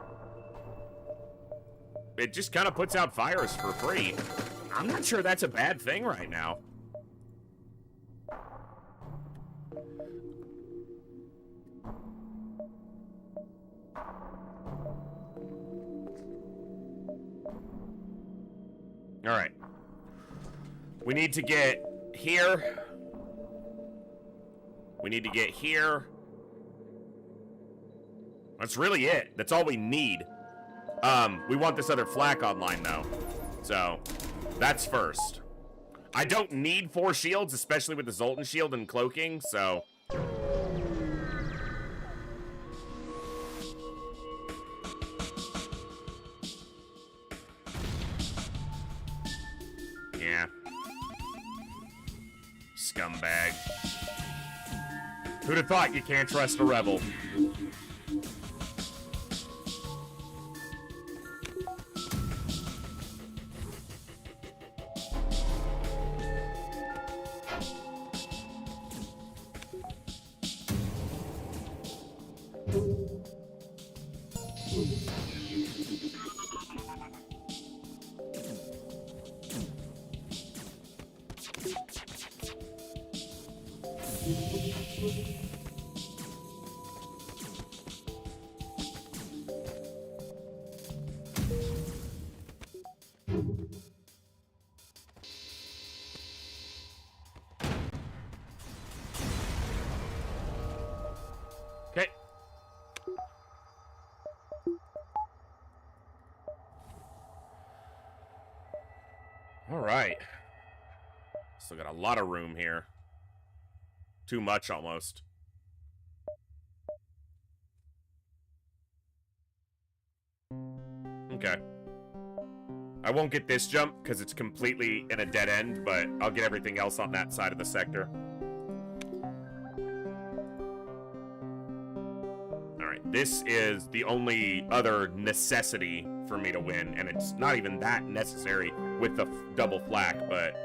it just kind of puts out fires for free. I'm not sure that's a bad thing right now. All right. We need to get here. We need to get here. That's really it. That's all we need. We want this other flak online, though. So, that's first. I don't need 4 shields, especially with the Zoltan shield and cloaking, so... Yeah. Scumbag. Who'd have thought you can't trust a rebel? Okay. All right. Still got a lot of room here. Too much, almost. Okay. I won't get this jump because it's completely in a dead end, but I'll get everything else on that side of the sector. Alright, this is the only other necessity for me to win, and it's not even that necessary with the double flak, but...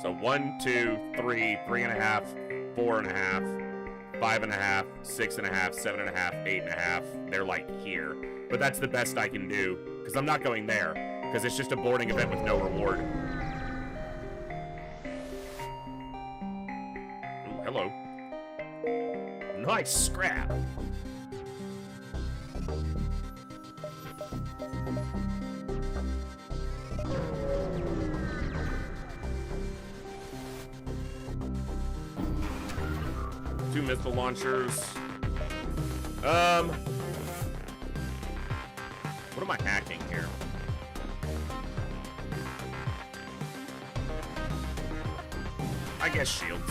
So 1, 2, 3, 3.5, 4.5, 5.5, 6.5, 7.5, 8.5. They're like here. But that's the best I can do, because I'm not going there, because it's just a boarding event with no reward. Ooh, hello. Nice scrap. Two missile launchers. What am I hacking here? I guess shields.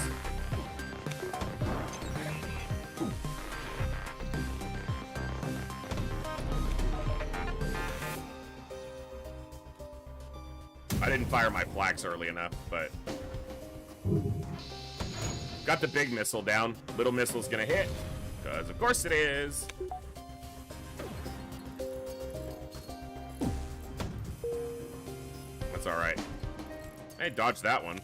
I didn't fire my flags early enough, but... Got the big missile down. Little missile's gonna hit. Because of course it is. That's alright. Hey, dodge that one.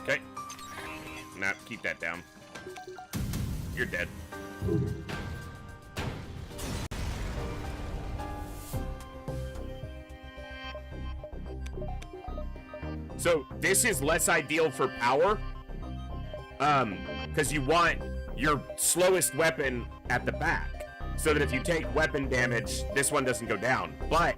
Okay. Nah, keep that down. You're dead. So this is less ideal for power, because you want your slowest weapon at the back, so that if you take weapon damage, this one doesn't go down. But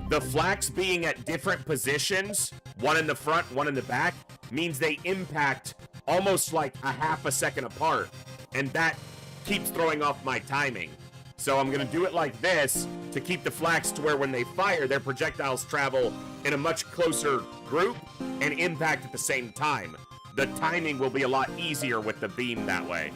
the flaks being at different positions, one in the front, one in the back, means they impact almost like a half a second apart, and that keeps throwing off my timing. So I'm gonna do it like this to keep the flaks to where when they fire, their projectiles travel in a much closer group and impact at the same time. The timing will be a lot easier with the beam that way.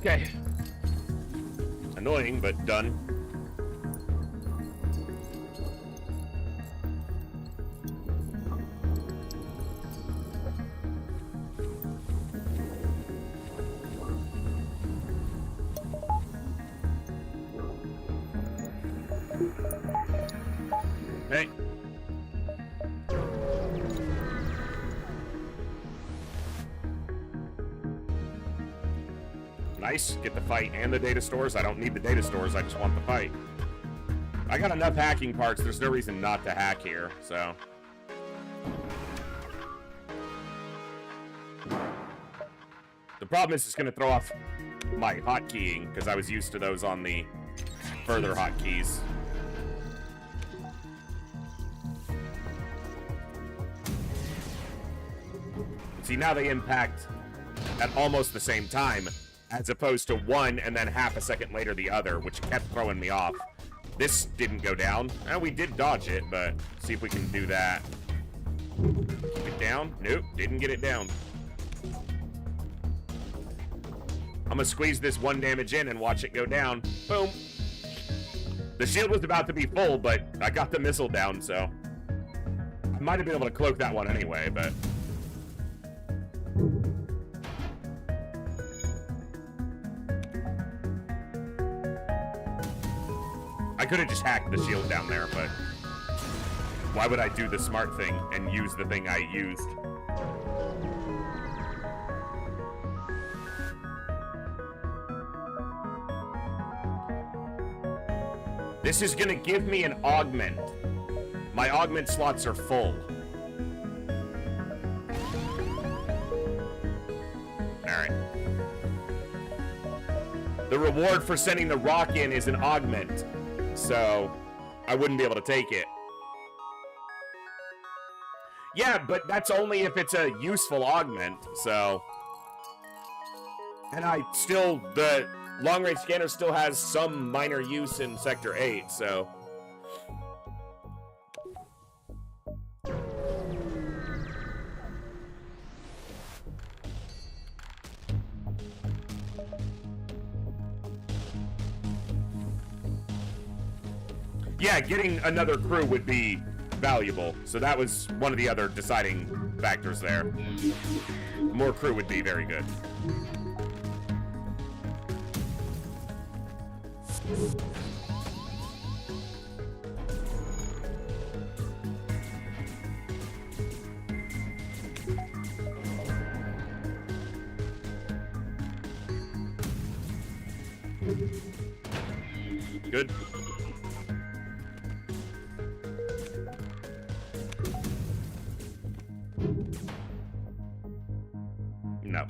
Okay. Annoying, but done. Hey. Nice. Get the fight and the data stores. I don't need the data stores. I just want the fight. I got enough hacking parts. There's no reason not to hack here, so. The problem is it's going to throw off my hotkeying because I was used to those on the further hotkeys. See, now they impact at almost the same time, as opposed to one and then half a second later the other, which kept throwing me off. This didn't go down. We did dodge it, but see if we can do that. Keep it down. Nope, didn't get it down. I'm gonna squeeze this one damage in and watch it go down. Boom. The shield was about to be full, but I got the missile down, so I might have been able to cloak that one anyway, but I could have just hacked the shield down there, but why would I do the smart thing and use the thing I used? This is gonna give me an augment. My augment slots are full. Alright. The reward for sending the rock in is an augment, so I wouldn't be able to take it. Yeah, but that's only if it's a useful augment, so. And the long-range scanner still has some minor use in Sector 8, so. Yeah, getting another crew would be valuable. So that was one of the other deciding factors there. More crew would be very good. Good. No.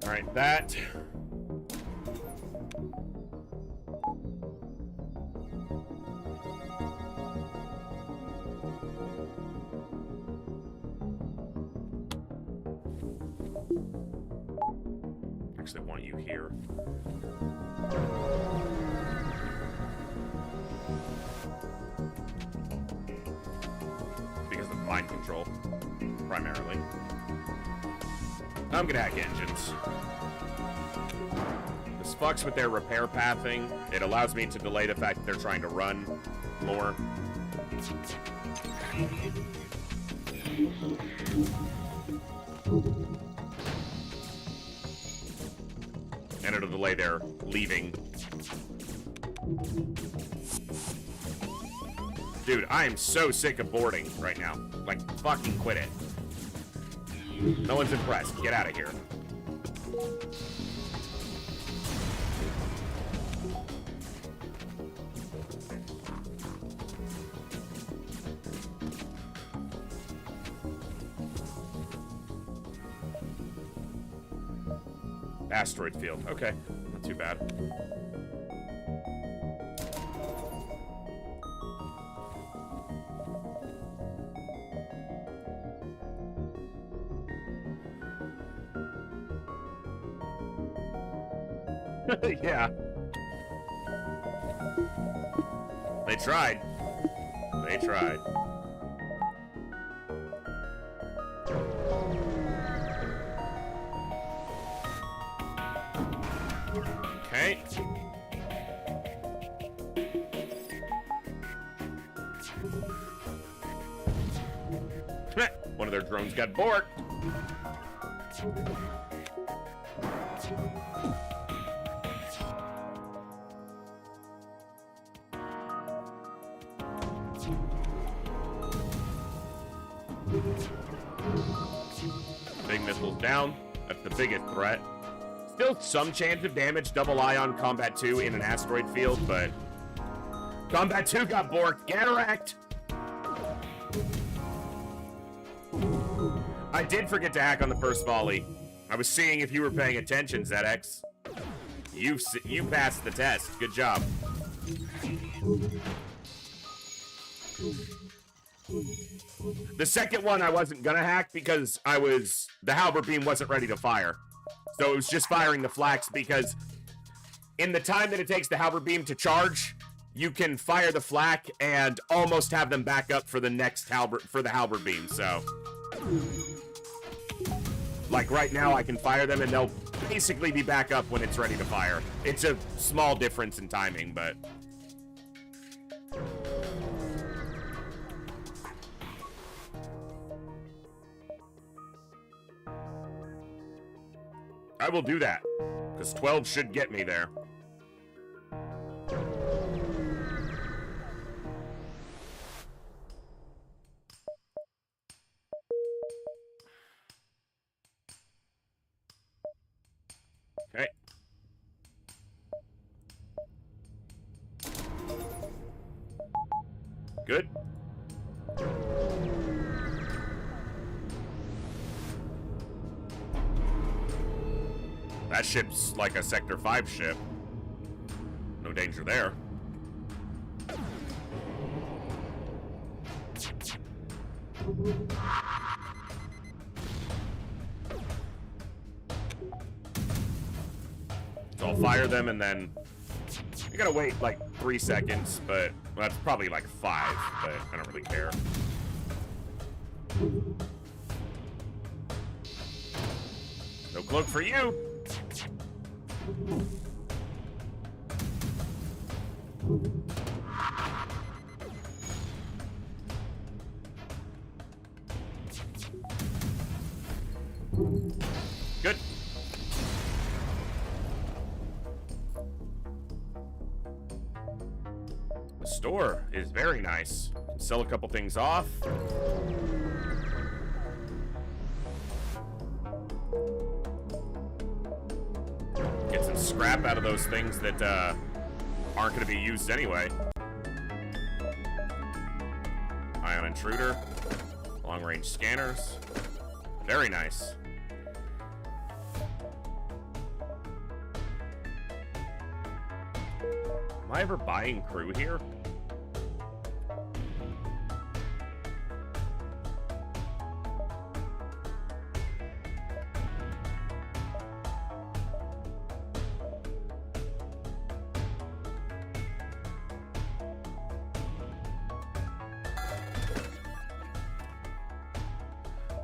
All right, that. Actually want you here. Because of mind control, primarily. I'm gonna hack engines. This fucks with their repair pathing. It allows me to delay the fact that they're trying to run more. And it'll delay their leaving. Dude, I am so sick of boarding right now. Like, fucking quit it. No one's impressed. Get out of here. Asteroid field. Okay, not too bad. Yeah. They tried. They tried. Okay. One of their drones got borked. Big missiles down. That's the biggest threat. Still some chance of damage, double ion Combat 2 in an asteroid field, but Combat 2 got borked. Get wrecked! I did forget to hack on the first volley. I was seeing if you were paying attention, ZX. You passed the test. Good job. The second one I wasn't gonna hack because the halberd beam wasn't ready to fire. So it was just firing the flax because in the time that it takes the halberd beam to charge, you can fire the flak and almost have them back up for the next halberd beam. So like right now I can fire them and they'll basically be back up when it's ready to fire. It's a small difference in timing, but I will do that, because 12 should get me there. Okay. Good. That ship's like a Sector 5 ship. No danger there. So I'll fire them and then you gotta wait like 3 seconds, but well, that's probably like 5, but I don't really care. No cloak for you. Good. The store is very nice. Sell a couple things off. Get some scrap out of those things that aren't going to be used anyway. Ion intruder. Long-range scanners. Very nice. Am I ever buying crew here?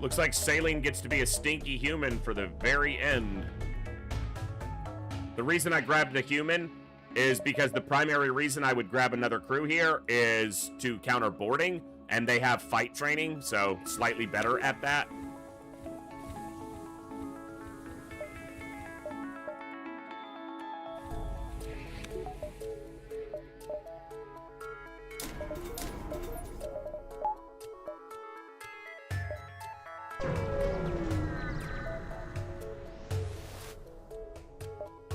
Looks like Saline gets to be a stinky human for the very end. The reason I grabbed the human is because the primary reason I would grab another crew here is to counter boarding, and they have fight training, so slightly better at that.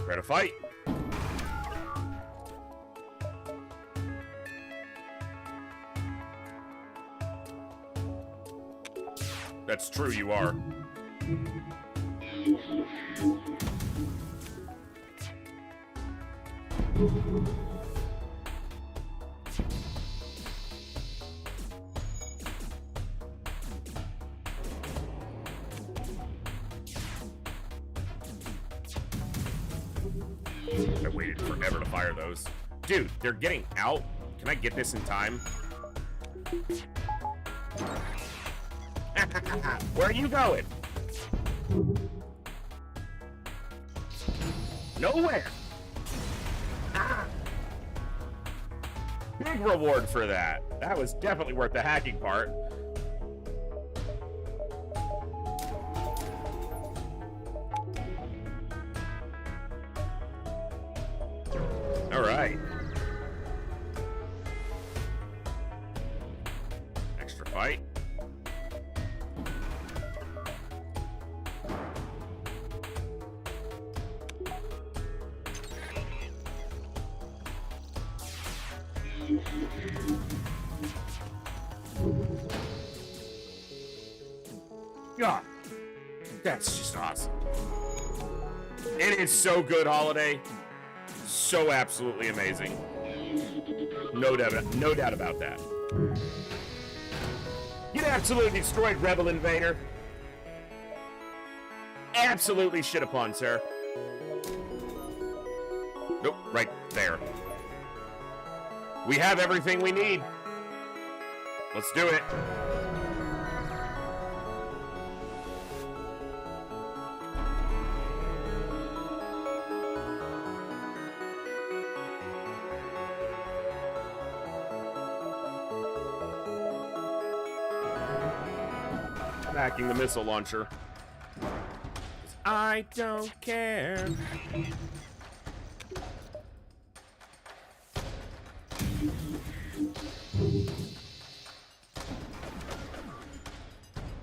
Try to fight. That's true, you are. I waited forever to fire those. Dude, they're getting out. Can I get this in time? Where are you going? Nowhere. Ah. Big reward for that. That was definitely worth the hacking part. All right. Extra fight. God, that's just awesome. It is so good, Holiday. So absolutely amazing. No doubt about that. You absolutely destroyed Rebel Invader. Absolutely shit upon, sir. Nope, right there. We have everything we need. Let's do it. Hacking the missile launcher. I don't care.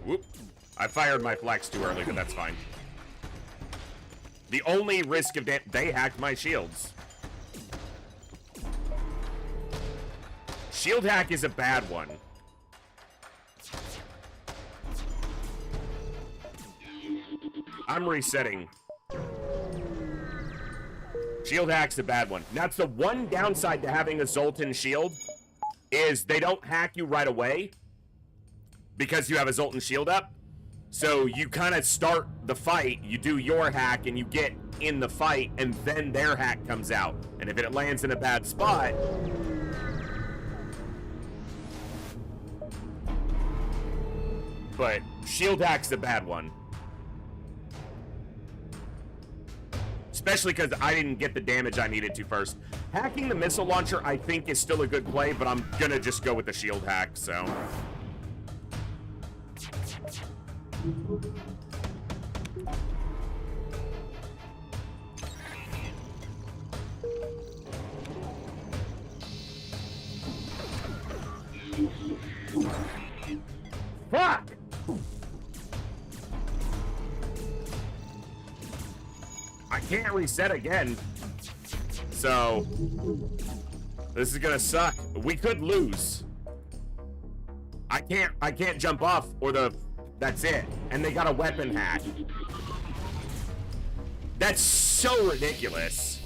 Whoop. I fired my flax too early, but that's fine. The only risk of that, they hacked my shields. Shield hack is a bad one. I'm resetting. Shield hack's a bad one. That's the one downside to having a Zoltan shield, is they don't hack you right away because you have a Zoltan shield up. So you kind of start the fight, you do your hack, and you get in the fight, and then their hack comes out. And if it lands in a bad spot, but shield hack's a bad one. Especially because I didn't get the damage I needed to first. Hacking the missile launcher, I think, is still a good play, but I'm gonna just go with the shield hack, so. Fuck! I can't reset again. So this is gonna suck. We could lose. I can't jump off, or that's it. And they got a weapon hack. That's so ridiculous.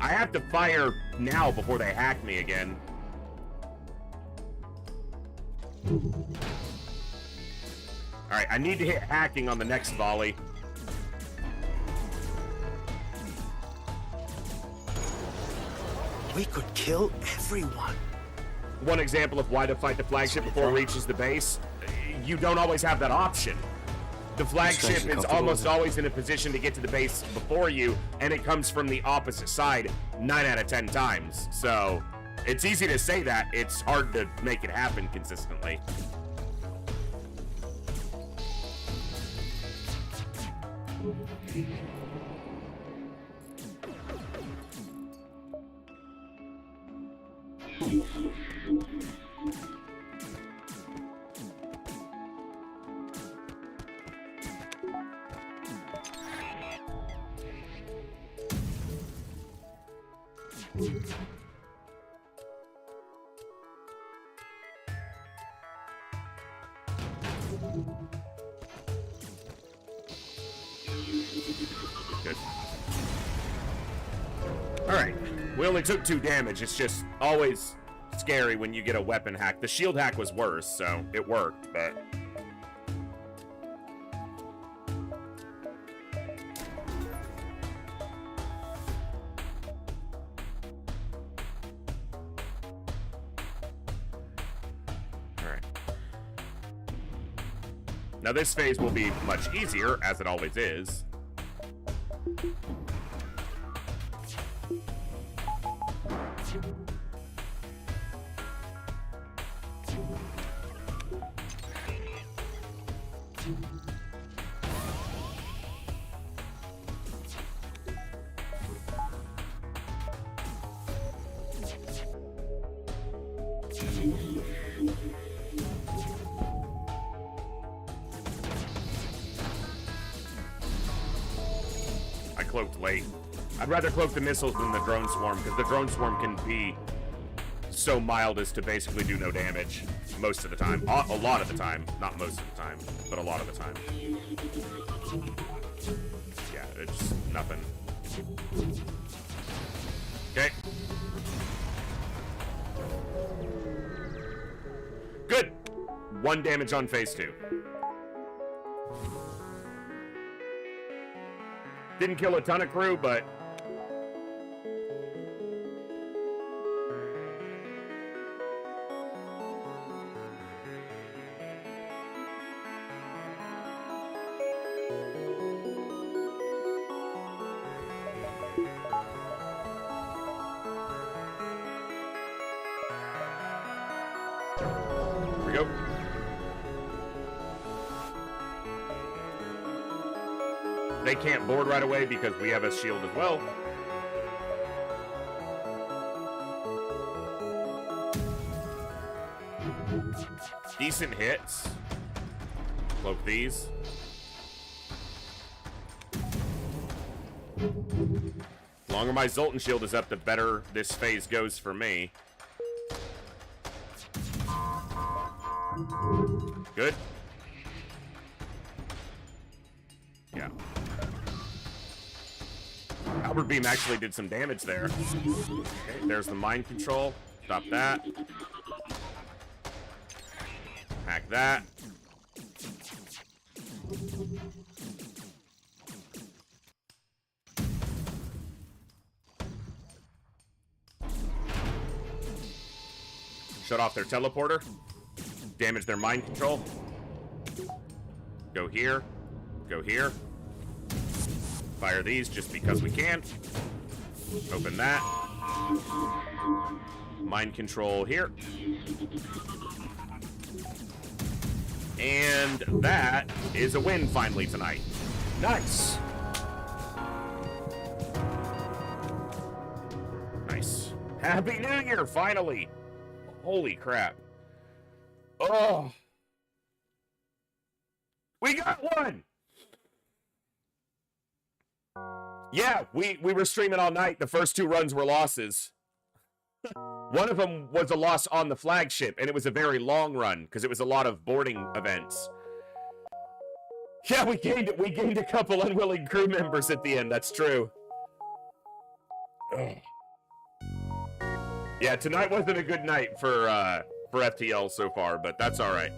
I have to fire now before they hack me again. Alright, I need to hit hacking on the next volley. We could kill everyone. One example of why to fight the flagship before it reaches the base, you don't always have that option. The flagship is almost always in a position to get to the base before you, and it comes from the opposite side 9 out of 10 times. So it's easy to say that, it's hard to make it happen consistently. Good. Alright. We only took 2 damage. It's just always scary when you get a weapon hack. The shield hack was worse, so it worked, but... Alright. Now this phase will be much easier, as it always is. I cloaked late. I'd rather cloak the missiles than the drone swarm, because the drone swarm can be so mild as to basically do no damage most of the time. A lot of the time. Not most of the time, but a lot of the time. Yeah, it's nothing. Okay. Good. 1 damage on phase 2. Didn't kill a ton of crew, but... Here we go. They can't board right away because we have a shield as well. Decent hits. Cloak these. The longer my Zoltan shield is up, the better this phase goes for me. Good. Yeah. Albert Beam actually did some damage there. Okay, there's the mind control. Stop that. Hack that. Shut off their teleporter. Damage their mind control. Go here. Go here. Fire these just because we can. Open that. Mind control here. And that is a win finally tonight. Nice. Nice. Happy New Year, finally. Holy crap. Oh. We got one. Yeah, we were streaming all night. The first 2 runs were losses. One of them was a loss on the flagship, and it was a very long run because it was a lot of boarding events. Yeah, we gained a couple unwilling crew members at the end. That's true. Ugh. Yeah, tonight wasn't a good night for FTL so far, but that's all right.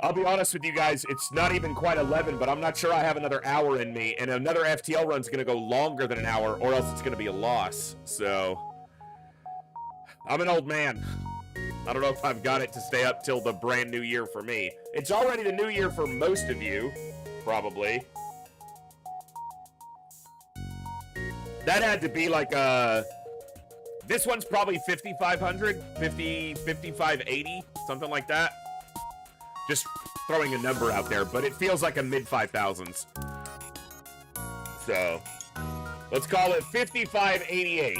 I'll be honest with you guys, it's not even quite 11, but I'm not sure I have another hour in me, and another FTL run's going to go longer than an hour, or else it's going to be a loss. So, I'm an old man. I don't know if I've got it to stay up till the brand new year for me. It's already the new year for most of you, probably. That had to be like this one's probably 5,500, 5,580, something like that. Just throwing a number out there, but it feels like a mid-5,000s. So, let's call it 5,588.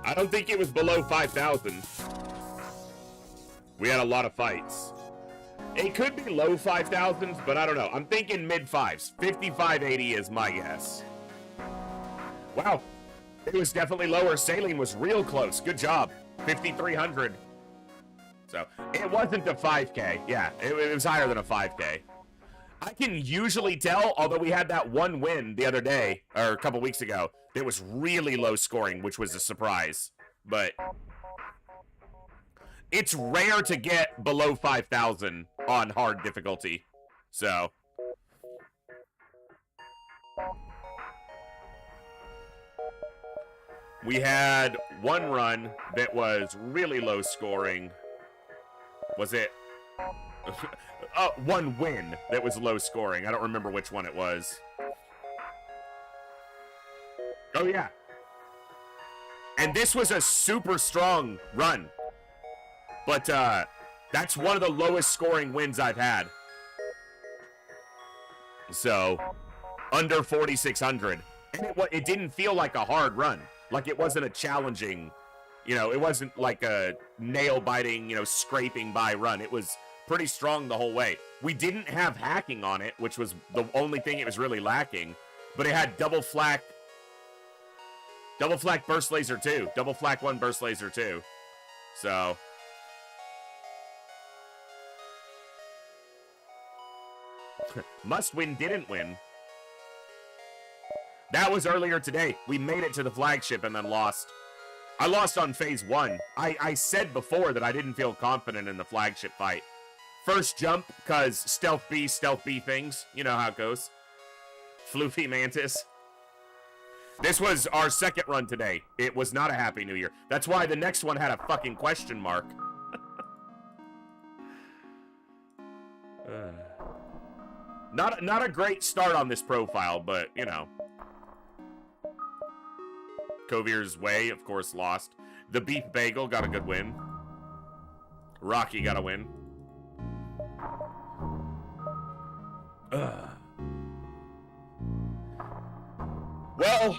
I don't think it was below 5,000. We had a lot of fights. It could be low 5,000s, but I don't know. I'm thinking mid-5s. 5580 is my guess. Wow. It was definitely lower. Saline was real close. Good job. 5,300. So, it wasn't a 5K. Yeah, it was higher than a 5K. I can usually tell, although we had that one win the other day, or a couple weeks ago, that was really low scoring, which was a surprise. But it's rare to get below 5,000 on hard difficulty. So we had one run that was really low scoring. Was it? One win that was low scoring. I don't remember which one it was. Oh, yeah. And this was a super strong run. But that's one of the lowest scoring wins I've had. So, under 4,600. And it didn't feel like a hard run. Like it wasn't a challenging, it wasn't like a nail-biting, scraping by run. It was pretty strong the whole way. We didn't have hacking on it, which was the only thing it was really lacking. But it had double flak burst laser 2. Double flak 1 burst laser 2. So must win, didn't win. That was earlier today. We made it to the flagship and then lost. I lost on phase 1. I said before that I didn't feel confident in the flagship fight. First jump, because stealth B things. You know how it goes. Floofy Mantis. This was our second run today. It was not a Happy New Year. That's why the next one had a fucking question mark. Not a great start on this profile, but, Kovier's Way, of course, lost. The Beef Bagel got a good win. Rocky got a win. Well,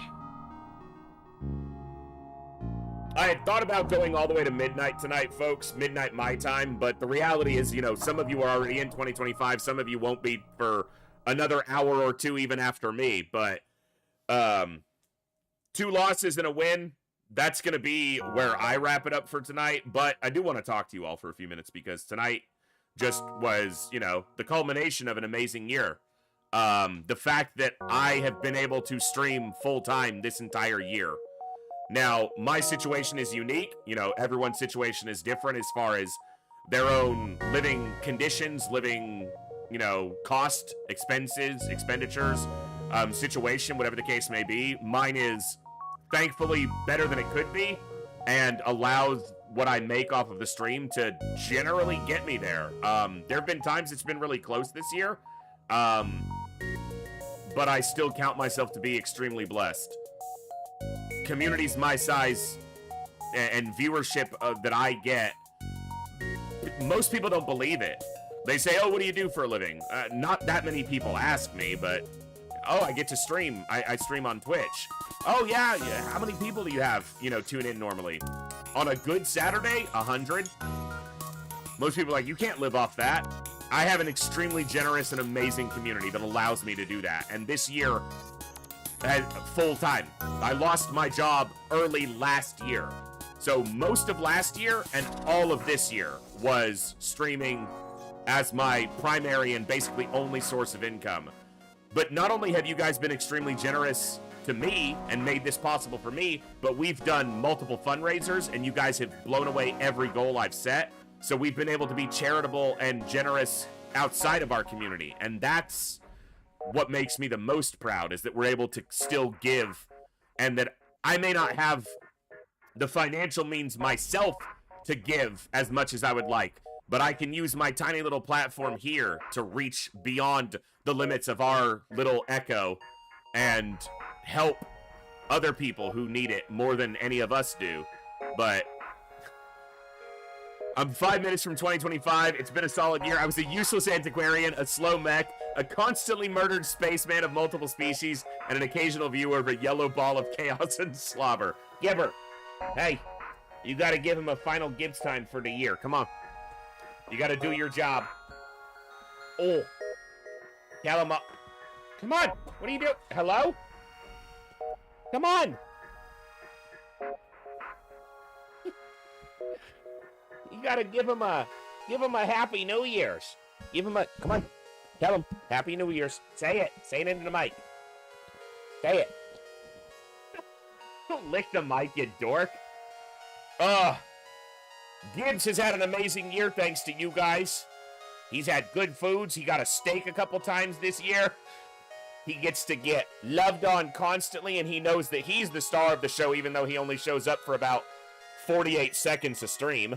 I had thought about going all the way to midnight tonight, folks. Midnight my time, but the reality is, some of you are already in 2025. Some of you won't be for another hour or two even after me, but 2 losses and a win. That's going to be where I wrap it up for tonight, but I do want to talk to you all for a few minutes because tonight just was, the culmination of an amazing year. The fact that I have been able to stream full-time this entire year. Now, my situation is unique. Everyone's situation is different as far as their own living conditions, living, cost, expenses, expenditures, situation, whatever the case may be. Mine is thankfully better than it could be and allows what I make off of the stream to generally get me there. There have been times it's been really close this year, but I still count myself to be extremely blessed. Communities my size and viewership that I get, most people don't believe it. They say, oh, what do you do for a living? Not that many people ask me, but, oh, I get to stream. I stream on Twitch. Oh, yeah. How many people do you have, tune in normally? On a good Saturday, 100. Most people are like, you can't live off that. I have an extremely generous and amazing community that allows me to do that. And this year, full time. I lost my job early last year. So most of last year and all of this year was streaming as my primary and basically only source of income. But not only have you guys been extremely generous to me and made this possible for me, but we've done multiple fundraisers and you guys have blown away every goal I've set. So we've been able to be charitable and generous outside of our community. And that's what makes me the most proud, is that we're able to still give, and that I may not have the financial means myself to give as much as I would like, but I can use my tiny little platform here to reach beyond the limits of our little echo and help other people who need it more than any of us do. But I'm 5 minutes from 2025. It's been a solid year. I was a useless antiquarian, a slow mech, a constantly murdered spaceman of multiple species, and an occasional viewer of a yellow ball of chaos and slobber. Gibber, hey, you gotta give him a final Gibbs time for the year. Come on. You gotta do your job. Oh. Tell him up. Come on. What are you doing? Hello? Come on. You gotta give him a Happy New Year's. Come on. Tell him Happy New Year's. Say it. Say it into the mic. Say it. Don't lick the mic, you dork. Gibbs has had an amazing year thanks to you guys. He's had good foods. He got a steak a couple times this year. He gets to get loved on constantly, and he knows that he's the star of the show, even though he only shows up for about 48 seconds a stream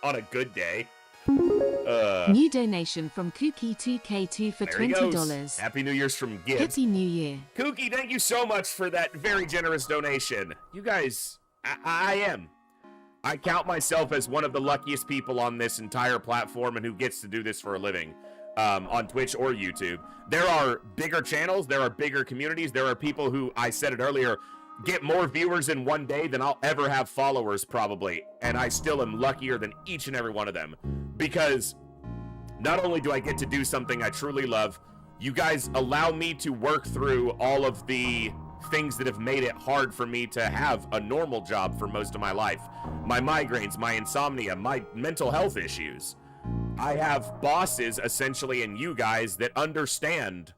on a good day. New donation from Kookie2K2 for There he $20. goes. Happy New Year's from Gibbs. Happy New Year. Kookie, thank you so much for that very generous donation. You guys, I count myself as one of the luckiest people on this entire platform and who gets to do this for a living, on Twitch or YouTube. There are bigger channels, there are bigger communities, there are people who, I said it earlier, get more viewers in one day than I'll ever have followers probably, and I still am luckier than each and every one of them, because not only do I get to do something I truly love, you guys allow me to work through all of the things that have made it hard for me to have a normal job for most of my life. My migraines, my insomnia, my mental health issues. I have bosses, essentially, and you guys that understand,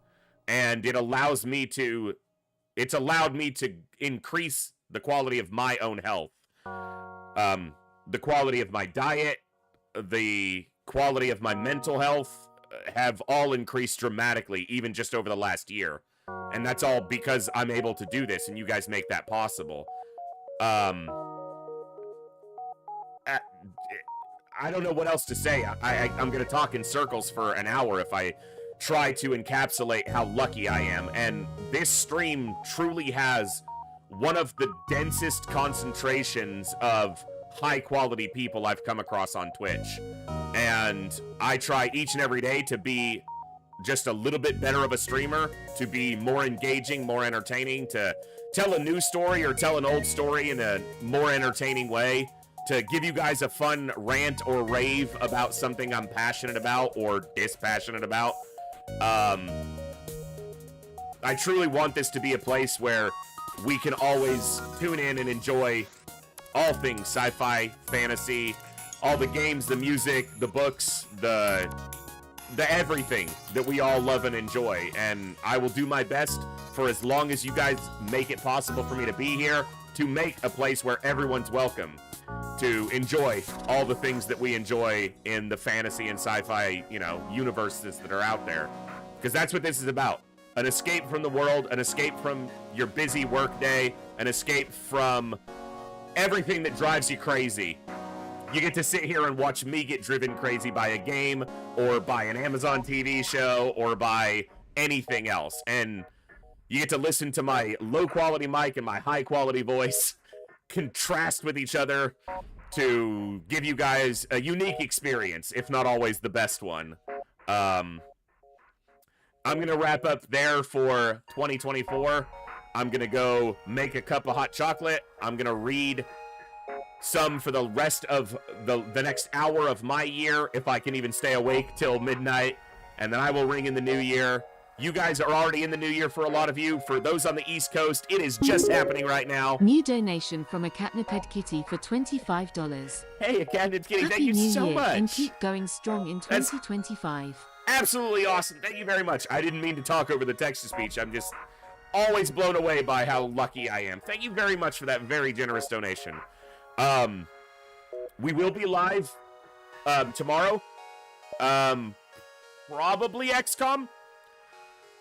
and it's allowed me to increase the quality of my own health. The quality of my diet, the quality of my mental health have all increased dramatically, even just over the last year. And that's all because I'm able to do this, and you guys make that possible. I don't know what else to say. I'm going to talk in circles for an hour if I try to encapsulate how lucky I am. And this stream truly has one of the densest concentrations of high-quality people I've come across on Twitch. And I try each and every day to be just a little bit better of a streamer, to be more engaging, more entertaining, to tell a new story or tell an old story in a more entertaining way, to give you guys a fun rant or rave about something I'm passionate about or dispassionate about. I truly want this to be a place where we can always tune in and enjoy all things sci-fi, fantasy, all the games, the music, the books, the everything that we all love and enjoy. And I will do my best for as long as you guys make it possible for me to be here, to make a place where everyone's welcome to enjoy all the things that we enjoy in the fantasy and sci-fi, universes that are out there. Because that's what this is about. An escape from the world, an escape from your busy work day, an escape from everything that drives you crazy. You get to sit here and watch me get driven crazy by a game, or by an Amazon TV show, or by anything else. And you get to listen to my low-quality mic and my high-quality voice contrast with each other to give you guys a unique experience, if not always the best one. I'm going to wrap up there for 2024. I'm going to go make a cup of hot chocolate. I'm going to read some for the rest of the next hour of my year, if I can even stay awake till midnight, and then I will ring in the new year. You guys are already in the new year for a lot of you. For those on the East Coast, it is just happening right now. New donation from a Catniped Kitty for $25. Hey, a Catnip Kitty, Happy thank you New so Year, much. and keep going strong in 2025. Absolutely awesome. Thank you very much. I didn't mean to talk over the text-to-speech. I'm just always blown away by how lucky I am. Thank you very much for that very generous donation. We will be live tomorrow. Probably XCOM.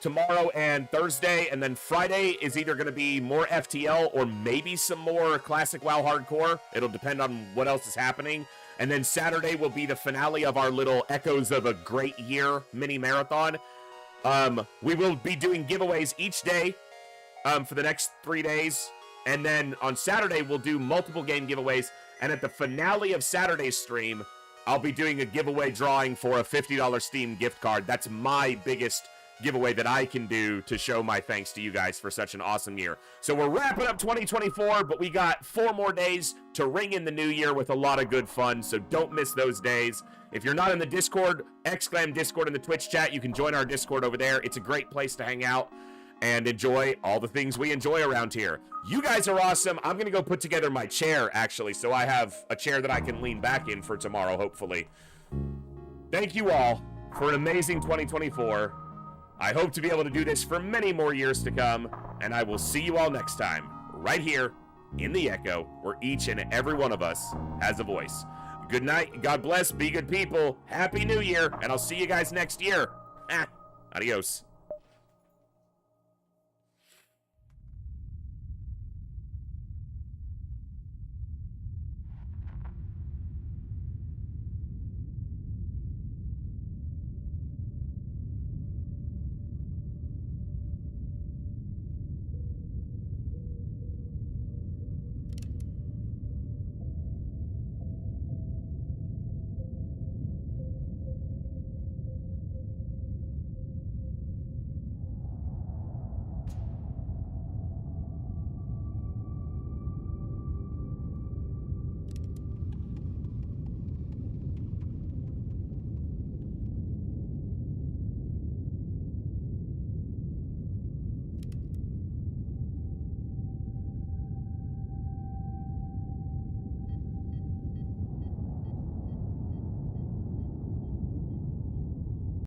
Tomorrow and Thursday, and then Friday is either going to be more FTL or maybe some more classic WoW hardcore. It'll depend on what else is happening. And then Saturday will be the finale of our little Echoes of a Great Year mini marathon. We will be doing giveaways each day for the next 3 days. And then on Saturday, we'll do multiple game giveaways. And at the finale of Saturday's stream, I'll be doing a giveaway drawing for a $50 Steam gift card. That's my biggest giveaway that I can do to show my thanks to you guys for such an awesome year. So we're wrapping up 2024, but we got 4 more days to ring in the new year with a lot of good fun, so don't miss those days. If you're not in the Discord, xcom Discord in the Twitch chat, you can join our Discord over there. It's a great place to hang out and enjoy all the things we enjoy around here. You guys are awesome. I'm going to go put together my chair, actually, so I have a chair that I can lean back in for tomorrow, hopefully. Thank you all for an amazing 2024. I hope to be able to do this for many more years to come, and I will see you all next time, right here in the Echo, where each and every one of us has a voice. Good night, God bless, be good people, Happy New Year, and I'll see you guys next year. Adios.